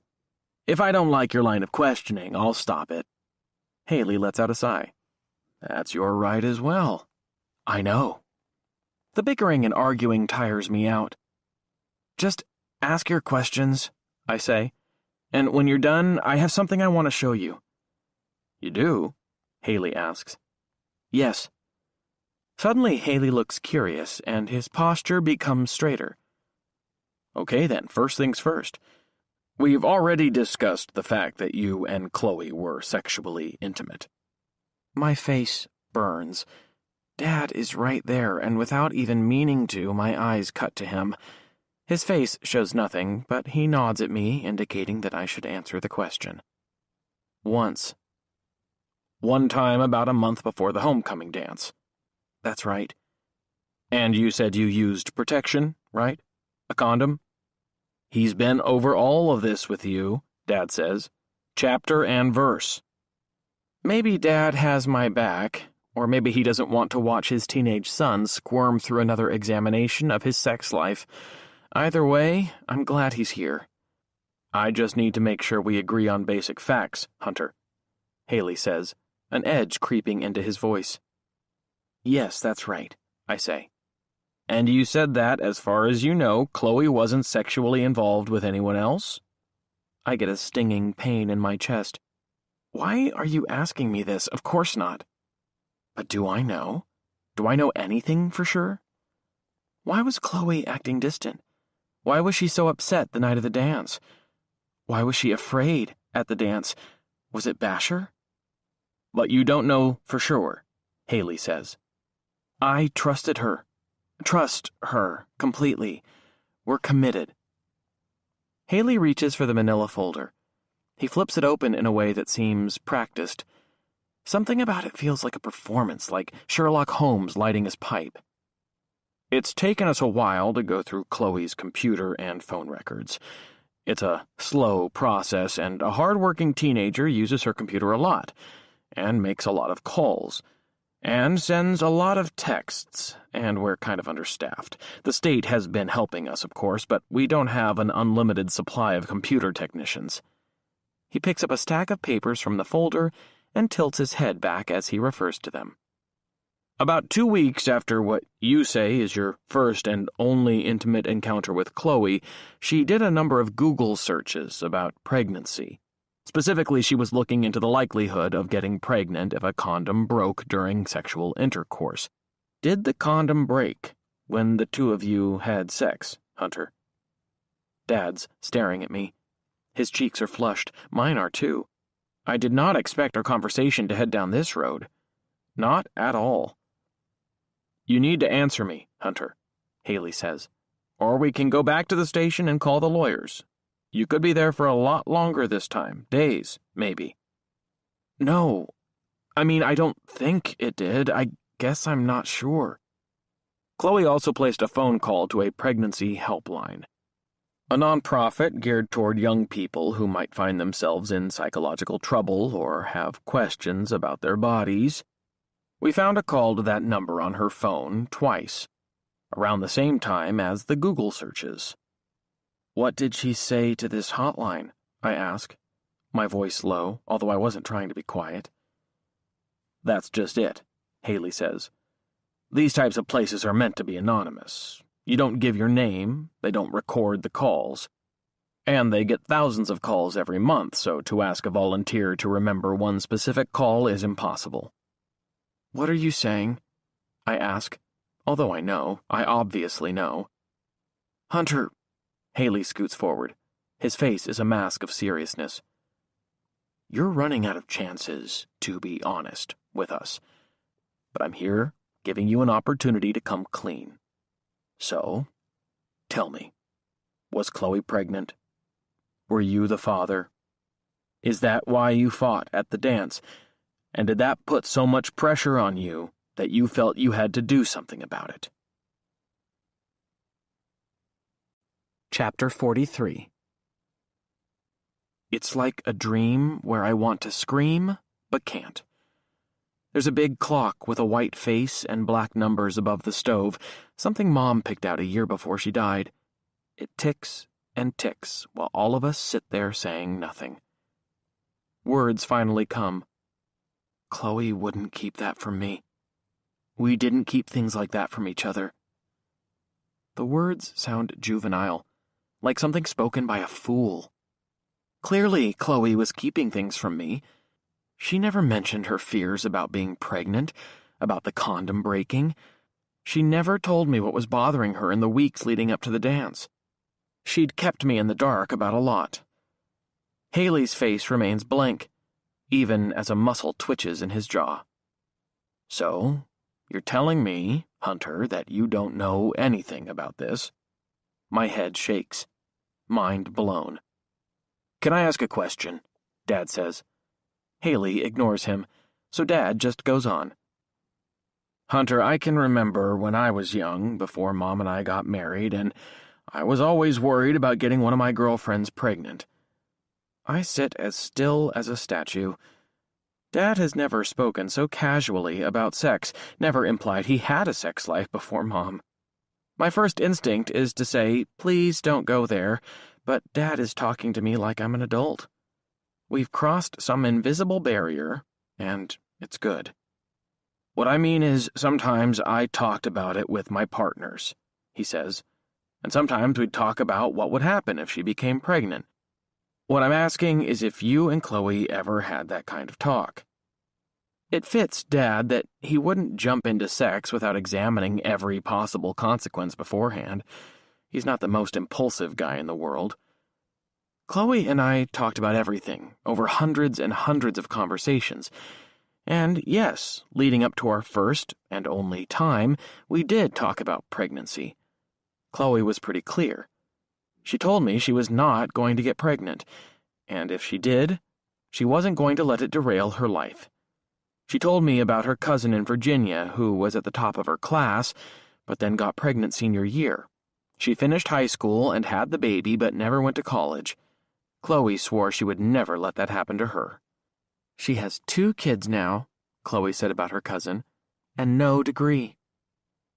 If I don't like your line of questioning, I'll stop it. Haley lets out a sigh. That's your right as well. I know. The bickering and arguing tires me out. Just ask your questions, I say. And when you're done, I have something I want to show you. You do? Haley asks. Yes. Suddenly, Haley looks curious, and his posture becomes straighter. Okay then, first things first. We've already discussed the fact that you and Chloe were sexually intimate. My face burns. Dad is right there, and without even meaning to, my eyes cut to him. His face shows nothing, but he nods at me, indicating that I should answer the question. Once. One time about a month before the homecoming dance. That's right. And you said you used protection, right? A condom? He's been over all of this with you, Dad says. Chapter and verse. Maybe Dad has my back, or maybe he doesn't want to watch his teenage son squirm through another examination of his sex life. Either way, I'm glad he's here. I just need to make sure we agree on basic facts, Hunter, Haley says, an edge creeping into his voice. Yes, that's right, I say. And you said that, as far as you know, Chloe wasn't sexually involved with anyone else? I get a stinging pain in my chest. Why are you asking me this? Of course not. But do I know? Do I know anything for sure? Why was Chloe acting distant? Why was she so upset the night of the dance? Why was she afraid at the dance? Was it Basher? But you don't know for sure, Haley says. I trusted her. Trust her completely. We're committed. Haley reaches for the manila folder. He flips it open in a way that seems practiced. Something about it feels like a performance, like Sherlock Holmes lighting his pipe. It's taken us a while to go through Chloe's computer and phone records. It's a slow process, and a hard-working teenager uses her computer a lot, and makes a lot of calls, and sends a lot of texts, and we're kind of understaffed. The state has been helping us, of course, but we don't have an unlimited supply of computer technicians. He picks up a stack of papers from the folder and tilts his head back as he refers to them. About 2 weeks after what you say is your first and only intimate encounter with Chloe, she did a number of Google searches about pregnancy. Specifically, she was looking into the likelihood of getting pregnant if a condom broke during sexual intercourse. Did the condom break when the two of you had sex, Hunter? Dad's staring at me. His cheeks are flushed. Mine are too. I did not expect our conversation to head down this road. Not at all. You need to answer me, Hunter, Haley says, or we can go back to the station and call the lawyers. You could be there for a lot longer this time, days, maybe. No, I don't think it did. I guess I'm not sure. Chloe also placed a phone call to a pregnancy helpline, a nonprofit geared toward young people who might find themselves in psychological trouble or have questions about their bodies. We found a call to that number on her phone twice, around the same time as the Google searches. What did she say to this hotline? I ask, my voice low, although I wasn't trying to be quiet. That's just it, Haley says. These types of places are meant to be anonymous. You don't give your name, they don't record the calls. And they get thousands of calls every month, so to ask a volunteer to remember one specific call is impossible. What are you saying? I ask, although I obviously know. Hunter, Haley scoots forward. His face is a mask of seriousness. You're running out of chances, to be honest, with us. But I'm here, giving you an opportunity to come clean. So, tell me, was Chloe pregnant? Were you the father? Is that why you fought at the dance? And did that put so much pressure on you that you felt you had to do something about it? Chapter 43. It's like a dream where I want to scream, but can't. There's a big clock with a white face and black numbers above the stove, something Mom picked out a year before she died. It ticks and ticks while all of us sit there saying nothing. Words finally come. Chloe wouldn't keep that from me. We didn't keep things like that from each other. The words sound juvenile, like something spoken by a fool. Clearly, Chloe was keeping things from me. She never mentioned her fears about being pregnant, about the condom breaking. She never told me what was bothering her in the weeks leading up to the dance. She'd kept me in the dark about a lot. Haley's face remains blank, even as a muscle twitches in his jaw. So, you're telling me, Hunter, that you don't know anything about this? My head shakes. Mind blown. Can I ask a question? Dad says. Haley ignores him, so Dad just goes on. Hunter, I can remember when I was young, before Mom and I got married, and I was always worried about getting one of my girlfriends pregnant. I sit as still as a statue. Dad has never spoken so casually about sex, never implied he had a sex life before Mom. My first instinct is to say, please don't go there, but Dad is talking to me like I'm an adult. We've crossed some invisible barrier, and it's good. What I mean is, sometimes I talked about it with my partners, he says, and sometimes we'd talk about what would happen if she became pregnant. What I'm asking is if you and Chloe ever had that kind of talk. It fits Dad that he wouldn't jump into sex without examining every possible consequence beforehand. He's not the most impulsive guy in the world. Chloe and I talked about everything, over hundreds and hundreds of conversations. And yes, leading up to our first and only time, we did talk about pregnancy. Chloe was pretty clear. She told me she was not going to get pregnant, and if she did, she wasn't going to let it derail her life. She told me about her cousin in Virginia who was at the top of her class, but then got pregnant senior year. She finished high school and had the baby but never went to college. Chloe swore she would never let that happen to her. She has 2 kids now, Chloe said about her cousin, and no degree.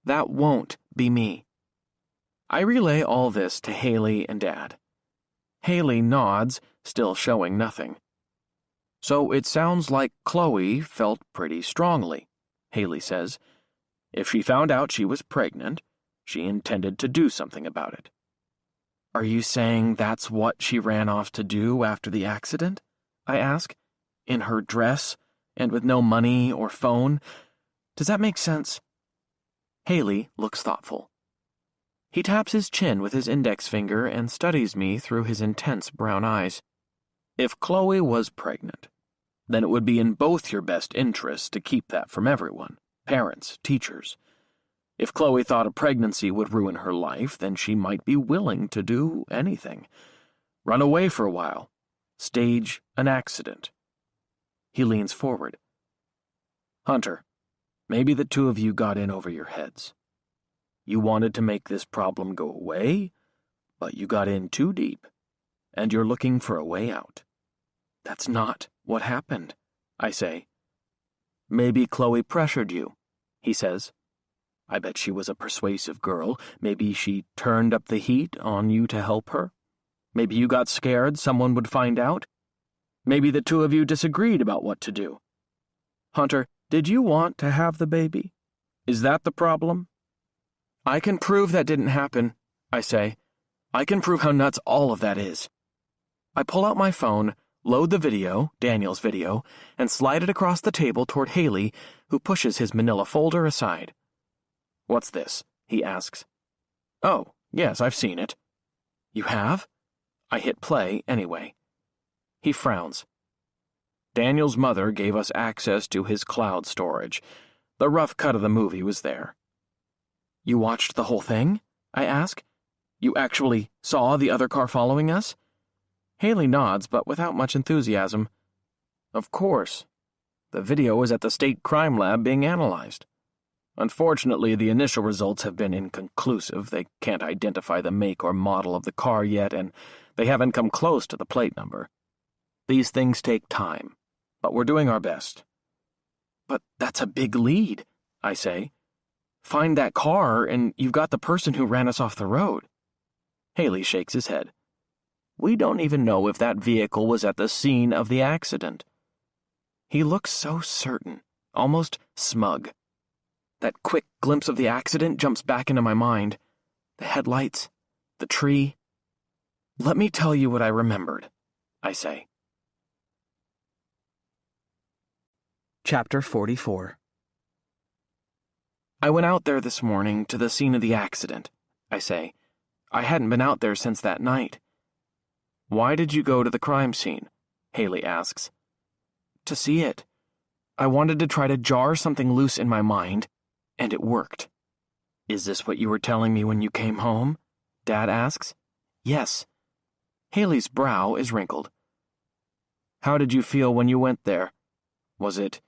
That won't be me. I relay all this to Haley and Dad. Haley nods, still showing nothing. So it sounds like Chloe felt pretty strongly, Haley says. If she found out she was pregnant, she intended to do something about it. Are you saying that's what she ran off to do after the accident? I ask. In her dress, and with no money or phone? Does that make sense? Haley looks thoughtful. He taps his chin with his index finger and studies me through his intense brown eyes. If Chloe was pregnant, then it would be in both your best interests to keep that from everyone, parents, teachers. If Chloe thought a pregnancy would ruin her life, then she might be willing to do anything. Run away for a while. Stage an accident. He leans forward. Hunter, maybe the 2 of you got in over your heads. You wanted to make this problem go away, but you got in too deep, and you're looking for a way out. That's not what happened, I say. Maybe Chloe pressured you, he says. I bet she was a persuasive girl. Maybe she turned up the heat on you to help her. Maybe you got scared someone would find out. Maybe the 2 of you disagreed about what to do. Hunter, did you want to have the baby? Is that the problem? I can prove that didn't happen, I say. I can prove how nuts all of that is. I pull out my phone, load the video, Daniel's video, and slide it across the table toward Haley, who pushes his manila folder aside. What's this? He asks. Oh, yes, I've seen it. You have? I hit play anyway. He frowns. Daniel's mother gave us access to his cloud storage. The rough cut of the movie was there. You watched the whole thing? I ask. You actually saw the other car following us? Haley nods, but without much enthusiasm. Of course. The video is at the state crime lab being analyzed. Unfortunately, the initial results have been inconclusive. They can't identify the make or model of the car yet, and they haven't come close to the plate number. These things take time, but we're doing our best. But that's a big lead, I say. Find that car, and you've got the person who ran us off the road. Haley shakes his head. We don't even know if that vehicle was at the scene of the accident. He looks so certain, almost smug. That quick glimpse of the accident jumps back into my mind. The headlights, the tree. Let me tell you what I remembered, I say. Chapter 44. I went out there this morning to the scene of the accident, I say. I hadn't been out there since that night. Why did you go to the crime scene? Haley asks. To see it. I wanted to try to jar something loose in my mind, and it worked. Is this what you were telling me when you came home? Dad asks. Yes. Haley's brow is wrinkled. How did you feel when you went there? Was it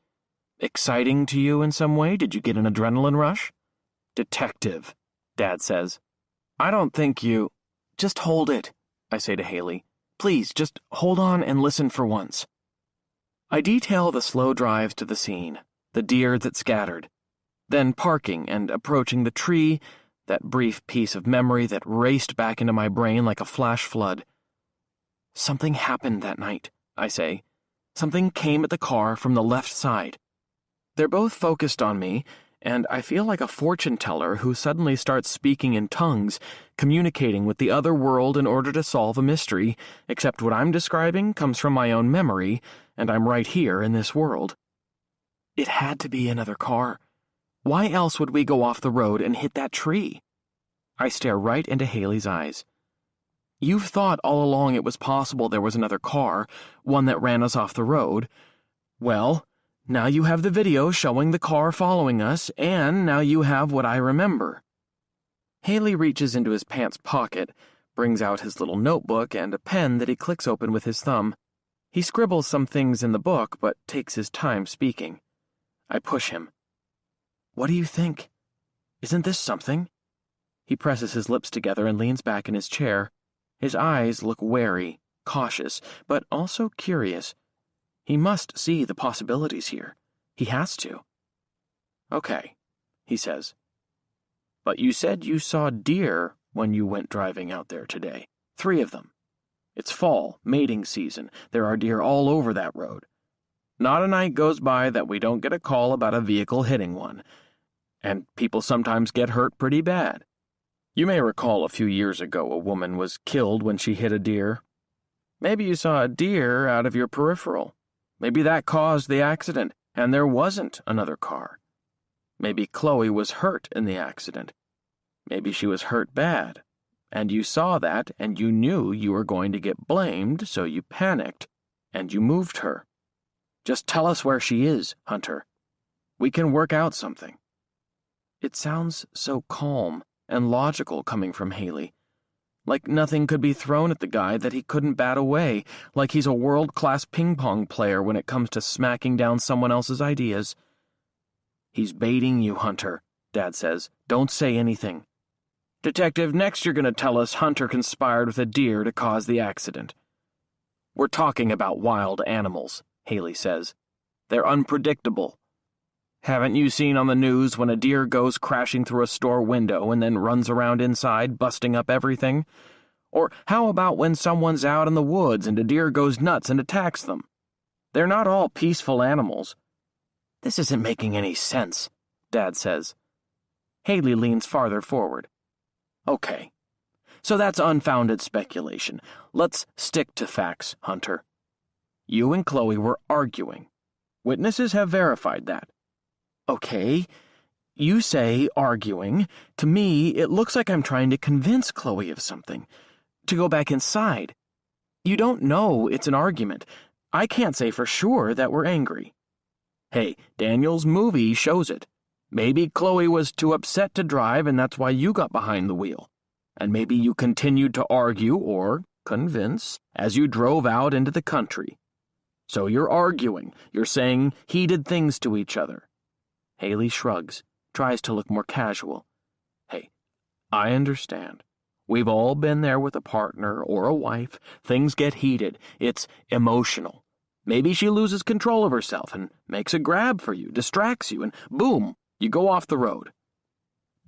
exciting to you in some way? Did you get an adrenaline rush? Detective, Dad says. I don't think you... Just hold it, I say to Haley. Please, just hold on and listen for once. I detail the slow drives to the scene, the deer that scattered, then parking and approaching the tree, that brief piece of memory that raced back into my brain like a flash flood. Something happened that night, I say. Something came at the car from the left side. They're both focused on me, and I feel like a fortune teller who suddenly starts speaking in tongues, communicating with the other world in order to solve a mystery, except what I'm describing comes from my own memory, and I'm right here in this world. It had to be another car. Why else would we go off the road and hit that tree? I stare right into Haley's eyes. You've thought all along it was possible there was another car, one that ran us off the road. Well, now you have the video showing the car following us, and now you have what I remember. Haley reaches into his pants pocket, brings out his little notebook and a pen that he clicks open with his thumb. He scribbles some things in the book, but takes his time speaking. I push him. What do you think? Isn't this something? He presses his lips together and leans back in his chair. His eyes look wary, cautious, but also curious. He must see the possibilities here. He has to. Okay, he says. But you said you saw deer when you went driving out there today. 3 of them. It's fall, mating season. There are deer all over that road. Not a night goes by that we don't get a call about a vehicle hitting one. And people sometimes get hurt pretty bad. You may recall a few years ago a woman was killed when she hit a deer. Maybe you saw a deer out of your peripheral. Maybe that caused the accident, and there wasn't another car. Maybe Chloe was hurt in the accident. Maybe she was hurt bad, and you saw that, and you knew you were going to get blamed, so you panicked, and you moved her. Just tell us where she is, Hunter. We can work out something. It sounds so calm and logical coming from Haley. Like nothing could be thrown at the guy that he couldn't bat away, like he's a world-class ping-pong player when it comes to smacking down someone else's ideas. He's baiting you, Hunter, Dad says. Don't say anything. Detective, next you're going to tell us Hunter conspired with a deer to cause the accident. We're talking about wild animals, Haley says. They're unpredictable. Haven't you seen on the news when a deer goes crashing through a store window and then runs around inside, busting up everything? Or how about when someone's out in the woods and a deer goes nuts and attacks them? They're not all peaceful animals. This isn't making any sense, Dad says. Haley leans farther forward. Okay, so that's unfounded speculation. Let's stick to facts, Hunter. You and Chloe were arguing. Witnesses have verified that. Okay, you say arguing. To me, it looks like I'm trying to convince Chloe of something. To go back inside. You don't know it's an argument. I can't say for sure that we're angry. Hey, Daniel's movie shows it. Maybe Chloe was too upset to drive and that's why you got behind the wheel. And maybe you continued to argue or convince as you drove out into the country. So you're arguing. You're saying heated things to each other. Haley shrugs, tries to look more casual. Hey, I understand. We've all been there with a partner or a wife. Things get heated. It's emotional. Maybe she loses control of herself and makes a grab for you, distracts you, and boom, you go off the road.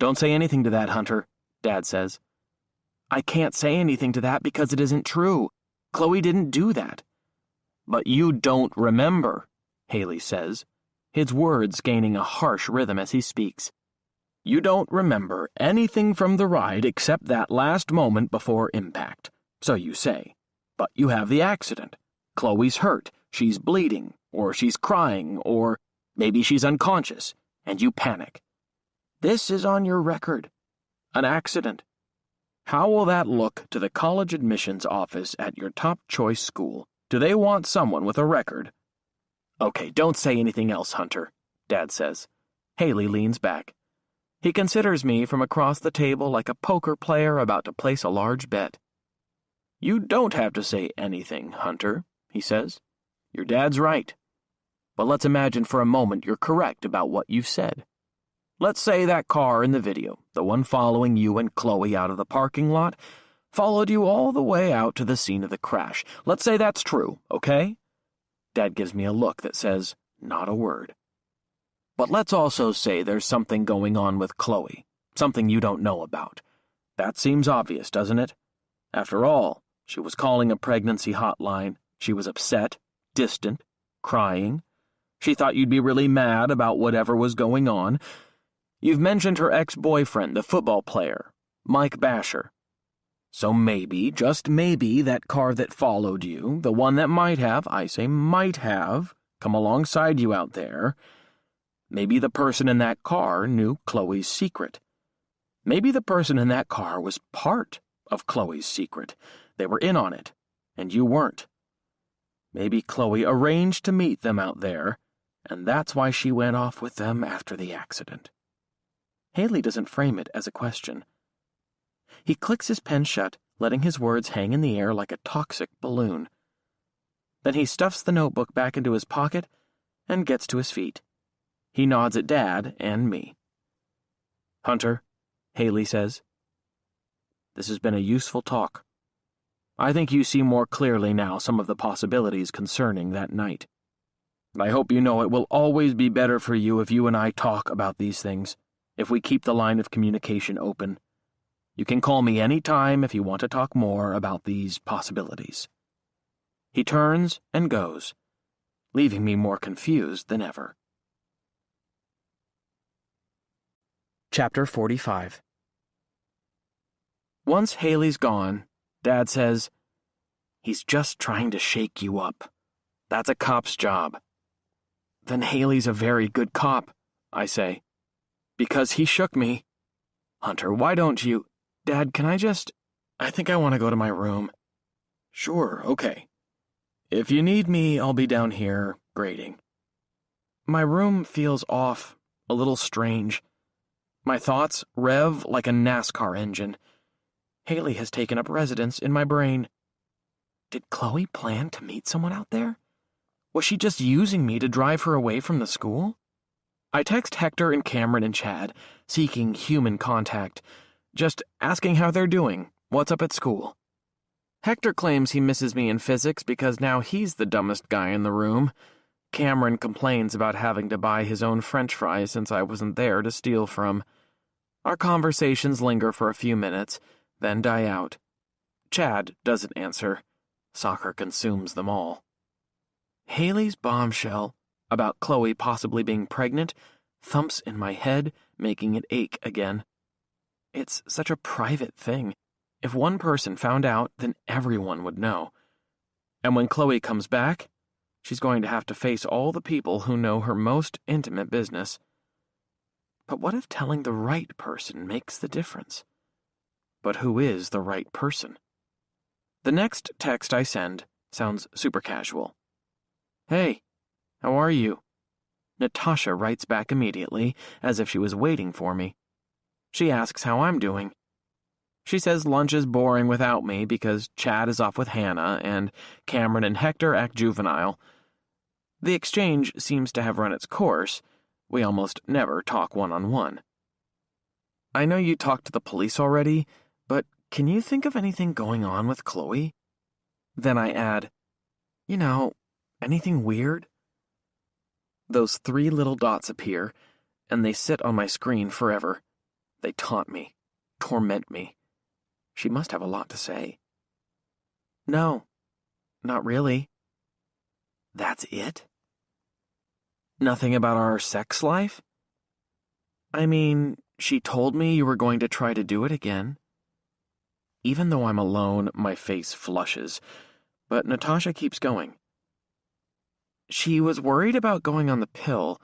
Don't say anything to that, Hunter, Dad says. I can't say anything to that because it isn't true. Chloe didn't do that. But you don't remember, Haley says, his words gaining a harsh rhythm as he speaks. You don't remember anything from the ride except that last moment before impact. So you say. But you have the accident. Chloe's hurt, she's bleeding, or she's crying, or maybe she's unconscious, and you panic. This is on your record. An accident. How will that look to the college admissions office at your top choice school? Do they want someone with a record? Okay, don't say anything else, Hunter, Dad says. Haley leans back. He considers me from across the table like a poker player about to place a large bet. You don't have to say anything, Hunter, he says. Your dad's right. But let's imagine for a moment you're correct about what you've said. Let's say that car in the video, the one following you and Chloe out of the parking lot, followed you all the way out to the scene of the crash. Let's say that's true, okay? Dad gives me a look that says, not a word. But let's also say there's something going on with Chloe, something you don't know about. That seems obvious, doesn't it? After all, she was calling a pregnancy hotline. She was upset, distant, crying. She thought you'd be really mad about whatever was going on. You've mentioned her ex-boyfriend, the football player, Mike Basher. So maybe, just maybe, that car that followed you, the one that might have, I say might have, come alongside you out there, maybe the person in that car knew Chloe's secret. Maybe the person in that car was part of Chloe's secret. They were in on it, and you weren't. Maybe Chloe arranged to meet them out there, and that's why she went off with them after the accident. Haley doesn't frame it as a question. He clicks his pen shut, letting his words hang in the air like a toxic balloon. Then he stuffs the notebook back into his pocket and gets to his feet. He nods at Dad and me. Hunter, Haley says, this has been a useful talk. I think you see more clearly now some of the possibilities concerning that night. I hope you know it will always be better for you if you and I talk about these things, if we keep the line of communication open. You can call me any time if you want to talk more about these possibilities. He turns and goes, leaving me more confused than ever. Chapter 45. Once Haley's gone, Dad says, he's just trying to shake you up. That's a cop's job. Then Haley's a very good cop, I say. Because he shook me. Hunter, why don't you... Dad, can I think I want to go to my room. Sure, okay. If you need me, I'll be down here, grading. My room feels off, a little strange. My thoughts rev like a NASCAR engine. Haley has taken up residence in my brain. Did Chloe plan to meet someone out there? Was she just using me to drive her away from the school? I text Hector and Cameron and Chad, seeking human contact, just asking how they're doing, what's up at school. Hector claims he misses me in physics because now he's the dumbest guy in the room. Cameron complains about having to buy his own French fries since I wasn't there to steal from. Our conversations linger for a few minutes, then die out. Chad doesn't answer. Soccer consumes them all. Haley's bombshell about Chloe possibly being pregnant thumps in my head, making it ache again. It's such a private thing. If one person found out, then everyone would know. And when Chloe comes back, she's going to have to face all the people who know her most intimate business. But what if telling the right person makes the difference? But who is the right person? The next text I send sounds super casual. Hey, how are you? Natasha writes back immediately, as if she was waiting for me. She asks how I'm doing. She says lunch is boring without me because Chad is off with Hannah and Cameron and Hector act juvenile. The exchange seems to have run its course. We almost never talk one-on-one. I know you talked to the police already, but can you think of anything going on with Chloe? Then I add, anything weird? Those 3 little dots appear, and they sit on my screen forever. They taunt me, torment me. She must have a lot to say. No, not really. That's it? Nothing about our sex life? I mean, she told me you were going to try to do it again. Even though I'm alone, my face flushes, but Natasha keeps going. She was worried about going on the pill.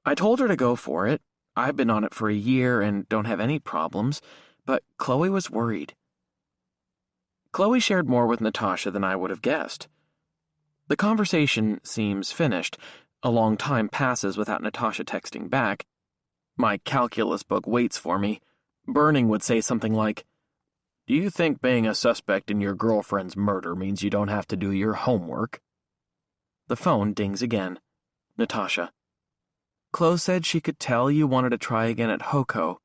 I told her to go for it. I've been on it for a year and don't have any problems, but Chloe was worried. Chloe shared more with Natasha than I would have guessed. The conversation seems finished. A long time passes without Natasha texting back. My calculus book waits for me. Burning would say something like, "Do you think being a suspect in your girlfriend's murder means you don't have to do your homework?" The phone dings again. Natasha. "Chloe said she could tell you wanted to try again at Hoko,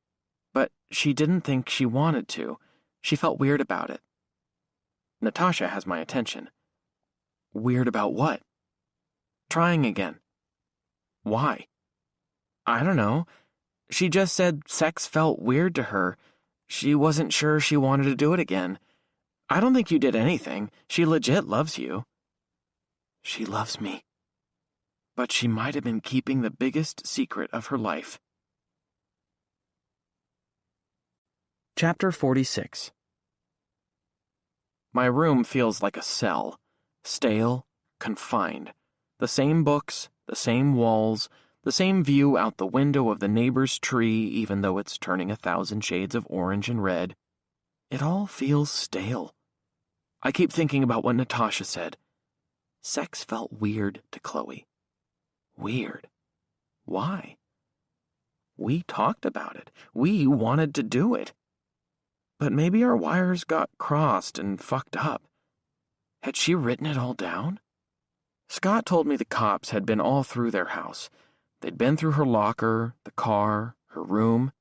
but she didn't think she wanted to. She felt weird about it." Natasha has my attention. Weird about what? Trying again. Why? I don't know. She just said sex felt weird to her. She wasn't sure she wanted to do it again. I don't think you did anything. She legit loves you. She loves me. But she might have been keeping the biggest secret of her life. Chapter 46. My room feels like a cell. Stale, confined. The same books, the same walls, the same view out the window of the neighbor's tree, even though it's turning 1,000 shades of orange and red. It all feels stale. I keep thinking about what Natasha said. Sex felt weird to Chloe. Weird. Why? We talked about it. We wanted to do it. But maybe our wires got crossed and fucked up. Had she written it all down? Scott told me the cops had been all through their house. They'd been through her locker, the car, her room.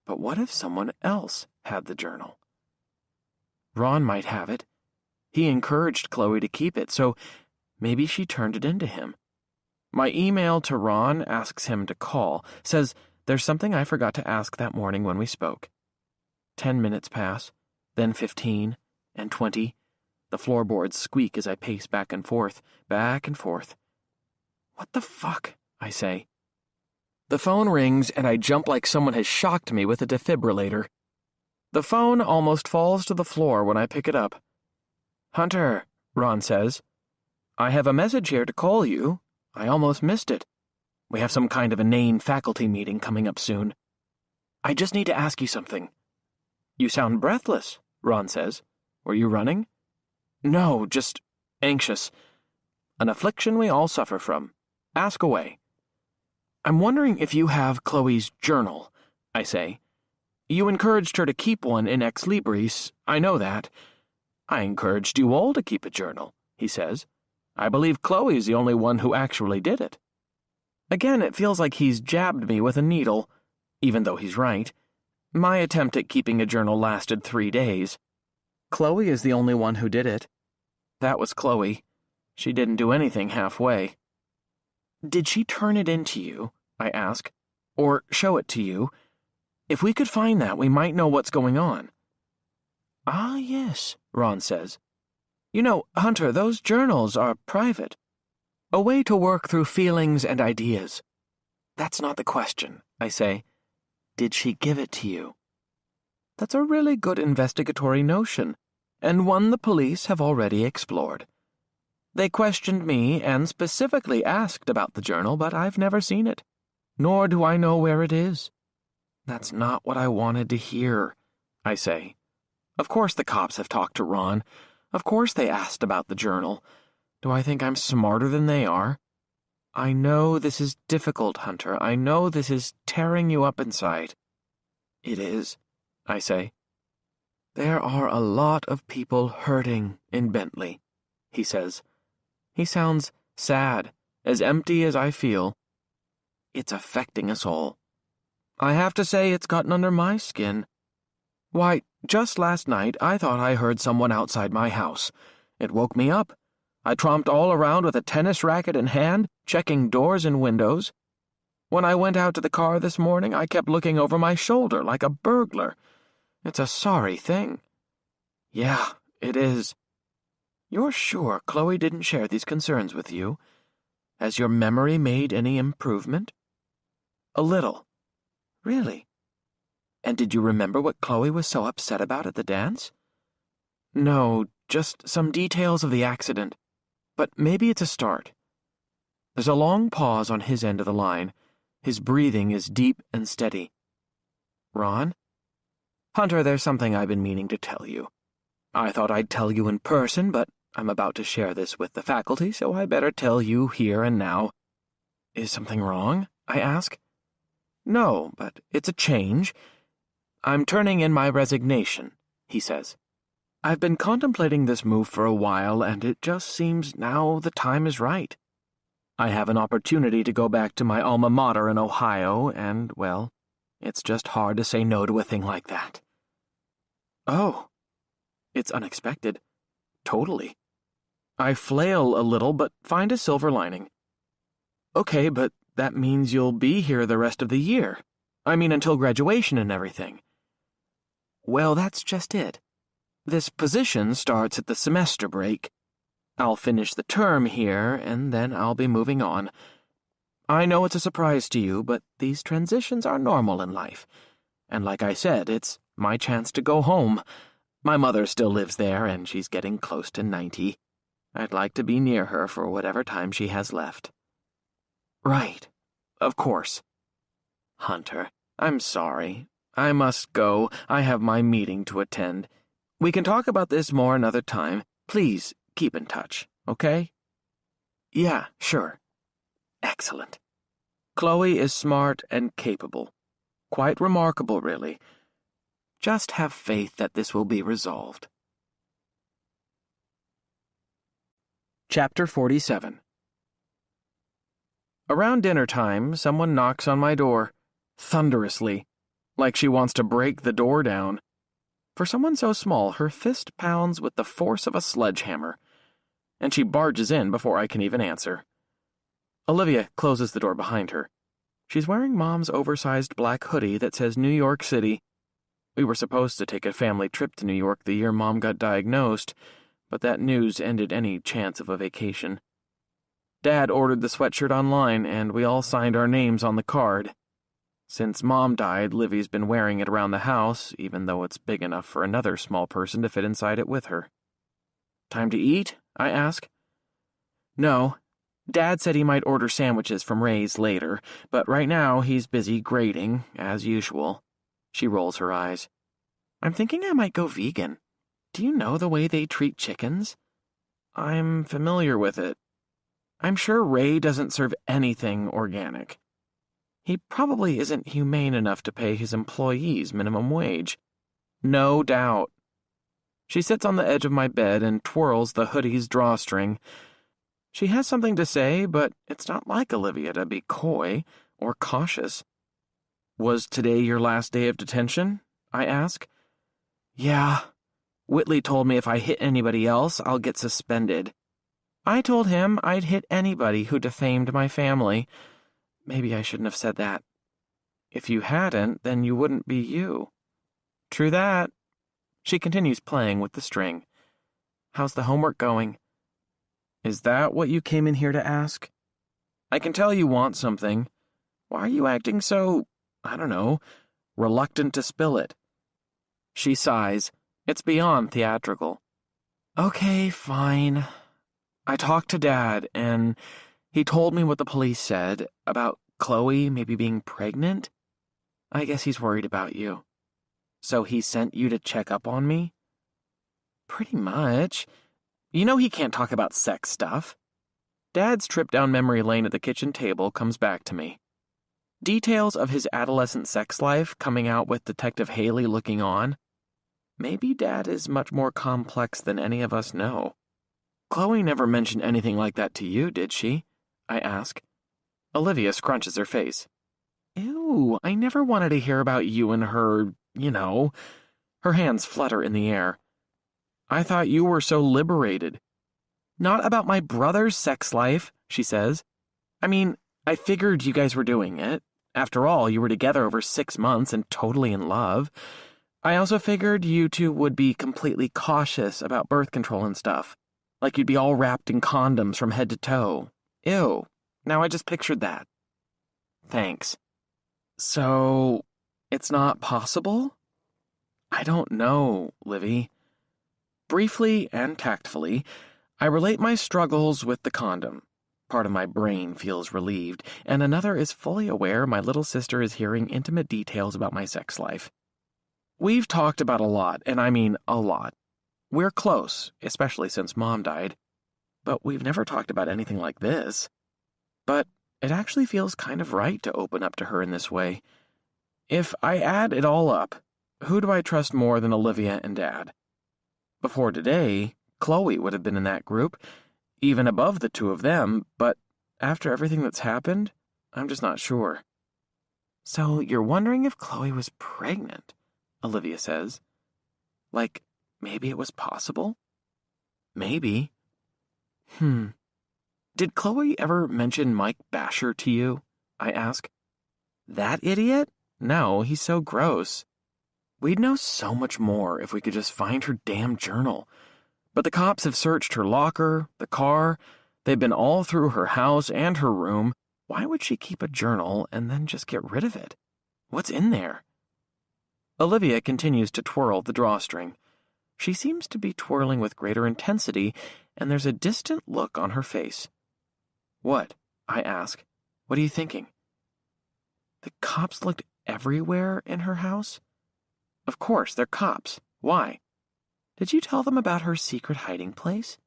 But what if someone else had the journal? Ron might have it. He encouraged Chloe to keep it, so maybe she turned it into him. My email to Ron asks him to call, says there's something I forgot to ask that morning when we spoke. 10 minutes pass, then 15, and 20. The floorboards squeak as I pace back and forth, back and forth. What the fuck? I say. The phone rings and I jump like someone has shocked me with a defibrillator. The phone almost falls to the floor when I pick it up. "Hunter," Ron says. "I have a message here to call you. I almost missed it. We have some kind of inane faculty meeting coming up soon. I just need to ask you something." "You sound breathless," Ron says. "Were you running?" "No, just anxious. An affliction we all suffer from. Ask away." "I'm wondering if you have Chloe's journal," I say. "You encouraged her to keep one in ex libris, I know that." "I encouraged you all to keep a journal," he says. "I believe Chloe's the only one who actually did it." Again, it feels like he's jabbed me with a needle, even though he's right. My attempt at keeping a journal lasted 3 days. Chloe is the only one who did it. That was Chloe. She didn't do anything halfway. "Did she turn it into you?" I ask. "Or show it to you? If we could find that, we might know what's going on." "Ah, yes," Ron says. "You know, Hunter, those journals are private. A way to work through feelings and ideas." "That's not the question," I say. "Did she give it to you?" "That's a really good investigatory notion, and one the police have already explored. They questioned me and specifically asked about the journal, but I've never seen it, nor do I know where it is." "That's not what I wanted to hear," I say. "Of course the cops have talked to Ron. Of course they asked about the journal. Do I think I'm smarter than they are? I know this is difficult, Hunter. I know this is tearing you up inside." "It is," I say. "There are a lot of people hurting in Bentley," he says. He sounds sad, as empty as I feel. It's affecting us all. I have to say it's gotten under my skin. Why, just last night I thought I heard someone outside my house. It woke me up. I tromped all around with a tennis racket in hand, checking doors and windows. When I went out to the car this morning, I kept looking over my shoulder like a burglar. It's a sorry thing." "Yeah, it is." "You're sure Chloe didn't share these concerns with you? Has your memory made any improvement?" "A little." "Really? And did you remember what Chloe was so upset about at the dance?" "No, just some details of the accident. But maybe it's a start." There's a long pause on his end of the line. His breathing is deep and steady. Ron? Hunter, there's something I've been meaning to tell you. I thought I'd tell you in person, but I'm about to share this with the faculty, so I better tell you here and now. Is something wrong? I ask. No, but it's a change. I'm turning in my resignation, he says. I've been contemplating this move for a while, and it just seems now the time is right. I have an opportunity to go back to my alma mater in Ohio, and, well, it's just hard to say no to a thing like that. Oh, it's unexpected. Totally. I flail a little, but find a silver lining. Okay, but that means you'll be here the rest of the year. I mean, until graduation and everything. Well, that's just it. This position starts at the semester break. I'll finish the term here, and then I'll be moving on. I know it's a surprise to you, but these transitions are normal in life. And like I said, it's my chance to go home. My mother still lives there, and she's getting close to 90. I'd like to be near her for whatever time she has left. Right. Of course. Hunter, I'm sorry. I must go. I have my meeting to attend. We can talk about this more another time. Please keep in touch, okay? Yeah, sure. Excellent. Chloe is smart and capable. Quite remarkable, really. Just have faith that this will be resolved. Chapter 47. Around dinner time, someone knocks on my door, thunderously, like she wants to break the door down. For someone so small, her fist pounds with the force of a sledgehammer, and she barges in before I can even answer. Olivia closes the door behind her. She's wearing Mom's oversized black hoodie that says New York City. We were supposed to take a family trip to New York the year Mom got diagnosed, but that news ended any chance of a vacation. Dad ordered the sweatshirt online, and we all signed our names on the card. Since Mom died, Livy's been wearing it around the house, even though it's big enough for another small person to fit inside it with her. Time to eat? I ask. No. Dad said he might order sandwiches from Ray's later, but right now he's busy grading, as usual. She rolls her eyes. I'm thinking I might go vegan. Do you know the way they treat chickens? I'm familiar with it. I'm sure Ray doesn't serve anything organic. He probably isn't humane enough to pay his employees minimum wage. No doubt. She sits on the edge of my bed and twirls the hoodie's drawstring. She has something to say, but it's not like Olivia to be coy or cautious. Was today your last day of detention? I ask. Yeah. Whitley told me if I hit anybody else, I'll get suspended. I told him I'd hit anybody who defamed my family. Maybe I shouldn't have said that. If you hadn't, then you wouldn't be you. True that. She continues playing with the string. How's the homework going? Is that what you came in here to ask? I can tell you want something. Why are you acting so, I don't know, reluctant to spill it? She sighs. It's beyond theatrical. Okay, fine. I talked to Dad, and he told me what the police said about Chloe maybe being pregnant. I guess he's worried about you. So he sent you to check up on me? Pretty much. You know he can't talk about sex stuff. Dad's trip down memory lane at the kitchen table comes back to me. Details of his adolescent sex life coming out with Detective Haley looking on. Maybe Dad is much more complex than any of us know. Chloe never mentioned anything like that to you, did she? I ask. Olivia scrunches her face. Ew, I never wanted to hear about you and her, Her hands flutter in the air. I thought you were so liberated. Not about my brother's sex life, she says. I mean, I figured you guys were doing it. After all, you were together over 6 months and totally in love. I also figured you two would be completely cautious about birth control and stuff. Like you'd be all wrapped in condoms from head to toe. Ew. Now I just pictured that. Thanks. So, it's not possible? I don't know, Livy. Briefly and tactfully, I relate my struggles with the condom. Part of my brain feels relieved, and another is fully aware my little sister is hearing intimate details about my sex life. We've talked about a lot, and I mean a lot. We're close, especially since Mom died, but we've never talked about anything like this. But it actually feels kind of right to open up to her in this way. If I add it all up, who do I trust more than Olivia and Dad? Before today, Chloe would have been in that group, even above the two of them, but after everything that's happened, I'm just not sure. So you're wondering if Chloe was pregnant, Olivia says. Like, maybe it was possible? Maybe. Did Chloe ever mention Mike Basher to you? I ask. That idiot? No, he's so gross. We'd know so much more if we could just find her damn journal. But the cops have searched her locker, the car. They've been all through her house and her room. Why would she keep a journal and then just get rid of it? What's in there? Olivia continues to twirl the drawstring. She seems to be twirling with greater intensity, and there's a distant look on her face. What? I ask. What are you thinking? The cops looked everywhere in her house? Of course, they're cops. Why? Did you tell them about her secret hiding place?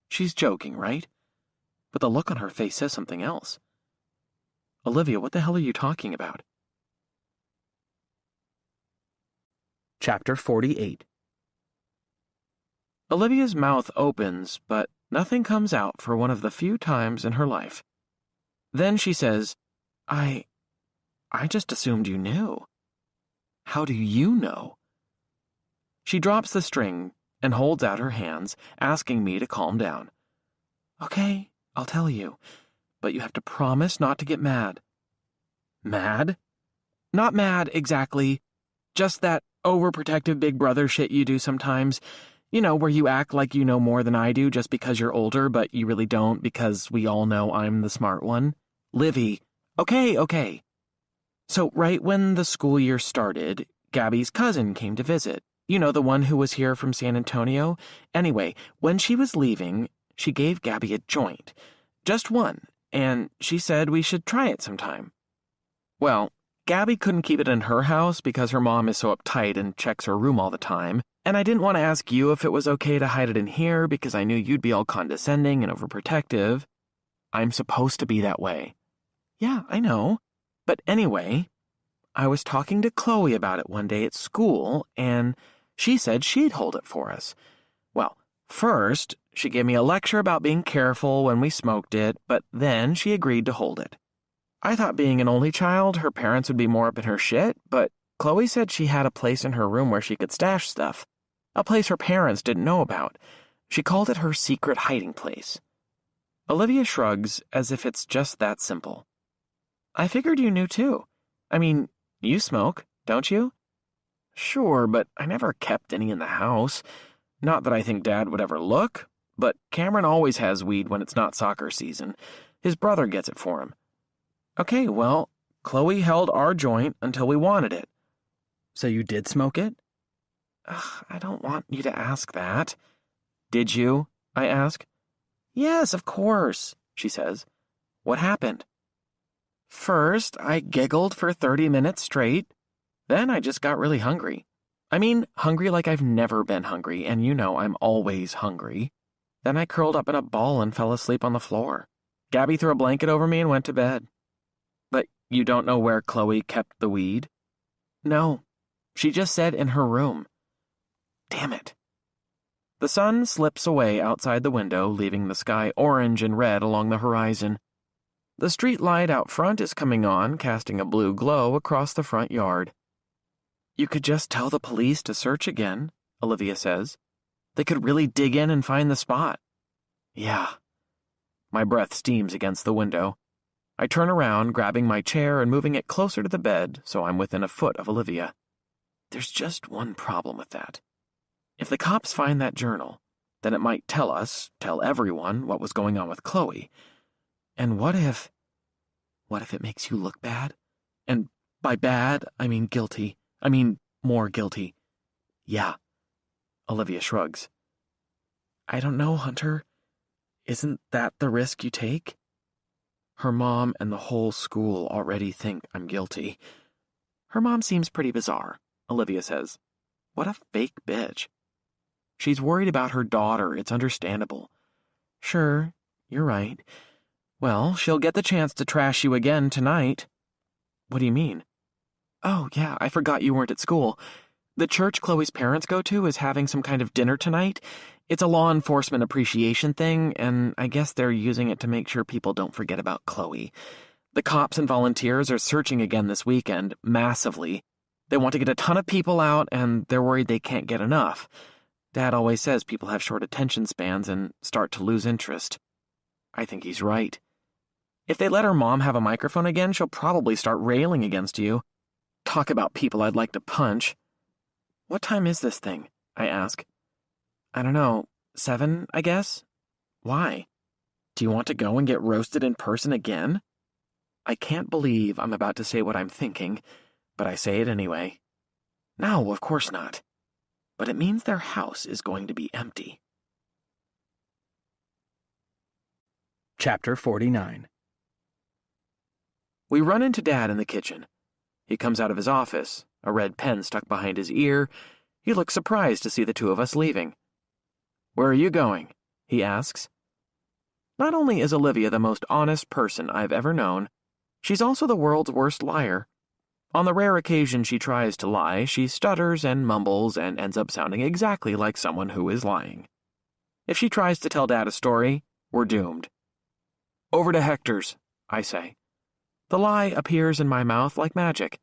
She's joking, right? But the look on her face says something else. Olivia, what the hell are you talking about? Chapter 48. Olivia's mouth opens, but nothing comes out for one of the few times in her life. Then she says, I just assumed you knew. How do you know? She drops the string and holds out her hands, asking me to calm down. Okay, I'll tell you, but you have to promise not to get mad. Mad? Not mad, exactly. Just that overprotective big brother shit you do sometimes. You know, where you act like you know more than I do just because you're older, but you really don't because we all know I'm the smart one. Livy. Okay. So right when the school year started, Gabby's cousin came to visit. You know, the one who was here from San Antonio? Anyway, when she was leaving, she gave Gabby a joint. Just one, and she said we should try it sometime. Well, Gabby couldn't keep it in her house because her mom is so uptight and checks her room all the time, and I didn't want to ask you if it was okay to hide it in here because I knew you'd be all condescending and overprotective. I'm supposed to be that way. Yeah, I know. But anyway, I was talking to Chloe about it one day at school, and she said she'd hold it for us. Well, first, she gave me a lecture about being careful when we smoked it, but then she agreed to hold it. I thought being an only child, her parents would be more up in her shit, but Chloe said she had a place in her room where she could stash stuff. A place her parents didn't know about. She called it her secret hiding place. Olivia shrugs as if it's just that simple. I figured you knew too. I mean, you smoke, don't you? Sure, but I never kept any in the house. Not that I think Dad would ever look, but Cameron always has weed when it's not soccer season. His brother gets it for him. Okay, well, Chloe held our joint until we wanted it. So you did smoke it? Ugh, I don't want you to ask that. Did you? I ask. Yes, of course, she says. What happened? First, I giggled for 30 minutes straight. Then I just got really hungry. I mean, hungry like I've never been hungry, and you know I'm always hungry. Then I curled up in a ball and fell asleep on the floor. Gabby threw a blanket over me and went to bed. But you don't know where Chloe kept the weed? No. She just said in her room. Damn it. The sun slips away outside the window, leaving the sky orange and red along the horizon. The street light out front is coming on, casting a blue glow across the front yard. You could just tell the police to search again, Olivia says. They could really dig in and find the spot. Yeah. My breath steams against the window. I turn around, grabbing my chair and moving it closer to the bed so I'm within a foot of Olivia. There's just one problem with that. If the cops find that journal, then it might tell everyone what was going on with Chloe. And what if it makes you look bad? And by bad, I mean guilty. I mean more guilty. Yeah. Olivia shrugs. I don't know, Hunter. Isn't that the risk you take? Her mom and the whole school already think I'm guilty. Her mom seems pretty bizarre, Olivia says. What a fake bitch. She's worried about her daughter, it's understandable. Sure, you're right. Well, she'll get the chance to trash you again tonight. What do you mean? Oh, yeah, I forgot you weren't at school. The church Chloe's parents go to is having some kind of dinner tonight. It's a law enforcement appreciation thing, and I guess they're using it to make sure people don't forget about Chloe. The cops and volunteers are searching again this weekend, massively. They want to get a ton of people out, and they're worried they can't get enough. Dad always says people have short attention spans and start to lose interest. I think he's right. If they let her mom have a microphone again, she'll probably start railing against you. Talk about people I'd like to punch. What time is this thing? I ask. I don't know, 7, I guess? Why? Do you want to go and get roasted in person again? I can't believe I'm about to say what I'm thinking, but I say it anyway. No, of course not. But it means their house is going to be empty. Chapter 49. We run into Dad in the kitchen. He comes out of his office, a red pen stuck behind his ear. He looks surprised to see the two of us leaving. Where are you going? He asks. Not only is Olivia the most honest person I've ever known, she's also the world's worst liar. On the rare occasion she tries to lie, she stutters and mumbles and ends up sounding exactly like someone who is lying. If she tries to tell Dad a story, we're doomed. Over to Hector's, I say. The lie appears in my mouth like magic.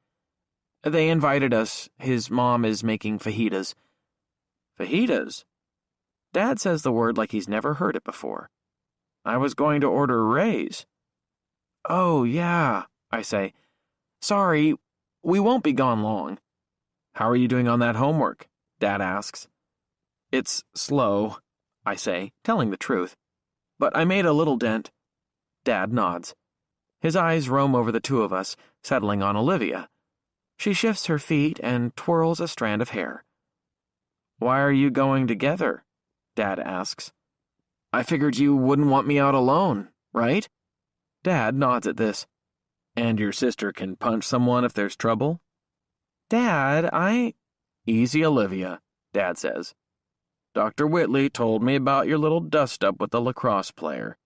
They invited us. His mom is making fajitas. Fajitas? Dad says the word like he's never heard it before. I was going to order Ray's. Oh, yeah, I say. Sorry, we won't be gone long. How are you doing on that homework? Dad asks. It's slow, I say, telling the truth. But I made a little dent. Dad nods. His eyes roam over the two of us, settling on Olivia. She shifts her feet and twirls a strand of hair. Why are you going together? Dad asks. I figured you wouldn't want me out alone, right? Dad nods at this. And your sister can punch someone if there's trouble? Dad, Easy, Olivia, Dad says. Dr. Whitley told me about your little dust-up with the lacrosse player.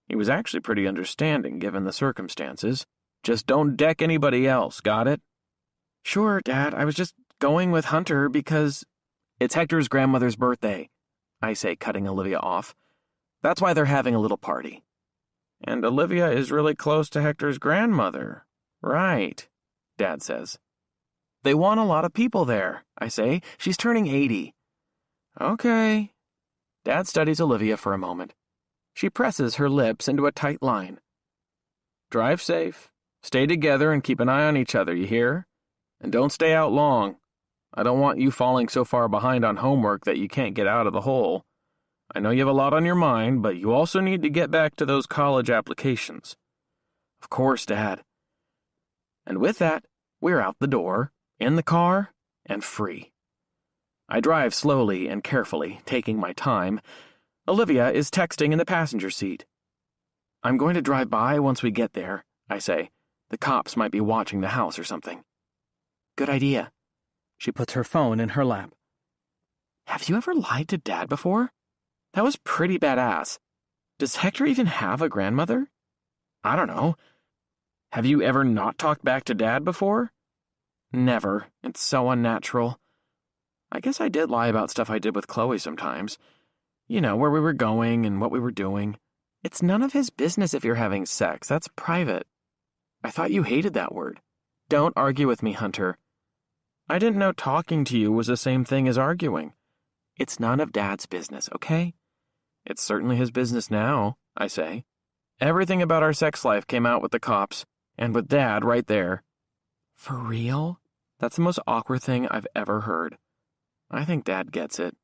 He was actually pretty understanding given the circumstances. Just don't deck anybody else, got it? Sure, Dad, I was just going with Hunter because it's Hector's grandmother's birthday, I say, cutting Olivia off. That's why they're having a little party. And Olivia is really close to Hector's grandmother. Right, Dad says. They want a lot of people there, I say. She's turning 80. Okay. Dad studies Olivia for a moment. She presses her lips into a tight line. Drive safe. Stay together and keep an eye on each other, you hear? And don't stay out long. I don't want you falling so far behind on homework that you can't get out of the hole. I know you have a lot on your mind, but you also need to get back to those college applications. Of course, Dad. And with that, we're out the door, in the car, and free. I drive slowly and carefully, taking my time. Olivia is texting in the passenger seat. I'm going to drive by once we get there, I say. The cops might be watching the house or something. Good idea. She puts her phone in her lap. Have you ever lied to Dad before? That was pretty badass. Does Hector even have a grandmother? I don't know. Have you ever not talked back to Dad before? Never. It's so unnatural. I guess I did lie about stuff I did with Chloe sometimes. You know, where we were going and what we were doing. It's none of his business if you're having sex. That's private. I thought you hated that word. Don't argue with me, Hunter. I didn't know talking to you was the same thing as arguing. It's none of Dad's business, okay? It's certainly his business now, I say. Everything about our sex life came out with the cops, and with Dad right there. For real? That's the most awkward thing I've ever heard. I think Dad gets it.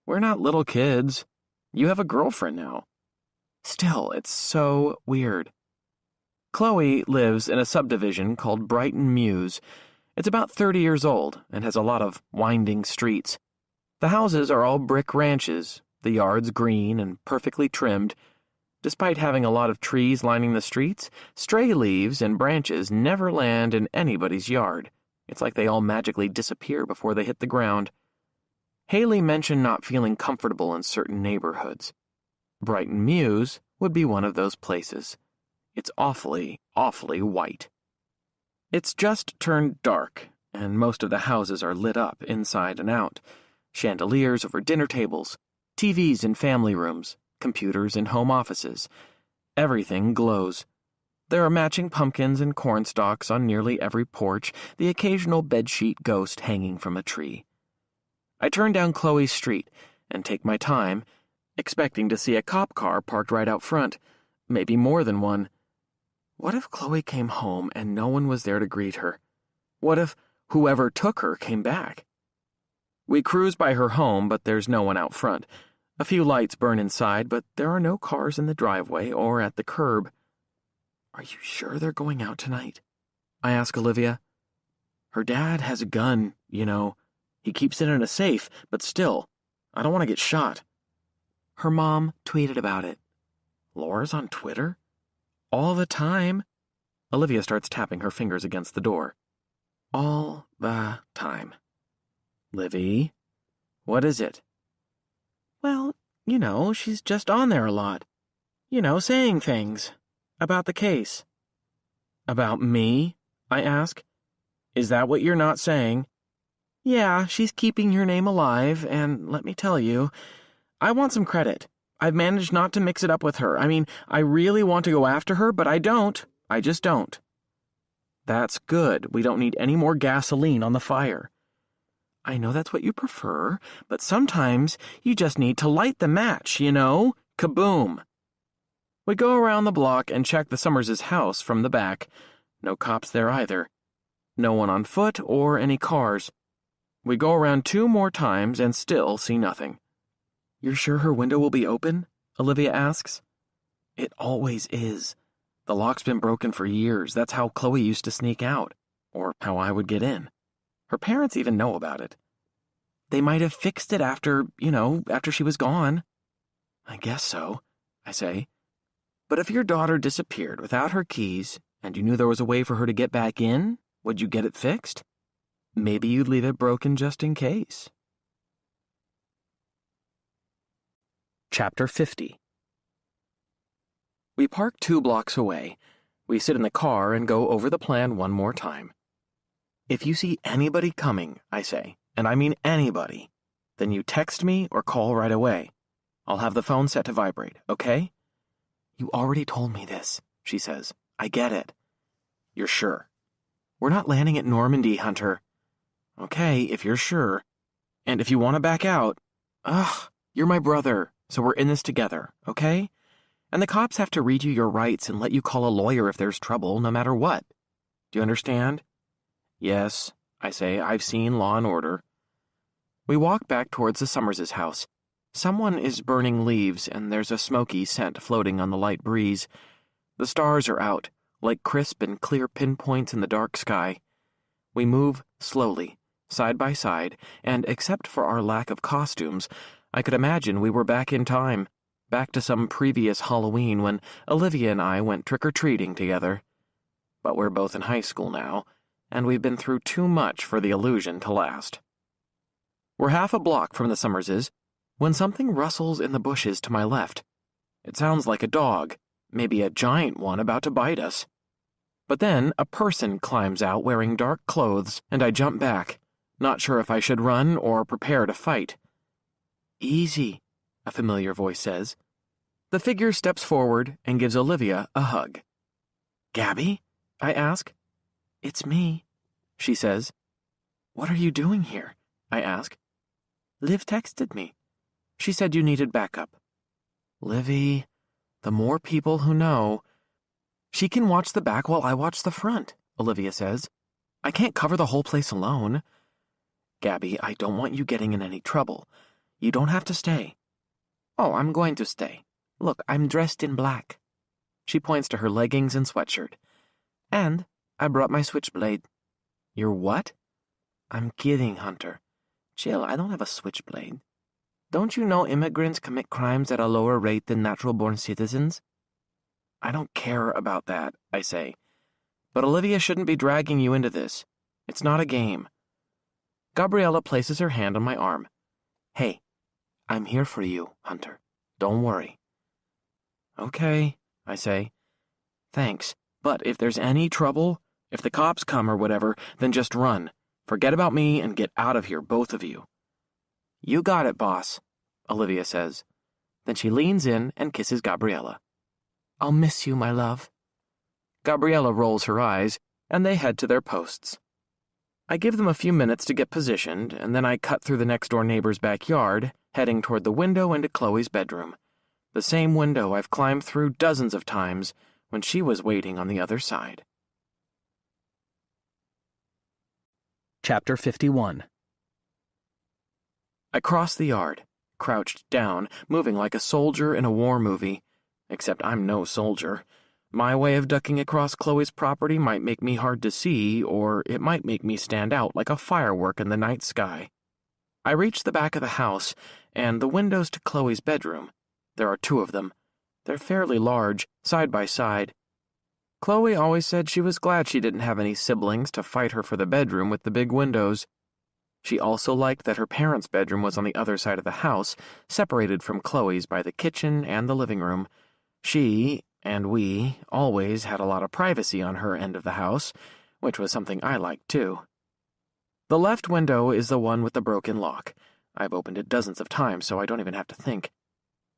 We're not little kids. You have a girlfriend now. Still, it's so weird. Chloe lives in a subdivision called Brighton Mews. It's about 30 years old and has a lot of winding streets. The houses are all brick ranches. the yard's green and perfectly trimmed. Despite having a lot of trees lining the streets, stray leaves and branches never land in anybody's yard. It's like they all magically disappear before they hit the ground. Haley mentioned not feeling comfortable in certain neighborhoods. Brighton Mews would be one of those places. It's awfully, awfully white. It's just turned dark, and most of the houses are lit up inside and out. Chandeliers over dinner tables, TVs in family rooms, computers in home offices. Everything glows. There are matching pumpkins and corn stalks on nearly every porch, the occasional bedsheet ghost hanging from a tree. I turn down Chloe's street and take my time, expecting to see a cop car parked right out front, maybe more than one. What if Chloe came home and no one was there to greet her? What if whoever took her came back? We cruise by her home, but there's no one out front. A few lights burn inside, but there are no cars in the driveway or at the curb. Are you sure they're going out tonight? I ask Olivia. Her dad has a gun, you know. He keeps it in a safe, but still, I don't want to get shot. Her mom tweeted about it. Laura's on Twitter? All the time? Olivia starts tapping her fingers against the door. All the time. Livy, what is it? Well, you know, she's just on there a lot. You know, saying things. About the case. About me? I ask. Is that what you're not saying? Yeah, she's keeping your name alive, and let me tell you, I want some credit. I've managed not to mix it up with her. I mean, I really want to go after her, but I don't. I just don't. That's good. We don't need any more gasoline on the fire. I know that's what you prefer, but sometimes you just need to light the match, you know? Kaboom! We go around the block and check the Summers' house from the back. No cops there either. No one on foot or any cars. We go around 2 more times and still see nothing. You're sure her window will be open? Olivia asks. It always is. The lock's been broken for years. That's how Chloe used to sneak out, or how I would get in. Her parents even know about it. They might have fixed it after she was gone. I guess so, I say. But if your daughter disappeared without her keys, and you knew there was a way for her to get back in, would you get it fixed? Maybe you'd leave it broken just in case. Chapter 50. We park 2 blocks away. We sit in the car and go over the plan one more time. If you see anybody coming, I say, and I mean anybody, then you text me or call right away. I'll have the phone set to vibrate, okay? You already told me this, she says. I get it. You're sure? We're not landing at Normandy, Hunter. Okay, if you're sure. And if you want to back out, you're my brother, so we're in this together, okay? And the cops have to read you your rights and let you call a lawyer if there's trouble, no matter what. Do you understand? Yes, I say. I've seen Law and Order. We walk back towards the Summers' house. Someone is burning leaves, and there's a smoky scent floating on the light breeze. The stars are out, like crisp and clear pinpoints in the dark sky. We move slowly, side by side, and except for our lack of costumes, I could imagine we were back in time, back to some previous Halloween when Olivia and I went trick-or-treating together. But we're both in high school now, and we've been through too much for the illusion to last. We're half a block from the Summerses when something rustles in the bushes to my left. It sounds like a dog, maybe a giant one about to bite us. But then a person climbs out wearing dark clothes, and I jump back, not sure if I should run or prepare to fight. Easy, a familiar voice says. The figure steps forward and gives Olivia a hug. Gabby? I ask. It's me, she says. What are you doing here? I ask. Liv texted me. She said you needed backup. Livy, the more people who know. She can watch the back while I watch the front, Olivia says. I can't cover the whole place alone. Gabby, I don't want you getting in any trouble. You don't have to stay. Oh, I'm going to stay. Look, I'm dressed in black. She points to her leggings and sweatshirt. And I brought my switchblade. Your what? I'm kidding, Hunter. Chill, I don't have a switchblade. Don't you know immigrants commit crimes at a lower rate than natural-born citizens? I don't care about that, I say. But Olivia shouldn't be dragging you into this. It's not a game. Gabriella places her hand on my arm. Hey, I'm here for you, Hunter. Don't worry. Okay, I say. Thanks, but if there's any trouble, if the cops come or whatever, then just run. Forget about me and get out of here, both of you. You got it, boss, Olivia says. Then she leans in and kisses Gabriella. I'll miss you, my love. Gabriella rolls her eyes, and they head to their posts. I give them a few minutes to get positioned, and then I cut through the next-door neighbor's backyard, heading toward the window into Chloe's bedroom. The same window I've climbed through dozens of times when she was waiting on the other side. Chapter 51. I cross the yard, crouched down, moving like a soldier in a war movie, except I'm no soldier. My way of ducking across Chloe's property might make me hard to see, or it might make me stand out like a firework in the night sky. I reach the back of the house, and the windows to Chloe's bedroom. There are two of them. They're fairly large, side by side. Chloe always said she was glad she didn't have any siblings to fight her for the bedroom with the big windows. She also liked that her parents' bedroom was on the other side of the house, separated from Chloe's by the kitchen and the living room. She, and we, always had a lot of privacy on her end of the house, which was something I liked too. The left window is the one with the broken lock. I've opened it dozens of times, so I don't even have to think.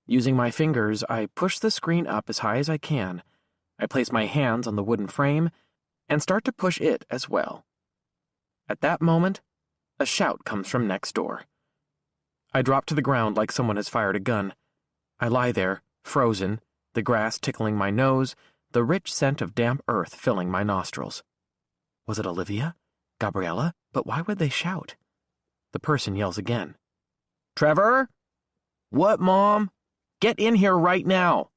Using my fingers, I push the screen up as high as I can. I place my hands on the wooden frame and start to push it as well. At that moment, a shout comes from next door. I drop to the ground like someone has fired a gun. I lie there, frozen, the grass tickling my nose, the rich scent of damp earth filling my nostrils. Was it Olivia? Gabriella? But why would they shout? The person yells again. Trevor? What, Mom? Get in here right now!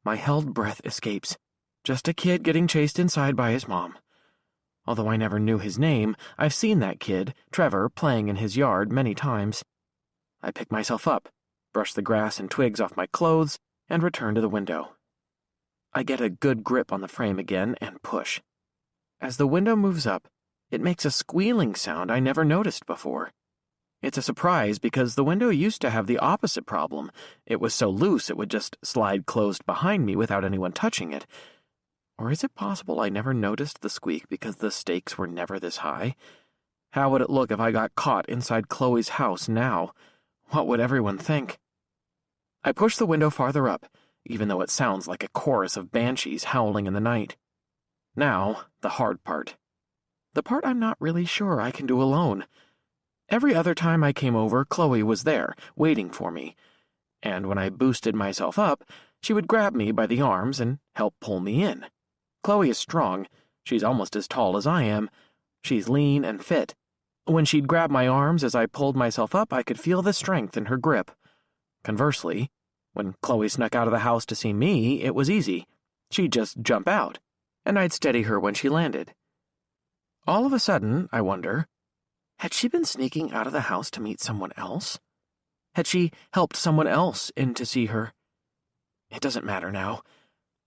My held breath escapes. Just a kid getting chased inside by his mom. Although I never knew his name, I've seen that kid, Trevor, playing in his yard many times. I pick myself up, brush the grass and twigs off my clothes, and return to the window. I get a good grip on the frame again and push. As the window moves up, it makes a squealing sound I never noticed before. It's a surprise because the window used to have the opposite problem. It was so loose it would just slide closed behind me without anyone touching it. Or is it possible I never noticed the squeak because the stakes were never this high? How would it look if I got caught inside Chloe's house now? What would everyone think? I push the window farther up, even though it sounds like a chorus of banshees howling in the night. Now, the hard part. The part I'm not really sure I can do alone. Every other time I came over, Chloe was there, waiting for me. And when I boosted myself up, she would grab me by the arms and help pull me in. Chloe is strong. She's almost as tall as I am. She's lean and fit. When she'd grab my arms as I pulled myself up, I could feel the strength in her grip. Conversely, when Chloe snuck out of the house to see me, it was easy. She'd just jump out, and I'd steady her when she landed. All of a sudden, I wonder, had she been sneaking out of the house to meet someone else? Had she helped someone else in to see her? It doesn't matter now.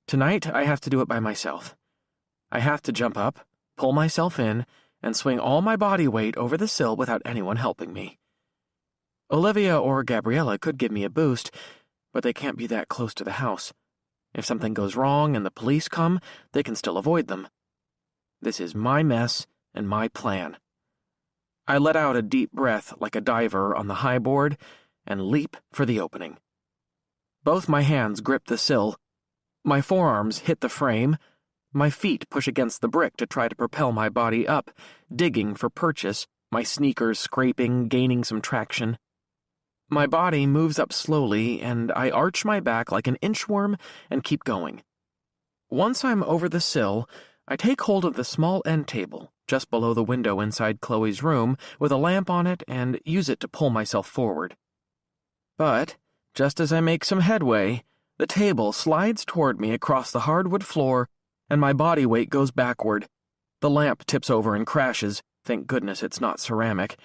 Tonight, I have to do it by myself. I have to jump up, pull myself in, and swing all my body weight over the sill without anyone helping me. Olivia or Gabriella could give me a boost, but they can't be that close to the house. If something goes wrong and the police come, they can still avoid them. This is my mess and my plan. I let out a deep breath like a diver on the high board and leap for the opening. Both my hands grip the sill. My forearms hit the frame. My feet push against the brick to try to propel my body up, digging for purchase, my sneakers scraping, gaining some traction. My body moves up slowly, and I arch my back like an inchworm and keep going. Once I'm over the sill, I take hold of the small end table just below the window inside Chloe's room with a lamp on it and use it to pull myself forward. But, just as I make some headway, the table slides toward me across the hardwood floor and my body weight goes backward. The lamp tips over and crashes. Thank goodness it's not ceramic.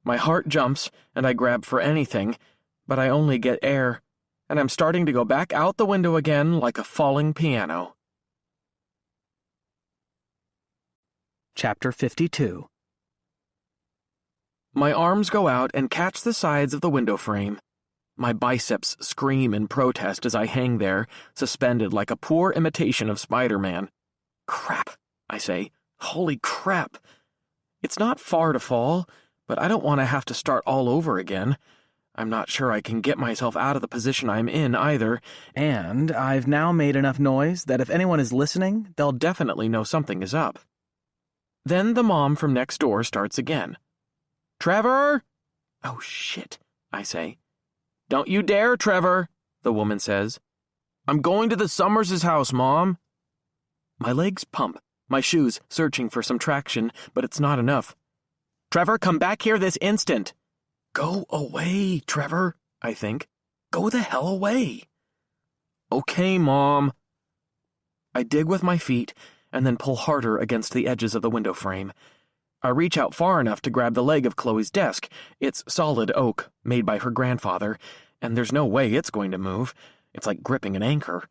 My heart jumps, and I grab for anything, but I only get air, and I'm starting to go back out the window again like a falling piano. Chapter 52. My arms go out and catch the sides of the window frame. My biceps scream in protest as I hang there, suspended like a poor imitation of Spider-Man. Crap, I say. Holy crap. It's not far to fall, but I don't want to have to start all over again. I'm not sure I can get myself out of the position I'm in either, and I've now made enough noise that if anyone is listening, they'll definitely know something is up. Then the mom from next door starts again. Trevor! Oh, shit, I say. Don't you dare, Trevor, the woman says. I'm going to the Summers' house, Mom. My legs pump, my shoes searching for some traction, but it's not enough. Trevor, come back here this instant. Go away, Trevor, I think. Go the hell away. Okay, Mom. I dig with my feet and then pull harder against the edges of the window frame. I reach out far enough to grab the leg of Chloe's desk. It's solid oak, made by her grandfather, and there's no way it's going to move. It's like gripping an anchor.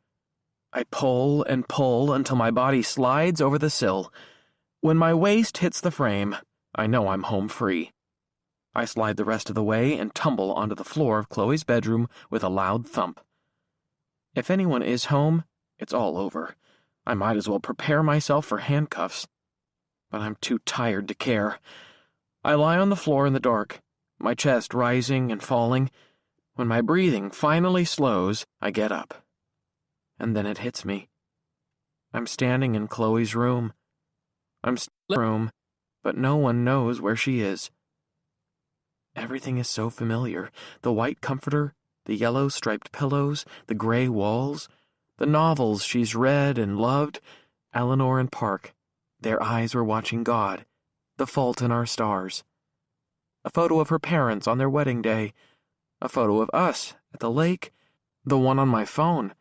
I pull and pull until my body slides over the sill. When my waist hits the frame, I know I'm home free. I slide the rest of the way and tumble onto the floor of Chloe's bedroom with a loud thump. If anyone is home, it's all over. I might as well prepare myself for handcuffs. But I'm too tired to care. I lie on the floor in the dark, my chest rising and falling. When my breathing finally slows, I get up. And then it hits me. I'm standing in Chloe's room. I'm still in the room, but no one knows where she is. Everything is so familiar. The white comforter, the yellow striped pillows, the gray walls, the novels she's read and loved, Eleanor and Park. Their eyes were watching God, The Fault in Our Stars. A photo of her parents on their wedding day. A photo of us at the lake. The one on my phone.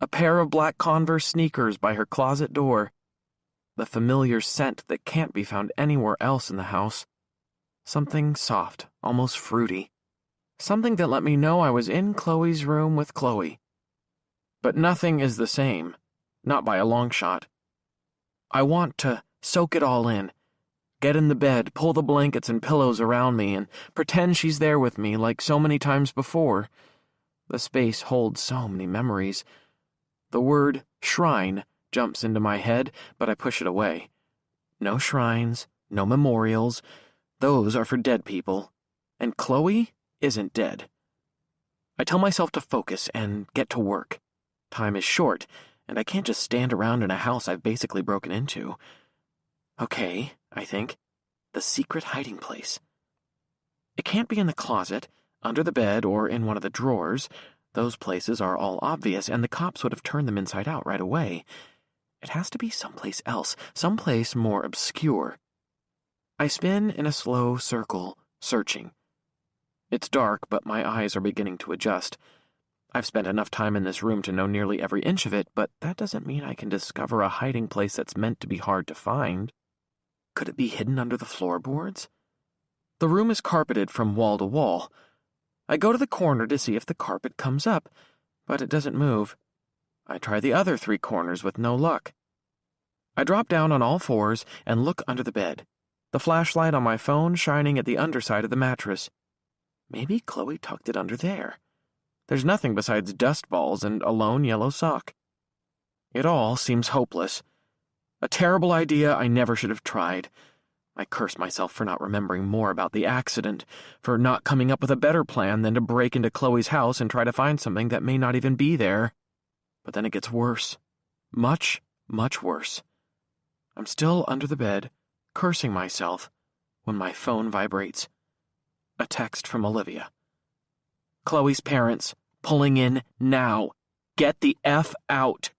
A pair of black Converse sneakers by her closet door. The familiar scent that can't be found anywhere else in the house. Something soft, almost fruity. Something that let me know I was in Chloe's room with Chloe. But nothing is the same, not by a long shot. I want to soak it all in, get in the bed, pull the blankets and pillows around me, and pretend she's there with me like so many times before. The space holds so many memories. The word shrine jumps into my head, but I push it away. No shrines, no memorials. Those are for dead people. And Chloe isn't dead. I tell myself to focus and get to work. Time is short, and I can't just stand around in a house I've basically broken into. Okay, I think. The secret hiding place. It can't be in the closet, under the bed, or in one of the drawers. Those places are all obvious, and the cops would have turned them inside out right away. It has to be someplace else, someplace more obscure. I spin in a slow circle, searching. It's dark, but my eyes are beginning to adjust. I've spent enough time in this room to know nearly every inch of it, but that doesn't mean I can discover a hiding place that's meant to be hard to find. Could it be hidden under the floorboards? The room is carpeted from wall to wall. I go to the corner to see if the carpet comes up, but it doesn't move. I try the other 3 corners with no luck. I drop down on all fours and look under the bed, the flashlight on my phone shining at the underside of the mattress. Maybe Chloe tucked it under there. There's nothing besides dust balls and a lone yellow sock. It all seems hopeless. A terrible idea I never should have tried. I curse myself for not remembering more about the accident, for not coming up with a better plan than to break into Chloe's house and try to find something that may not even be there. But then it gets worse. Much, much worse. I'm still under the bed, cursing myself, when my phone vibrates. A text from Olivia. Chloe's parents, pulling in now. Get the F out.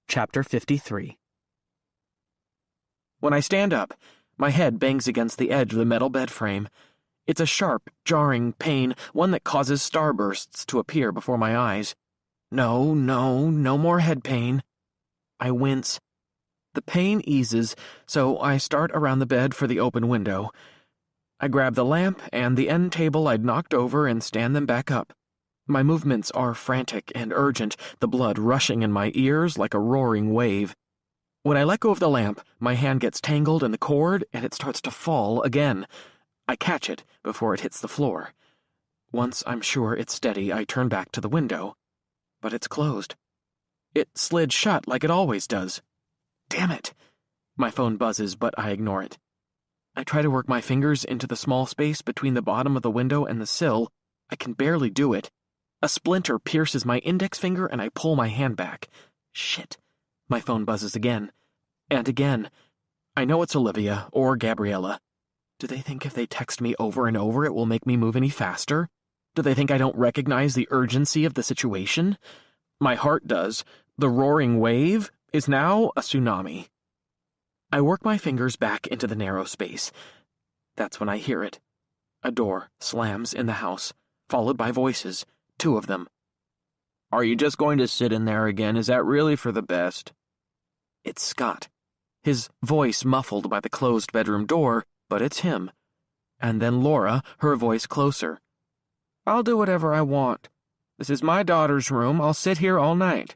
Chapter 53. When I stand up, my head bangs against the edge of the metal bed frame. It's a sharp, jarring pain, one that causes starbursts to appear before my eyes. No more head pain. I wince. The pain eases, so I start around the bed for the open window. I grab the lamp and the end table I'd knocked over and stand them back up. My movements are frantic and urgent, the blood rushing in my ears like a roaring wave. When I let go of the lamp, my hand gets tangled in the cord and it starts to fall again. I catch it before it hits the floor. Once I'm sure it's steady, I turn back to the window. But it's closed. It slid shut like it always does. Damn it! My phone buzzes, but I ignore it. I try to work my fingers into the small space between the bottom of the window and the sill. I can barely do it. A splinter pierces my index finger and I pull my hand back. Shit. My phone buzzes again. And again. I know it's Olivia or Gabriella. Do they think if they text me over and over it will make me move any faster? Do they think I don't recognize the urgency of the situation? My heart does. The roaring wave is now a tsunami. I work my fingers back into the narrow space. That's when I hear it. A door slams in the house, followed by voices, 2 of them. Are you just going to sit in there again? Is that really for the best? It's Scott. His voice muffled by the closed bedroom door, but it's him. And then Laura, her voice closer. I'll do whatever I want. This is my daughter's room. I'll sit here all night.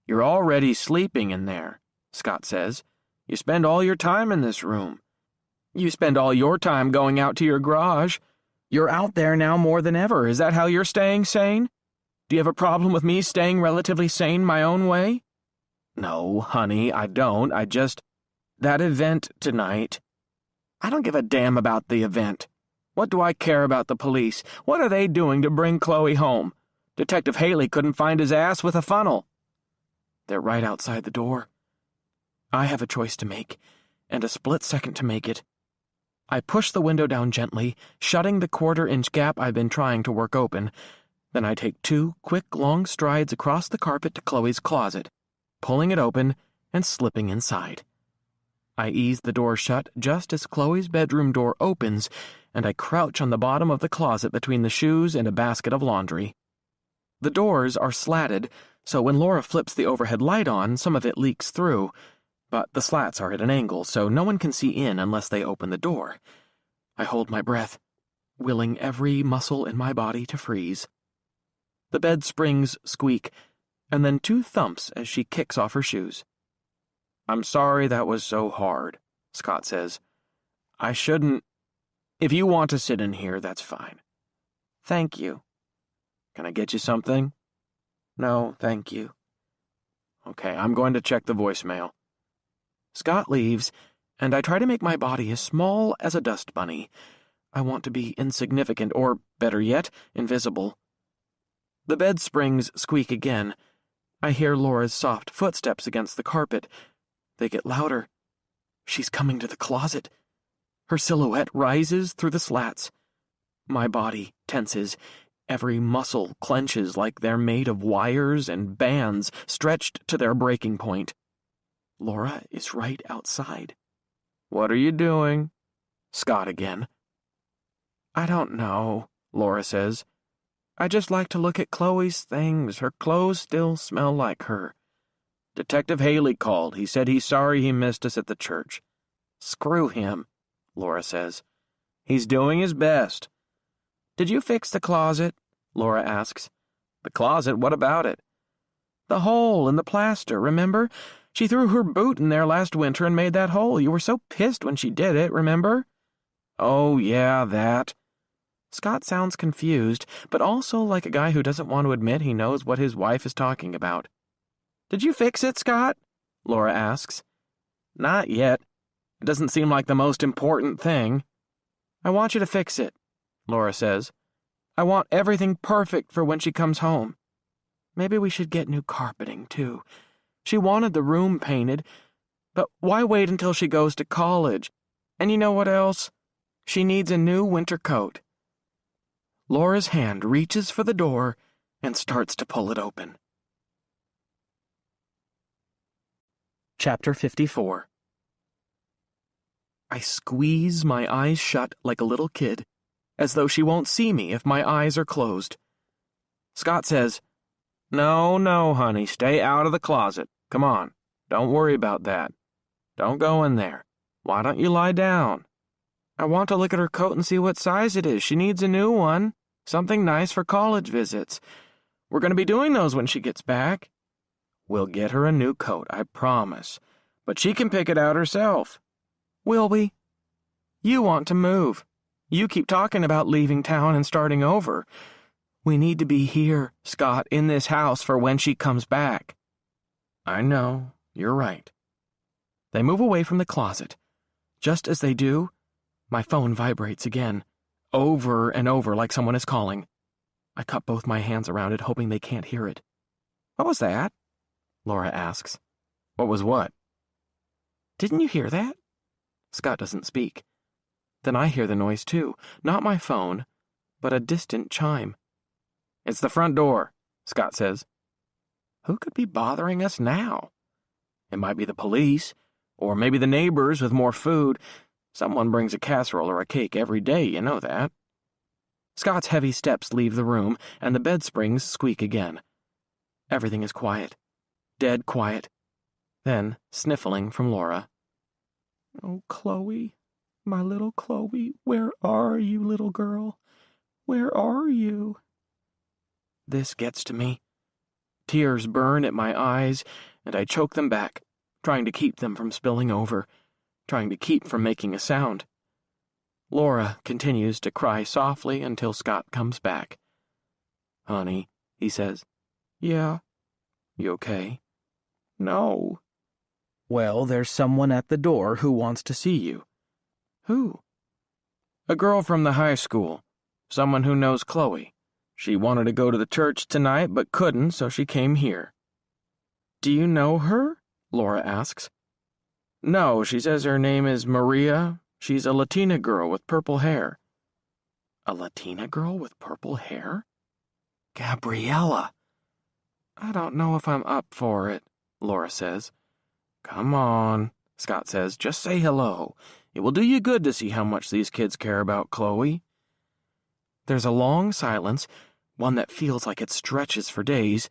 You're already sleeping in there, Scott says. You spend all your time in this room. You spend all your time going out to your garage. You're out there now more than ever. Is that how you're staying sane? Do you have a problem with me staying relatively sane my own way? No, honey, I don't. That event tonight. I don't give a damn about the event. What do I care about the police? What are they doing to bring Chloe home? Detective Haley couldn't find his ass with a funnel. They're right outside the door. I have a choice to make, and a split second to make it. I push the window down gently, shutting the 1/4-inch gap I've been trying to work open. Then I take 2 quick, long strides across the carpet to Chloe's closet, pulling it open and slipping inside. I ease the door shut just as Chloe's bedroom door opens, and I crouch on the bottom of the closet between the shoes and a basket of laundry. The doors are slatted, so when Laura flips the overhead light on, some of it leaks through, but the slats are at an angle, so no one can see in unless they open the door. I hold my breath, willing every muscle in my body to freeze. The bed springs squeak, and then 2 thumps as she kicks off her shoes. I'm sorry that was so hard, Scott says. I shouldn't. If you want to sit in here, that's fine. Thank you. Can I get you something? No, thank you. Okay, I'm going to check the voicemail. Scott leaves, and I try to make my body as small as a dust bunny. I want to be insignificant, or, better yet, invisible. The bed springs squeak again. I hear Laura's soft footsteps against the carpet. They get louder. She's coming to the closet. Her silhouette rises through the slats. My body tenses. Every muscle clenches like they're made of wires and bands stretched to their breaking point. Laura is right outside. What are you doing? Scott again. I don't know, Laura says. I just like to look at Chloe's things. Her clothes still smell like her. Detective Haley called. He said he's sorry he missed us at the church. Screw him, Laura says. He's doing his best. Did you fix the closet? Laura asks. The closet? What about it? The hole in the plaster, remember? She threw her boot in there last winter and made that hole. You were so pissed when she did it, remember? Oh, yeah, that. Scott sounds confused, but also like a guy who doesn't want to admit he knows what his wife is talking about. Did you fix it, Scott? Laura asks. Not yet. It doesn't seem like the most important thing. I want you to fix it, Laura says. I want everything perfect for when she comes home. Maybe we should get new carpeting, too. She wanted the room painted, but why wait until she goes to college? And you know what else? She needs a new winter coat. Laura's hand reaches for the door and starts to pull it open. Chapter 54. I squeeze my eyes shut like a little kid, as though she won't see me if my eyes are closed. Scott says, No, honey, stay out of the closet. Come on. Don't worry about that. Don't go in there. Why don't you lie down? I want to look at her coat and see what size it is. She needs a new one. Something nice for college visits. We're going to be doing those when she gets back. We'll get her a new coat, I promise. But she can pick it out herself. Will we? You want to move. You keep talking about leaving town and starting over. We need to be here, Scott, in this house for when she comes back. I know. You're right. They move away from the closet. Just as they do, my phone vibrates again, over and over like someone is calling. I cup both my hands around it, hoping they can't hear it. What was that? Laura asks. What was what? Didn't you hear that? Scott doesn't speak. Then I hear the noise too, not my phone, but a distant chime. It's the front door, Scott says. Who could be bothering us now? It might be the police, or maybe the neighbors with more food. Someone brings a casserole or a cake every day, you know that. Scott's heavy steps leave the room, and the bed springs squeak again. Everything is quiet. Dead quiet. Then, sniffling from Laura. Oh, Chloe, my little Chloe, where are you, little girl? Where are you? This gets to me. Tears burn at my eyes, and I choke them back, trying to keep them from spilling over, trying to keep from making a sound. Laura continues to cry softly until Scott comes back. Honey, he says. Yeah. You okay? No. Well, there's someone at the door who wants to see you. Who? A girl from the high school. Someone who knows Chloe. She wanted to go to the church tonight, but couldn't, so she came here. Do you know her? Laura asks. No, she says her name is Maria. She's a Latina girl with purple hair. A Latina girl with purple hair? Gabriella. I don't know if I'm up for it, Laura says. Come on, Scott says. Just say hello. It will do you good to see how much these kids care about Chloe. There's a long silence, one that feels like it stretches for days.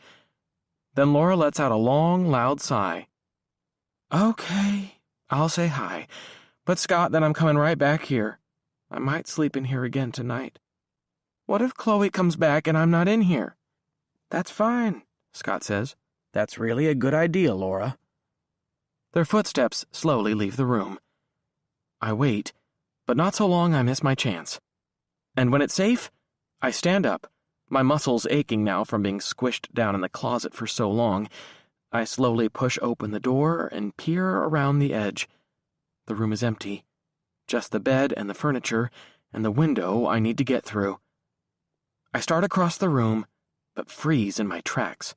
Then Laura lets out a long, loud sigh. Okay, I'll say hi. But Scott, then I'm coming right back here. I might sleep in here again tonight. What if Chloe comes back and I'm not in here? That's fine, Scott says. That's really a good idea, Laura. Their footsteps slowly leave the room. I wait, but not so long I miss my chance. And when it's safe, I stand up, my muscles aching now from being squished down in the closet for so long. I slowly push open the door and peer around the edge. The room is empty. Just the bed and the furniture and the window I need to get through. I start across the room, but freeze in my tracks.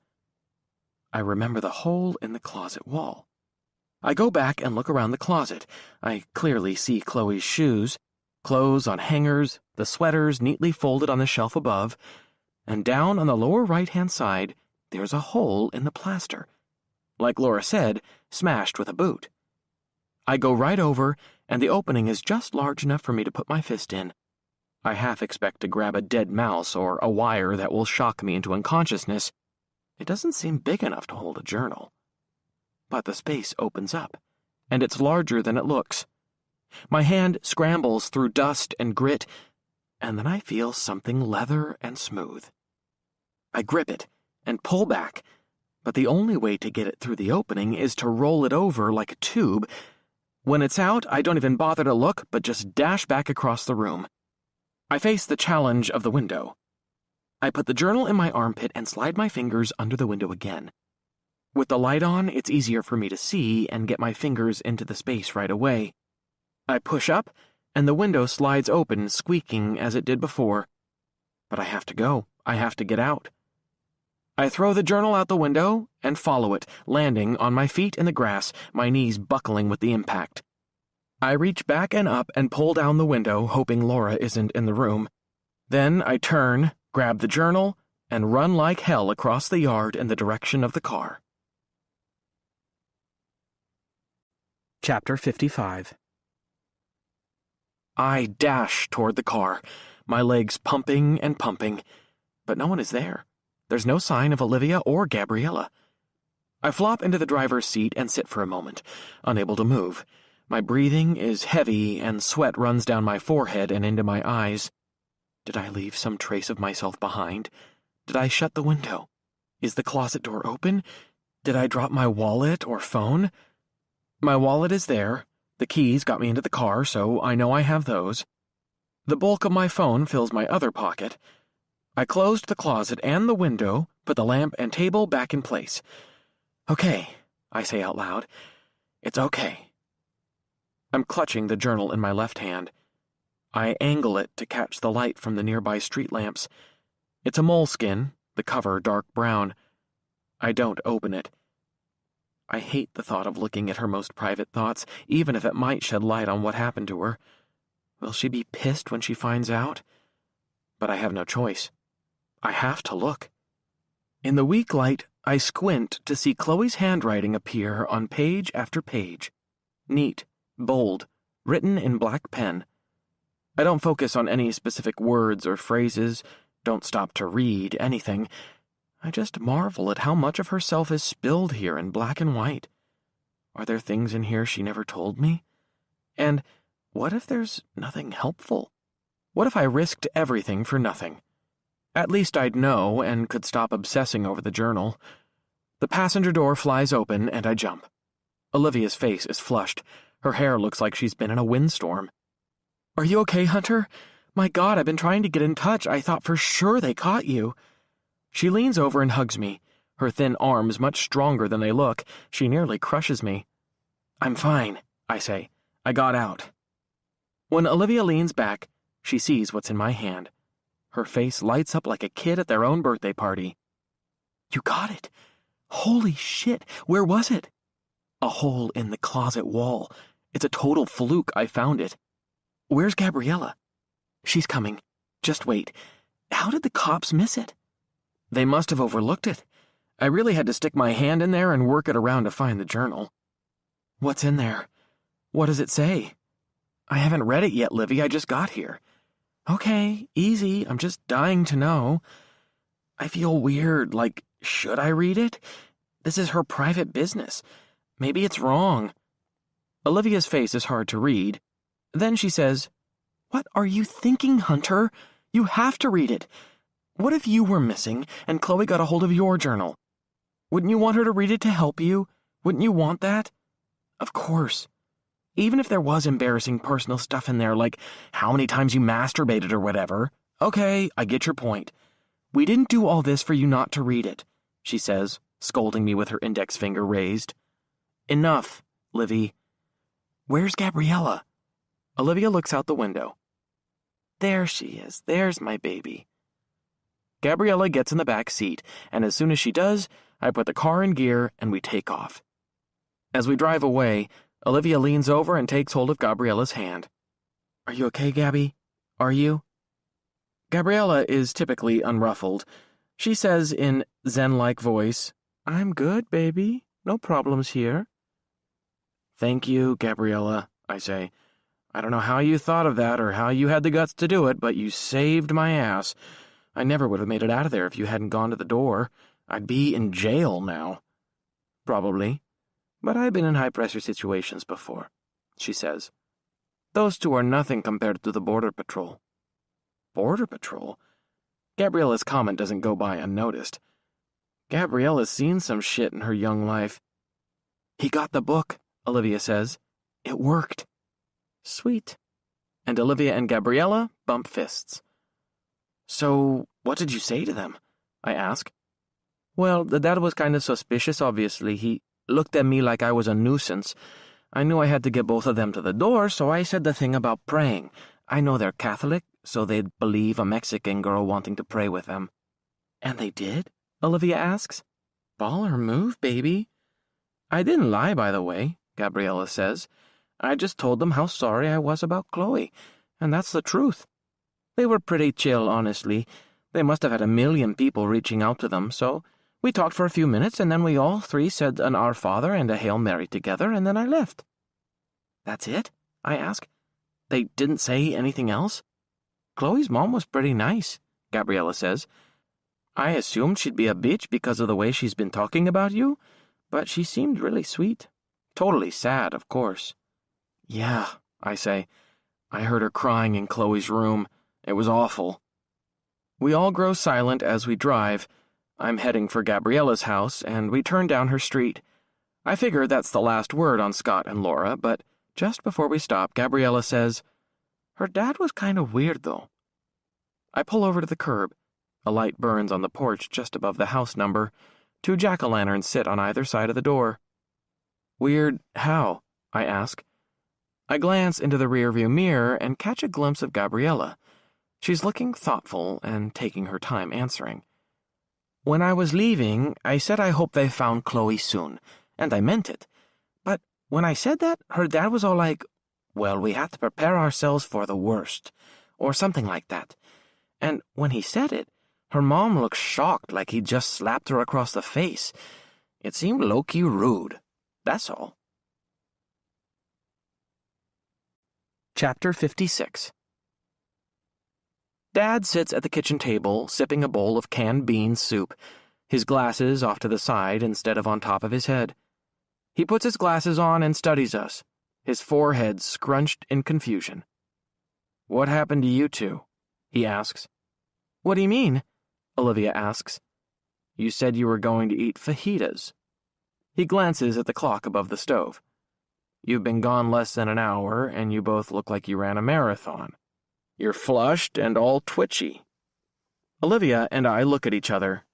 I remember the hole in the closet wall. I go back and look around the closet. I clearly see Chloe's shoes, clothes on hangers, the sweaters neatly folded on the shelf above, and down on the lower right-hand side, there's a hole in the plaster. Like Laura said, smashed with a boot. I go right over, and the opening is just large enough for me to put my fist in. I half expect to grab a dead mouse or a wire that will shock me into unconsciousness. It doesn't seem big enough to hold a journal. But the space opens up, and it's larger than it looks. My hand scrambles through dust and grit, and then I feel something leather and smooth. I grip it and pull back, but the only way to get it through the opening is to roll it over like a tube. When it's out, I don't even bother to look, but just dash back across the room. I face the challenge of the window. I put the journal in my armpit and slide my fingers under the window again. With the light on, it's easier for me to see and get my fingers into the space right away. I push up, and the window slides open, squeaking as it did before. But I have to go. I have to get out. I throw the journal out the window and follow it, landing on my feet in the grass, my knees buckling with the impact. I reach back and up and pull down the window, hoping Laura isn't in the room. Then I turn, grab the journal, and run like hell across the yard in the direction of the car. Chapter 55. I dash toward the car, my legs pumping and pumping, but no one is there. There's no sign of Olivia or Gabriella. I flop into the driver's seat and sit for a moment, unable to move. My breathing is heavy and sweat runs down my forehead and into my eyes. Did I leave some trace of myself behind? Did I shut the window? Is the closet door open? Did I drop my wallet or phone? My wallet is there. The keys got me into the car, so I know I have those. The bulk of my phone fills my other pocket. I closed the closet and the window, put the lamp and table back in place. Okay, I say out loud. It's okay. I'm clutching the journal in my left hand. I angle it to catch the light from the nearby street lamps. It's a moleskin, the cover dark brown. I don't open it. I hate the thought of looking at her most private thoughts, even if it might shed light on what happened to her. Will she be pissed when she finds out? But I have no choice. I have to look. In the weak light, I squint to see Chloe's handwriting appear on page after page. Neat, bold, written in black pen. I don't focus on any specific words or phrases, don't stop to read anything. I just marvel at how much of herself is spilled here in black and white. Are there things in here she never told me? And what if there's nothing helpful? What if I risked everything for nothing? At least I'd know and could stop obsessing over the journal. The passenger door flies open and I jump. Olivia's face is flushed. Her hair looks like she's been in a windstorm. Are you okay, Hunter? My God, I've been trying to get in touch. I thought for sure they caught you. She leans over and hugs me, her thin arms much stronger than they look. She nearly crushes me. I'm fine, I say. I got out. When Olivia leans back, she sees what's in my hand. Her face lights up like a kid at their own birthday party. You got it. Holy shit, where was it? A hole in the closet wall. It's a total fluke I found it. Where's Gabriella? She's coming. Just wait. How did the cops miss it? They must have overlooked it. I really had to stick my hand in there and work it around to find the journal. What's in there? What does it say? I haven't read it yet, Livy. I just got here. Okay, easy. I'm just dying to know. I feel weird, like, should I read it? This is her private business. Maybe it's wrong. Olivia's face is hard to read. Then she says, What are you thinking, Hunter? You have to read it. What if you were missing and Chloe got a hold of your journal? Wouldn't you want her to read it to help you? Wouldn't you want that? Of course. Even if there was embarrassing personal stuff in there, like how many times you masturbated or whatever. Okay, I get your point. We didn't do all this for you not to read it, she says, scolding me with her index finger raised. Enough, Livy. Where's Gabriella? Olivia looks out the window. There she is. There's my baby. Gabriella gets in the back seat, and as soon as she does, I put the car in gear and we take off. As we drive away, Olivia leans over and takes hold of Gabriella's hand. Are you okay, Gabby? Are you? Gabriella is typically unruffled. She says in zen-like voice, I'm good, baby. No problems here. Thank you, Gabriella, I say. I don't know how you thought of that or how you had the guts to do it, but you saved my ass. I never would have made it out of there if you hadn't gone to the door. I'd be in jail now. Probably. But I've been in high-pressure situations before, she says. Those two are nothing compared to the Border Patrol. Border Patrol? Gabriella's comment doesn't go by unnoticed. Gabriella's seen some shit in her young life. He got the book, Olivia says. It worked. Sweet. And Olivia and Gabriella bump fists. So, what did you say to them? I ask. Well, the dad was kind of suspicious, obviously. He looked at me like I was a nuisance. I knew I had to get both of them to the door, so I said the thing about praying. I know they're Catholic, so they'd believe a Mexican girl wanting to pray with them. And they did? Olivia asks. Baller move, baby. I didn't lie, by the way, Gabriella says. I just told them how sorry I was about Chloe, and that's the truth. They were pretty chill, honestly. They must have had a million people reaching out to them, so we talked for a few minutes, and then we all three said an Our Father and a Hail Mary together, and then I left. That's it? I ask. They didn't say anything else? Chloe's mom was pretty nice, Gabriella says. I assumed she'd be a bitch because of the way she's been talking about you, but she seemed really sweet. Totally sad, of course. Yeah, I say. I heard her crying in Chloe's room. It was awful. We all grow silent as we drive. I'm heading for Gabriella's house, and we turn down her street. I figure that's the last word on Scott and Laura, but just before we stop, Gabriella says, "Her dad was kind of weird, though." I pull over to the curb. A light burns on the porch just above the house number. 2 jack-o'-lanterns sit on either side of the door. "Weird how?" I ask. I glance into the rearview mirror and catch a glimpse of Gabriella. She's looking thoughtful and taking her time answering. "When I was leaving, I said I hope they found Chloe soon, and I meant it. But when I said that, her dad was all like, well, we have to prepare ourselves for the worst, or something like that. And when he said it, her mom looked shocked like he'd just slapped her across the face. It seemed low-key rude. That's all." Chapter 56. Dad sits at the kitchen table, sipping a bowl of canned bean soup, his glasses off to the side instead of on top of his head. He puts his glasses on and studies us, his forehead scrunched in confusion. "What happened to you two?" he asks. "What do you mean?" Olivia asks. "You said you were going to eat fajitas." He glances at the clock above the stove. "You've been gone less than an hour, and you both look like you ran a marathon. You're flushed and all twitchy." Olivia and I look at each other.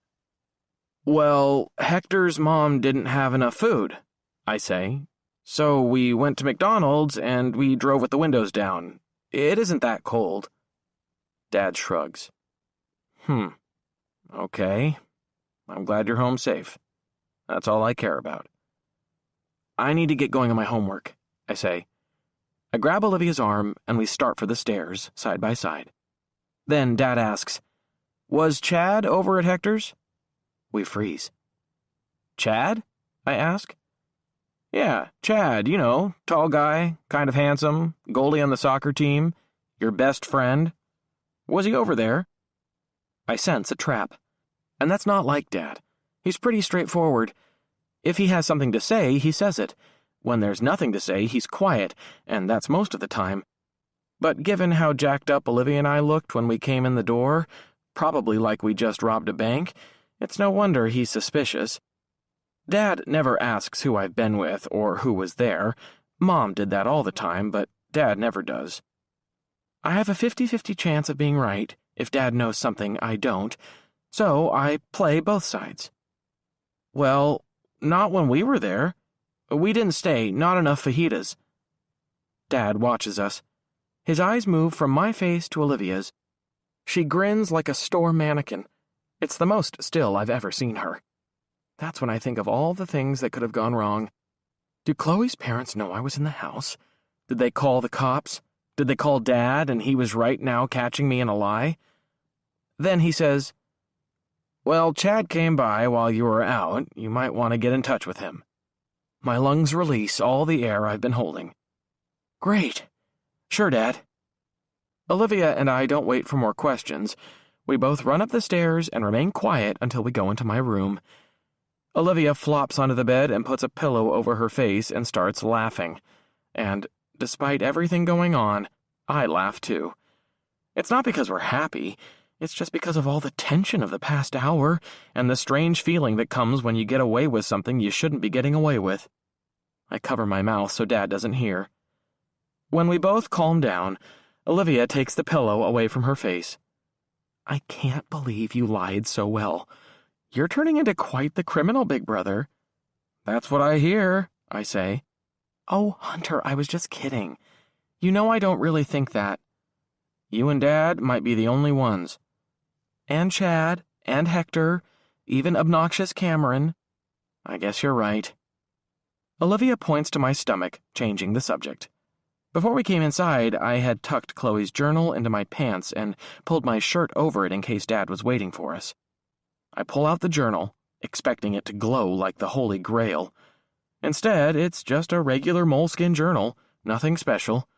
"Well, Hector's mom didn't have enough food," I say. "So we went to McDonald's and we drove with the windows down. It isn't that cold." Dad shrugs. Okay. I'm glad you're home safe. That's all I care about." "I need to get going on my homework," I say. I grab Olivia's arm and we start for the stairs, side by side. Then Dad asks, "Was Chad over at Hector's?" We freeze. "Chad?" I ask. "Yeah, Chad, you know, tall guy, kind of handsome, goalie on the soccer team, your best friend. Was he over there?" I sense a trap. And that's not like Dad. He's pretty straightforward. If he has something to say, he says it. When there's nothing to say, he's quiet, and that's most of the time. But given how jacked up Olivia and I looked when we came in the door, probably like we just robbed a bank, it's no wonder he's suspicious. Dad never asks who I've been with or who was there. Mom did that all the time, but Dad never does. I have a 50-50 chance of being right if Dad knows something I don't, so I play both sides. "Well, not when we were there. We didn't stay, not enough fajitas." Dad watches us. His eyes move from my face to Olivia's. She grins like a store mannequin. It's the most still I've ever seen her. That's when I think of all the things that could have gone wrong. Do Chloe's parents know I was in the house? Did they call the cops? Did they call Dad and he was right now catching me in a lie? Then he says, "Well, Chad came by while you were out. You might want to get in touch with him." My lungs release all the air I've been holding. "Great. Sure, Dad." Olivia and I don't wait for more questions. We both run up the stairs and remain quiet until we go into my room. Olivia flops onto the bed and puts a pillow over her face and starts laughing. And, despite everything going on, I laugh too. It's not because we're happy. It's just because of all the tension of the past hour and the strange feeling that comes when you get away with something you shouldn't be getting away with. I cover my mouth so Dad doesn't hear. When we both calm down, Olivia takes the pillow away from her face. "I can't believe you lied so well. You're turning into quite the criminal, Big Brother." "That's what I hear," I say. "Oh, Hunter, I was just kidding. You know I don't really think that." "You and Dad might be the only ones." "And Chad, and Hector, even obnoxious Cameron." "I guess you're right." Olivia points to my stomach, changing the subject. Before we came inside, I had tucked Chloe's journal into my pants and pulled my shirt over it in case Dad was waiting for us. I pull out the journal, expecting it to glow like the Holy Grail. Instead, it's just a regular moleskin journal, nothing special,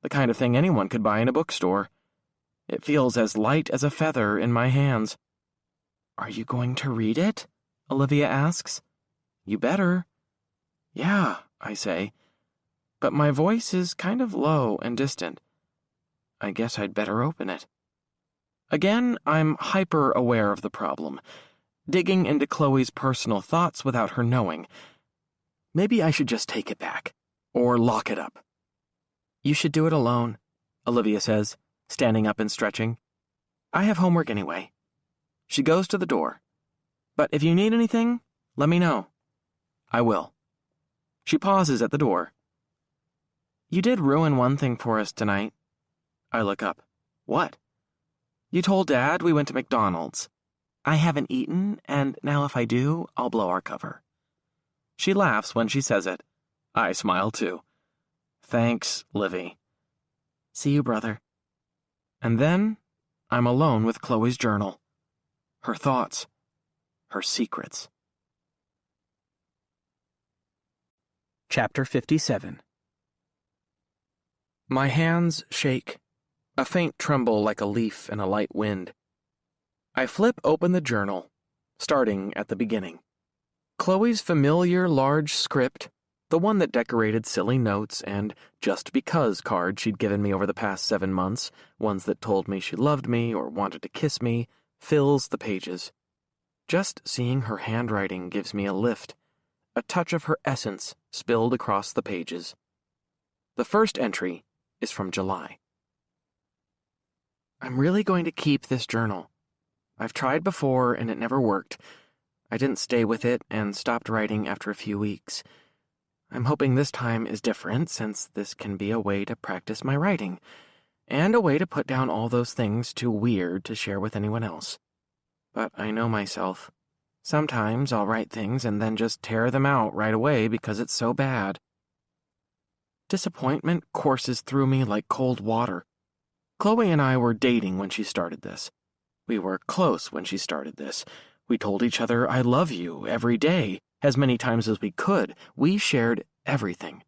the kind of thing anyone could buy in a bookstore. It feels as light as a feather in my hands. "Are you going to read it?" Olivia asks. You better. Yeah, I say, but my voice is kind of low and distant. I guess I'd better open it. Again, I'm hyper-aware of the problem, digging into Chloe's personal thoughts without her knowing. Maybe I should just take it back, or lock it up. You should do it alone, Olivia says, standing up and stretching. I have homework anyway. She goes to the door. But if you need anything, let me know. I will. She pauses at the door. You did ruin one thing for us tonight. I look up. What? You told Dad we went to McDonald's. I haven't eaten, and now if I do, I'll blow our cover. She laughs when she says it. I smile too. Thanks, Livy. See you, brother. And then I'm alone with Chloe's journal. Her thoughts. Her secrets. Chapter 57. My hands shake, a faint tremble like a leaf in a light wind. I flip open the journal, starting at the beginning. Chloe's familiar large script, the one that decorated silly notes and just because cards she'd given me over the past 7 months, ones that told me she loved me or wanted to kiss me, fills the pages. Just seeing her handwriting gives me a lift, a touch of her essence spilled across the pages. The first entry is from July. I'm really going to keep this journal. I've tried before and it never worked. I didn't stay with it and stopped writing after a few weeks. I'm hoping this time is different since this can be a way to practice my writing, and a way to put down all those things too weird to share with anyone else. But I know myself. Sometimes I'll write things and then just tear them out right away because it's so bad. Disappointment courses through me like cold water. Chloe and I were dating when she started this. We were close when she started this. We told each other, I love you, every day, as many times as we could. We shared everything.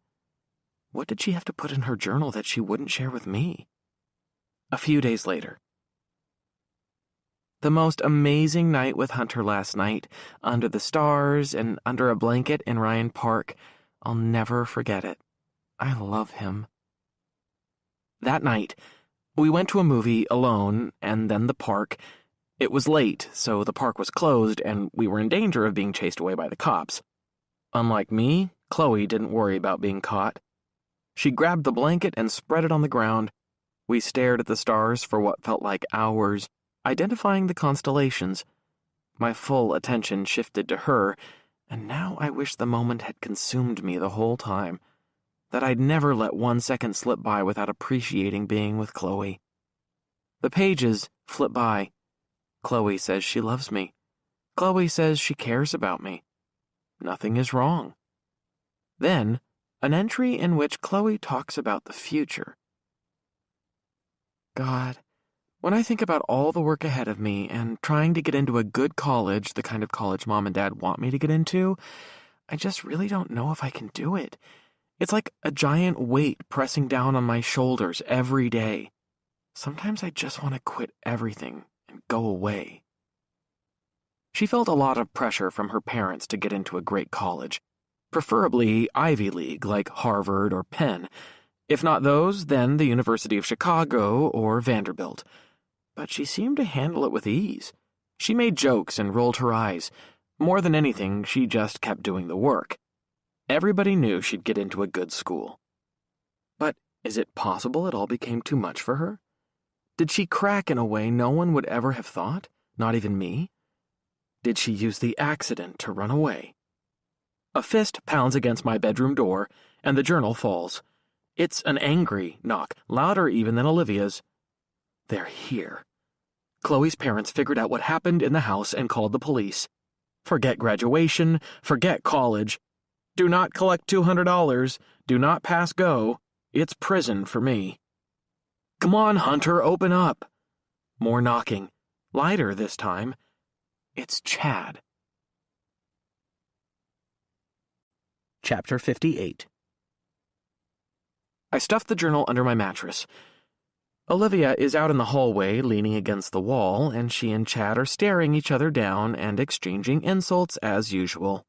What did she have to put in her journal that she wouldn't share with me? A few days later. The most amazing night with Hunter last night, under the stars and under a blanket in Ryan Park. I'll never forget it. I love him. That night, we went to a movie alone and then the park. It was late, so the park was closed and we were in danger of being chased away by the cops. Unlike me, Chloe didn't worry about being caught. She grabbed the blanket and spread it on the ground. We stared at the stars for what felt like hours, identifying the constellations. My full attention shifted to her, and now I wish the moment had consumed me the whole time, that I'd never let 1 second slip by without appreciating being with Chloe. The pages flip by. Chloe says she loves me. Chloe says she cares about me. Nothing is wrong. Then, an entry in which Chloe talks about the future. God, when I think about all the work ahead of me and trying to get into a good college, the kind of college Mom and Dad want me to get into, I just really don't know if I can do it. It's like a giant weight pressing down on my shoulders every day. Sometimes I just want to quit everything and go away. She felt a lot of pressure from her parents to get into a great college, preferably Ivy League like Harvard or Penn. If not those, then the University of Chicago or Vanderbilt. But she seemed to handle it with ease. She made jokes and rolled her eyes. More than anything, she just kept doing the work. Everybody knew she'd get into a good school. But is it possible it all became too much for her? Did she crack in a way no one would ever have thought, not even me? Did she use the accident to run away? A fist pounds against my bedroom door, and the journal falls. It's an angry knock, louder even than Olivia's. They're here. Chloe's parents figured out what happened in the house and called the police. Forget graduation, forget college. Do not collect $200. Do not pass go. It's prison for me. Come on, Hunter, open up. More knocking. Lighter this time. It's Chad. Chapter 58. I stuffed the journal under my mattress. Olivia is out in the hallway, leaning against the wall, and she and Chad are staring each other down and exchanging insults as usual.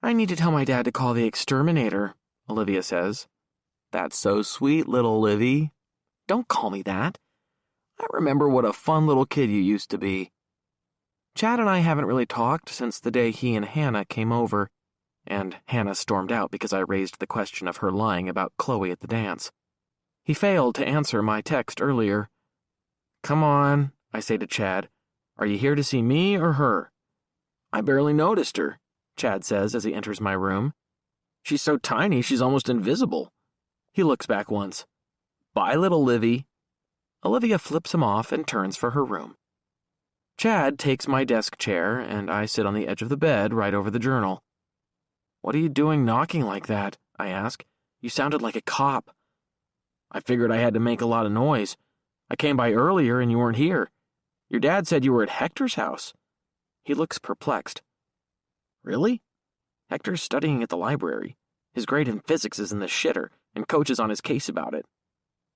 I need to tell my dad to call the exterminator, Olivia says. That's so sweet, little Livy. Don't call me that. I remember what a fun little kid you used to be. Chad and I haven't really talked since the day he and Hannah came over, and Hannah stormed out because I raised the question of her lying about Chloe at the dance. He failed to answer my text earlier. Come on, I say to Chad. Are you here to see me or her? I barely noticed her, Chad says as he enters my room. She's so tiny she's almost invisible. He looks back once. Bye, little Livy. Olivia flips him off and turns for her room. Chad takes my desk chair, and I sit on the edge of the bed right over the journal. What are you doing knocking like that? I ask. You sounded like a cop. I figured I had to make a lot of noise. I came by earlier and you weren't here. Your dad said you were at Hector's house. He looks perplexed. Really? Hector's studying at the library. His grade in physics is in the shitter, and Coach is on his case about it.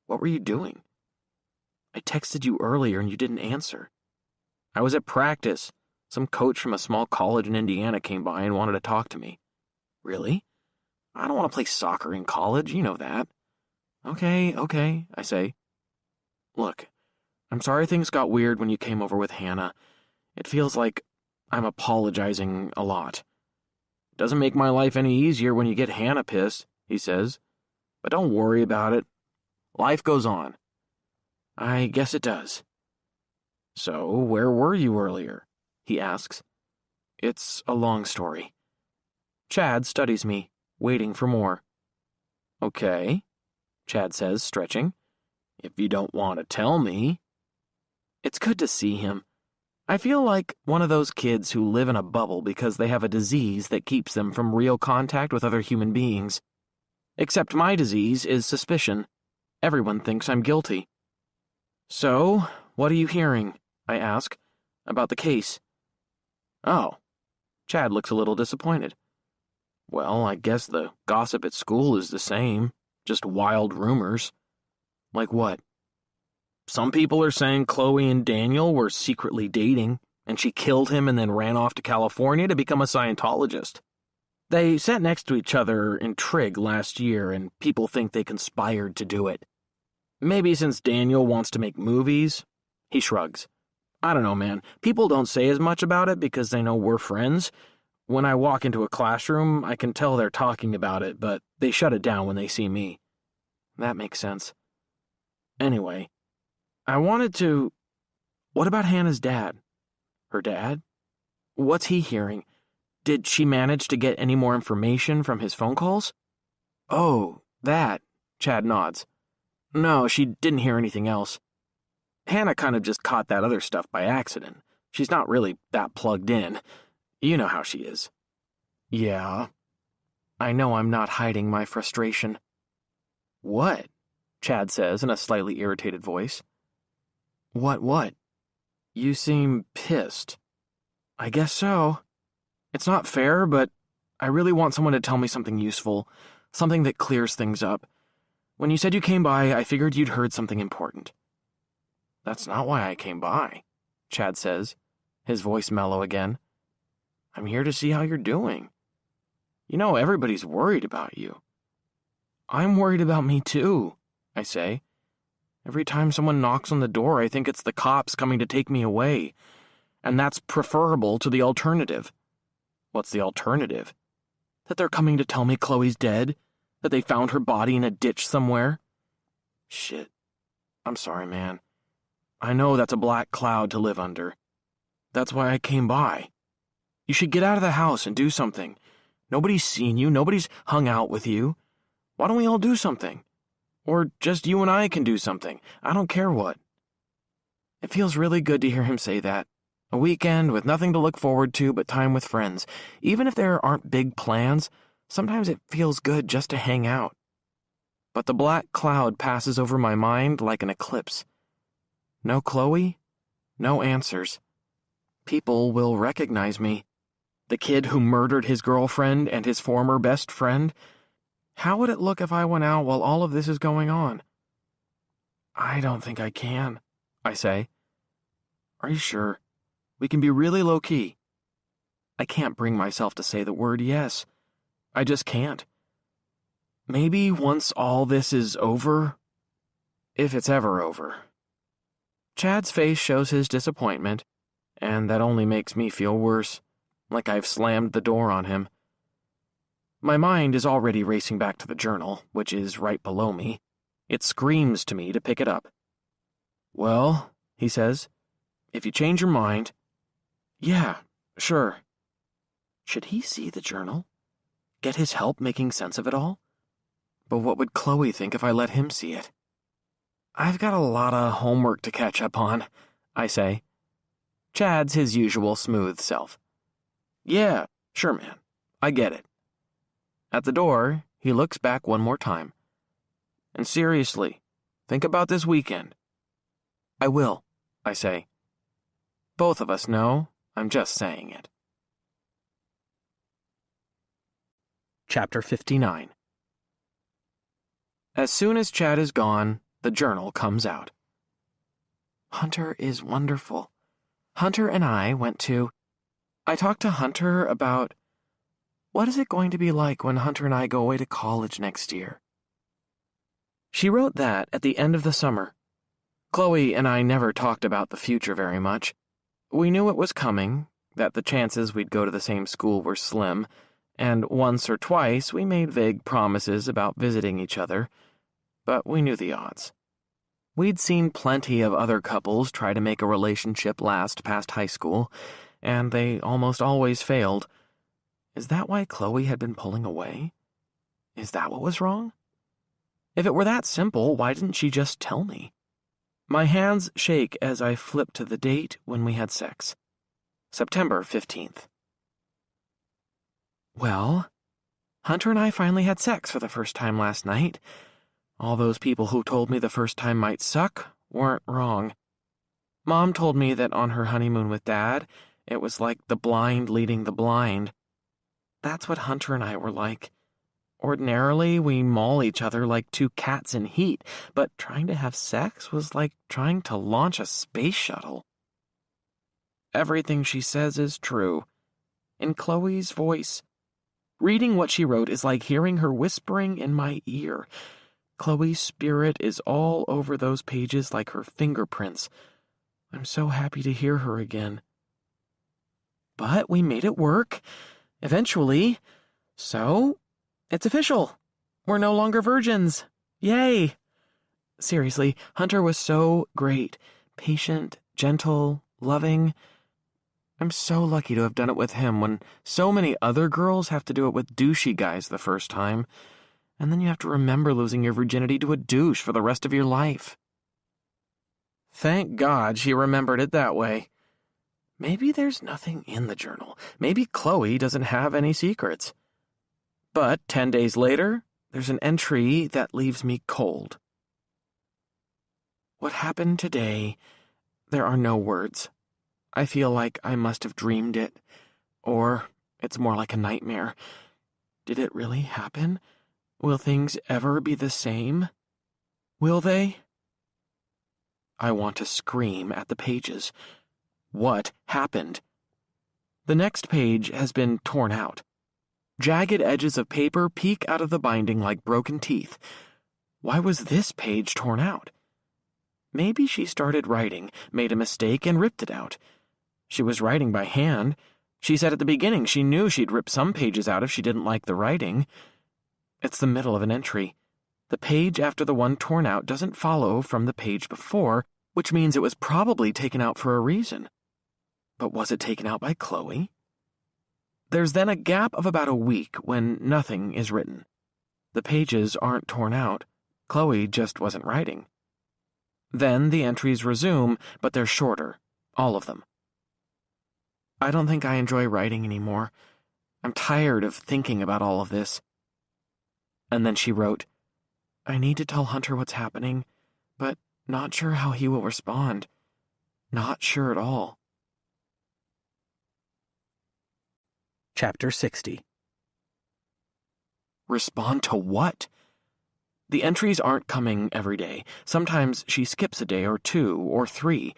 What were you doing? I texted you earlier and you didn't answer. I was at practice. Some coach from a small college in Indiana came by and wanted to talk to me. Really? I don't want to play soccer in college, you know that. Okay, I say. Look, I'm sorry things got weird when you came over with Hannah. It feels like I'm apologizing a lot. It doesn't make my life any easier when you get Hannah pissed, he says. But don't worry about it. Life goes on. I guess it does. So, where were you earlier? He asks. It's a long story. Chad studies me, waiting for more. Okay, Chad says, stretching. If you don't want to tell me. It's good to see him. I feel like one of those kids who live in a bubble because they have a disease that keeps them from real contact with other human beings. Except my disease is suspicion. Everyone thinks I'm guilty. So, what are you hearing? I ask. About the case. Oh. Chad looks a little disappointed. Well, I guess the gossip at school is the same. Just wild rumors. Like what? Some people are saying Chloe and Daniel were secretly dating, and she killed him and then ran off to California to become a Scientologist. They sat next to each other in Trig last year, and people think they conspired to do it. Maybe since Daniel wants to make movies? He shrugs. I don't know, man. People don't say as much about it because they know we're friends. When I walk into a classroom, I can tell they're talking about it, but they shut it down when they see me. That makes sense. Anyway, I wanted to... What about Hannah's dad? Her dad? What's he hearing? Did she manage to get any more information from his phone calls? Oh, that, Chad nods. No, she didn't hear anything else. Hannah kind of just caught that other stuff by accident. She's not really that plugged in. You know how she is. Yeah. I know I'm not hiding my frustration. What? Chad says in a slightly irritated voice. What? You seem pissed. I guess so. It's not fair, but I really want someone to tell me something useful, something that clears things up. When you said you came by, I figured you'd heard something important. That's not why I came by, Chad says, his voice mellow again. I'm here to see how you're doing. You know, everybody's worried about you. I'm worried about me too, I say. Every time someone knocks on the door, I think it's the cops coming to take me away. And that's preferable to the alternative. What's the alternative? That they're coming to tell me Chloe's dead? That they found her body in a ditch somewhere? Shit. I'm sorry, man. I know that's a black cloud to live under. That's why I came by. You should get out of the house and do something. Nobody's seen you. Nobody's hung out with you. Why don't we all do something? Or just you and I can do something. I don't care what. It feels really good to hear him say that. A weekend with nothing to look forward to but time with friends. Even if there aren't big plans, sometimes it feels good just to hang out. But the black cloud passes over my mind like an eclipse. No Chloe, no answers. People will recognize me. The kid who murdered his girlfriend and his former best friend. How would it look if I went out while all of this is going on? I don't think I can, I say. Are you sure? We can be really low-key. I can't bring myself to say the word yes. I just can't. Maybe once all this is over, if it's ever over. Chad's face shows his disappointment, and that only makes me feel worse, like I've slammed the door on him. My mind is already racing back to the journal, which is right below me. It screams to me to pick it up. "Well," he says, "if you change your mind..." "Yeah, sure." Should he see the journal? Get his help making sense of it all? But what would Chloe think if I let him see it? "I've got a lot of homework to catch up on," I say. Chad's his usual smooth self. "Yeah, sure, man. I get it." At the door, he looks back one more time. "And seriously, think about this weekend." "I will," I say. Both of us know I'm just saying it. Chapter 59. As soon as Chad is gone, the journal comes out. Hunter is wonderful. Hunter and I went to... I talked to Hunter about... What is it going to be like when Hunter and I go away to college next year? She wrote that at the end of the summer. Chloe and I never talked about the future very much. We knew it was coming, that the chances we'd go to the same school were slim, and once or twice we made vague promises about visiting each other, but we knew the odds. We'd seen plenty of other couples try to make a relationship last past high school, and they almost always failed. Is that why Chloe had been pulling away? Is that what was wrong? If it were that simple, why didn't she just tell me? My hands shake as I flip to the date when we had sex. September 15th. Well, Hunter and I finally had sex for the first time last night. All those people who told me the first time might suck weren't wrong. Mom told me that on her honeymoon with Dad, it was like the blind leading the blind. That's what Hunter and I were like. Ordinarily, we maul each other like two cats in heat, but trying to have sex was like trying to launch a space shuttle. Everything she says is true. In Chloe's voice. Reading what she wrote is like hearing her whispering in my ear. Chloe's spirit is all over those pages like her fingerprints. I'm so happy to hear her again. But we made it work. Eventually. So, it's official. We're no longer virgins. Yay! Seriously, Hunter was so great. Patient, gentle, loving. I'm so lucky to have done it with him when so many other girls have to do it with douchey guys the first time. And then you have to remember losing your virginity to a douche for the rest of your life. Thank God she remembered it that way. Maybe there's nothing in the journal. Maybe Chloe doesn't have any secrets. But 10 days later, there's an entry that leaves me cold. What happened today? There are no words. I feel like I must have dreamed it, or it's more like a nightmare. Did it really happen? Will things ever be the same? Will they? I want to scream at the pages. What happened? The next page has been torn out. Jagged edges of paper peek out of the binding like broken teeth. Why was this page torn out? Maybe she started writing, made a mistake, and ripped it out. She was writing by hand. She said at the beginning she knew she'd rip some pages out if she didn't like the writing. It's the middle of an entry. The page after the one torn out doesn't follow from the page before, which means it was probably taken out for a reason. But was it taken out by Chloe? There's then a gap of about a week when nothing is written. The pages aren't torn out. Chloe just wasn't writing. Then the entries resume, but they're shorter, all of them. I don't think I enjoy writing anymore. I'm tired of thinking about all of this. And then she wrote, I need to tell Hunter what's happening, but not sure how he will respond. Not sure at all. Chapter 60. Respond to what? The entries aren't coming every day. Sometimes she skips a day or two or three.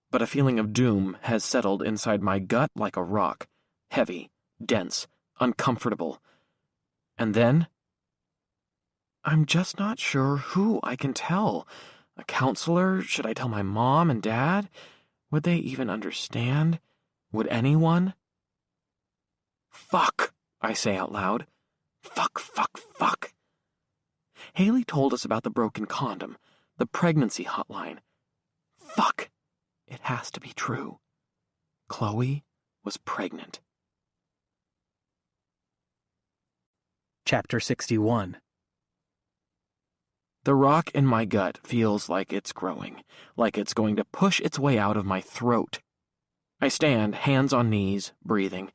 But a feeling of doom has settled inside my gut like a rock. heavy, dense, uncomfortable. And then, I'm just not sure who I can tell. A counselor? Should I tell my mom and dad? Would they even understand? Would anyone? Fuck, I say out loud. Fuck, fuck, fuck. Haley told us about the broken condom, the pregnancy hotline. Fuck. It has to be true. Chloe was pregnant. Chapter 61. The rock in my gut feels like it's growing, like it's going to push its way out of my throat. I stand, hands on knees, breathing.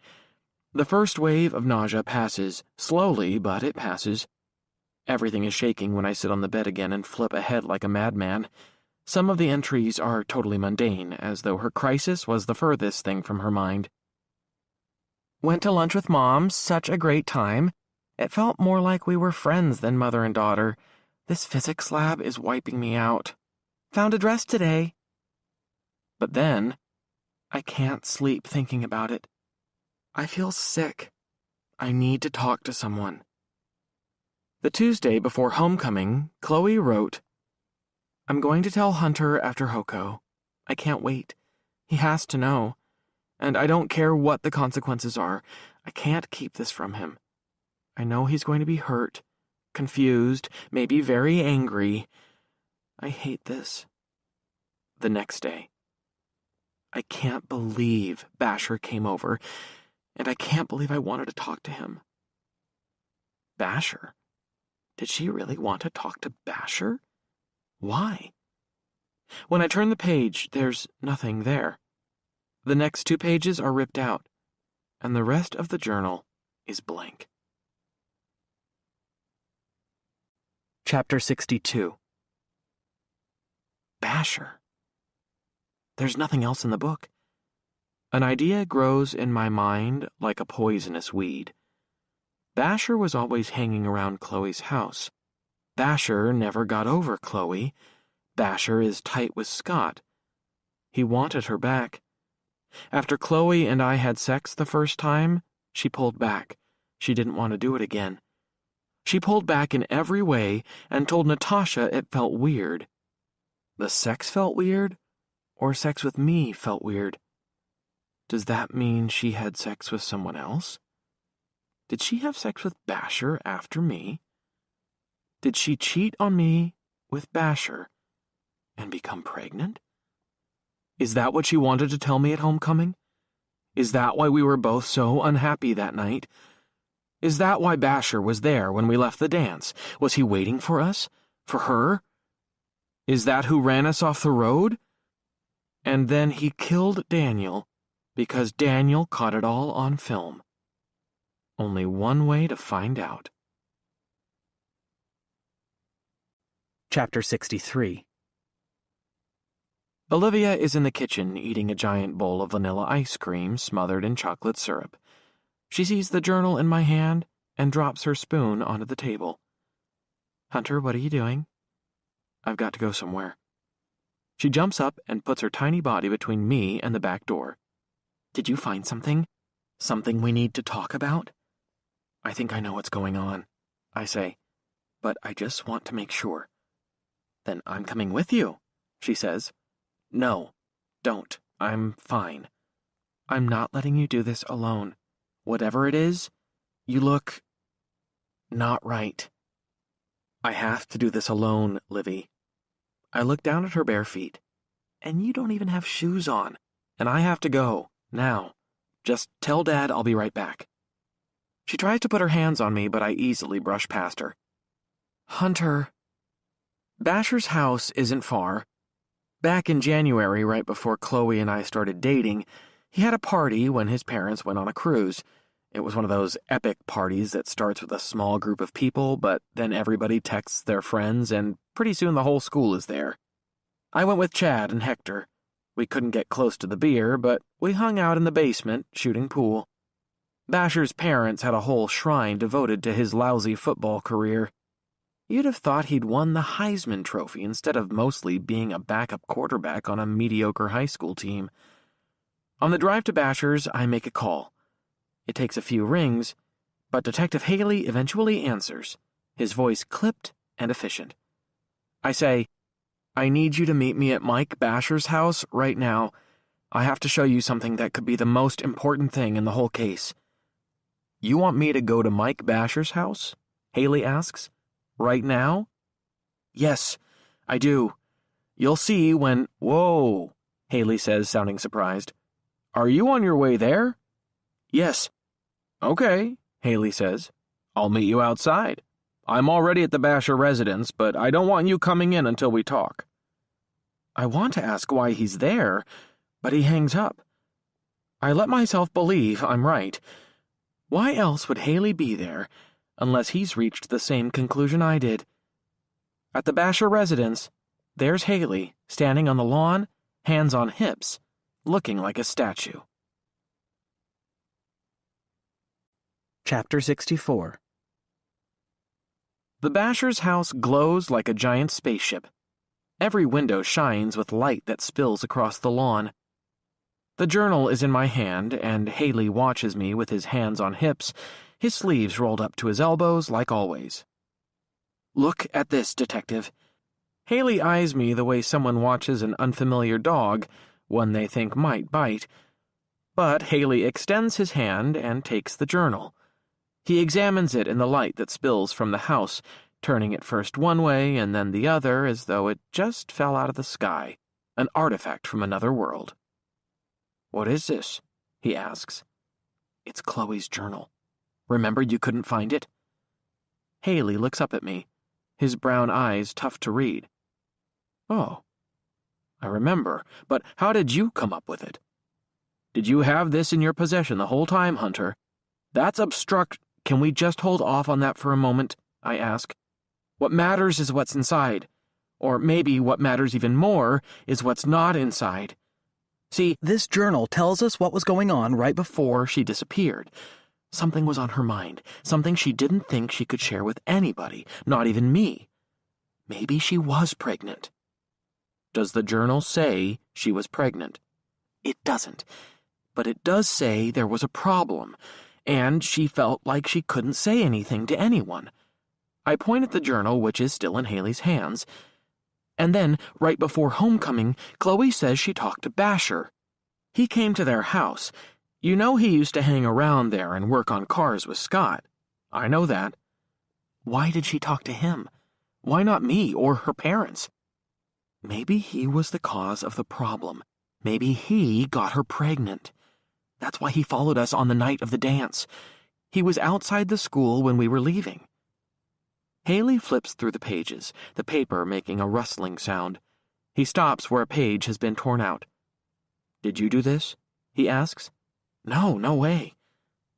The first wave of nausea passes, slowly, but it passes. Everything is shaking when I sit on the bed again and flip ahead like a madman. Some of the entries are totally mundane, as though her crisis was the furthest thing from her mind. Went to lunch with Mom, such a great time. It felt more like we were friends than mother and daughter. This physics lab is wiping me out. Found a dress today. But then, I can't sleep thinking about it. I feel sick. I need to talk to someone. The Tuesday before homecoming, Chloe wrote, I'm going to tell Hunter after Hoko. I can't wait. He has to know. And I don't care what the consequences are. I can't keep this from him. I know he's going to be hurt, confused, maybe very angry. I hate this. The next day. I can't believe Basher came over, and I can't believe I wanted to talk to him. Basher? Did she really want to talk to Basher? Why? When I turn the page, there's nothing there. The next 2 pages are ripped out, and the rest of the journal is blank. Chapter 62. Basher. There's nothing else in the book. An idea grows in my mind like a poisonous weed. Basher was always hanging around Chloe's house. Basher never got over Chloe. Basher is tight with Scott. He wanted her back. After Chloe and I had sex the first time, she pulled back. She didn't want to do it again. She pulled back in every way and told Natasha it felt weird. The sex felt weird? Or sex with me felt weird? Does that mean she had sex with someone else? Did she have sex with Basher after me? Did she cheat on me with Basher and become pregnant? Is that what she wanted to tell me at homecoming? Is that why we were both so unhappy that night? Is that why Basher was there when we left the dance? Was he waiting for us? For her? Is that who ran us off the road? And then he killed Daniel because Daniel caught it all on film. Only one way to find out. Chapter 63. Olivia is in the kitchen eating a giant bowl of vanilla ice cream smothered in chocolate syrup. She sees the journal in my hand and drops her spoon onto the table. Hunter, what are you doing? I've got to go somewhere. She jumps up and puts her tiny body between me and the back door. Did you find something? Something we need to talk about? I think I know what's going on, I say, but I just want to make sure. Then I'm coming with you, she says. No, don't. I'm fine. I'm not letting you do this alone. Whatever it is, you look not right. I have to do this alone, Livy. I look down at her bare feet. And you don't even have shoes on. And I have to go, now. Just tell Dad I'll be right back. She tries to put her hands on me, but I easily brush past her. Hunter. Basher's house isn't far. Back in January, right before Chloe and I started dating, he had a party when his parents went on a cruise. It was one of those epic parties that starts with a small group of people, but then everybody texts their friends, and pretty soon the whole school is there. I went with Chad and Hector. We couldn't get close to the beer, but we hung out in the basement, shooting pool. Basher's parents had a whole shrine devoted to his lousy football career. You'd have thought he'd won the Heisman Trophy instead of mostly being a backup quarterback on a mediocre high school team. On the drive to Basher's, I make a call. It takes a few rings, but Detective Haley eventually answers, his voice clipped and efficient. I say, "I need you to meet me at Mike Basher's house right now. I have to show you something that could be the most important thing in the whole case." "You want me to go to Mike Basher's house?" Haley asks. "Right now?" "Yes, I do. You'll see when—" "Whoa," Haley says, sounding surprised. "Are you on your way there?" "Yes." "Okay," Haley says. "I'll meet you outside. I'm already at the Basher residence, but I don't want you coming in until we talk." I want to ask why he's there, but he hangs up. I let myself believe I'm right. Why else would Haley be there, unless he's reached the same conclusion I did? At the Basher residence, there's Haley, standing on the lawn, hands on hips, looking like a statue. Chapter 64. The Basher's house glows like a giant spaceship. Every window shines with light that spills across the lawn. The journal is in my hand, and Haley watches me with his hands on hips, his sleeves rolled up to his elbows like always. "Look at this, Detective." Haley eyes me the way someone watches an unfamiliar dog, one they think might bite. But Haley extends his hand and takes the journal. He examines it in the light that spills from the house, turning it first one way and then the other as though it just fell out of the sky, an artifact from another world. "What is this?" he asks. "It's Chloe's journal. Remember you couldn't find it?" Haley looks up at me, his brown eyes tough to read. "Oh, I remember, but how did you come up with it?" "Did you have this in your possession the whole time, Hunter?" "That's obstruct—" "Can we just hold off on that for a moment?" I ask. "What matters is what's inside. Or maybe what matters even more is what's not inside. See, this journal tells us what was going on right before she disappeared. Something was on her mind, something she didn't think she could share with anybody, not even me. Maybe she was pregnant." "Does the journal say she was pregnant?" "It doesn't, but it does say there was a problem, and she felt like she couldn't say anything to anyone." I point at the journal, which is still in Haley's hands. "And then, right before homecoming, Chloe says she talked to Basher. He came to their house. You know he used to hang around there and work on cars with Scott." "I know that." "Why did she talk to him? Why not me or her parents?" "Maybe he was the cause of the problem. Maybe he got her pregnant. That's why he followed us on the night of the dance. He was outside the school when we were leaving." Haley flips through the pages, the paper making a rustling sound. He stops where a page has been torn out. "Did you do this?" he asks. "No, no way."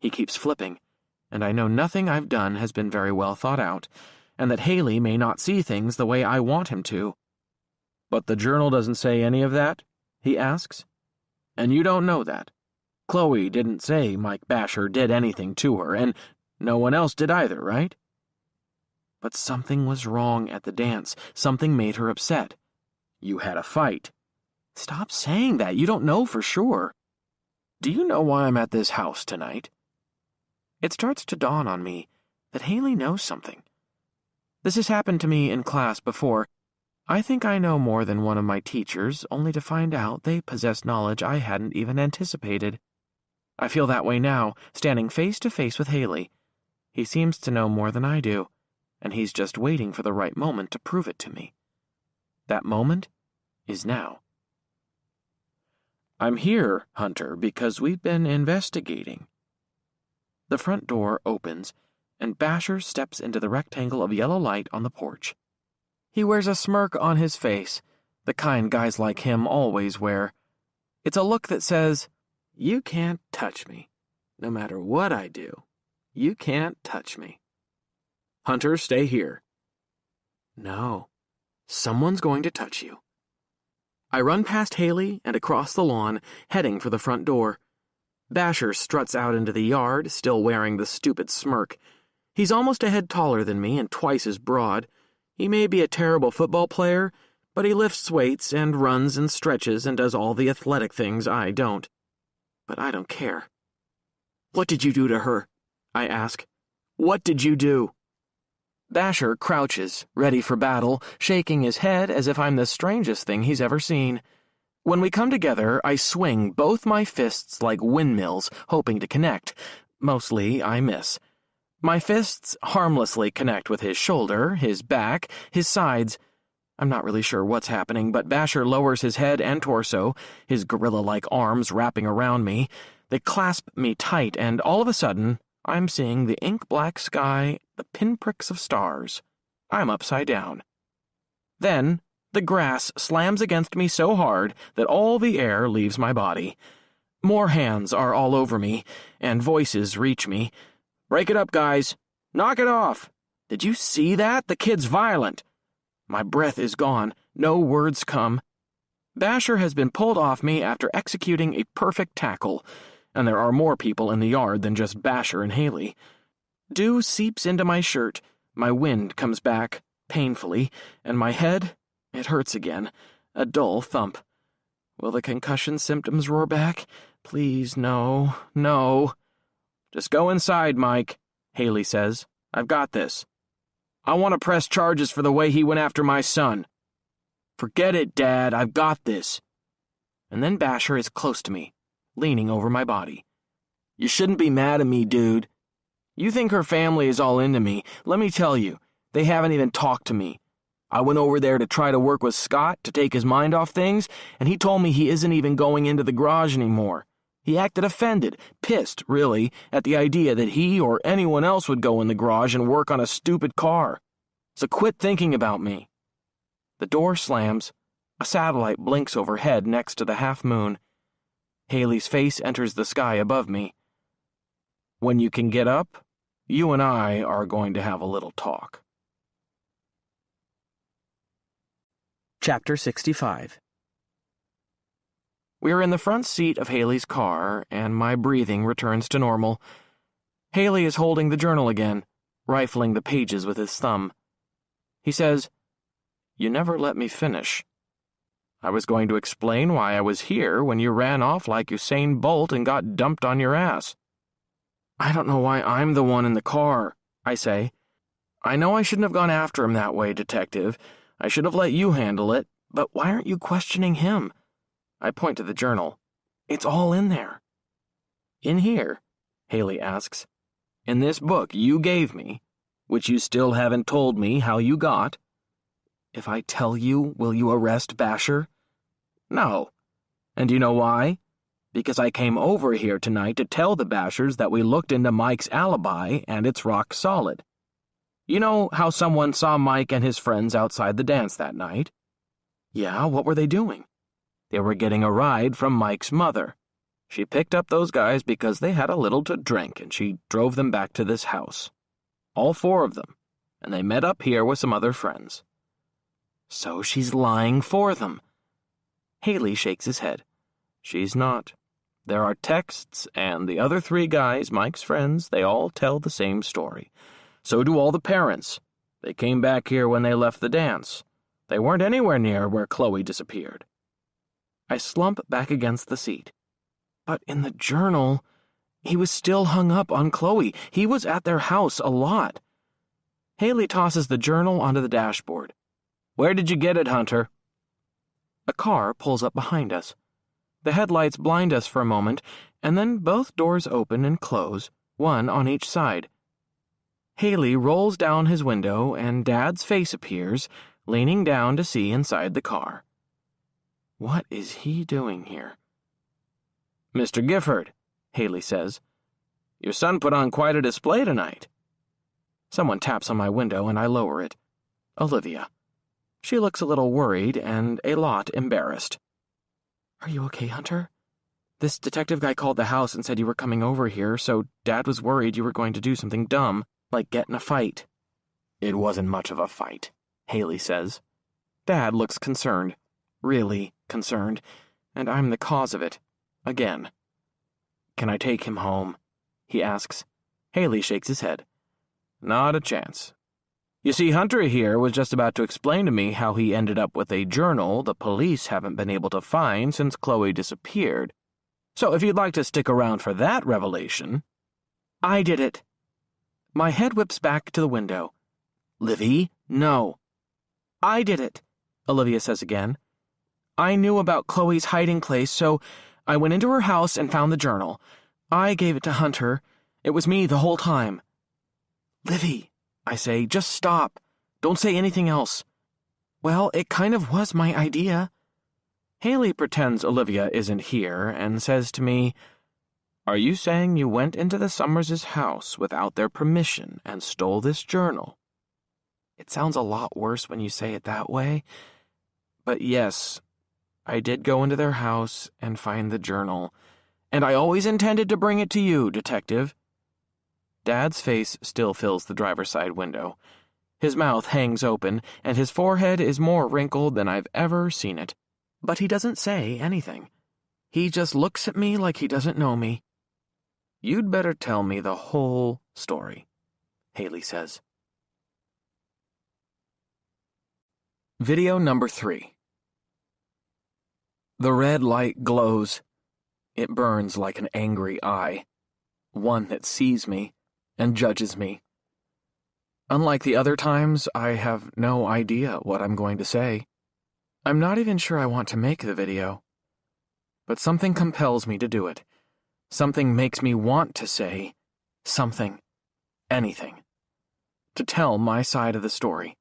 He keeps flipping, and I know nothing I've done has been very well thought out, and that Haley may not see things the way I want him to. "But the journal doesn't say any of that?" he asks. "And you don't know that? Chloe didn't say Mike Basher did anything to her, and no one else did either, right?" "But something was wrong at the dance. Something made her upset." "You had a fight." "Stop saying that. You don't know for sure." "Do you know why I'm at this house tonight?" It starts to dawn on me that Haley knows something. This has happened to me in class before. I think I know more than one of my teachers, only to find out they possess knowledge I hadn't even anticipated. I feel that way now, standing face to face with Haley. He seems to know more than I do, and he's just waiting for the right moment to prove it to me. That moment is now. "I'm here, Hunter, because we've been investigating." The front door opens, and Basher steps into the rectangle of yellow light on the porch. He wears a smirk on his face, the kind guys like him always wear. It's a look that says, "You can't touch me. No matter what I do, you can't touch me." "Hunter, stay here." "No, someone's going to touch you." I run past Haley and across the lawn, heading for the front door. Basher struts out into the yard, still wearing the stupid smirk. He's almost a head taller than me and twice as broad. He may be a terrible football player, but he lifts weights and runs and stretches and does all the athletic things I don't. But I don't care. "What did you do to her?" I ask. "What did you do?" Basher crouches, ready for battle, shaking his head as if I'm the strangest thing he's ever seen. When we come together, I swing both my fists like windmills, hoping to connect. Mostly, I miss. My fists harmlessly connect with his shoulder, his back, his sides. I'm not really sure what's happening, but Basher lowers his head and torso, his gorilla-like arms wrapping around me. They clasp me tight, and all of a sudden, I'm seeing the ink-black sky, the pinpricks of stars. I'm upside down. Then, the grass slams against me so hard that all the air leaves my body. More hands are all over me, and voices reach me. "Break it up, guys. Knock it off. Did you see that? The kid's violent." My breath is gone. No words come. Basher has been pulled off me after executing a perfect tackle, and there are more people in the yard than just Basher and Haley. Dew seeps into my shirt. My wind comes back, painfully, and my head, it hurts again. A dull thump. Will the concussion symptoms roar back? Please, no, no. "Just go inside, Mike," Haley says. "I've got this. I want to press charges for the way he went after my son." "Forget it, Dad. I've got this." And then Basher is close to me, leaning over my body. "You shouldn't be mad at me, dude. You think her family is all into me. Let me tell you, they haven't even talked to me. I went over there to try to work with Scott to take his mind off things, and he told me he isn't even going into the garage anymore. He acted offended, pissed, really, at the idea that he or anyone else would go in the garage and work on a stupid car. So quit thinking about me." The door slams. A satellite blinks overhead next to the half-moon. Haley's face enters the sky above me. "When you can get up, you and I are going to have a little talk." Chapter 65. We are in the front seat of Haley's car, and my breathing returns to normal. Haley is holding the journal again, rifling the pages with his thumb. He says, "You never let me finish. I was going to explain why I was here when you ran off like Usain Bolt and got dumped on your ass." "I don't know why I'm the one in the car," I say. "I know I shouldn't have gone after him that way, Detective. I should have let you handle it, but why aren't you questioning him?" I point to the journal. "It's all in there." "In here?" Haley asks. "In this book you gave me, which you still haven't told me how you got?" "If I tell you, will you arrest Basher?" "No. And do you know why? Because I came over here tonight to tell the Bashers that we looked into Mike's alibi and it's rock solid. You know how someone saw Mike and his friends outside the dance that night?" "Yeah, what were they doing?" "They were getting a ride from Mike's mother. She picked up those guys because they had a little to drink, and she drove them back to this house. All four of them, and they met up here with some other friends." "So she's lying for them." Haley shakes his head. "She's not. There are texts, and the other three guys, Mike's friends, they all tell the same story. So do all the parents. They came back here when they left the dance. They weren't anywhere near where Chloe disappeared." I slump back against the seat. "But in the journal, he was still hung up on Chloe. He was at their house a lot." Haley tosses the journal onto the dashboard. "Where did you get it, Hunter?" A car pulls up behind us. The headlights blind us for a moment, and then both doors open and close, one on each side. Haley rolls down his window, and Dad's face appears, leaning down to see inside the car. What is he doing here? "Mr. Gifford," Haley says, "your son put on quite a display tonight." Someone taps on my window and I lower it. Olivia. She looks a little worried and a lot embarrassed. "Are you okay, Hunter? This detective guy called the house and said you were coming over here, so Dad was worried you were going to do something dumb, like get in a fight." "It wasn't much of a fight," Haley says. Dad looks concerned. Really concerned, and I'm the cause of it. Again. "Can I take him home?" he asks. Haley shakes his head. "Not a chance. You see, Hunter here was just about to explain to me how he ended up with a journal the police haven't been able to find since Chloe disappeared. So if you'd like to stick around for that revelation..." I did it. My head whips back to the window. Livy, no. I did it, Olivia says again. I knew about Chloe's hiding place, so I went into her house and found the journal. I gave it to Hunter. It was me the whole time. Livy, I say, just stop. Don't say anything else. Well, it kind of was my idea. Haley pretends Olivia isn't here and says to me, Are you saying you went into the Summers' house without their permission and stole this journal? It sounds a lot worse when you say it that way. But yes, I did go into their house and find the journal, and I always intended to bring it to you, Detective. Dad's face still fills the driver's side window. His mouth hangs open, and his forehead is more wrinkled than I've ever seen it. But he doesn't say anything. He just looks at me like he doesn't know me. You'd better tell me the whole story, Haley says. Video number 3. The red light glows. It burns like an angry eye, one that sees me and judges me. Unlike the other times, I have no idea what I'm going to say. I'm not even sure I want to make the video. But something compels me to do it. Something makes me want to say something, anything, to tell my side of the story.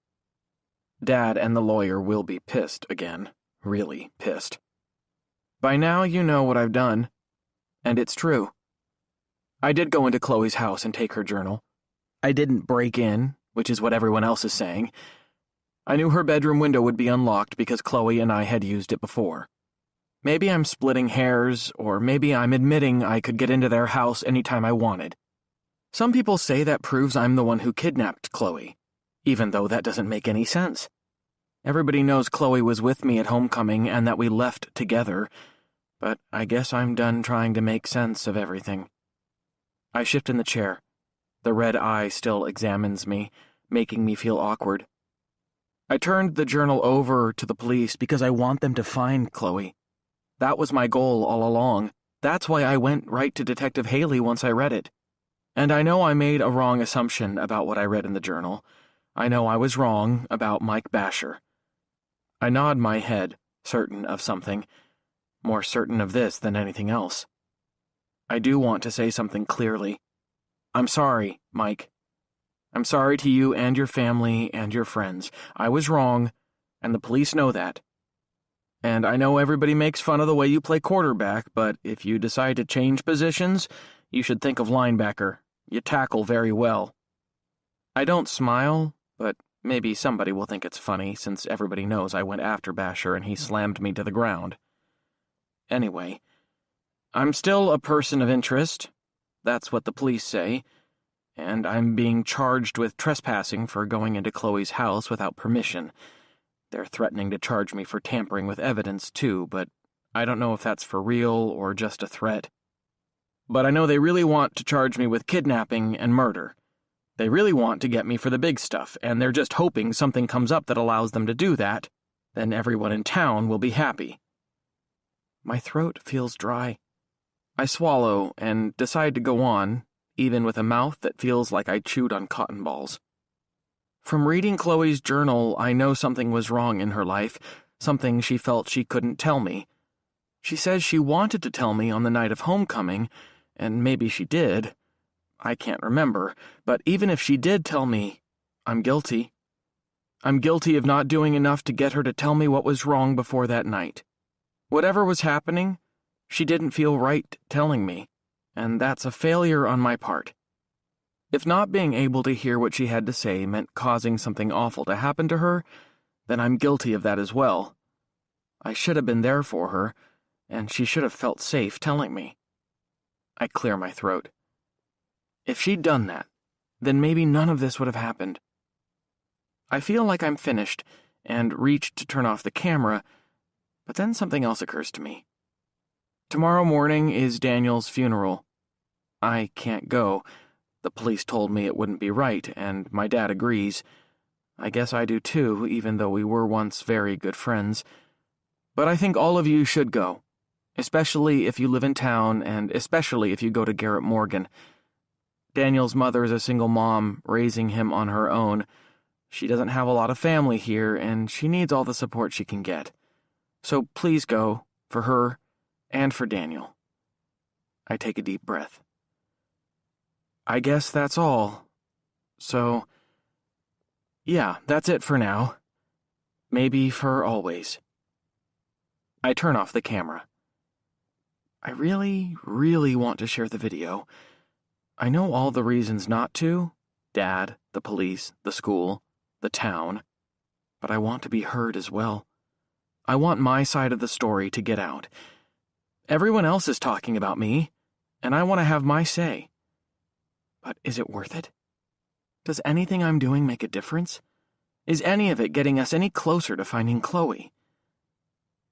Dad and the lawyer will be pissed again, really pissed. By now you know what I've done, and it's true. I did go into Chloe's house and take her journal. I didn't break in, which is what everyone else is saying. I knew her bedroom window would be unlocked because Chloe and I had used it before. Maybe I'm splitting hairs, or maybe I'm admitting I could get into their house anytime I wanted. Some people say that proves I'm the one who kidnapped Chloe, even though that doesn't make any sense. Everybody knows Chloe was with me at homecoming and that we left together, but I guess I'm done trying to make sense of everything. I shift in the chair. The red eye still examines me, making me feel awkward. I turned the journal over to the police because I want them to find Chloe. That was my goal all along. That's why I went right to Detective Haley once I read it. And I know I made a wrong assumption about what I read in the journal. I know I was wrong about Mike Basher. I nod my head, certain of something, more certain of this than anything else. I do want to say something clearly. I'm sorry, Mike. I'm sorry to you and your family and your friends. I was wrong, and the police know that. And I know everybody makes fun of the way you play quarterback, but if you decide to change positions, you should think of linebacker. You tackle very well. I don't smile, but maybe somebody will think it's funny since everybody knows I went after Basher and he slammed me to the ground. Anyway, I'm still a person of interest. That's what the police say. And I'm being charged with trespassing for going into Chloe's house without permission. They're threatening to charge me for tampering with evidence, too, but I don't know if that's for real or just a threat. But I know they really want to charge me with kidnapping and murder. They really want to get me for the big stuff, and they're just hoping something comes up that allows them to do that. Then everyone in town will be happy. My throat feels dry. I swallow and decide to go on, even with a mouth that feels like I chewed on cotton balls. From reading Chloe's journal, I know something was wrong in her life, something she felt she couldn't tell me. She says she wanted to tell me on the night of homecoming, and maybe she did. I can't remember, but even if she did tell me, I'm guilty. I'm guilty of not doing enough to get her to tell me what was wrong before that night. Whatever was happening, she didn't feel right telling me, and that's a failure on my part. If not being able to hear what she had to say meant causing something awful to happen to her, then I'm guilty of that as well. I should have been there for her, and she should have felt safe telling me. I clear my throat. If she'd done that, then maybe none of this would have happened. I feel like I'm finished and reach to turn off the camera, but then something else occurs to me. Tomorrow morning is Daniel's funeral. I can't go. The police told me it wouldn't be right, and my dad agrees. I guess I do too, even though we were once very good friends. But I think all of you should go, especially if you live in town and especially if you go to Garrett Morgan. Daniel's mother is a single mom, raising him on her own. She doesn't have a lot of family here, and she needs all the support she can get. So please go, for her and for Daniel. I take a deep breath. I guess that's all. So, yeah, that's it for now. Maybe for always. I turn off the camera. I really, really want to share the video. I know all the reasons not to. Dad, the police, the school, the town. But I want to be heard as well. I want my side of the story to get out. Everyone else is talking about me, and I want to have my say. But is it worth it? Does anything I'm doing make a difference? Is any of it getting us any closer to finding Chloe?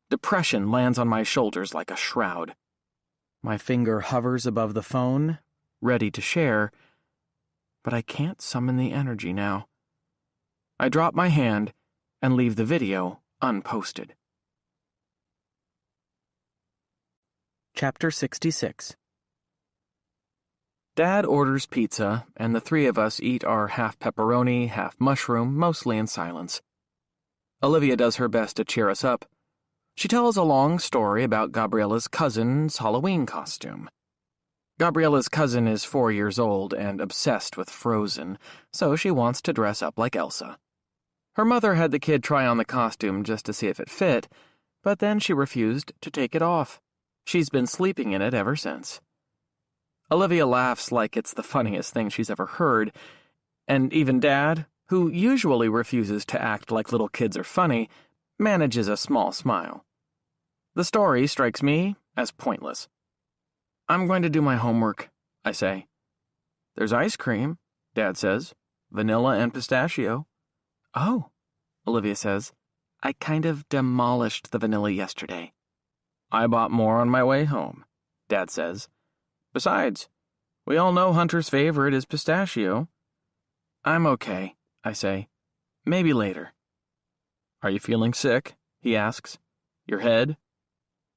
Depression lands on my shoulders like a shroud. My finger hovers above the phone, ready to share, but I can't summon the energy now. I drop my hand and leave the video unposted. Chapter 66. Dad orders pizza, and the three of us eat our half pepperoni, half mushroom, mostly in silence. Olivia does her best to cheer us up. She tells a long story about Gabriella's cousin's Halloween costume. Gabriella's cousin is 4 years old and obsessed with Frozen, so she wants to dress up like Elsa. Her mother had the kid try on the costume just to see if it fit, but then she refused to take it off. She's been sleeping in it ever since. Olivia laughs like it's the funniest thing she's ever heard, and even Dad, who usually refuses to act like little kids are funny, manages a small smile. The story strikes me as pointless. I'm going to do my homework, I say. There's ice cream, Dad says. Vanilla and pistachio. Oh, Olivia says. I kind of demolished the vanilla yesterday. I bought more on my way home, Dad says. Besides, we all know Hunter's favorite is pistachio. I'm okay, I say. Maybe later. Are you feeling sick? He asks. Your head?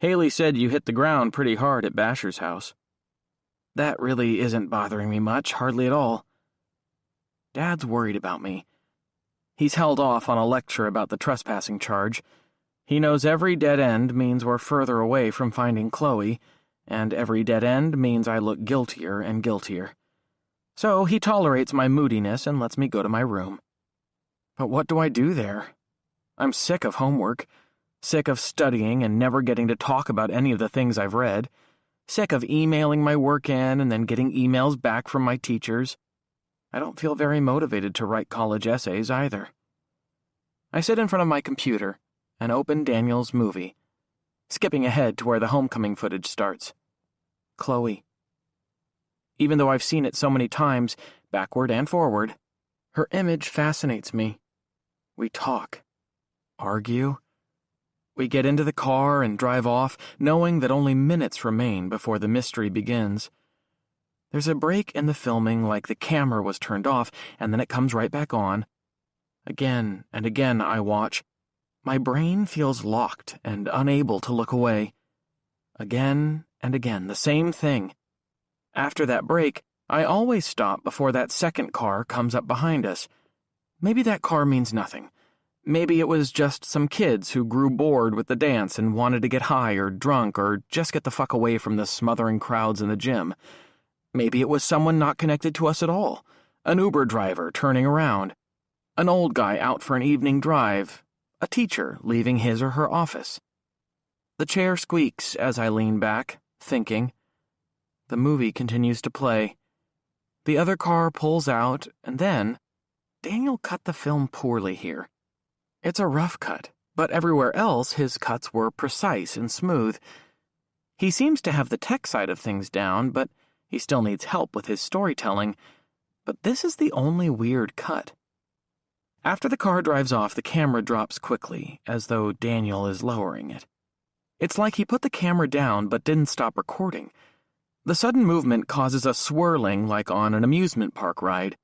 Haley said you hit the ground pretty hard at Basher's house. That really isn't bothering me much, hardly at all. Dad's worried about me. He's held off on a lecture about the trespassing charge. He knows every dead end means we're further away from finding Chloe, and every dead end means I look guiltier and guiltier. So he tolerates my moodiness and lets me go to my room. But what do I do there? I'm sick of homework, sick of studying and never getting to talk about any of the things I've read, sick of emailing my work in and then getting emails back from my teachers. I don't feel very motivated to write college essays either. I sit in front of my computer and open Daniel's movie, skipping ahead to where the homecoming footage starts. Chloe. Even though I've seen it so many times, backward and forward, her image fascinates me. We talk. Argue. We get into the car and drive off, knowing that only minutes remain before the mystery begins. There's a break in the filming like the camera was turned off, and then it comes right back on. Again and again I watch. My brain feels locked and unable to look away. Again and again, the same thing. After that break, I always stop before that second car comes up behind us. Maybe that car means nothing. Maybe it was just some kids who grew bored with the dance and wanted to get high or drunk or just get the fuck away from the smothering crowds in the gym. Maybe it was someone not connected to us at all. An Uber driver turning around. An old guy out for an evening drive. A teacher leaving his or her office. The chair squeaks as I lean back, thinking. The movie continues to play. The other car pulls out, and then... Daniel cut the film poorly here. It's a rough cut, but everywhere else his cuts were precise and smooth. He seems to have the tech side of things down, but he still needs help with his storytelling. But this is the only weird cut. After the car drives off, the camera drops quickly, as though Daniel is lowering it. It's like he put the camera down but didn't stop recording. The sudden movement causes a swirling like on an amusement park ride.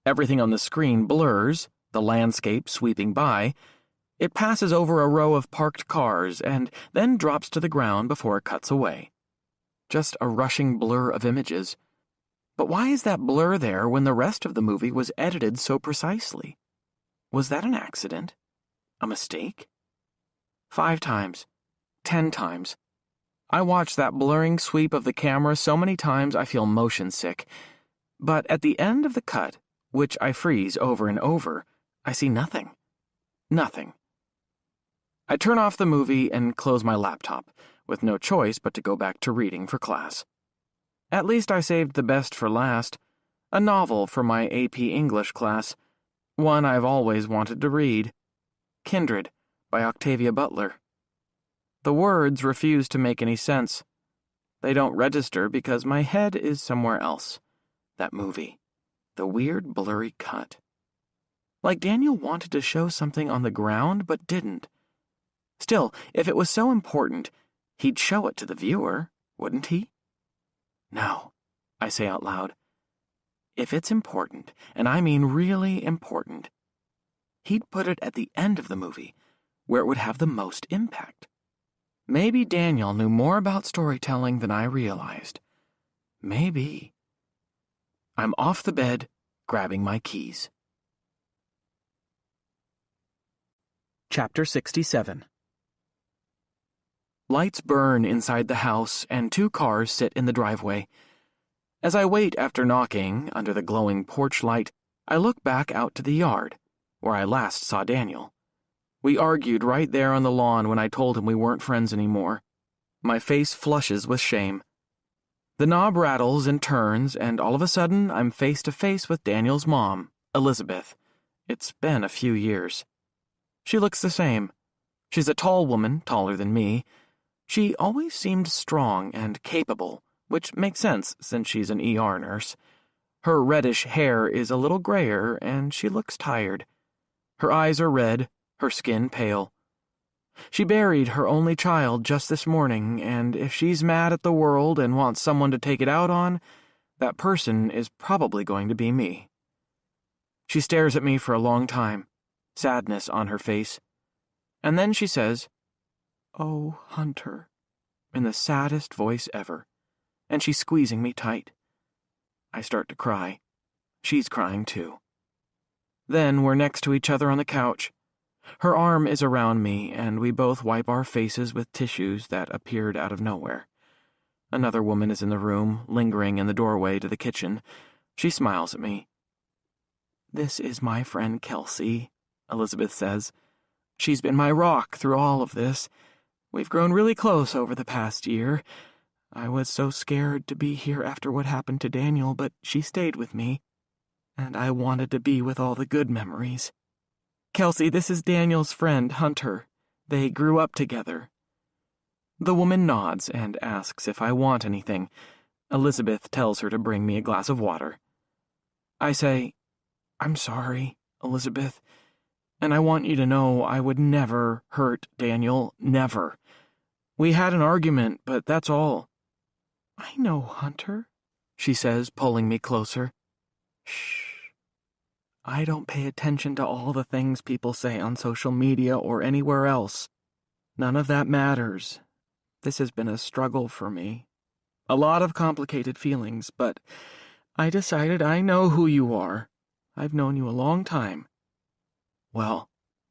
Everything on the screen blurs, the landscape sweeping by. It passes over a row of parked cars and then drops to the ground before it cuts away. Just a rushing blur of images. But why is that blur there when the rest of the movie was edited so precisely? Was that an accident? A mistake? 5 times. 10 times. I watch that blurring sweep of the camera so many times I feel motion sick. But at the end of the cut, which I freeze over and over, I see nothing. Nothing. I turn off the movie and close my laptop, with no choice but to go back to reading for class. At least I saved the best for last, a novel for my AP English class, one I've always wanted to read, Kindred by Octavia Butler. The words refuse to make any sense. They don't register because my head is somewhere else. That movie. The weird blurry cut. Like Daniel wanted to show something on the ground but didn't. Still, if it was so important, he'd show it to the viewer, wouldn't he? No, I say out loud. If it's important, and I mean really important, he'd put it at the end of the movie, where it would have the most impact. Maybe Daniel knew more about storytelling than I realized. Maybe. I'm off the bed, grabbing my keys. Chapter 67. Lights burn inside the house, and 2 cars sit in the driveway. As I wait after knocking, under the glowing porch light, I look back out to the yard, where I last saw Daniel. We argued right there on the lawn when I told him we weren't friends anymore. My face flushes with shame. The knob rattles and turns, and all of a sudden I'm face to face with Daniel's mom, Elizabeth. It's been a few years. She looks the same. She's a tall woman, taller than me. She always seemed strong and capable, which makes sense since she's an ER nurse. Her reddish hair is a little grayer, and she looks tired. Her eyes are red, her skin pale. She buried her only child just this morning, and if she's mad at the world and wants someone to take it out on, that person is probably going to be me. She stares at me for a long time, sadness on her face. And then she says, "Oh, Hunter," in the saddest voice ever, and she's squeezing me tight. I start to cry. She's crying too. Then we're next to each other on the couch. Her arm is around me, and we both wipe our faces with tissues that appeared out of nowhere. Another woman is in the room, lingering in the doorway to the kitchen. She smiles at me. "This is my friend Kelsey," Elizabeth says. "She's been my rock through all of this. We've grown really close over the past year. I was so scared to be here after what happened to Daniel, but she stayed with me, and I wanted to be with all the good memories. Kelsey, this is Daniel's friend, Hunter. They grew up together." The woman nods and asks if I want anything. Elizabeth tells her to bring me a glass of water. I say, "I'm sorry, Elizabeth, and I want you to know I would never hurt Daniel, never. We had an argument, but that's all." "I know, Hunter," she says, pulling me closer. "Shh. I don't pay attention to all the things people say on social media or anywhere else. None of that matters. This has been a struggle for me. A lot of complicated feelings, but I decided I know who you are. I've known you a long time." "Well,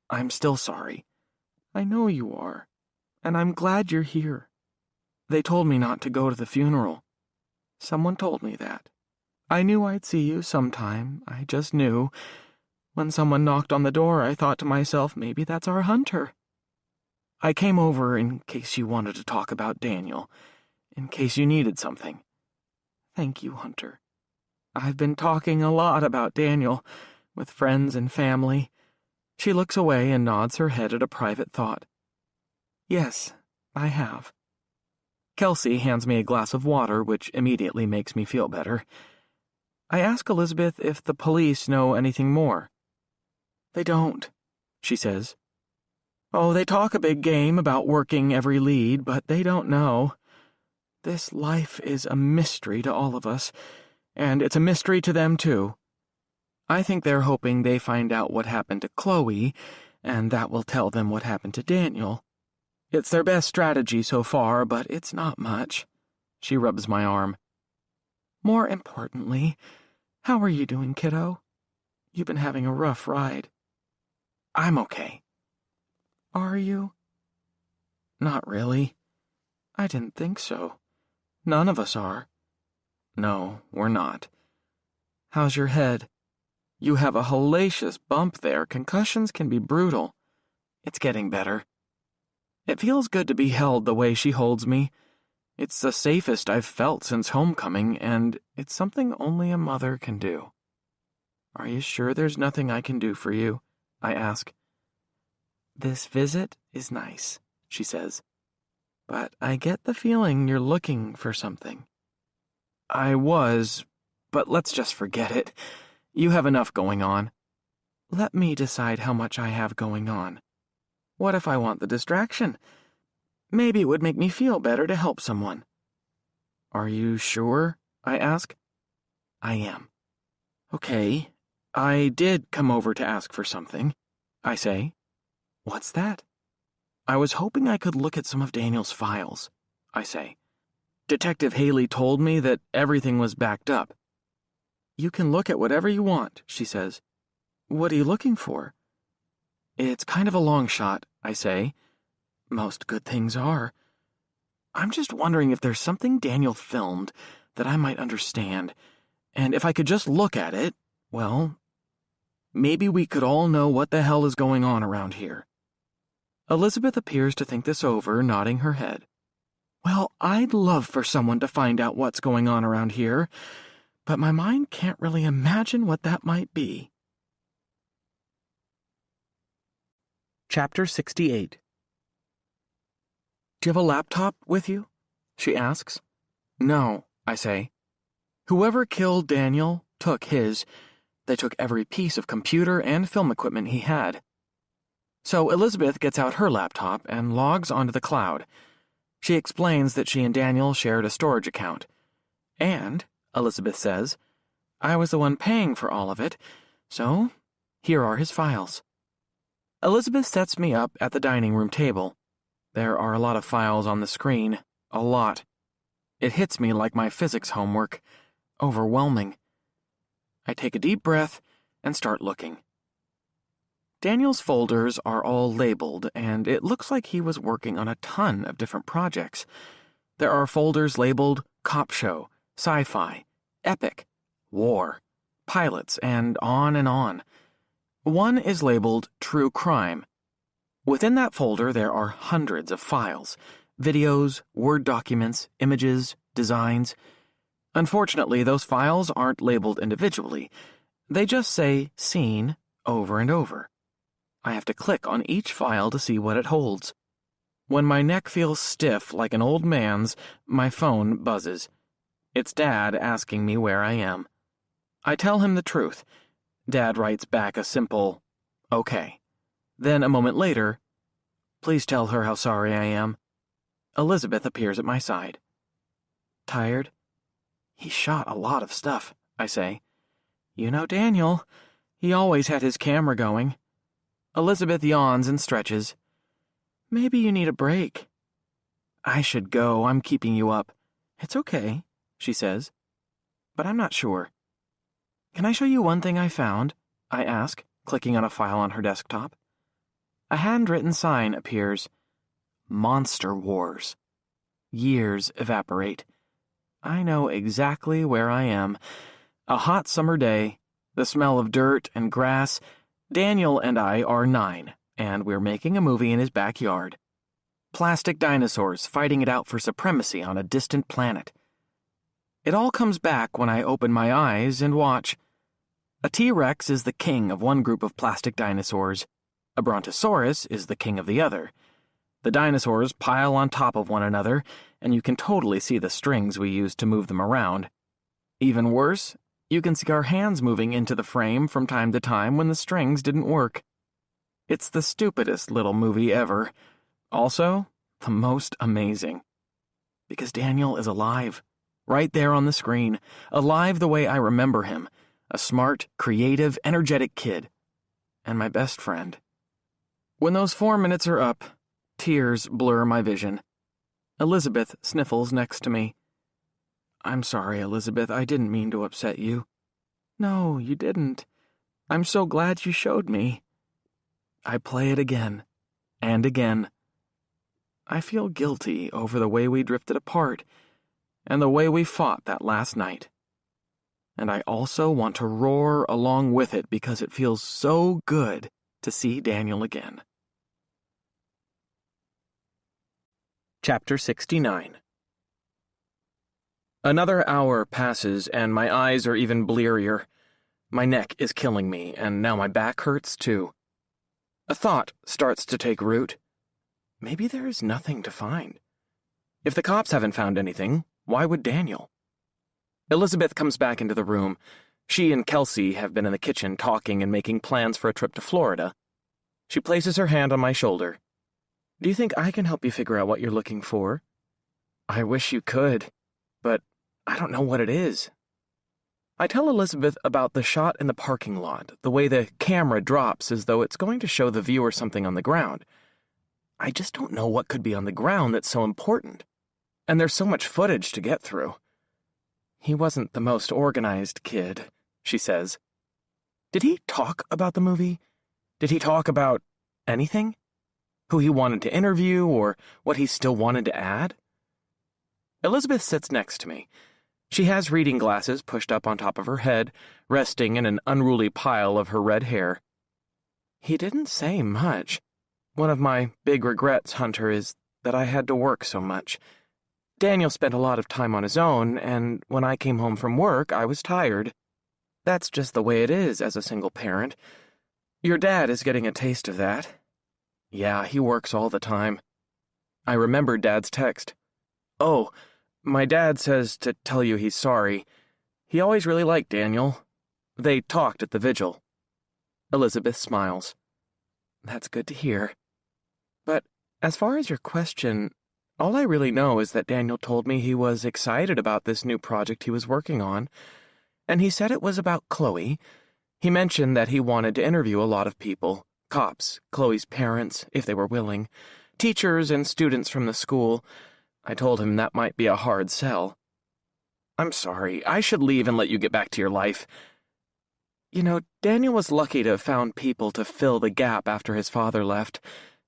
I'm still sorry." "I know you are, and I'm glad you're here. They told me not to go to the funeral. Someone told me that. I knew I'd see you sometime. I just knew. When someone knocked on the door, I thought to myself, maybe that's our Hunter. I came over in case you wanted to talk about Daniel, in case you needed something." "Thank you, Hunter. I've been talking a lot about Daniel, with friends and family." She looks away and nods her head at a private thought. "Yes, I have." Kelsey hands me a glass of water, which immediately makes me feel better. I ask Elizabeth if the police know anything more. "They don't," she says. "Oh, they talk a big game about working every lead, but they don't know. This life is a mystery to all of us, and it's a mystery to them too. I think they're hoping they find out what happened to Chloe, and that will tell them what happened to Daniel. It's their best strategy so far, but it's not much." She rubs my arm. More importantly, how are you doing, kiddo? You've been having a rough ride. I'm okay. Are you? Not really. I didn't think so. None of us are. No, we're not. How's your head? You have a hellacious bump there. Concussions can be brutal. It's getting better. It feels good to be held the way she holds me. It's the safest I've felt since homecoming, and it's something only a mother can do. Are you sure there's nothing I can do for you? I ask. This visit is nice, she says. But I get the feeling you're looking for something. I was, but let's just forget it. You have enough going on. Let me decide how much I have going on. What if I want the distraction? Maybe it would make me feel better to help someone. Are you sure? I ask. I am. Okay, I did come over to ask for something, I say. What's that? I was hoping I could look at some of Daniel's files, I say. Detective Haley told me that everything was backed up. You can look at whatever you want, she says. What are you looking for? It's kind of a long shot, I say. Most good things are. I'm just wondering if there's something Daniel filmed that I might understand, and if I could just look at it, well, maybe we could all know what the hell is going on around here. Elizabeth appears to think this over, nodding her head. Well, I'd love for someone to find out what's going on around here, but my mind can't really imagine what that might be. Chapter 68. Do you have a laptop with you? She asks. No, I say. Whoever killed Daniel took his. They took every piece of computer and film equipment he had. So Elizabeth gets out her laptop and logs onto the cloud. She explains that she and Daniel shared a storage account. And, Elizabeth says, I was the one paying for all of it, so here are his files. Elizabeth sets me up at the dining room table. There are a lot of files on the screen, a lot. It hits me like my physics homework, overwhelming. I take a deep breath and start looking. Daniel's folders are all labeled, and it looks like he was working on a ton of different projects. There are folders labeled Cop Show, Sci-Fi, Epic, War, Pilots, and on and on. One is labeled True Crime. Within that folder there are hundreds of files, videos, Word documents, images, designs. Unfortunately, those files aren't labeled individually. They just say Scene over and over. I have to click on each file to see what it holds. When my neck feels stiff like an old man's, my phone buzzes. It's Dad asking me where I am. I tell him the truth. Dad writes back a simple, okay. Then a moment later, please tell her how sorry I am. Elizabeth appears at my side. Tired? He shot a lot of stuff, I say. You know Daniel. He always had his camera going. Elizabeth yawns and stretches. Maybe you need a break. I should go. I'm keeping you up. It's okay, she says. But I'm not sure. Can I show you one thing I found? I ask, clicking on a file on her desktop. A handwritten sign appears. Monster Wars. Years evaporate. I know exactly where I am. A hot summer day, the smell of dirt and grass. Daniel and I are 9, and we're making a movie in his backyard. Plastic dinosaurs fighting it out for supremacy on a distant planet. It all comes back when I open my eyes and watch. A T-Rex is the king of one group of plastic dinosaurs. A Brontosaurus is the king of the other. The dinosaurs pile on top of one another, and you can totally see the strings we used to move them around. Even worse, you can see our hands moving into the frame from time to time when the strings didn't work. It's the stupidest little movie ever. Also, the most amazing. Because Daniel is alive, right there on the screen, alive the way I remember him, a smart, creative, energetic kid, and my best friend. When those 4 minutes are up, tears blur my vision. Elizabeth sniffles next to me. I'm sorry, Elizabeth. I didn't mean to upset you. No, you didn't. I'm so glad you showed me. I play it again, and again. I feel guilty over the way we drifted apart, and the way we fought that last night. And I also want to roar along with it because it feels so good to see Daniel again. Chapter 69. Another hour passes, and my eyes are even blearier. My neck is killing me, and now my back hurts too. A thought starts to take root. Maybe there is nothing to find. If the cops haven't found anything, why would Daniel? Elizabeth comes back into the room. She and Kelsey have been in the kitchen talking and making plans for a trip to Florida. She places her hand on my shoulder. Do you think I can help you figure out what you're looking for? I wish you could, but I don't know what it is. I tell Elizabeth about the shot in the parking lot, the way the camera drops as though it's going to show the viewer something on the ground. I just don't know what could be on the ground that's so important. And there's so much footage to get through. He wasn't the most organized kid, she says. Did he talk about the movie? Did he talk about anything? Who he wanted to interview or what he still wanted to add? Elizabeth sits next to me. She has reading glasses pushed up on top of her head, resting in an unruly pile of her red hair. He didn't say much. One of my big regrets, Hunter, is that I had to work so much. Daniel spent a lot of time on his own, and when I came home from work, I was tired. That's just the way it is as a single parent. Your dad is getting a taste of that. Yeah, he works all the time. I remembered Dad's text. Oh, my dad says to tell you he's sorry. He always really liked Daniel. They talked at the vigil. Elizabeth smiles. That's good to hear. But as far as your question, all I really know is that Daniel told me he was excited about this new project he was working on, and he said it was about Chloe. He mentioned that he wanted to interview a lot of people, cops, Chloe's parents, if they were willing, teachers and students from the school. I told him that might be a hard sell. I'm sorry, I should leave and let you get back to your life. You know, Daniel was lucky to have found people to fill the gap after his father left.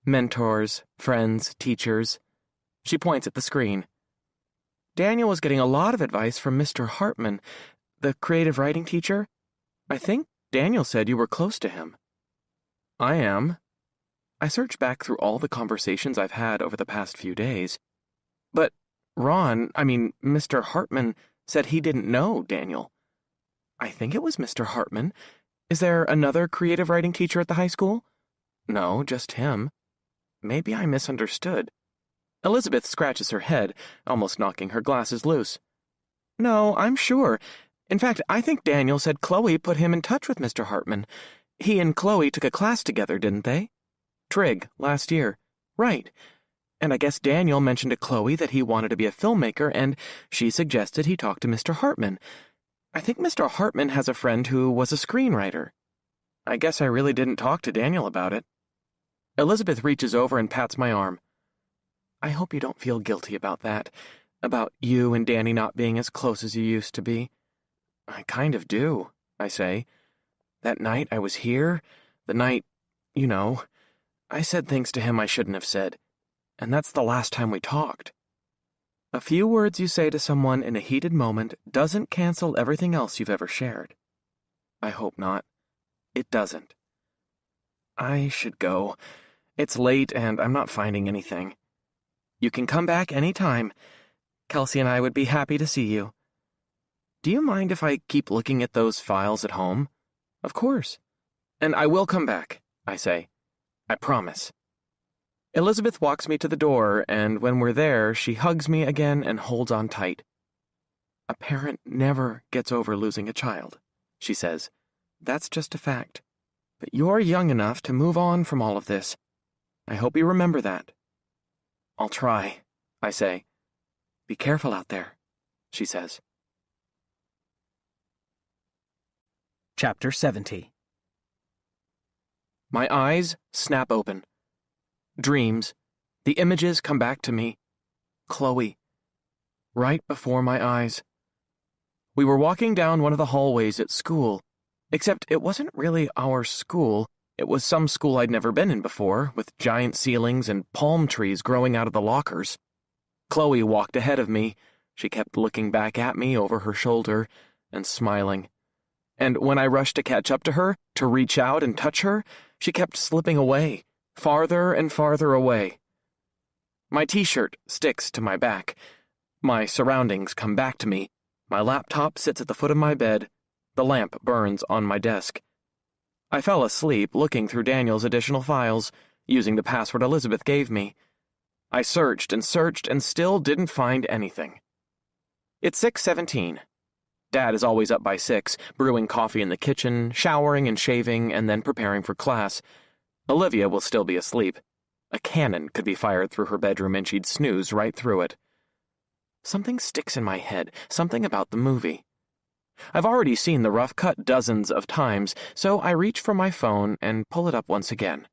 Mentors, friends, teachers. She points at the screen. Daniel was getting a lot of advice from Mr. Hartman, the creative writing teacher. I think Daniel said you were close to him. I am. I searched back through all the conversations I've had over the past few days. But Mr. Hartman said he didn't know Daniel. I think it was Mr. Hartman. Is there another creative writing teacher at the high school? No, just him. Maybe I misunderstood. Elizabeth scratches her head, almost knocking her glasses loose. No, I'm sure. In fact, I think Daniel said Chloe put him in touch with Mr. Hartman. He and Chloe took a class together, didn't they? Trig, last year. Right. And I guess Daniel mentioned to Chloe that he wanted to be a filmmaker, and she suggested he talk to Mr. Hartman. I think Mr. Hartman has a friend who was a screenwriter. I guess I really didn't talk to Daniel about it. Elizabeth reaches over and pats my arm. I hope you don't feel guilty about that, about you and Danny not being as close as you used to be. I kind of do, I say. That night I was here, the night, I said things to him I shouldn't have said, and that's the last time we talked. A few words you say to someone in a heated moment doesn't cancel everything else you've ever shared. I hope not. It doesn't. I should go. It's late and I'm not finding anything. You can come back any time. Kelsey and I would be happy to see you. Do you mind if I keep looking at those files at home? Of course. And I will come back, I say. I promise. Elizabeth walks me to the door, and when we're there, she hugs me again and holds on tight. A parent never gets over losing a child, she says. That's just a fact. But you're young enough to move on from all of this. I hope you remember that. I'll try, I say. Be careful out there, she says. Chapter 70. My eyes snap open. Dreams. The images come back to me. Chloe. Right before my eyes. We were walking down one of the hallways at school, except it wasn't really our school. It was some school I'd never been in before, with giant ceilings and palm trees growing out of the lockers. Chloe walked ahead of me. She kept looking back at me over her shoulder and smiling. And when I rushed to catch up to her, to reach out and touch her, she kept slipping away, farther and farther away. My t-shirt sticks to my back. My surroundings come back to me. My laptop sits at the foot of my bed. The lamp burns on my desk. I fell asleep looking through Daniel's additional files, using the password Elizabeth gave me. I searched and still didn't find anything. It's 6:17. Dad is always up by 6, brewing coffee in the kitchen, showering and shaving, and then preparing for class. Olivia will still be asleep. A cannon could be fired through her bedroom and she'd snooze right through it. Something sticks in my head, something about the movie. I've already seen the rough cut dozens of times, so I reach for my phone and pull it up once again.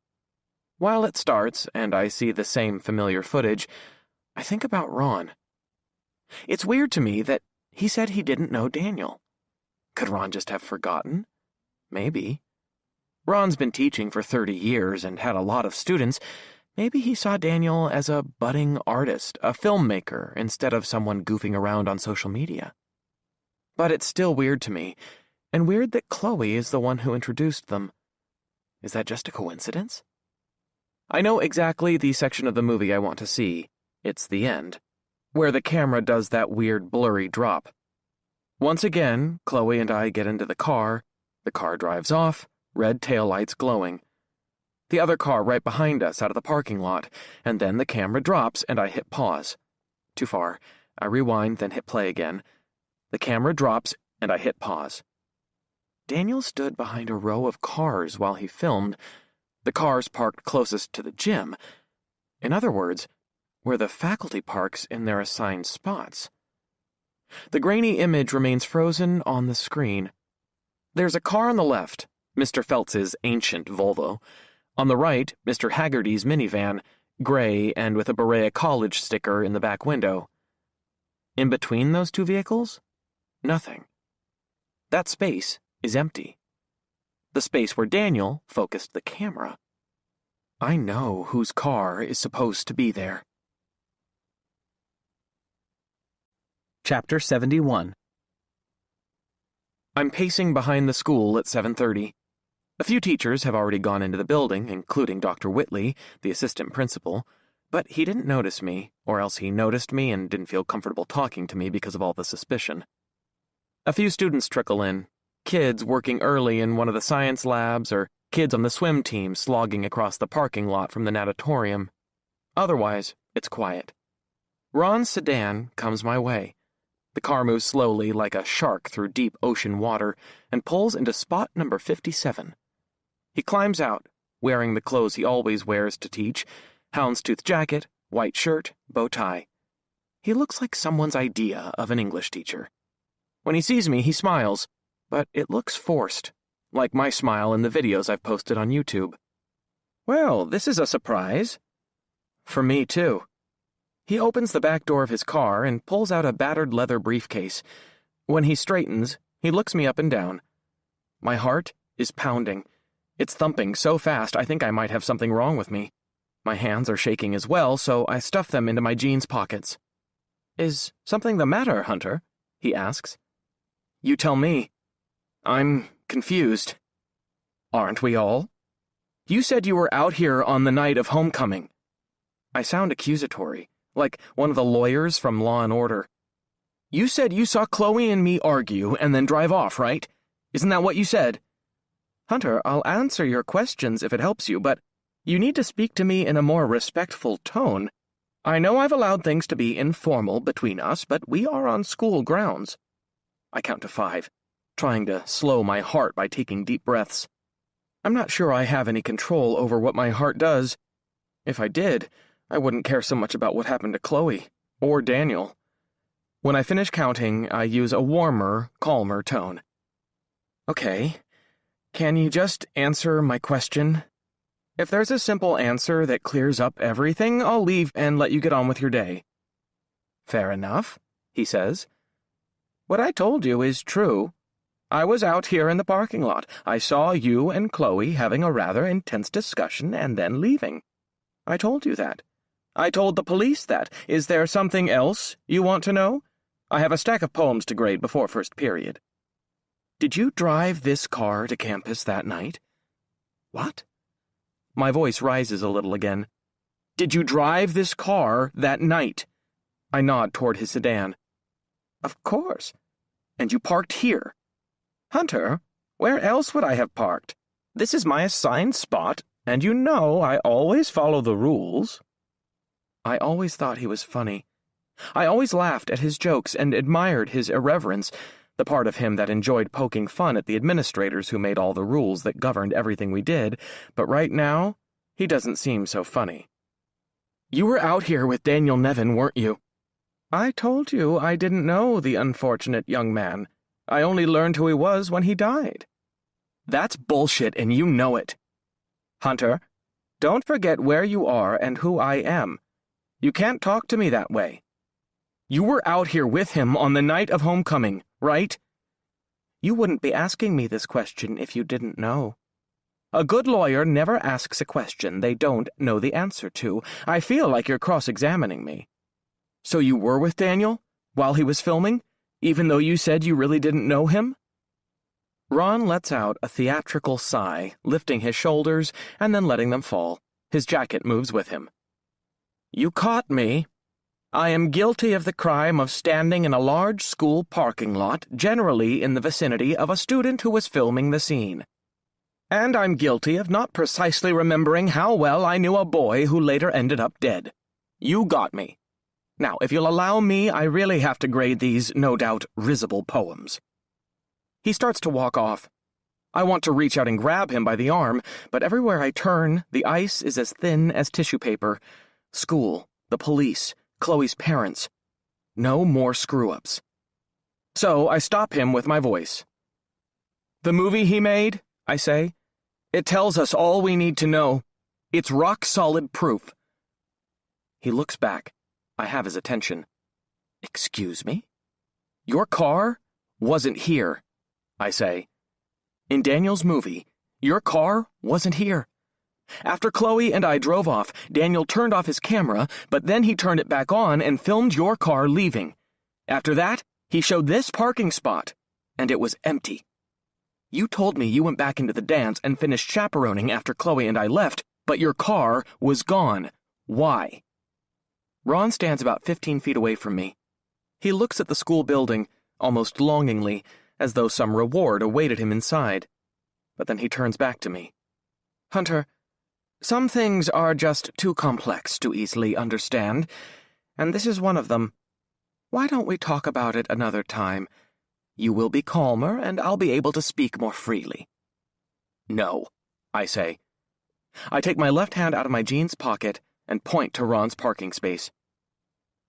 While it starts, and I see the same familiar footage, I think about Ron. It's weird to me that he said he didn't know Daniel. Could Ron just have forgotten? Maybe. Ron's been teaching for 30 years and had a lot of students. Maybe he saw Daniel as a budding artist, a filmmaker, instead of someone goofing around on social media. But it's still weird to me, and weird that Chloe is the one who introduced them. Is that just a coincidence? I know exactly the section of the movie I want to see. It's the end, where the camera does that weird blurry drop. Once again, Chloe and I get into the car drives off, red taillights glowing. The other car right behind us out of the parking lot, and then the camera drops and I hit pause. Too far. I rewind, then hit play again. The camera drops and I hit pause. Daniel stood behind a row of cars while he filmed, the cars parked closest to the gym. In other words, where the faculty parks in their assigned spots. The grainy image remains frozen on the screen. There's a car on the left, Mr. Feltz's ancient Volvo. On the right, Mr. Haggerty's minivan, gray and with a Berea College sticker in the back window. In between those two vehicles, nothing. That space is empty. The space where Daniel focused the camera. I know whose car is supposed to be there. Chapter 71. I'm pacing behind the school at 7:30. A few teachers have already gone into the building, including Dr. Whitley, the assistant principal, but he didn't notice me, or else he noticed me and didn't feel comfortable talking to me because of all the suspicion. A few students trickle in, kids working early in one of the science labs, or kids on the swim team slogging across the parking lot from the natatorium. Otherwise, it's quiet. Ron's sedan comes my way. The car moves slowly like a shark through deep ocean water and pulls into spot number 57. He climbs out, wearing the clothes he always wears to teach, houndstooth jacket, white shirt, bow tie. He looks like someone's idea of an English teacher. When he sees me, he smiles, but it looks forced, like my smile in the videos I've posted on YouTube. Well, this is a surprise. For me, too. He opens the back door of his car and pulls out a battered leather briefcase. When he straightens, he looks me up and down. My heart is pounding. It's thumping so fast I think I might have something wrong with me. My hands are shaking as well, so I stuff them into my jeans pockets. Is something the matter, Hunter? He asks. You tell me. I'm confused. Aren't we all? You said you were out here on the night of homecoming. I sound accusatory, like one of the lawyers from Law and Order. You said you saw Chloe and me argue and then drive off, right? Isn't that what you said? Hunter, I'll answer your questions if it helps you, but you need to speak to me in a more respectful tone. I know I've allowed things to be informal between us, but we are on school grounds. I count to 5, trying to slow my heart by taking deep breaths. I'm not sure I have any control over what my heart does. If I did, I wouldn't care so much about what happened to Chloe, or Daniel. When I finish counting, I use a warmer, calmer tone. Okay, can you just answer my question? If there's a simple answer that clears up everything, I'll leave and let you get on with your day. Fair enough, he says. What I told you is true. I was out here in the parking lot. I saw you and Chloe having a rather intense discussion and then leaving. I told you that. I told the police that. Is there something else you want to know? I have a stack of poems to grade before first period. Did you drive this car to campus that night? What? My voice rises a little again. Did you drive this car that night? I nod toward his sedan. Of course. And you parked here. Hunter, where else would I have parked? This is my assigned spot, and you know I always follow the rules. I always thought he was funny. I always laughed at his jokes and admired his irreverence, the part of him that enjoyed poking fun at the administrators who made all the rules that governed everything we did, but right now, he doesn't seem so funny. You were out here with Daniel Nevin, weren't you? I told you I didn't know the unfortunate young man. I only learned who he was when he died. That's bullshit, and you know it. Hunter, don't forget where you are and who I am. You can't talk to me that way. You were out here with him on the night of homecoming, right? You wouldn't be asking me this question if you didn't know. A good lawyer never asks a question they don't know the answer to. I feel like you're cross-examining me. So you were with Daniel while he was filming, even though you said you really didn't know him? Ron lets out a theatrical sigh, lifting his shoulders and then letting them fall. His jacket moves with him. You caught me. I am guilty of the crime of standing in a large school parking lot, generally in the vicinity of a student who was filming the scene. And I'm guilty of not precisely remembering how well I knew a boy who later ended up dead. You got me. Now, if you'll allow me, I really have to grade these, no doubt, risible poems. He starts to walk off. I want to reach out and grab him by the arm, but everywhere I turn, the ice is as thin as tissue paper. School, the police, Chloe's parents. No more screw-ups. So I stop him with my voice. The movie he made, I say, it tells us all we need to know. It's rock-solid proof. He looks back. I have his attention. Excuse me? Your car wasn't here, I say. In Daniel's movie, your car wasn't here. After Chloe and I drove off, Daniel turned off his camera, but then he turned it back on and filmed your car leaving. After that, he showed this parking spot, and it was empty. You told me you went back into the dance and finished chaperoning after Chloe and I left, but your car was gone. Why? Ron stands about 15 feet away from me. He looks at the school building, almost longingly, as though some reward awaited him inside. But then he turns back to me. Hunter, some things are just too complex to easily understand, and this is one of them. Why don't we talk about it another time? You will be calmer, and I'll be able to speak more freely. No, I say. I take my left hand out of my jeans pocket and point to Ron's parking space.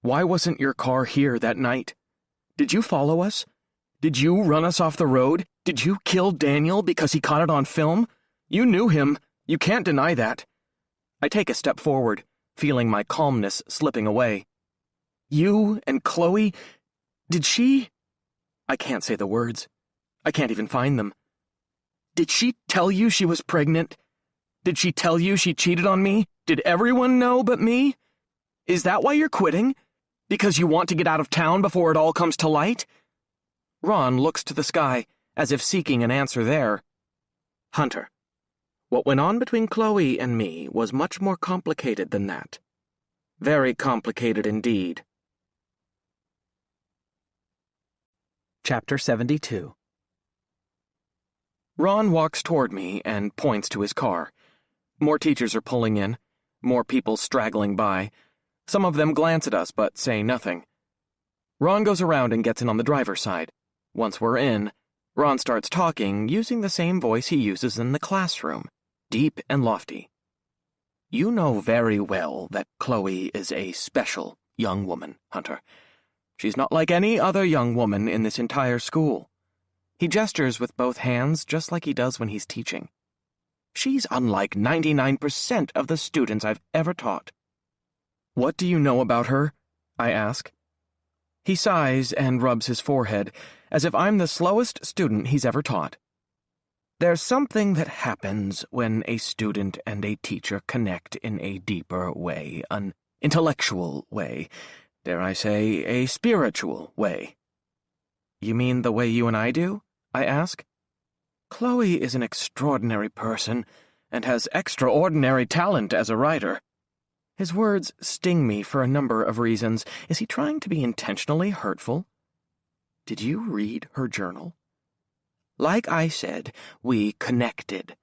Why wasn't your car here that night? Did you follow us? Did you run us off the road? Did you kill Daniel because he caught it on film? You knew him. You can't deny that. I take a step forward, feeling my calmness slipping away. You and Chloe, did she? I can't say the words. I can't even find them. Did she tell you she was pregnant? Did she tell you she cheated on me? Did everyone know but me? Is that why you're quitting? Because you want to get out of town before it all comes to light? Ron looks to the sky, as if seeking an answer there. Hunter, what went on between Chloe and me was much more complicated than that. Very complicated indeed. Chapter 72. Ron walks toward me and points to his car. More teachers are pulling in, more people straggling by. Some of them glance at us but say nothing. Ron goes around and gets in on the driver's side. Once we're in, Ron starts talking using the same voice he uses in the classroom, deep and lofty. You know very well that Chloe is a special young woman, Hunter. She's not like any other young woman in this entire school. He gestures with both hands just like he does when he's teaching. She's unlike 99% of the students I've ever taught. What do you know about her? I ask. He sighs and rubs his forehead, as if I'm the slowest student he's ever taught. There's something that happens when a student and a teacher connect in a deeper way, an intellectual way, dare I say, a spiritual way. You mean the way you and I do? I ask. Chloe is an extraordinary person and has extraordinary talent as a writer. His words sting me for a number of reasons. Is he trying to be intentionally hurtful? Did you read her journal? Like I said, we connected.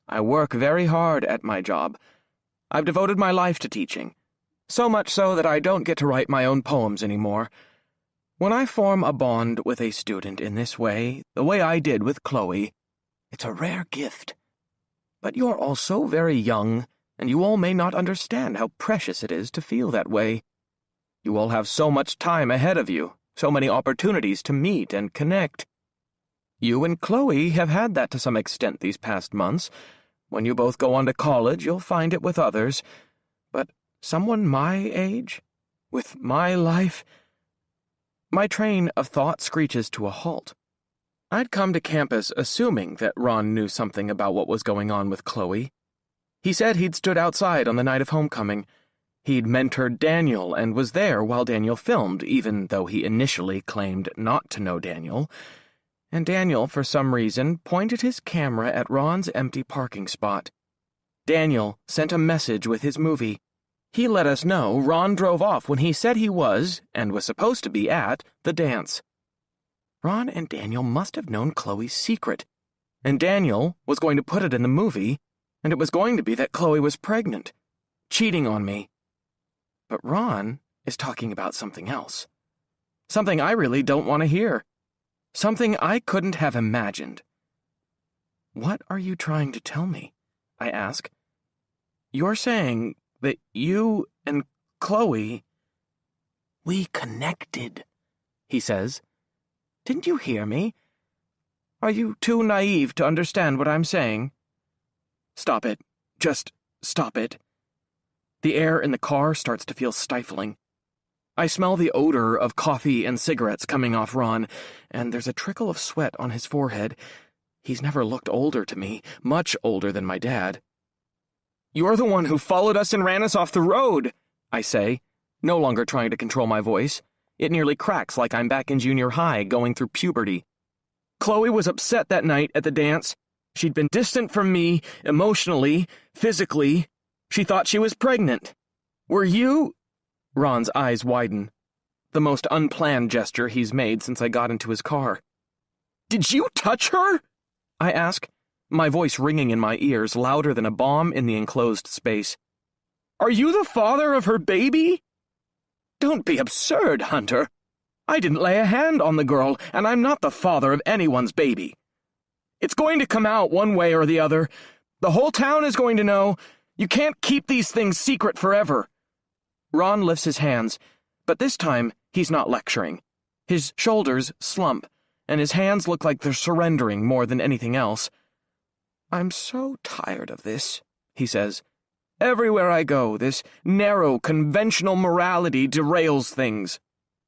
I work very hard at my job. I've devoted my life to teaching, so much so that I don't get to write my own poems anymore. When I form a bond with a student in this way, the way I did with Chloe, it's a rare gift. But you're all so very young, and you all may not understand how precious it is to feel that way. You all have so much time ahead of you, so many opportunities to meet and connect. You and Chloe have had that to some extent these past months. When you both go on to college, you'll find it with others. But someone my age? With my life? My train of thought screeches to a halt. I'd come to campus assuming that Ron knew something about what was going on with Chloe. He said he'd stood outside on the night of homecoming. He'd mentored Daniel and was there while Daniel filmed, even though he initially claimed not to know Daniel. And Daniel, for some reason, pointed his camera at Ron's empty parking spot. Daniel sent a message with his movie. He let us know Ron drove off when he said he was, and was supposed to be at, the dance. Ron and Daniel must have known Chloe's secret, and Daniel was going to put it in the movie, and it was going to be that Chloe was pregnant, cheating on me. But Ron is talking about something else. Something I really don't want to hear. Something I couldn't have imagined. What are you trying to tell me? I ask. You're saying that you and Chloe... We connected, he says. Didn't you hear me? Are you too naive to understand what I'm saying? Stop it. Just stop it. The air in the car starts to feel stifling. I smell the odor of coffee and cigarettes coming off Ron, and there's a trickle of sweat on his forehead. He's never looked older to me, much older than my dad. You're the one who followed us and ran us off the road, I say, no longer trying to control my voice. It nearly cracks like I'm back in junior high, going through puberty. Chloe was upset that night at the dance. She'd been distant from me, emotionally, physically. She thought she was pregnant. Were you... Ron's eyes widen. The most unplanned gesture he's made since I got into his car. Did you touch her? I ask, my voice ringing in my ears louder than a bomb in the enclosed space. Are you the father of her baby? Don't be absurd, Hunter. I didn't lay a hand on the girl, and I'm not the father of anyone's baby. It's going to come out one way or the other. The whole town is going to know. You can't keep these things secret forever. Ron lifts his hands, but this time he's not lecturing. His shoulders slump, and his hands look like they're surrendering more than anything else. I'm so tired of this, he says. Everywhere I go, this narrow, conventional morality derails things.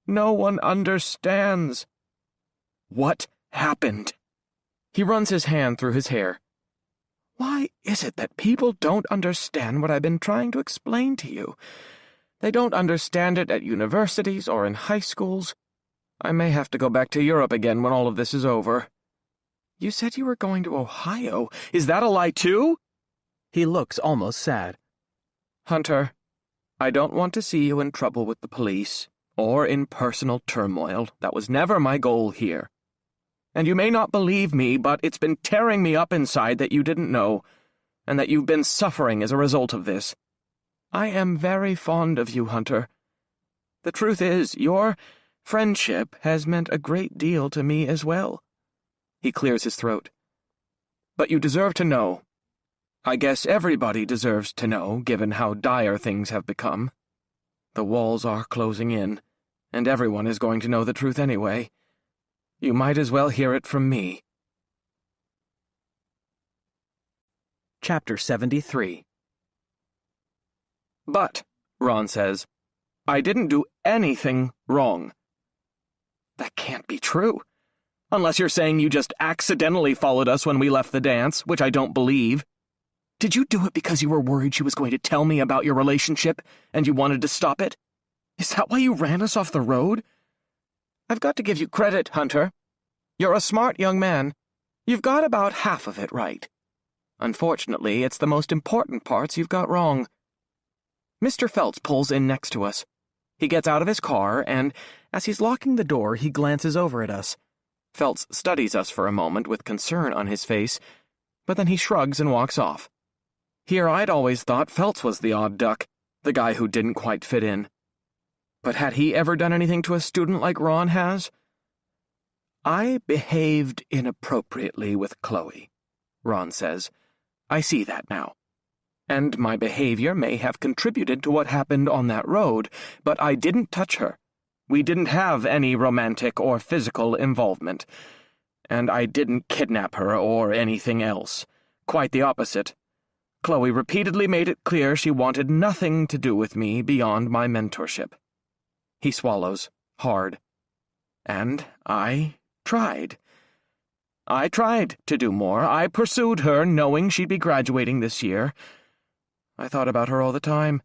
No one understands. What happened? He runs his hand through his hair. Why is it that people don't understand what I've been trying to explain to you? They don't understand it at universities or in high schools. I may have to go back to Europe again when all of this is over. You said you were going to Ohio. Is that a lie too? He looks almost sad. Hunter, I don't want to see you in trouble with the police, or in personal turmoil. That was never my goal here. And you may not believe me, but it's been tearing me up inside that you didn't know, and that you've been suffering as a result of this. I am very fond of you, Hunter. The truth is, your friendship has meant a great deal to me as well. He clears his throat. But you deserve to know. I guess everybody deserves to know, given how dire things have become. The walls are closing in, and everyone is going to know the truth anyway. You might as well hear it from me. Chapter 73. But, Ron says, I didn't do anything wrong. That can't be true. Unless you're saying you just accidentally followed us when we left the dance, which I don't believe. Did you do it because you were worried she was going to tell me about your relationship and you wanted to stop it? Is that why you ran us off the road? I've got to give you credit, Hunter. You're a smart young man. You've got about half of it right. Unfortunately, it's the most important parts you've got wrong. Mr. Phelps pulls in next to us. He gets out of his car, and as he's locking the door, he glances over at us. Phelps studies us for a moment with concern on his face, but then he shrugs and walks off. Here I'd always thought Phelps was the odd duck, the guy who didn't quite fit in. But had he ever done anything to a student like Ron has? I behaved inappropriately with Chloe, Ron says. I see that now. And my behavior may have contributed to what happened on that road, but I didn't touch her. We didn't have any romantic or physical involvement. And I didn't kidnap her or anything else. Quite the opposite. Chloe repeatedly made it clear she wanted nothing to do with me beyond my mentorship. He swallows, hard. And I tried. I tried to do more. I pursued her, knowing she'd be graduating this year. I thought about her all the time,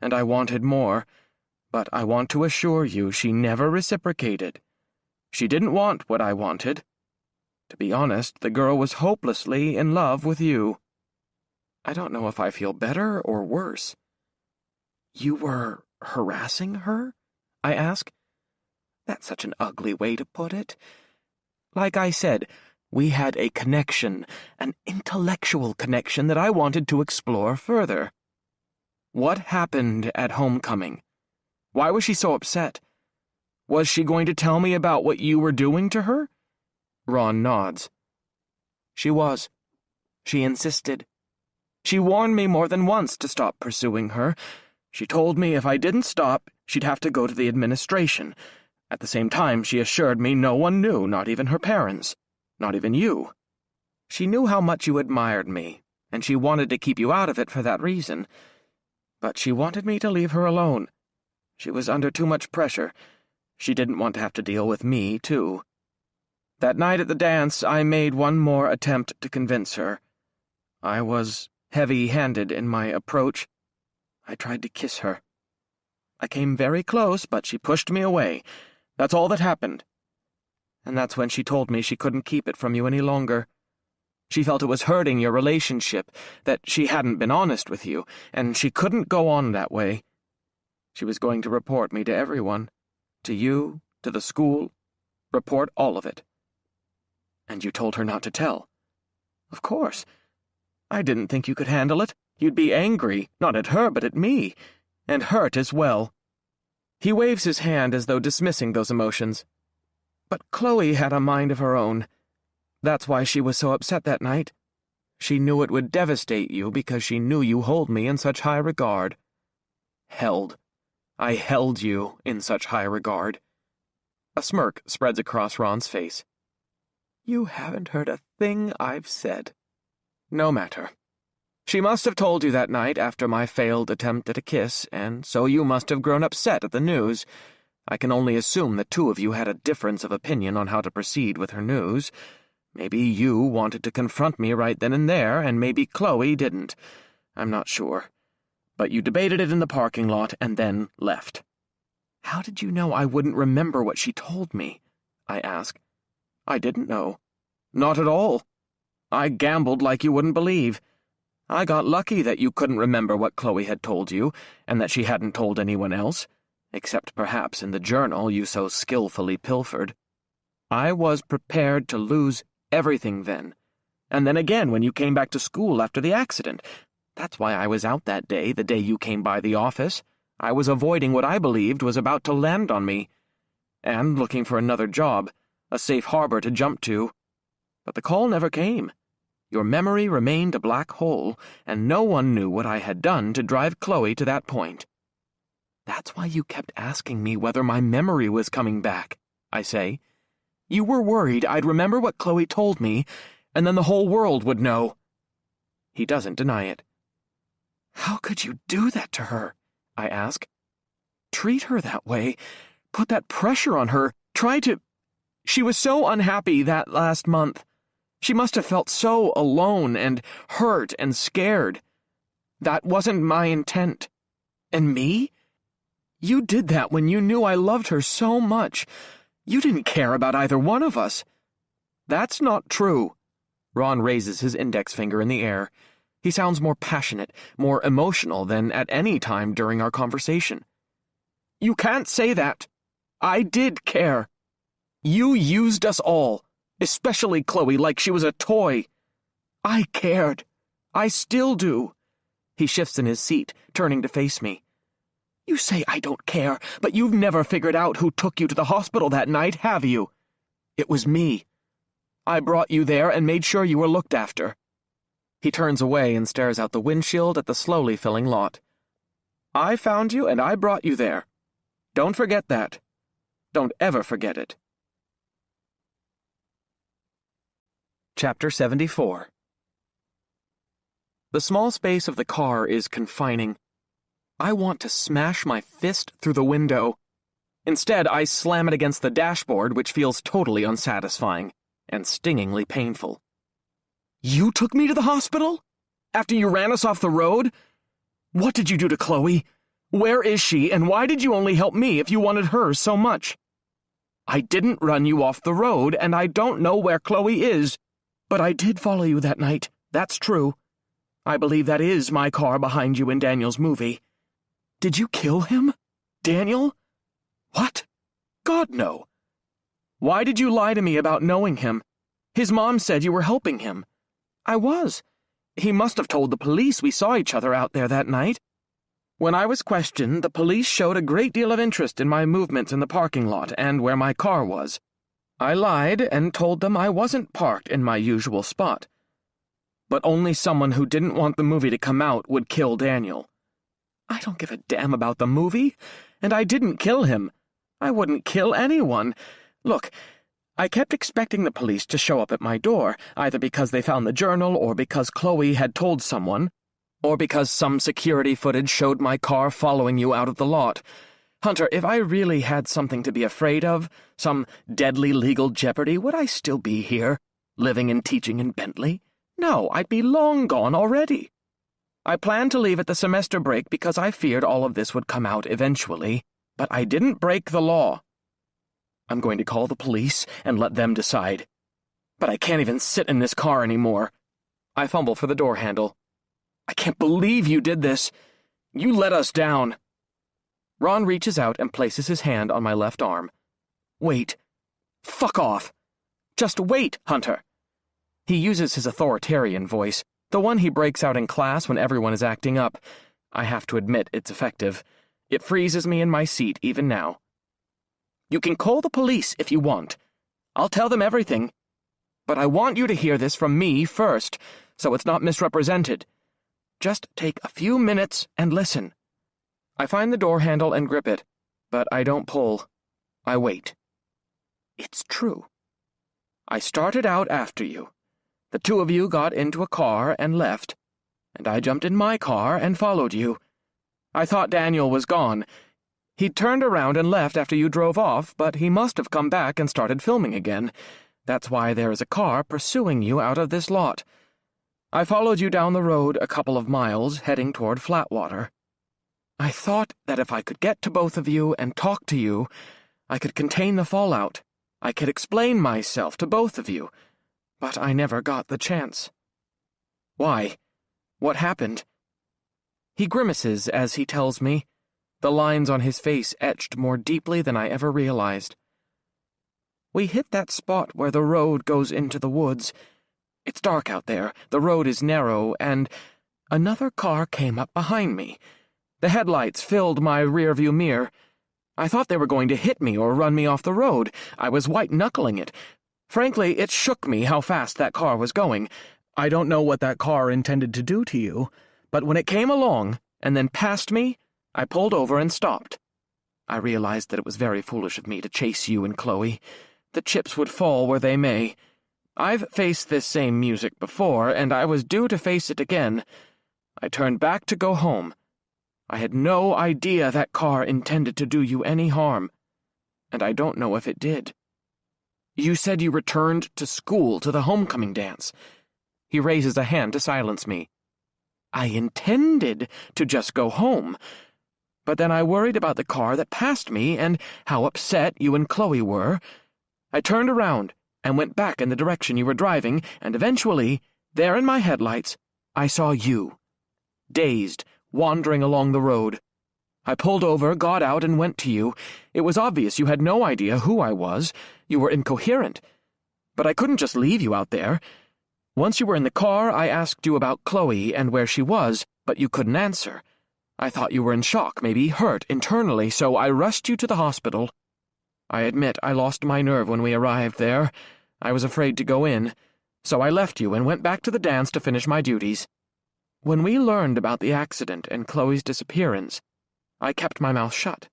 and I wanted more, but I want to assure you she never reciprocated. She didn't want what I wanted. To be honest, the girl was hopelessly in love with you. I don't know if I feel better or worse. You were harassing her? I ask. That's such an ugly way to put it. Like I said, we had a connection, an intellectual connection that I wanted to explore further. What happened at homecoming? Why was she so upset? Was she going to tell me about what you were doing to her? Ron nods. She was. She insisted. She warned me more than once to stop pursuing her. She told me if I didn't stop, she'd have to go to the administration. At the same time, she assured me no one knew, not even her parents. Not even you. She knew how much you admired me, and she wanted to keep you out of it for that reason. But she wanted me to leave her alone. She was under too much pressure. She didn't want to have to deal with me, too. That night at the dance, I made one more attempt to convince her. I was heavy-handed in my approach. I tried to kiss her. I came very close, but she pushed me away. That's all that happened. And that's when she told me she couldn't keep it from you any longer. She felt it was hurting your relationship, that she hadn't been honest with you, and she couldn't go on that way. She was going to report me to everyone. To you, to the school. Report all of it. And you told her not to tell. Of course. I didn't think you could handle it. You'd be angry, not at her, but at me. And hurt as well. He waves his hand as though dismissing those emotions. But Chloe had a mind of her own. That's why she was so upset that night. She knew it would devastate you because she knew you hold me in such high regard. Held. I held you in such high regard. A smirk spreads across Ron's face. You haven't heard a thing I've said. No matter. She must have told you that night after my failed attempt at a kiss, and so you must have grown upset at the news. I can only assume the two of you had a difference of opinion on how to proceed with her news. Maybe you wanted to confront me right then and there, and maybe Chloe didn't. I'm not sure. But you debated it in the parking lot and then left. How did you know I wouldn't remember what she told me? I ask. I didn't know. Not at all. I gambled like you wouldn't believe. I got lucky that you couldn't remember what Chloe had told you, and that she hadn't told anyone else, except perhaps in the journal you so skillfully pilfered. I was prepared to lose everything then, and then again when you came back to school after the accident. That's why I was out that day, the day you came by the office. I was avoiding what I believed was about to land on me, and looking for another job, a safe harbor to jump to. But the call never came. Your memory remained a black hole, and no one knew what I had done to drive Chloe to that point. That's why you kept asking me whether my memory was coming back, I say. You were worried I'd remember what Chloe told me, and then the whole world would know. He doesn't deny it. How could you do that to her? I ask. Treat her that way, put that pressure on her, Try to... She was so unhappy that last month. She must have felt so alone and hurt and scared. That wasn't my intent. And me? You did that when you knew I loved her so much. You didn't care about either one of us. That's not true. Ron raises his index finger in the air. He sounds more passionate, more emotional than at any time during our conversation. You can't say that. I did care. You used us all, especially Chloe, like she was a toy. I cared. I still do. He shifts in his seat, turning to face me. You say I don't care, but you've never figured out who took you to the hospital that night, have you? It was me. I brought you there and made sure you were looked after. He turns away and stares out the windshield at the slowly filling lot. I found you and I brought you there. Don't forget that. Don't ever forget it. Chapter 74. The small space of the car is confining. I want to smash my fist through the window. Instead, I slam it against the dashboard, which feels totally unsatisfying and stingingly painful. You took me to the hospital? After you ran us off the road? What did you do to Chloe? Where is she, and why did you only help me if you wanted her so much? I didn't run you off the road, and I don't know where Chloe is, but I did follow you that night. That's true. I believe that is my car behind you in Daniel's movie. Did you kill him? Daniel? What? God, no. Why did you lie to me about knowing him? His mom said you were helping him. I was. He must have told the police we saw each other out there that night. When I was questioned, the police showed a great deal of interest in my movements in the parking lot and where my car was. I lied and told them I wasn't parked in my usual spot. But only someone who didn't want the movie to come out would kill Daniel. I don't give a damn about the movie, and I didn't kill him. I wouldn't kill anyone. Look, I kept expecting the police to show up at my door, either because they found the journal or because Chloe had told someone, or because some security footage showed my car following you out of the lot. Hunter, if I really had something to be afraid of, some deadly legal jeopardy, would I still be here, living and teaching in Bentley? No, I'd be long gone already. I planned to leave at the semester break because I feared all of this would come out eventually, but I didn't break the law. I'm going to call the police and let them decide. But I can't even sit in this car anymore. I fumble for the door handle. I can't believe you did this. You let us down. Ron reaches out and places his hand on my left arm. Wait. Fuck off. Just wait, Hunter. He uses his authoritarian voice, the one he breaks out in class when everyone is acting up. I have to admit it's effective. It freezes me in my seat even now. You can call the police if you want. I'll tell them everything. But I want you to hear this from me first, so it's not misrepresented. Just take a few minutes and listen. I find the door handle and grip it, but I don't pull. I wait. It's true. I started out after you. The two of you got into a car and left, and I jumped in my car and followed you. I thought Daniel was gone. He'd turned around and left after you drove off, but he must have come back and started filming again. That's why there is a car pursuing you out of this lot. I followed you down the road a couple of miles, heading toward Flatwater. I thought that if I could get to both of you and talk to you, I could contain the fallout. I could explain myself to both of you, but I never got the chance. Why? What happened? He grimaces as he tells me, the lines on his face etched more deeply than I ever realized. We hit that spot where the road goes into the woods. It's dark out there, the road is narrow, and another car came up behind me. The headlights filled my rearview mirror. I thought they were going to hit me or run me off the road. I was white-knuckling it. Frankly, it shook me how fast that car was going. I don't know what that car intended to do to you, but when it came along and then passed me, I pulled over and stopped. I realized that it was very foolish of me to chase you and Chloe. The chips would fall where they may. I've faced this same music before, and I was due to face it again. I turned back to go home. I had no idea that car intended to do you any harm. and I don't know if it did. You said you returned to school to the homecoming dance. He raises a hand to silence me. I intended to just go home, but then I worried about the car that passed me and how upset you and Chloe were. I turned around and went back in the direction you were driving, and eventually, there in my headlights, I saw you, dazed, wandering along the road. I pulled over, got out, and went to you. It was obvious you had no idea who I was. You were incoherent. But I couldn't just leave you out there. Once you were in the car, I asked you about Chloe and where she was, but you couldn't answer. I thought you were in shock, maybe hurt internally, so I rushed you to the hospital. I admit I lost my nerve when we arrived there. I was afraid to go in, so I left you and went back to the dance to finish my duties. When we learned about the accident and Chloe's disappearance, I kept my mouth shut.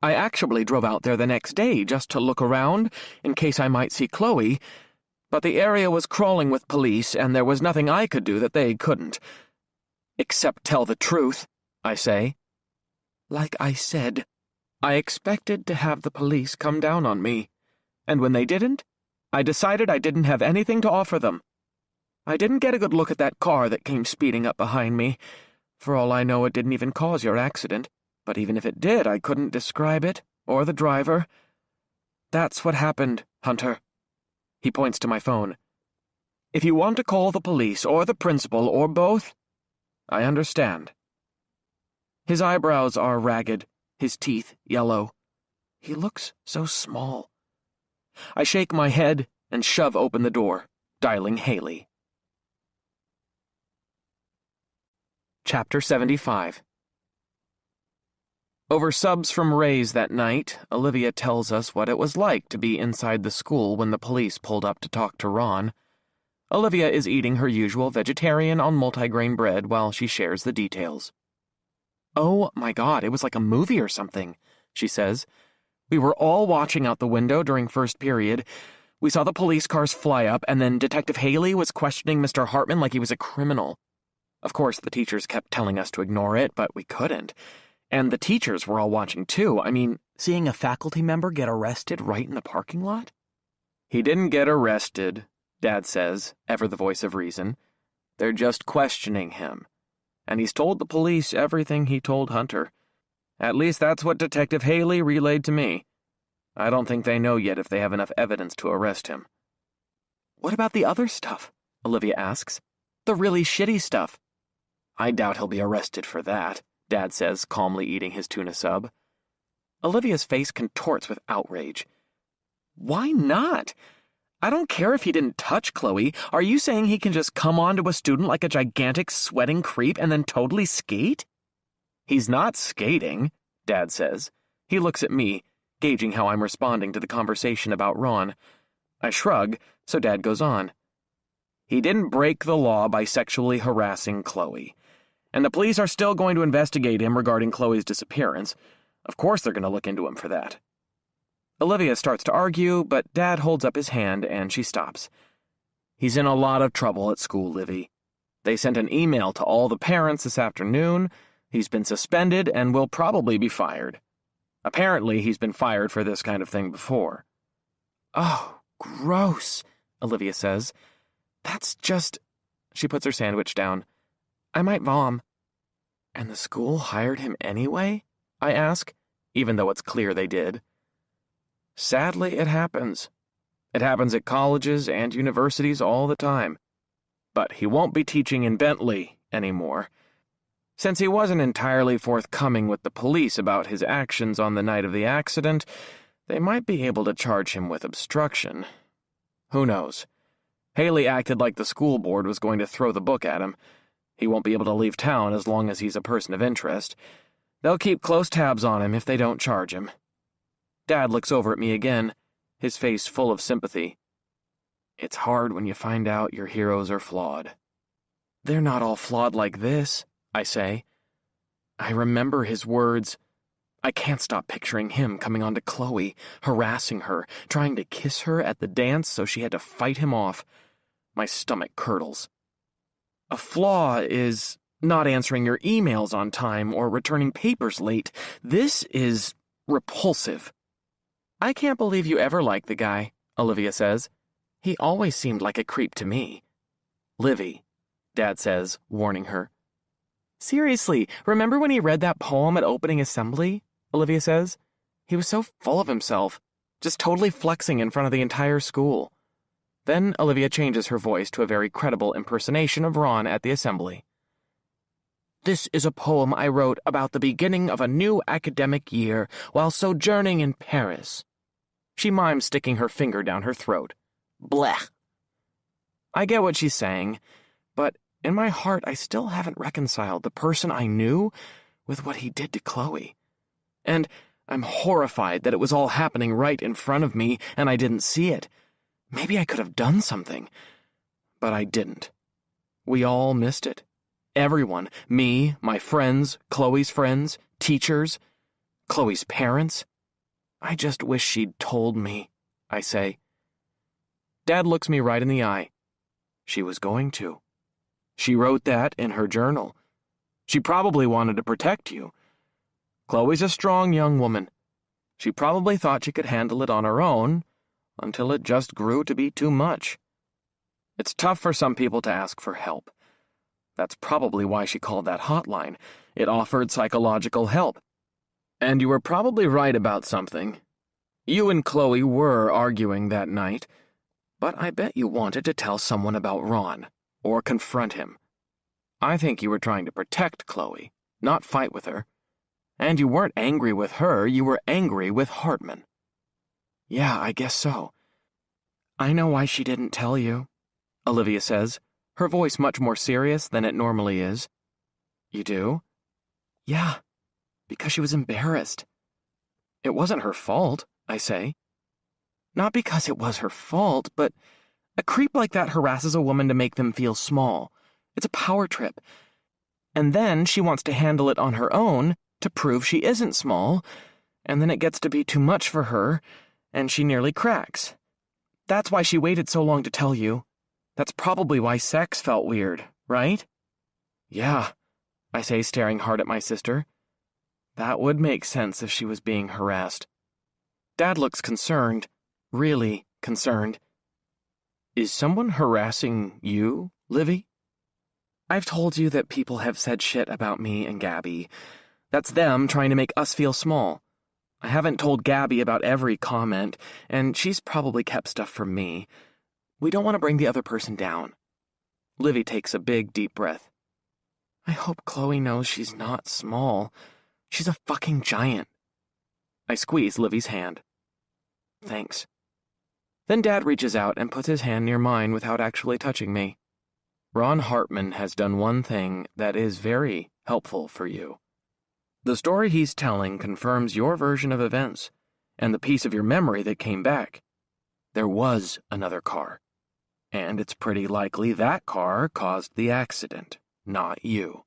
I actually drove out there the next day just to look around in case I might see Chloe, but the area was crawling with police and there was nothing I could do that they couldn't. Except tell the truth, I say. Like I said, I expected to have the police come down on me, and when they didn't, I decided I didn't have anything to offer them. I didn't get a good look at that car that came speeding up behind me. For all I know, it didn't even cause your accident, but even if it did, I couldn't describe it, or the driver. That's what happened, Hunter. He points to my phone. If you want to call the police, or the principal, or both, I understand. His eyebrows are ragged, his teeth yellow. He looks so small. I shake my head and shove open the door, dialing Haley. Chapter 75. Over subs from Ray's that night, Olivia tells us what it was like to be inside the school when the police pulled up to talk to Ron. Olivia is eating her usual vegetarian on multigrain bread while she shares the details. Oh my God, it was like a movie or something, she says. We were all watching out the window during first period. We saw the police cars fly up, and then Detective Haley was questioning Mr. Hartman like he was a criminal. Of course, the teachers kept telling us to ignore it, but we couldn't. And the teachers were all watching too. I mean, seeing a faculty member get arrested right in the parking lot? He didn't get arrested, Dad says, ever the voice of reason. They're just questioning him. And he's told the police everything he told Hunter. At least that's what Detective Haley relayed to me. I don't think they know yet if they have enough evidence to arrest him. What about the other stuff? Olivia asks. The really shitty stuff. I doubt he'll be arrested for that, Dad says, calmly eating his tuna sub. Olivia's face contorts with outrage. Why not? I don't care if he didn't touch Chloe. Are you saying he can just come on to a student like a gigantic sweating creep and then totally skate? He's not skating, Dad says. He looks at me, gauging how I'm responding to the conversation about Ron. I shrug, so Dad goes on. He didn't break the law by sexually harassing Chloe. And the police are still going to investigate him regarding Chloe's disappearance. Of course they're going to look into him for that. Olivia starts to argue, but Dad holds up his hand and she stops. He's in a lot of trouble at school, Livy. They sent an email to all the parents this afternoon. He's been suspended and will probably be fired. Apparently, he's been fired for this kind of thing before. Oh, gross, Olivia says. That's just... She puts her sandwich down. I might vom. And the school hired him anyway? I ask, even though it's clear they did. Sadly, it happens. It happens at colleges and universities all the time. But he won't be teaching in Bentley anymore. Since he wasn't entirely forthcoming with the police about his actions on the night of the accident, they might be able to charge him with obstruction. Who knows? Haley acted like the school board was going to throw the book at him. He won't be able to leave town as long as he's a person of interest. They'll keep close tabs on him if they don't charge him. Dad looks over at me again, his face full of sympathy. It's hard when you find out your heroes are flawed. They're not all flawed like this, I say. I remember his words. I can't stop picturing him coming on to Chloe, harassing her, trying to kiss her at the dance so she had to fight him off. My stomach curdles. A flaw is not answering your emails on time or returning papers late. This is repulsive. I can't believe you ever liked the guy, Olivia says. He always seemed like a creep to me. Livy, Dad says, warning her. Seriously, remember when he read that poem at opening assembly? Olivia says. He was so full of himself, just totally flexing in front of the entire school. Then Olivia changes her voice to a very credible impersonation of Ron at the assembly. This is a poem I wrote about the beginning of a new academic year while sojourning in Paris. She mimes sticking her finger down her throat. Blech. I get what she's saying, but in my heart I still haven't reconciled the person I knew with what he did to Chloe. And I'm horrified that it was all happening right in front of me and I didn't see it. Maybe I could have done something, but I didn't. We all missed it. Everyone, me, my friends, Chloe's friends, teachers, Chloe's parents. I just wish she'd told me, I say. Dad looks me right in the eye. She was going to. She wrote that in her journal. She probably wanted to protect you. Chloe's a strong young woman. She probably thought she could handle it on her own, until it just grew to be too much. It's tough for some people to ask for help. That's probably why she called that hotline. It offered psychological help. And you were probably right about something. You and Chloe were arguing that night, but I bet you wanted to tell someone about Ron, or confront him. I think you were trying to protect Chloe, not fight with her. And you weren't angry with her, you were angry with Hartman. Yeah, I guess so. I know why she didn't tell you, Olivia says, her voice much more serious than it normally is. You do? Yeah, because she was embarrassed. It wasn't her fault, I say. Not because it was her fault, but a creep like that harasses a woman to make them feel small. It's a power trip. And then she wants to handle it on her own to prove she isn't small, and then it gets to be too much for her, and she nearly cracks. That's why she waited so long to tell you. That's probably why sex felt weird, right? Yeah, I say, staring hard at my sister. That would make sense if she was being harassed. Dad looks concerned, really concerned. Is someone harassing you, Livy? I've told you that people have said shit about me and Gabby. That's them trying to make us feel small. I haven't told Gabby about every comment, and she's probably kept stuff from me. We don't want to bring the other person down. Livy takes a big, deep breath. I hope Chloe knows she's not small. She's a fucking giant. I squeeze Livy's hand. Thanks. Then Dad reaches out and puts his hand near mine without actually touching me. Ron Hartman has done one thing that is very helpful for you. The story he's telling confirms your version of events, and the piece of your memory that came back. There was another car, and it's pretty likely that car caused the accident, not you.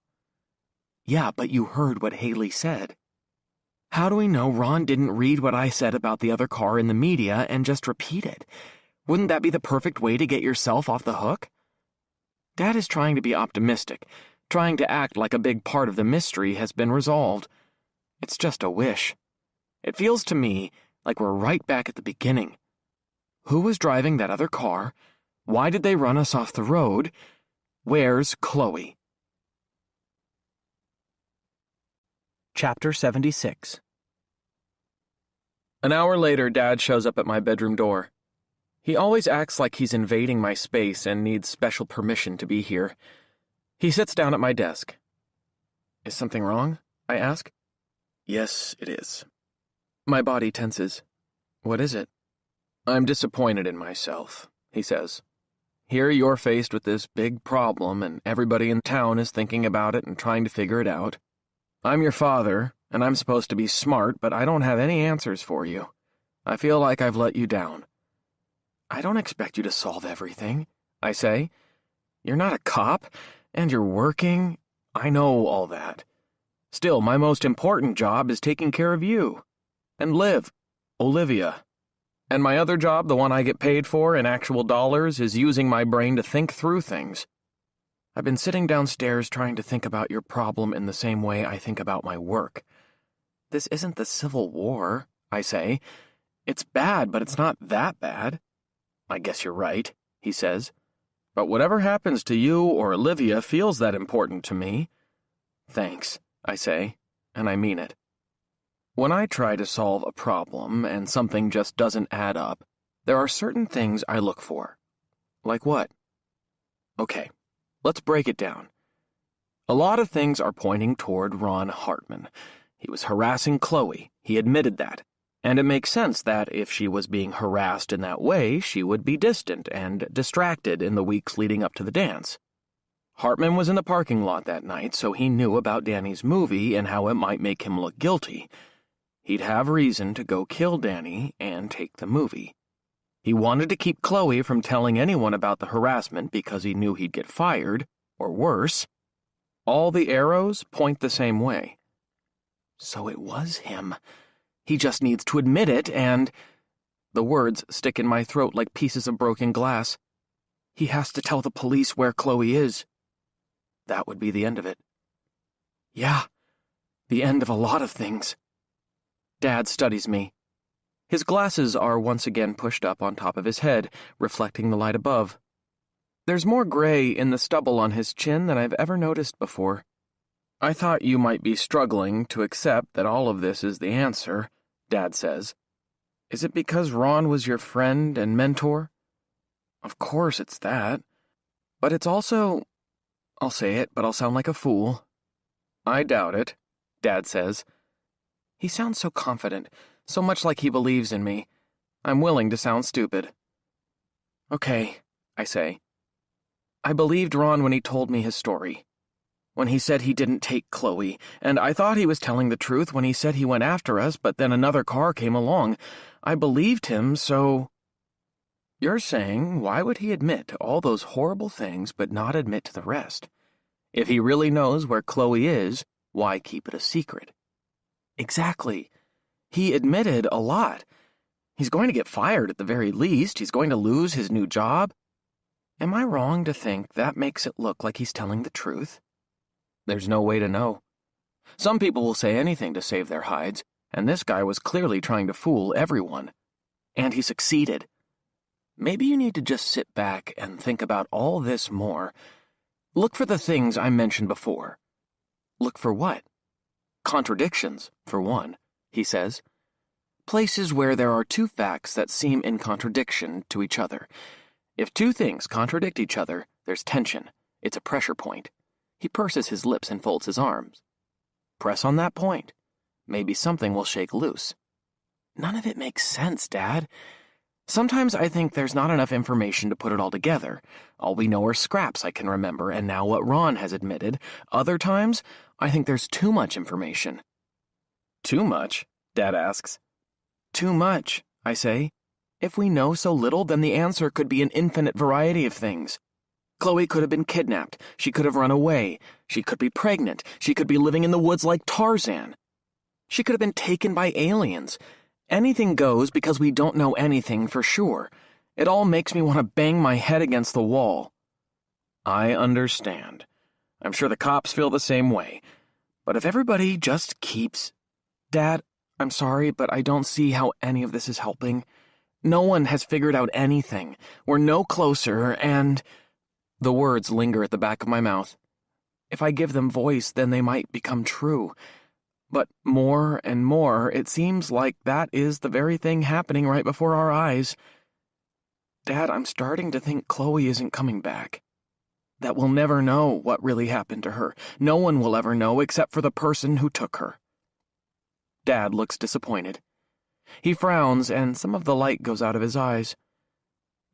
Yeah, but you heard what Haley said. How do we know Ron didn't read what I said about the other car in the media and just repeat it? Wouldn't that be the perfect way to get yourself off the hook? Dad is trying to be optimistic, trying to act like a big part of the mystery has been resolved. It's just a wish. It feels to me like we're right back at the beginning. Who was driving that other car? Why did they run us off the road? Where's Chloe? Chapter 76. An hour later, Dad shows up at my bedroom door. He always acts like he's invading my space and needs special permission to be here. He sits down at my desk. Is something wrong? I ask. Yes, it is. My body tenses. What is it? I'm disappointed in myself, he says. Here you're faced with this big problem and everybody in town is thinking about it and trying to figure it out. I'm your father, and I'm supposed to be smart, but I don't have any answers for you. I feel like I've let you down. I don't expect you to solve everything, I say. You're not a cop, and you're working. I know all that. Still, my most important job is taking care of you. And Liv, Olivia. And my other job, the one I get paid for in actual dollars, is using my brain to think through things. I've been sitting downstairs trying to think about your problem in the same way I think about my work. This isn't the Civil War, I say. It's bad, but it's not that bad. I guess you're right, he says. But whatever happens to you or Olivia feels that important to me. Thanks, I say, and I mean it. When I try to solve a problem and something just doesn't add up, there are certain things I look for. Like what? Okay, let's break it down. A lot of things are pointing toward Ron Hartman. He was harassing Chloe, he admitted that. And it makes sense that if she was being harassed in that way, she would be distant and distracted in the weeks leading up to the dance. Hartman was in the parking lot that night, so he knew about Danny's movie and how it might make him look guilty. He'd have reason to go kill Danny and take the movie. He wanted to keep Chloe from telling anyone about the harassment because he knew he'd get fired, or worse. All the arrows point the same way. So it was him. He just needs to admit it, and... The words stick in my throat like pieces of broken glass. He has to tell the police where Chloe is. That would be the end of it. Yeah, the end of a lot of things. Dad studies me. His glasses are once again pushed up on top of his head, reflecting the light above. There's more gray in the stubble on his chin than I've ever noticed before. I thought you might be struggling to accept that all of this is the answer, Dad says. Is it because Ron was your friend and mentor? Of course it's that. But it's also... I'll say it, but I'll sound like a fool. I doubt it, Dad says. He sounds so confident, so much like he believes in me. I'm willing to sound stupid. Okay, I say. I believed Ron when he told me his story. When he said he didn't take Chloe, and I thought he was telling the truth when he said he went after us, but then another car came along. I believed him, so... You're saying, why would he admit to all those horrible things but not admit to the rest? If he really knows where Chloe is, why keep it a secret? Exactly. He admitted a lot. He's going to get fired at the very least. He's going to lose his new job. Am I wrong to think that makes it look like he's telling the truth? There's no way to know. Some people will say anything to save their hides, and this guy was clearly trying to fool everyone. And he succeeded. Maybe you need to just sit back and think about all this more. Look for the things I mentioned before. Look for what? Contradictions, for one, he says. Places where there are two facts that seem in contradiction to each other. If two things contradict each other, there's tension. It's a pressure point. He purses his lips and folds his arms. Press on that point. Maybe something will shake loose. None of it makes sense, Dad. Sometimes I think there's not enough information to put it all together. All we know are scraps I can remember, and now what Ron has admitted. Other times, I think there's too much information. Too much? Dad asks. Too much, I say. If we know so little, then the answer could be an infinite variety of things. Chloe could have been kidnapped. She could have run away. She could be pregnant. She could be living in the woods like Tarzan. She could have been taken by aliens. Anything goes because we don't know anything for sure. It all makes me want to bang my head against the wall. I understand. I'm sure the cops feel the same way. But if everybody just keeps... Dad, I'm sorry, but I don't see how any of this is helping. No one has figured out anything. We're no closer, and... The words linger at the back of my mouth. If I give them voice, then they might become true. But more and more, it seems like that is the very thing happening right before our eyes. Dad, I'm starting to think Chloe isn't coming back. That we'll never know what really happened to her. No one will ever know except for the person who took her. Dad looks disappointed. He frowns, and some of the light goes out of his eyes.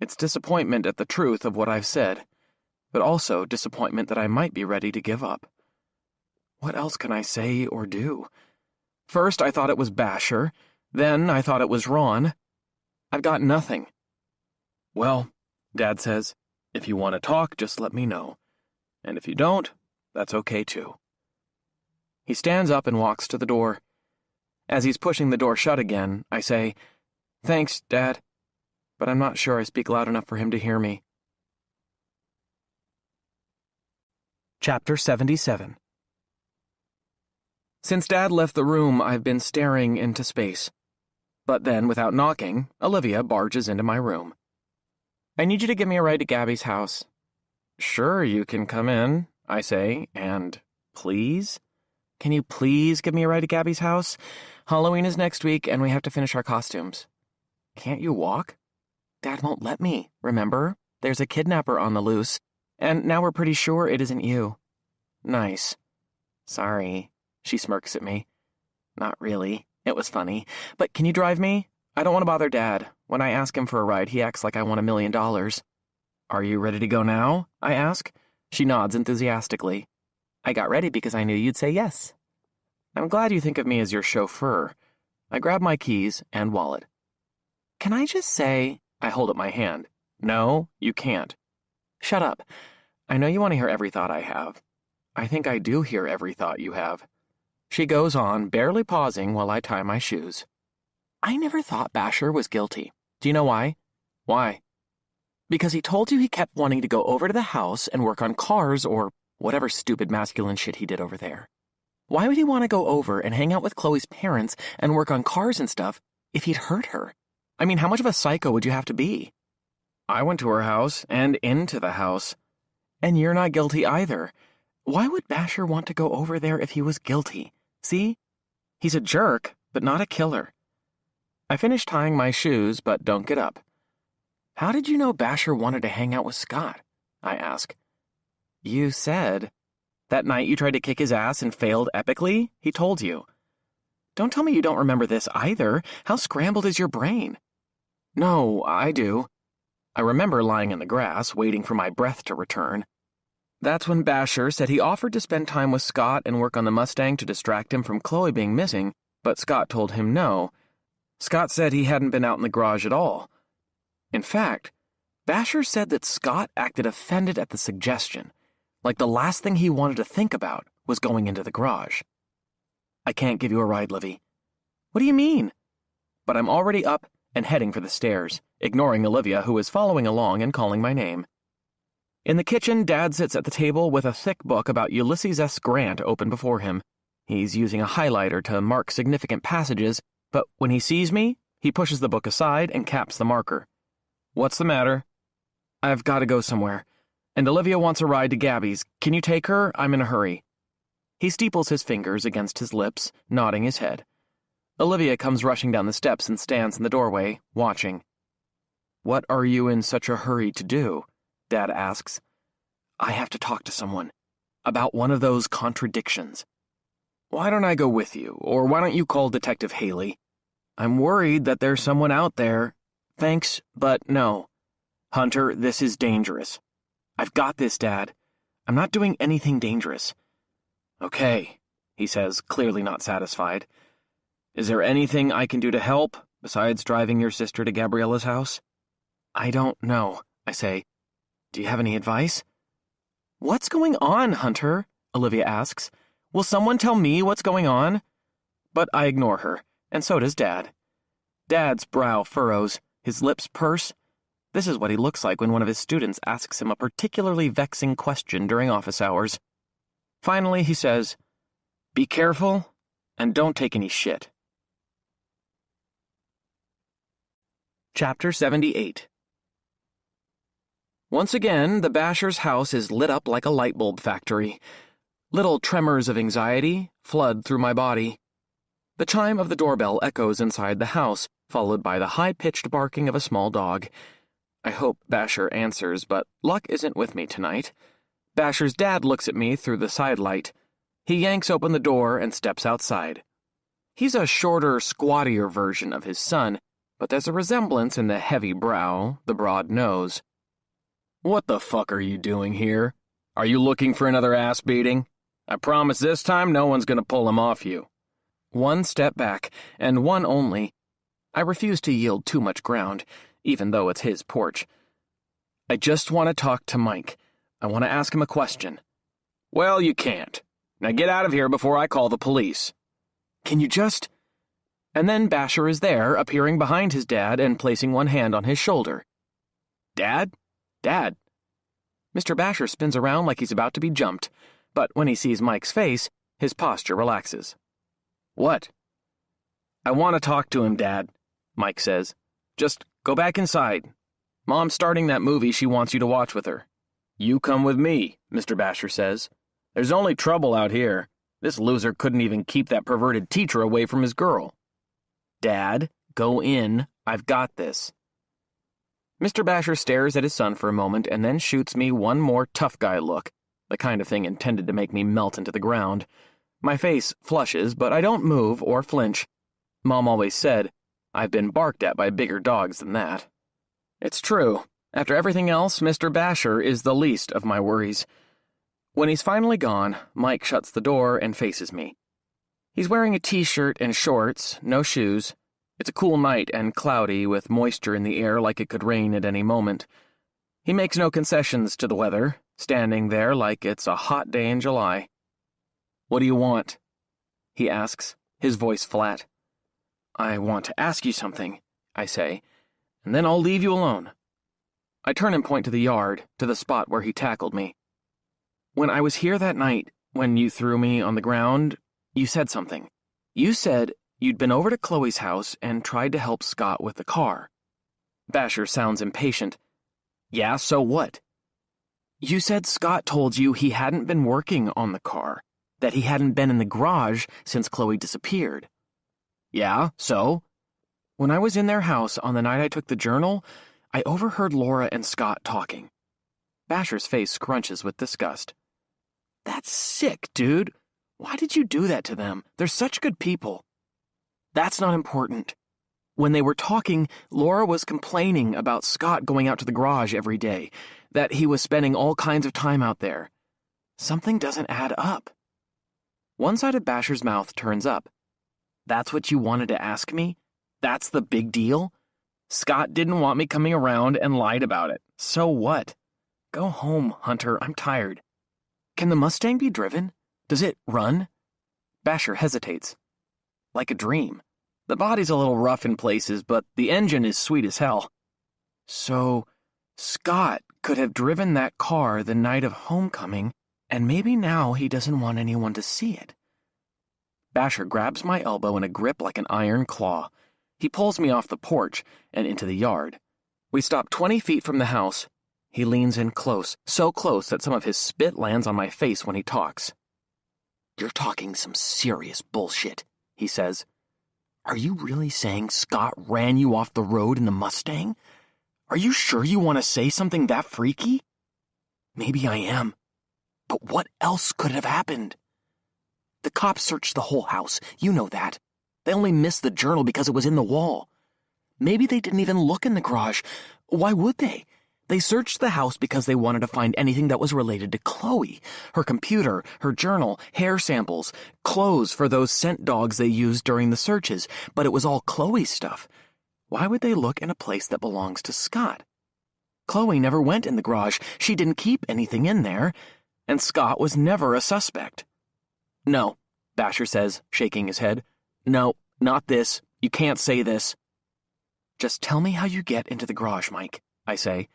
It's disappointment at the truth of what I've said, but also disappointment that I might be ready to give up. What else can I say or do? First I thought it was Basher, then I thought it was Ron. I've got nothing. Well, Dad says, if you want to talk, just let me know. And if you don't, that's okay too. He stands up and walks to the door. As he's pushing the door shut again, I say, Thanks, Dad, but I'm not sure I speak loud enough for him to hear me. Chapter 77. Since Dad left the room, I've been staring into space. But then, without knocking, Olivia barges into my room. "I need you to give me a ride to Gabby's house." "Sure, you can come in," I say, and please? Can you please give me a ride to Gabby's house? Halloween is next week, and we have to finish our costumes. Can't you walk? Dad won't let me, remember? There's a kidnapper on the loose, and now we're pretty sure it isn't you. Nice. Sorry, she smirks at me. Not really. It was funny. But can you drive me? I don't want to bother Dad. When I ask him for a ride, he acts like I want $1 million. Are you ready to go now? I ask. She nods enthusiastically. I got ready because I knew you'd say yes. I'm glad you think of me as your chauffeur. I grab my keys and wallet. Can I just say, I hold up my hand. No, you can't. Shut up. I know you want to hear every thought I have. I think I do hear every thought you have. She goes on, barely pausing while I tie my shoes. I never thought Basher was guilty. Do you know why? Why? Because he told you he kept wanting to go over to the house and work on cars or whatever stupid masculine shit he did over there. Why would he want to go over and hang out with Chloe's parents and work on cars and stuff if he'd hurt her? I mean, how much of a psycho would you have to be? I went to her house and into the house. And you're not guilty either. Why would Basher want to go over there if he was guilty? See? He's a jerk, but not a killer. I finish tying my shoes, but don't get up. How did you know Basher wanted to hang out with Scott? I ask. You said. That night you tried to kick his ass and failed epically? He told you. Don't tell me you don't remember this either. How scrambled is your brain? No, I do. I remember lying in the grass, waiting for my breath to return. That's when Basher said he offered to spend time with Scott and work on the Mustang to distract him from Chloe being missing, but Scott told him no. Scott said he hadn't been out in the garage at all. In fact, Basher said that Scott acted offended at the suggestion, like the last thing he wanted to think about was going into the garage. I can't give you a ride, Livy. What do you mean? But I'm already up and heading for the stairs, ignoring Olivia, who is following along and calling my name. In the kitchen, Dad sits at the table with a thick book about Ulysses S. Grant open before him. He's using a highlighter to mark significant passages, but when he sees me, he pushes the book aside and caps the marker. What's the matter? I've got to go somewhere, and Olivia wants a ride to Gabby's. Can you take her? I'm in a hurry. He steeples his fingers against his lips, nodding his head. Olivia comes rushing down the steps and stands in the doorway, watching. What are you in such a hurry to do? Dad asks. I have to talk to someone about one of those contradictions. Why don't I go with you, or why don't you call Detective Haley? I'm worried that there's someone out there. Thanks, but no. Hunter, this is dangerous. I've got this, Dad. I'm not doing anything dangerous. Okay, he says, clearly not satisfied. Is there anything I can do to help, besides driving your sister to Gabriella's house? I don't know, I say. Do you have any advice? What's going on, Hunter? Olivia asks. Will someone tell me what's going on? But I ignore her, and so does Dad. Dad's brow furrows, his lips purse. This is what he looks like when one of his students asks him a particularly vexing question during office hours. Finally, he says, Be careful, and don't take any shit. Chapter 78. Once again, the Basher's house is lit up like a light bulb factory. Little tremors of anxiety flood through my body. The chime of the doorbell echoes inside the house, followed by the high-pitched barking of a small dog. I hope Basher answers, but luck isn't with me tonight. Basher's dad looks at me through the side light. He yanks open the door and steps outside. He's a shorter, squattier version of his son, but there's a resemblance in the heavy brow, the broad nose. What the fuck are you doing here? Are you looking for another ass beating? I promise this time no one's gonna pull him off you. One step back, and one only. I refuse to yield too much ground, even though it's his porch. I just want to talk to Mike. I want to ask him a question. Well, you can't. Now get out of here before I call the police. Can you just... And then Basher is there, appearing behind his dad and placing one hand on his shoulder. Dad? Dad. Mr. Basher spins around like he's about to be jumped, but when he sees Mike's face, his posture relaxes. What? I want to talk to him, Dad. Mike says. "Just go back inside. Mom's starting that movie she wants you to watch with her." "You come with me," Mr. Basher says. "There's only trouble out here. This loser couldn't even keep that perverted teacher away from his girl." "Dad, go in. I've got this." Mr. Basher stares at his son for a moment and then shoots me one more tough guy look, the kind of thing intended to make me melt into the ground. My face flushes, but I don't move or flinch. Mom always said, I've been barked at by bigger dogs than that. It's true. After everything else, Mr. Basher is the least of my worries. When he's finally gone, Mike shuts the door and faces me. He's wearing a t-shirt and shorts, no shoes. It's a cool night and cloudy with moisture in the air like it could rain at any moment. He makes no concessions to the weather, standing there like it's a hot day in July. "What do you want?" he asks, his voice flat. "I want to ask you something," I say, "and then I'll leave you alone." I turn and point to the yard, to the spot where he tackled me. "When I was here that night, when you threw me on the ground, you said something. You said you'd been over to Chloe's house and tried to help Scott with the car." Basher sounds impatient. "Yeah, so what?" "You said Scott told you he hadn't been working on the car, that he hadn't been in the garage since Chloe disappeared." "Yeah, so?" "When I was in their house on the night I took the journal, I overheard Laura and Scott talking." Basher's face scrunches with disgust. "That's sick, dude. Why did you do that to them? They're such good people." "That's not important. When they were talking, Laura was complaining about Scott going out to the garage every day, that he was spending all kinds of time out there. Something doesn't add up." One side of Basher's mouth turns up. "That's what you wanted to ask me? That's the big deal? Scott didn't want me coming around and lied about it. So what? Go home, Hunter. I'm tired." "Can the Mustang be driven? Does it run?" Basher hesitates. "Like a dream. The body's a little rough in places, but the engine is sweet as hell." "So, Scott could have driven that car the night of homecoming, and maybe now he doesn't want anyone to see it." Basher grabs my elbow in a grip like an iron claw. He pulls me off the porch and into the yard. We stop 20 feet from the house. He leans in close, so close that some of his spit lands on my face when he talks. "You're talking some serious bullshit," he says. "Are you really saying Scott ran you off the road in the Mustang? Are you sure you want to say something that freaky?" "Maybe I am. But what else could have happened? The cops searched the whole house, you know that. They only missed the journal because it was in the wall. Maybe they didn't even look in the garage. Why would they? They searched the house because they wanted to find anything that was related to Chloe. Her computer, her journal, hair samples, clothes for those scent dogs they used during the searches. But it was all Chloe's stuff. Why would they look in a place that belongs to Scott? Chloe never went in the garage. She didn't keep anything in there. And Scott was never a suspect." "No," Basher says, shaking his head. "No, not this. You can't say this." "Just tell me how you get into the garage, Mike," I say.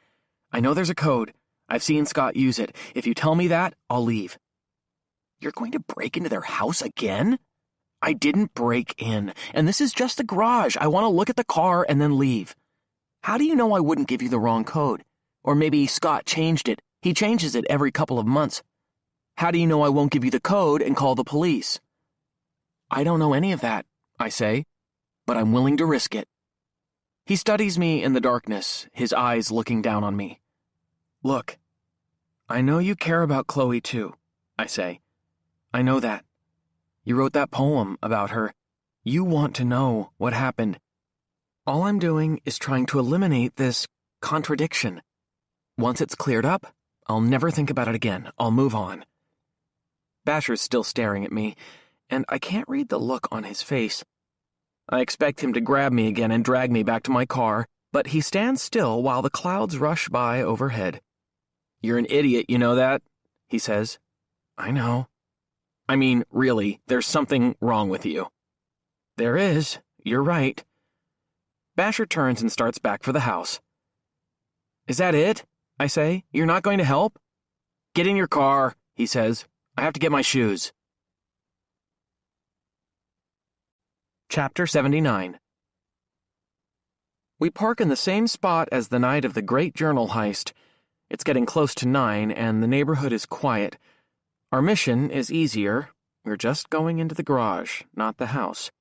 "I know there's a code. I've seen Scott use it. If you tell me that, I'll leave." "You're going to break into their house again?" "I didn't break in, and this is just the garage. I want to look at the car and then leave." "How do you know I wouldn't give you the wrong code? Or maybe Scott changed it. He changes it every couple of months. How do you know I won't give you the code and call the police?" "I don't know any of that," I say, "but I'm willing to risk it." He studies me in the darkness, his eyes looking down on me. "Look, I know you care about Chloe too," I say. "I know that. You wrote that poem about her. You want to know what happened. All I'm doing is trying to eliminate this contradiction. Once it's cleared up, I'll never think about it again. I'll move on." Basher's still staring at me, and I can't read the look on his face. I expect him to grab me again and drag me back to my car, but he stands still while the clouds rush by overhead. "You're an idiot, you know that?" he says. "I know." "I mean, really, there's something wrong with you." "There is. You're right." Basher turns and starts back for the house. "Is that it?" I say. "You're not going to help?" "Get in your car," he says. "I have to get my shoes." Chapter 79. We park in the same spot as the night of the great journal heist. It's getting close to 9, and the neighborhood is quiet. Our mission is easier. We're just going into the garage, not the house.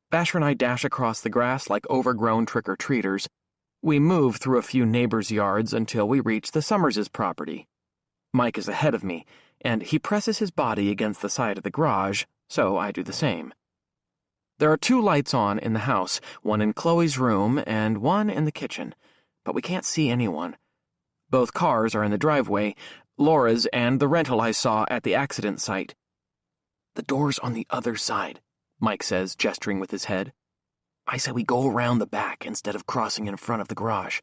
Basher and I dash across the grass like overgrown trick-or-treaters. We move through a few neighbors' yards until we reach the Summers' property. Mike is ahead of me, and he presses his body against the side of the garage, so I do the same. There are 2 lights on in the house, one in Chloe's room and one in the kitchen, but we can't see anyone. Both cars are in the driveway, Laura's and the rental I saw at the accident site. "The door's on the other side," Mike says, gesturing with his head. "I say we go around the back instead of crossing in front of the garage."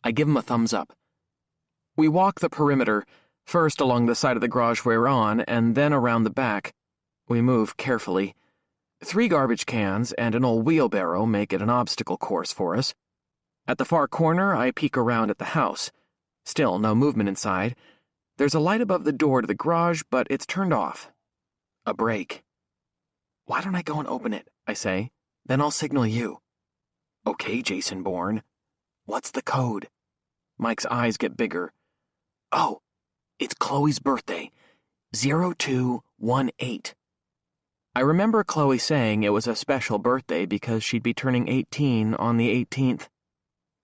I give him a thumbs up. We walk the perimeter, first along the side of the garage we're on, and then around the back. We move carefully. 3 garbage cans and an old wheelbarrow make it an obstacle course for us. At the far corner, I peek around at the house. Still no movement inside. There's a light above the door to the garage, but it's turned off. A brake. "Why don't I go and open it?" I say. "Then I'll signal you." "Okay, Jason Bourne." "What's the code?" Mike's eyes get bigger. "Oh, it's Chloe's birthday. 0218. I remember Chloe saying it was a special birthday because she'd be turning 18 on the 18th.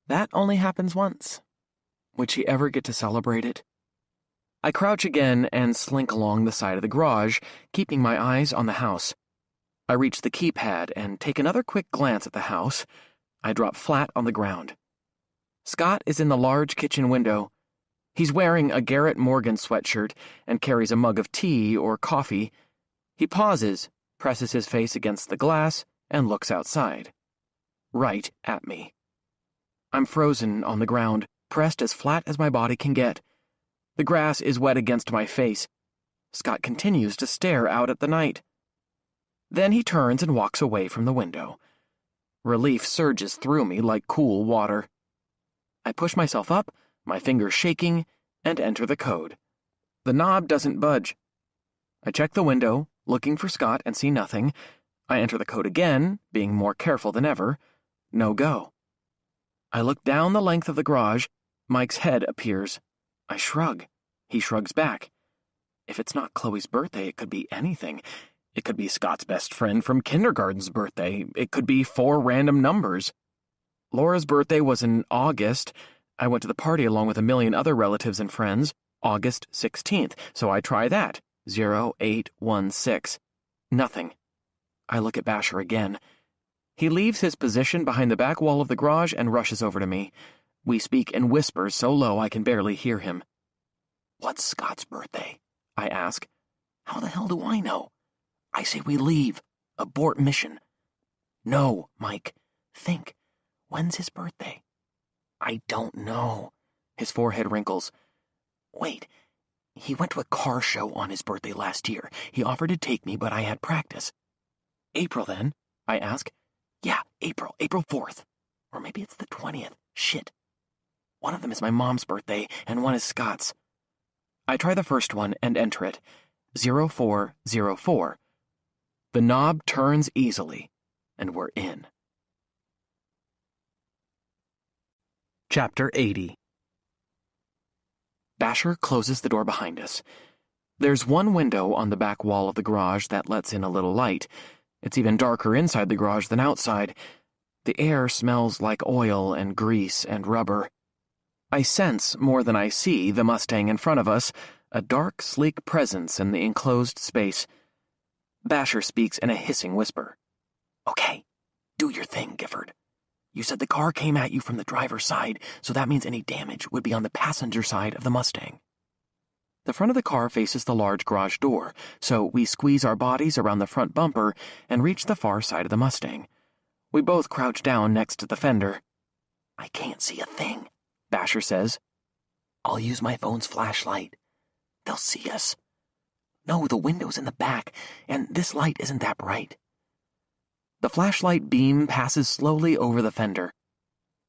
That only happens once. Would she ever get to celebrate it? I crouch again and slink along the side of the garage, keeping my eyes on the house. I reach the keypad and take another quick glance at the house. I drop flat on the ground. Scott is in the large kitchen window. He's wearing a Garrett Morgan sweatshirt and carries a mug of tea or coffee. He pauses, presses his face against the glass, and looks outside. Right at me. I'm frozen on the ground, pressed as flat as my body can get. The grass is wet against my face. Scott continues to stare out at the night. Then he turns and walks away from the window. Relief surges through me like cool water. I push myself up, my fingers shaking, and enter the code. The knob doesn't budge. I check the window, looking for Scott, and see nothing. I enter the code again, being more careful than ever. No go. I look down the length of the garage. Mike's head appears. I shrug. He shrugs back. If it's not Chloe's birthday, it could be anything. It could be Scott's best friend from kindergarten's birthday. It could be 4 random numbers. Laura's birthday was in August. I went to the party along with a million other relatives and friends. August 16th, so I try that. 0816. Nothing. I look at Basher again. He leaves his position behind the back wall of the garage and rushes over to me. We speak in whispers so low I can barely hear him. "What's Scott's birthday?" I ask. "How the hell do I know?" "I say we leave. Abort mission." "No, Mike. Think. When's his birthday?" "I don't know." His forehead wrinkles. "Wait. He went to a car show on his birthday last year. He offered to take me, but I had practice." "April, then?" I ask. "Yeah, April 4th. Or maybe it's the 20th. Shit. One of them is my mom's birthday, and one is Scott's." I try the first one and enter it. 0404. The knob turns easily, and we're in. Chapter 80. Basher closes the door behind us. There's one window on the back wall of the garage that lets in a little light. It's even darker inside the garage than outside. The air smells like oil and grease and rubber. I sense, more than I see, the Mustang in front of us, a dark, sleek presence in the enclosed space. Basher speaks in a hissing whisper. "Okay, do your thing, Gifford. You said the car came at you from the driver's side, so that means any damage would be on the passenger side of the Mustang." The front of the car faces the large garage door, so we squeeze our bodies around the front bumper and reach the far side of the Mustang. We both crouch down next to the fender. "I can't see a thing," Basher says. "I'll use my phone's flashlight. They'll see us." "No, the window's in the back, and this light isn't that bright." The flashlight beam passes slowly over the fender.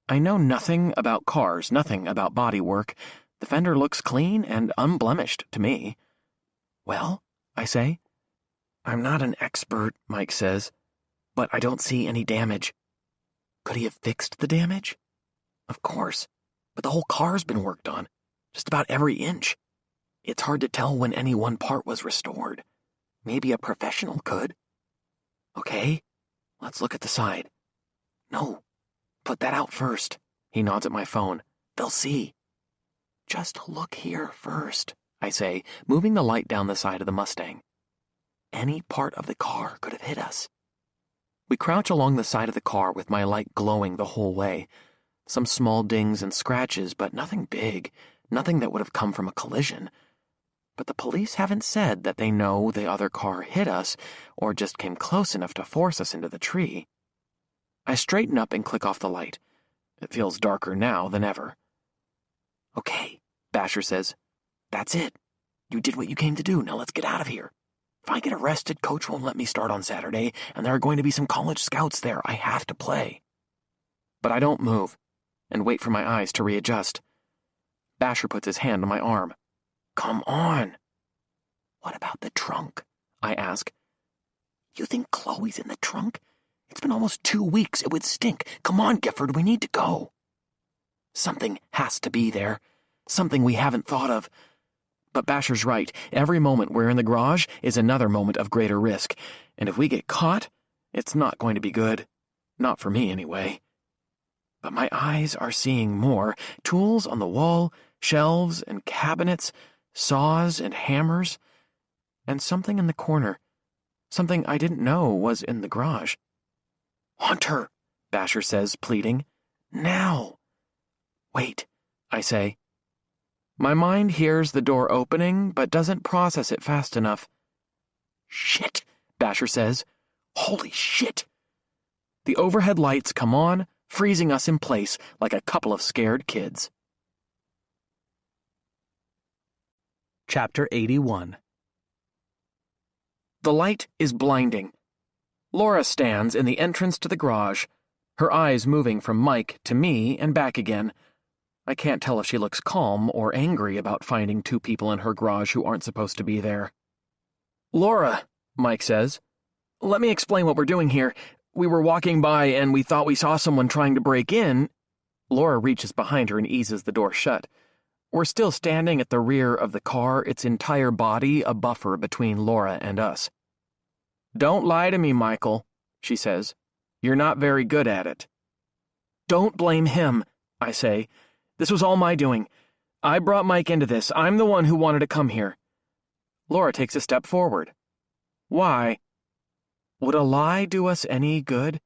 I know nothing about cars, nothing about bodywork. The fender looks clean and unblemished to me. "Well," I say. "I'm not an expert," Mike says, "but I don't see any damage." Could he have fixed the damage? Of course, but the whole car's been worked on, just about every inch. It's hard to tell when any one part was restored. Maybe a professional could. Okay, let's look at the side. No, put that out first. He nods at my phone. They'll see. Just look here first, I say, moving the light down the side of the Mustang. Any part of the car could have hit us. We crouch along the side of the car with my light glowing the whole way. Some small dings and scratches, but nothing big, nothing that would have come from a collision. But the police haven't said that they know the other car hit us or just came close enough to force us into the tree. I straighten up and click off the light. It feels darker now than ever. Okay, Basher says. That's it. You did what you came to do. Now let's get out of here. If I get arrested, Coach won't let me start on Saturday, and there are going to be some college scouts there. I have to play. But I don't move and wait for my eyes to readjust. Basher puts his hand on my arm. Come on. What about the trunk? I ask. You think Chloe's in the trunk? It's been almost 2 weeks. It would stink. Come on, Gifford, we need to go. Something has to be there. Something we haven't thought of. But Basher's right. Every moment we're in the garage is another moment of greater risk. And if we get caught, it's not going to be good. Not for me, anyway. But my eyes are seeing more. Tools on the wall, shelves and cabinets, saws and hammers, and something in the corner. Something I didn't know was in the garage. Hunter, Basher says, pleading. Now. Wait, I say. My mind hears the door opening, but doesn't process it fast enough. Shit, Basher says. Holy shit. The overhead lights come on, freezing us in place like a couple of scared kids. Chapter 81. The light is blinding. Laura stands in the entrance to the garage, her eyes moving from Mike to me and back again. I can't tell if she looks calm or angry about finding 2 people in her garage who aren't supposed to be there. Laura, Mike says, let me explain what we're doing here. We were walking by and we thought we saw someone trying to break in. Laura reaches behind her and eases the door shut. We're still standing at the rear of the car, its entire body a buffer between Laura and us. Don't lie to me, Michael, she says. You're not very good at it. Don't blame him, I say. This was all my doing. I brought Mike into this. I'm the one who wanted to come here. Laura takes a step forward. Why? Would a lie do us any good?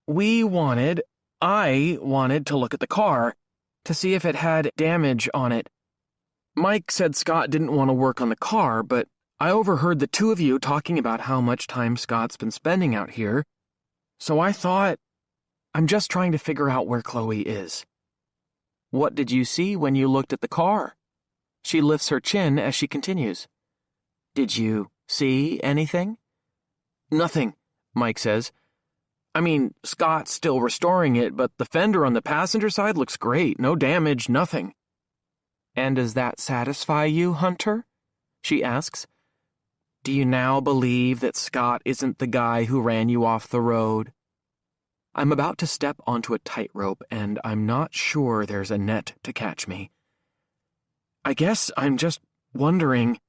I wanted to look at the car, to see if it had damage on it. Mike said Scott didn't want to work on the car, but I overheard the 2 of you talking about how much time Scott's been spending out here, so I thought, I'm just trying to figure out where Chloe is. What did you see when you looked at the car? She lifts her chin as she continues. Did you see anything? Nothing, Mike says. I mean, Scott's still restoring it, but the fender on the passenger side looks great. No damage, nothing. And does that satisfy you, Hunter? She asks. Do you now believe that Scott isn't the guy who ran you off the road? I'm about to step onto a tightrope, and I'm not sure there's a net to catch me. I guess I'm just wondering...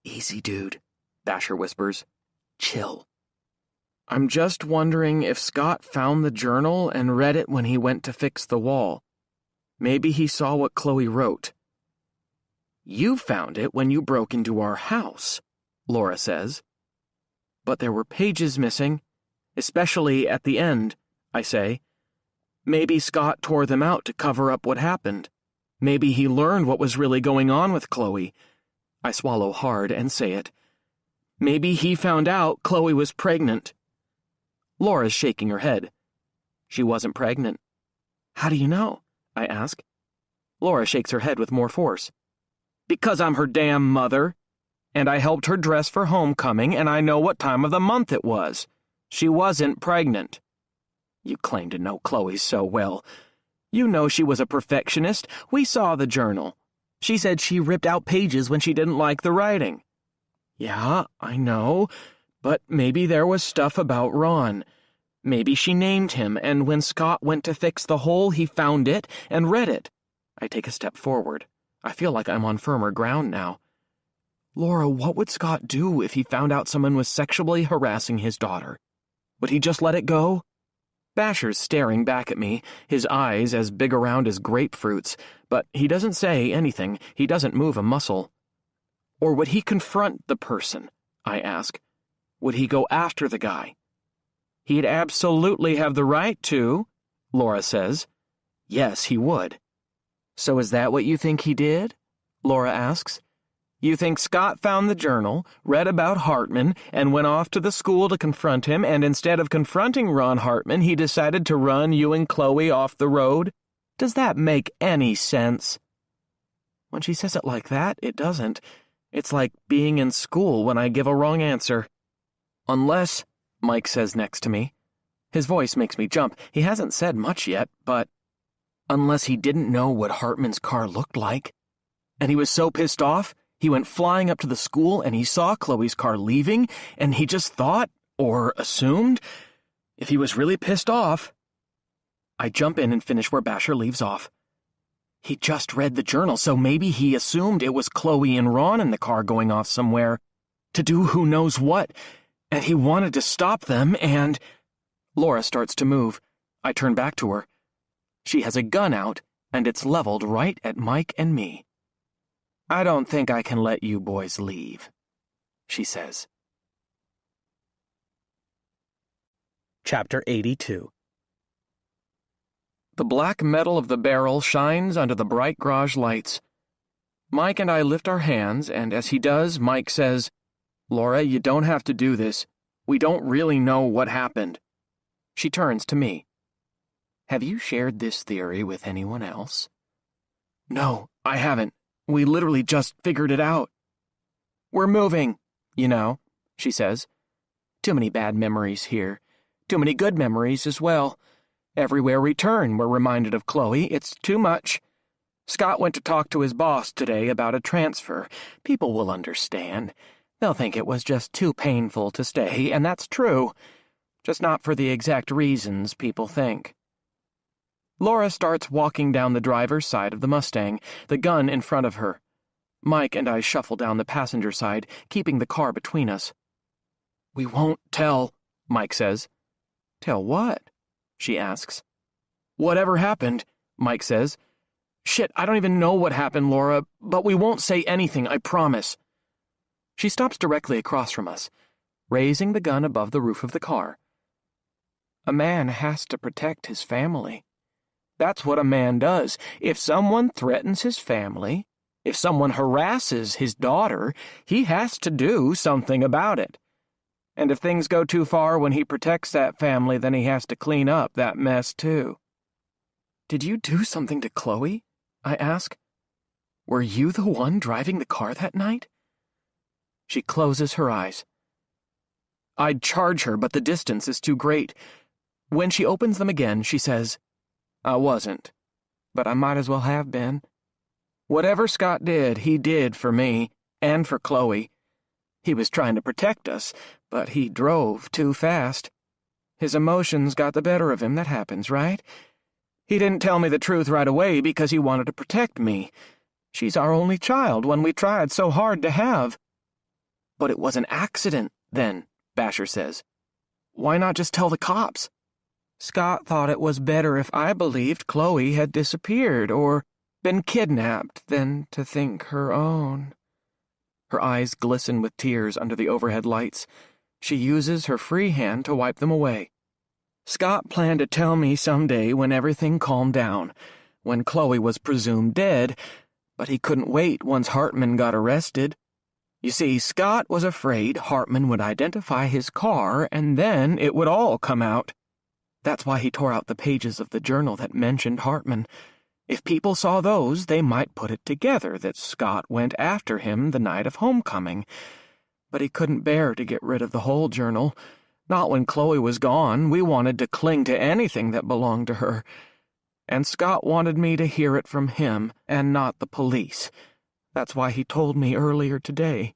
Easy, dude, Basher whispers. Chill. I'm just wondering if Scott found the journal and read it when he went to fix the wall. Maybe he saw what Chloe wrote. You found it when you broke into our house, Laura says. But there were pages missing, especially at the end, I say. Maybe Scott tore them out to cover up what happened. Maybe he learned what was really going on with Chloe. I swallow hard and say it. Maybe he found out Chloe was pregnant. Laura's shaking her head. She wasn't pregnant. How do you know? I ask. Laura shakes her head with more force. Because I'm her damn mother. And I helped her dress for homecoming, and I know what time of the month it was. She wasn't pregnant. You claim to know Chloe so well. You know she was a perfectionist. We saw the journal. She said she ripped out pages when she didn't like the writing. Yeah, I know, but maybe there was stuff about Ron. Maybe she named him, and when Scott went to fix the hole, he found it and read it. I take a step forward. I feel like I'm on firmer ground now. Laura, what would Scott do if he found out someone was sexually harassing his daughter? Would he just let it go? Basher's staring back at me, his eyes as big around as grapefruits, but he doesn't say anything. He doesn't move a muscle. Or would he confront the person? I ask. Would he go after the guy? He'd absolutely have the right to, Laura says. Yes, he would. So is that what you think he did? Laura asks. You think Scott found the journal, read about Hartman, and went off to the school to confront him, and instead of confronting Ron Hartman, he decided to run you and Chloe off the road? Does that make any sense? When she says it like that, it doesn't. It's like being in school when I give a wrong answer. Unless, Mike says next to me. His voice makes me jump. He hasn't said much yet, but unless he didn't know what Hartman's car looked like. And he was so pissed off, he went flying up to the school and he saw Chloe's car leaving, and he just thought, or assumed, if he was really pissed off. I jump in and finish where Basher leaves off. He just read the journal, so maybe he assumed it was Chloe and Ron in the car going off somewhere to do who knows what, and he wanted to stop them, and... Laura starts to move. I turn back to her. She has a gun out, and it's leveled right at Mike and me. I don't think I can let you boys leave, she says. Chapter 82. The black metal of the barrel shines under the bright garage lights. Mike and I lift our hands, and as he does, Mike says, Laura, you don't have to do this. We don't really know what happened. She turns to me. Have you shared this theory with anyone else? No, I haven't. We literally just figured it out. We're moving, you know, she says. Too many bad memories here. Too many good memories as well. Everywhere we turn, we're reminded of Chloe. It's too much. Scott went to talk to his boss today about a transfer. People will understand. They'll think it was just too painful to stay, and that's true. Just not for the exact reasons people think. Laura starts walking down the driver's side of the Mustang, the gun in front of her. Mike and I shuffle down the passenger side, keeping the car between us. We won't tell, Mike says. Tell what? She asks. Whatever happened, Mike says. Shit, I don't even know what happened, Laura, but we won't say anything, I promise. She stops directly across from us, raising the gun above the roof of the car. A man has to protect his family. That's what a man does. If someone threatens his family, if someone harasses his daughter, he has to do something about it. And if things go too far when he protects that family, then he has to clean up that mess too. Did you do something to Chloe? I ask. Were you the one driving the car that night? She closes her eyes. I'd charge her, but the distance is too great. When she opens them again, she says, I wasn't, but I might as well have been. Whatever Scott did, he did for me, and for Chloe. He was trying to protect us, but he drove too fast. His emotions got the better of him, that happens, right? He didn't tell me the truth right away because he wanted to protect me. She's our only child, one we tried so hard to have. But it was an accident, then, Basher says. Why not just tell the cops? Scott thought it was better if I believed Chloe had disappeared or been kidnapped than to think her own. Her eyes glisten with tears under the overhead lights. She uses her free hand to wipe them away. Scott planned to tell me someday when everything calmed down, when Chloe was presumed dead, but he couldn't wait once Hartman got arrested. You see, Scott was afraid Hartman would identify his car and then it would all come out. That's why he tore out the pages of the journal that mentioned Hartman. If people saw those, they might put it together that Scott went after him the night of homecoming. But he couldn't bear to get rid of the whole journal. Not when Chloe was gone. We wanted to cling to anything that belonged to her. And Scott wanted me to hear it from him and not the police. That's why he told me earlier today.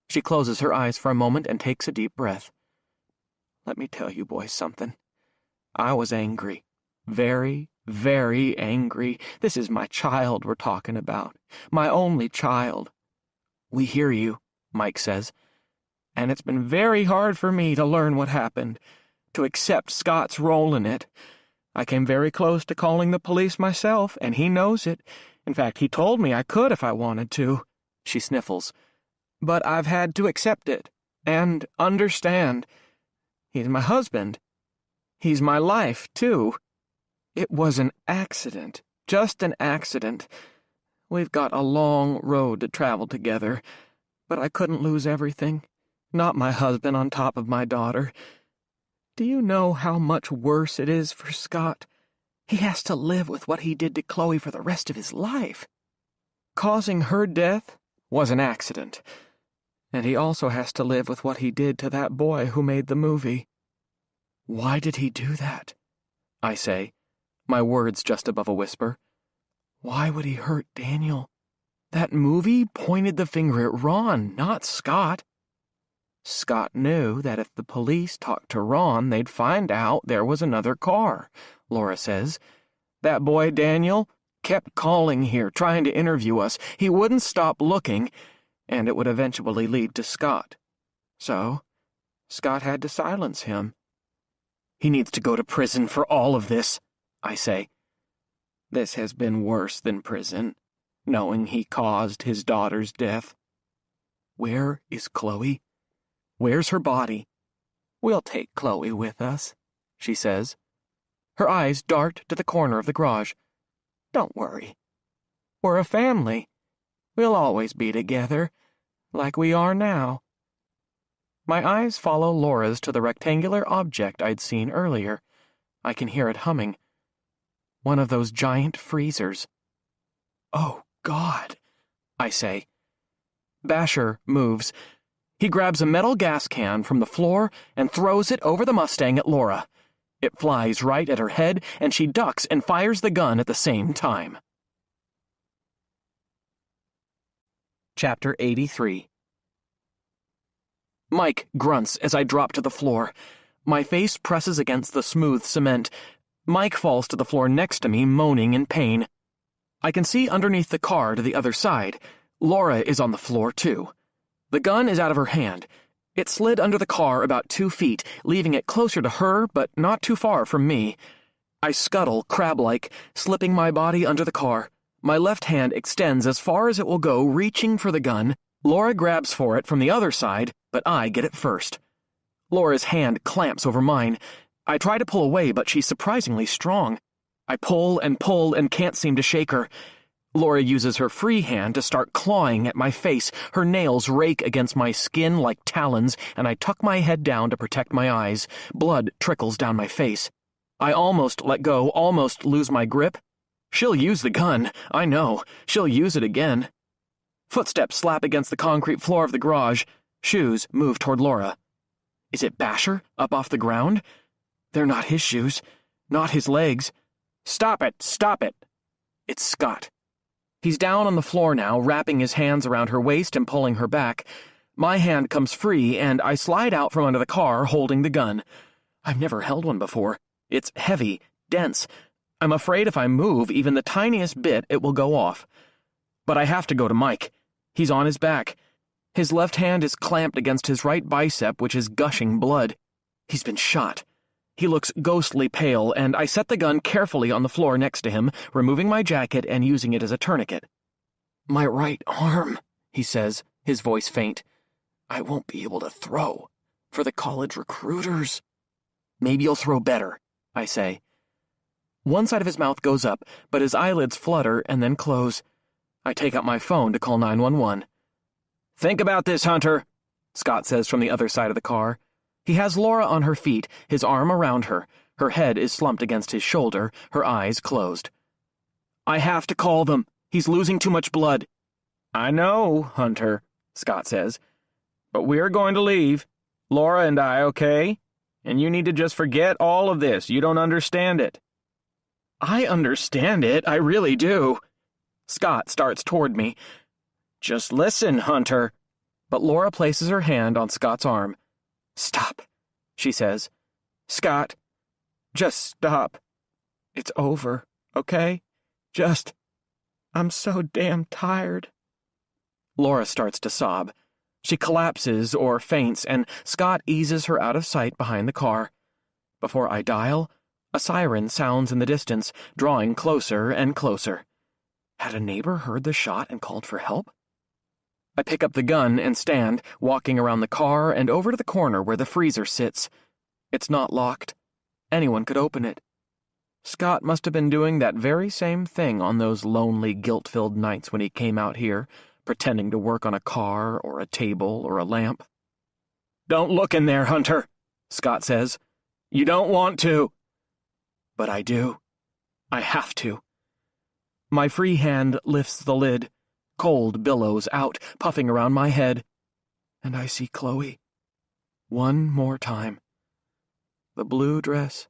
She closes her eyes for a moment and takes a deep breath. Let me tell you boys something. I was angry. Very, very angry. This is my child we're talking about. My only child. We hear you, Mike says. And it's been very hard for me to learn what happened, to accept Scott's role in it. I came very close to calling the police myself, and he knows it. In fact, he told me I could if I wanted to. She sniffles. But I've had to accept it, and understand. He's my husband. He's my life, too. It was an accident, just an accident. We've got a long road to travel together, but I couldn't lose everything. Not my husband on top of my daughter. Do you know how much worse it is for Scott? He has to live with what he did to Chloe for the rest of his life. Causing her death was an accident, and he also has to live with what he did to that boy who made the movie. Why did he do that? I say, my words just above a whisper. Why would he hurt Daniel? That movie pointed the finger at Ron, not Scott. Scott knew that if the police talked to Ron, they'd find out there was another car, Laura says. That boy, Daniel, kept calling here, trying to interview us. He wouldn't stop looking, and it would eventually lead to Scott. So, Scott had to silence him. He needs to go to prison for all of this, I say. This has been worse than prison, knowing he caused his daughter's death. Where is Chloe? Where's her body? We'll take Chloe with us, she says. Her eyes dart to the corner of the garage. Don't worry. We're a family. We'll always be together, like we are now. My eyes follow Laura's to the rectangular object I'd seen earlier. I can hear it humming. One of those giant freezers. Oh, God, I say. Basher moves. He grabs a metal gas can from the floor and throws it over the Mustang at Laura. It flies right at her head, and she ducks and fires the gun at the same time. Chapter 83. Mike grunts as I drop to the floor. My face presses against the smooth cement. Mike falls to the floor next to me, moaning in pain. I can see underneath the car to the other side. Laura is on the floor, too. The gun is out of her hand. It slid under the car about 2 feet, leaving it closer to her, but not too far from me. I scuttle, crab-like, slipping my body under the car. My left hand extends as far as it will go, reaching for the gun. Laura grabs for it from the other side, but I get it first. Laura's hand clamps over mine. I try to pull away, but she's surprisingly strong. I pull and can't seem to shake her. Laura uses her free hand to start clawing at my face. Her nails rake against my skin like talons, and I tuck my head down to protect my eyes. Blood trickles down my face. I almost let go, almost lose my grip. She'll use the gun. I know. She'll use it again. Footsteps slap against the concrete floor of the garage. Shoes move toward Laura. Is it Basher, up off the ground? They're not his shoes. Not his legs. Stop it! Stop it! It's Scott. He's down on the floor now, wrapping his hands around her waist and pulling her back. My hand comes free, and I slide out from under the car, holding the gun. I've never held one before. It's heavy, dense. I'm afraid if I move even the tiniest bit, it will go off. But I have to go to Mike. He's on his back. His left hand is clamped against his right bicep, which is gushing blood. He's been shot. He looks ghostly pale, and I set the gun carefully on the floor next to him, removing my jacket and using it as a tourniquet. My right arm, he says, his voice faint. I won't be able to throw. For the college recruiters. Maybe you'll throw better, I say. One side of his mouth goes up, but his eyelids flutter and then close. I take out my phone to call 911. Think about this, Hunter, Scott says from the other side of the car. He has Laura on her feet, his arm around her. Her head is slumped against his shoulder, her eyes closed. I have to call them. He's losing too much blood. I know, Hunter, Scott says. But we're going to leave. Laura and I, okay? And you need to just forget all of this. You don't understand it. I understand it. I really do. Scott starts toward me. Just listen, Hunter. But Laura places her hand on Scott's arm. Stop, she says. Scott. Just stop. It's over, okay? I'm so damn tired. Laura starts to sob. She collapses or faints, and Scott eases her out of sight behind the car. Before I dial, a siren sounds in the distance, drawing closer and closer. Had a neighbor heard the shot and called for help? I pick up the gun and stand, walking around the car and over to the corner where the freezer sits. It's not locked. Anyone could open it. Scott must have been doing that very same thing on those lonely, guilt-filled nights when he came out here, pretending to work on a car or a table or a lamp. "Don't look in there, Hunter," Scott says. "You don't want to." But I do. I have to. My free hand lifts the lid. Cold billows out, puffing around my head. And I see Chloe. One more time. The blue dress,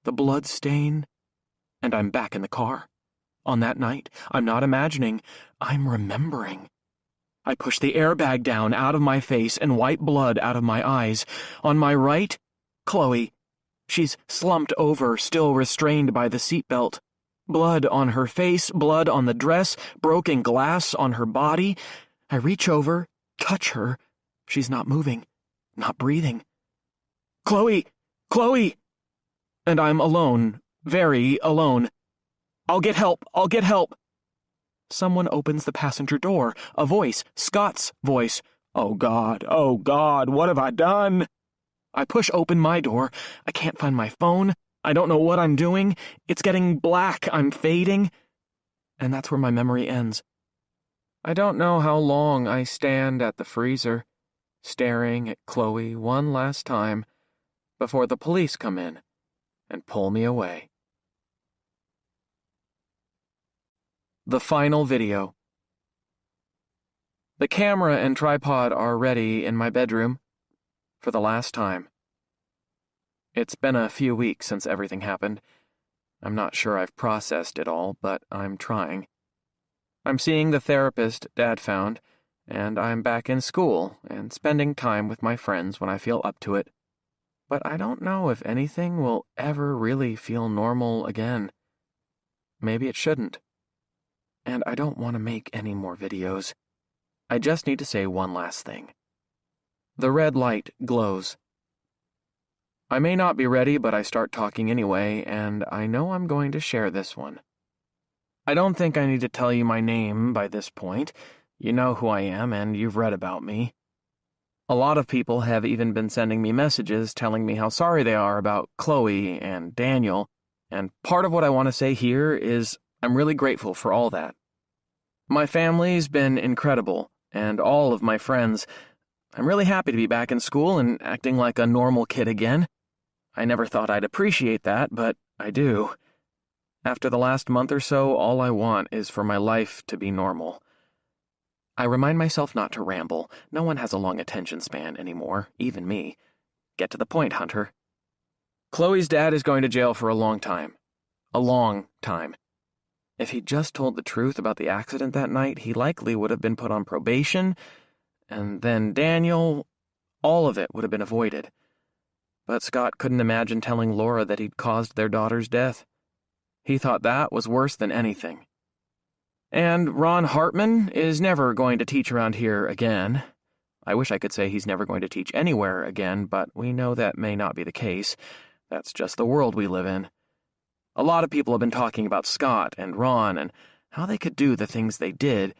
the blood stain, and I'm back in the car. On that night, I'm not imagining, I'm remembering. I push the airbag down out of my face and wipe blood out of my eyes. On my right, Chloe. She's slumped over, still restrained by the seatbelt. Blood on her face, blood on the dress, broken glass on her body. I reach over, touch her. She's not moving, not breathing. "Chloe! Chloe!" And I'm alone, very alone. I'll get help. Someone opens the passenger door. A voice, Scott's voice. Oh God, what have I done? I push open my door. I can't find my phone. I don't know what I'm doing. It's getting black. I'm fading. And that's where my memory ends. I don't know how long I stand at the freezer, staring at Chloe one last time before the police come in and pull me away. The final video. The camera and tripod are ready in my bedroom for the last time. It's been a few weeks since everything happened. I'm not sure I've processed it all, but I'm trying. I'm seeing the therapist Dad found, and I'm back in school and spending time with my friends when I feel up to it. But I don't know if anything will ever really feel normal again. Maybe it shouldn't. And I don't want to make any more videos. I just need to say one last thing. The red light glows. I may not be ready, but I start talking anyway, and I know I'm going to share this one. I don't think I need to tell you my name by this point. You know who I am, and you've read about me. A lot of people have even been sending me messages telling me how sorry they are about Chloe and Daniel, and part of what I want to say here is I'm really grateful for all that. My family's been incredible, and all of my friends. I'm really happy to be back in school and acting like a normal kid again. I never thought I'd appreciate that, but I do. After the last month or so, all I want is for my life to be normal. I remind myself not to ramble. No one has a long attention span anymore, even me. Get to the point, Hunter. Chloe's dad is going to jail for a long time. A long time. If he'd just told the truth about the accident that night, he likely would have been put on probation, and then Daniel, all of it would have been avoided. But Scott couldn't imagine telling Laura that he'd caused their daughter's death. He thought that was worse than anything. And Ron Hartman is never going to teach around here again. I wish I could say he's never going to teach anywhere again, but we know that may not be the case. That's just the world we live in. A lot of people have been talking about Scott and Ron and how they could do the things they did,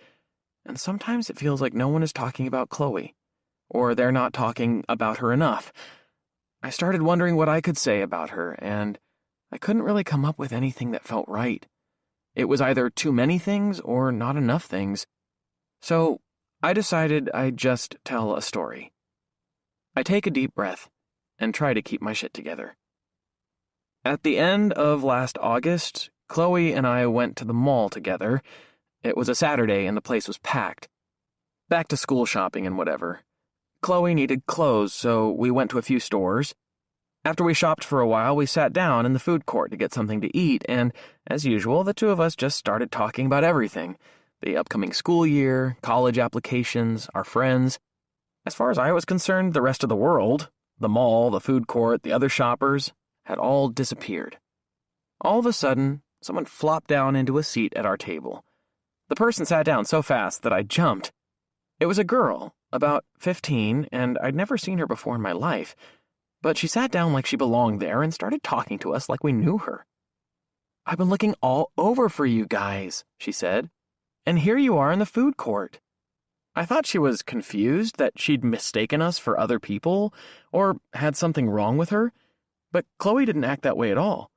and sometimes it feels like no one is talking about Chloe, or they're not talking about her enough. I started wondering what I could say about her, and I couldn't really come up with anything that felt right. It was either too many things or not enough things. So I decided I'd just tell a story. I take a deep breath and try to keep my shit together. At the end of last August, Chloe and I went to the mall together. It was a Saturday and the place was packed. Back to school shopping and whatever. Chloe needed clothes, so we went to a few stores. After we shopped for a while, we sat down in the food court to get something to eat, and, as usual, the two of us just started talking about everything. The upcoming school year, college applications, our friends. As far as I was concerned, the rest of the world, the mall, the food court, the other shoppers, had all disappeared. All of a sudden, someone flopped down into a seat at our table. The person sat down so fast that I jumped. It was a girl, about 15, and I'd never seen her before in my life, but she sat down like she belonged there and started talking to us like we knew her. "I've been looking all over for you guys," she said, "and here you are in the food court." I thought she was confused that she'd mistaken us for other people or had something wrong with her, but Chloe didn't act that way at all.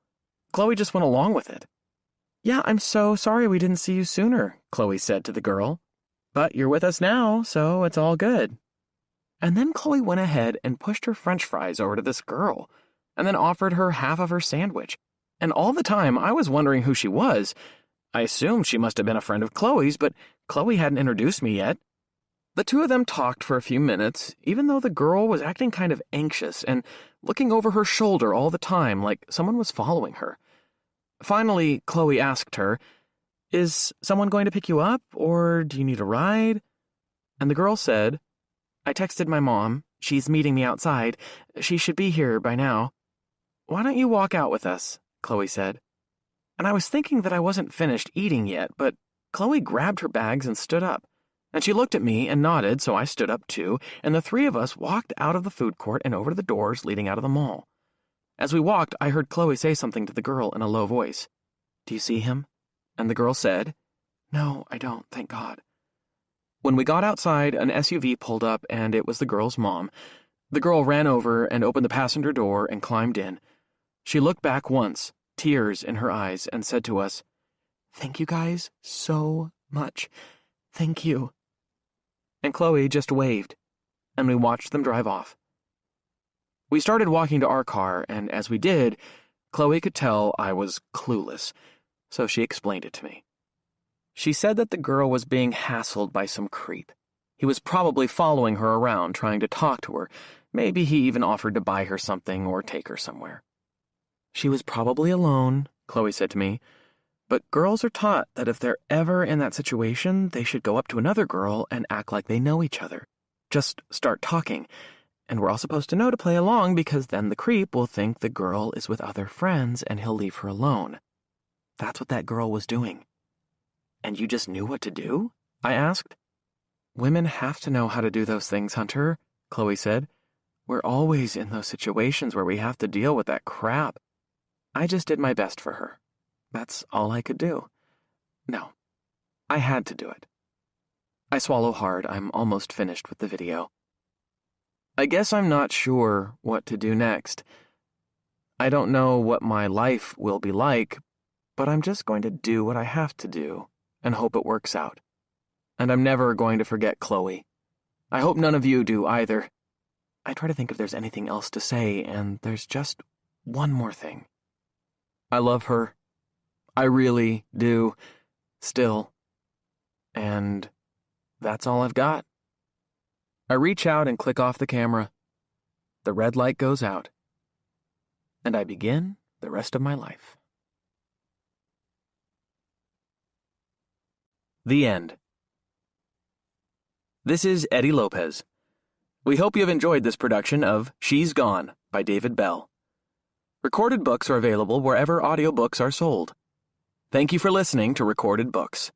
Chloe just went along with it. "Yeah, I'm so sorry we didn't see you sooner," Chloe said to the girl. "But you're with us now, so it's all good." And then Chloe went ahead and pushed her French fries over to this girl, and then offered her half of her sandwich. And all the time, I was wondering who she was. I assumed she must have been a friend of Chloe's, but Chloe hadn't introduced me yet. The two of them talked for a few minutes, even though the girl was acting kind of anxious and looking over her shoulder all the time like someone was following her. Finally, Chloe asked her, "Is someone going to pick you up, or do you need a ride?" And the girl said, "I texted my mom. She's meeting me outside. She should be here by now." "Why don't you walk out with us?" Chloe said. And I was thinking that I wasn't finished eating yet, but Chloe grabbed her bags and stood up. And she looked at me and nodded, so I stood up too, and the three of us walked out of the food court and over to the doors leading out of the mall. As we walked, I heard Chloe say something to the girl in a low voice. "Do you see him?" And the girl said, "No, I don't, thank God." When we got outside, an SUV pulled up, and it was the girl's mom. The girl ran over and opened the passenger door and climbed in. She looked back once, tears in her eyes, and said to us, "Thank you guys so much. Thank you." And Chloe just waved, and we watched them drive off. We started walking to our car, and as we did, Chloe could tell I was clueless, so she explained it to me. She said that the girl was being hassled by some creep. He was probably following her around, trying to talk to her. Maybe he even offered to buy her something or take her somewhere. "She was probably alone," Chloe said to me. "But girls are taught that if they're ever in that situation, they should go up to another girl and act like they know each other. Just start talking. And we're all supposed to know to play along because then the creep will think the girl is with other friends and he'll leave her alone." That's what that girl was doing. "And you just knew what to do?" I asked. "Women have to know how to do those things, Hunter," Chloe said. "We're always in those situations where we have to deal with that crap. I just did my best for her. That's all I could do. No, I had to do it." I swallow hard. I'm almost finished with the video. I guess I'm not sure what to do next. I don't know what my life will be like, but I'm just going to do what I have to do and hope it works out. And I'm never going to forget Chloe. I hope none of you do either. I try to think if there's anything else to say, and there's just one more thing. I love her. I really do. Still. And that's all I've got. I reach out and click off the camera. The red light goes out. And I begin the rest of my life. The end. This is Eddie Lopez. We hope you have enjoyed this production of She's Gone by David Bell. Recorded books are available wherever audiobooks are sold. Thank you for listening to Recorded Books.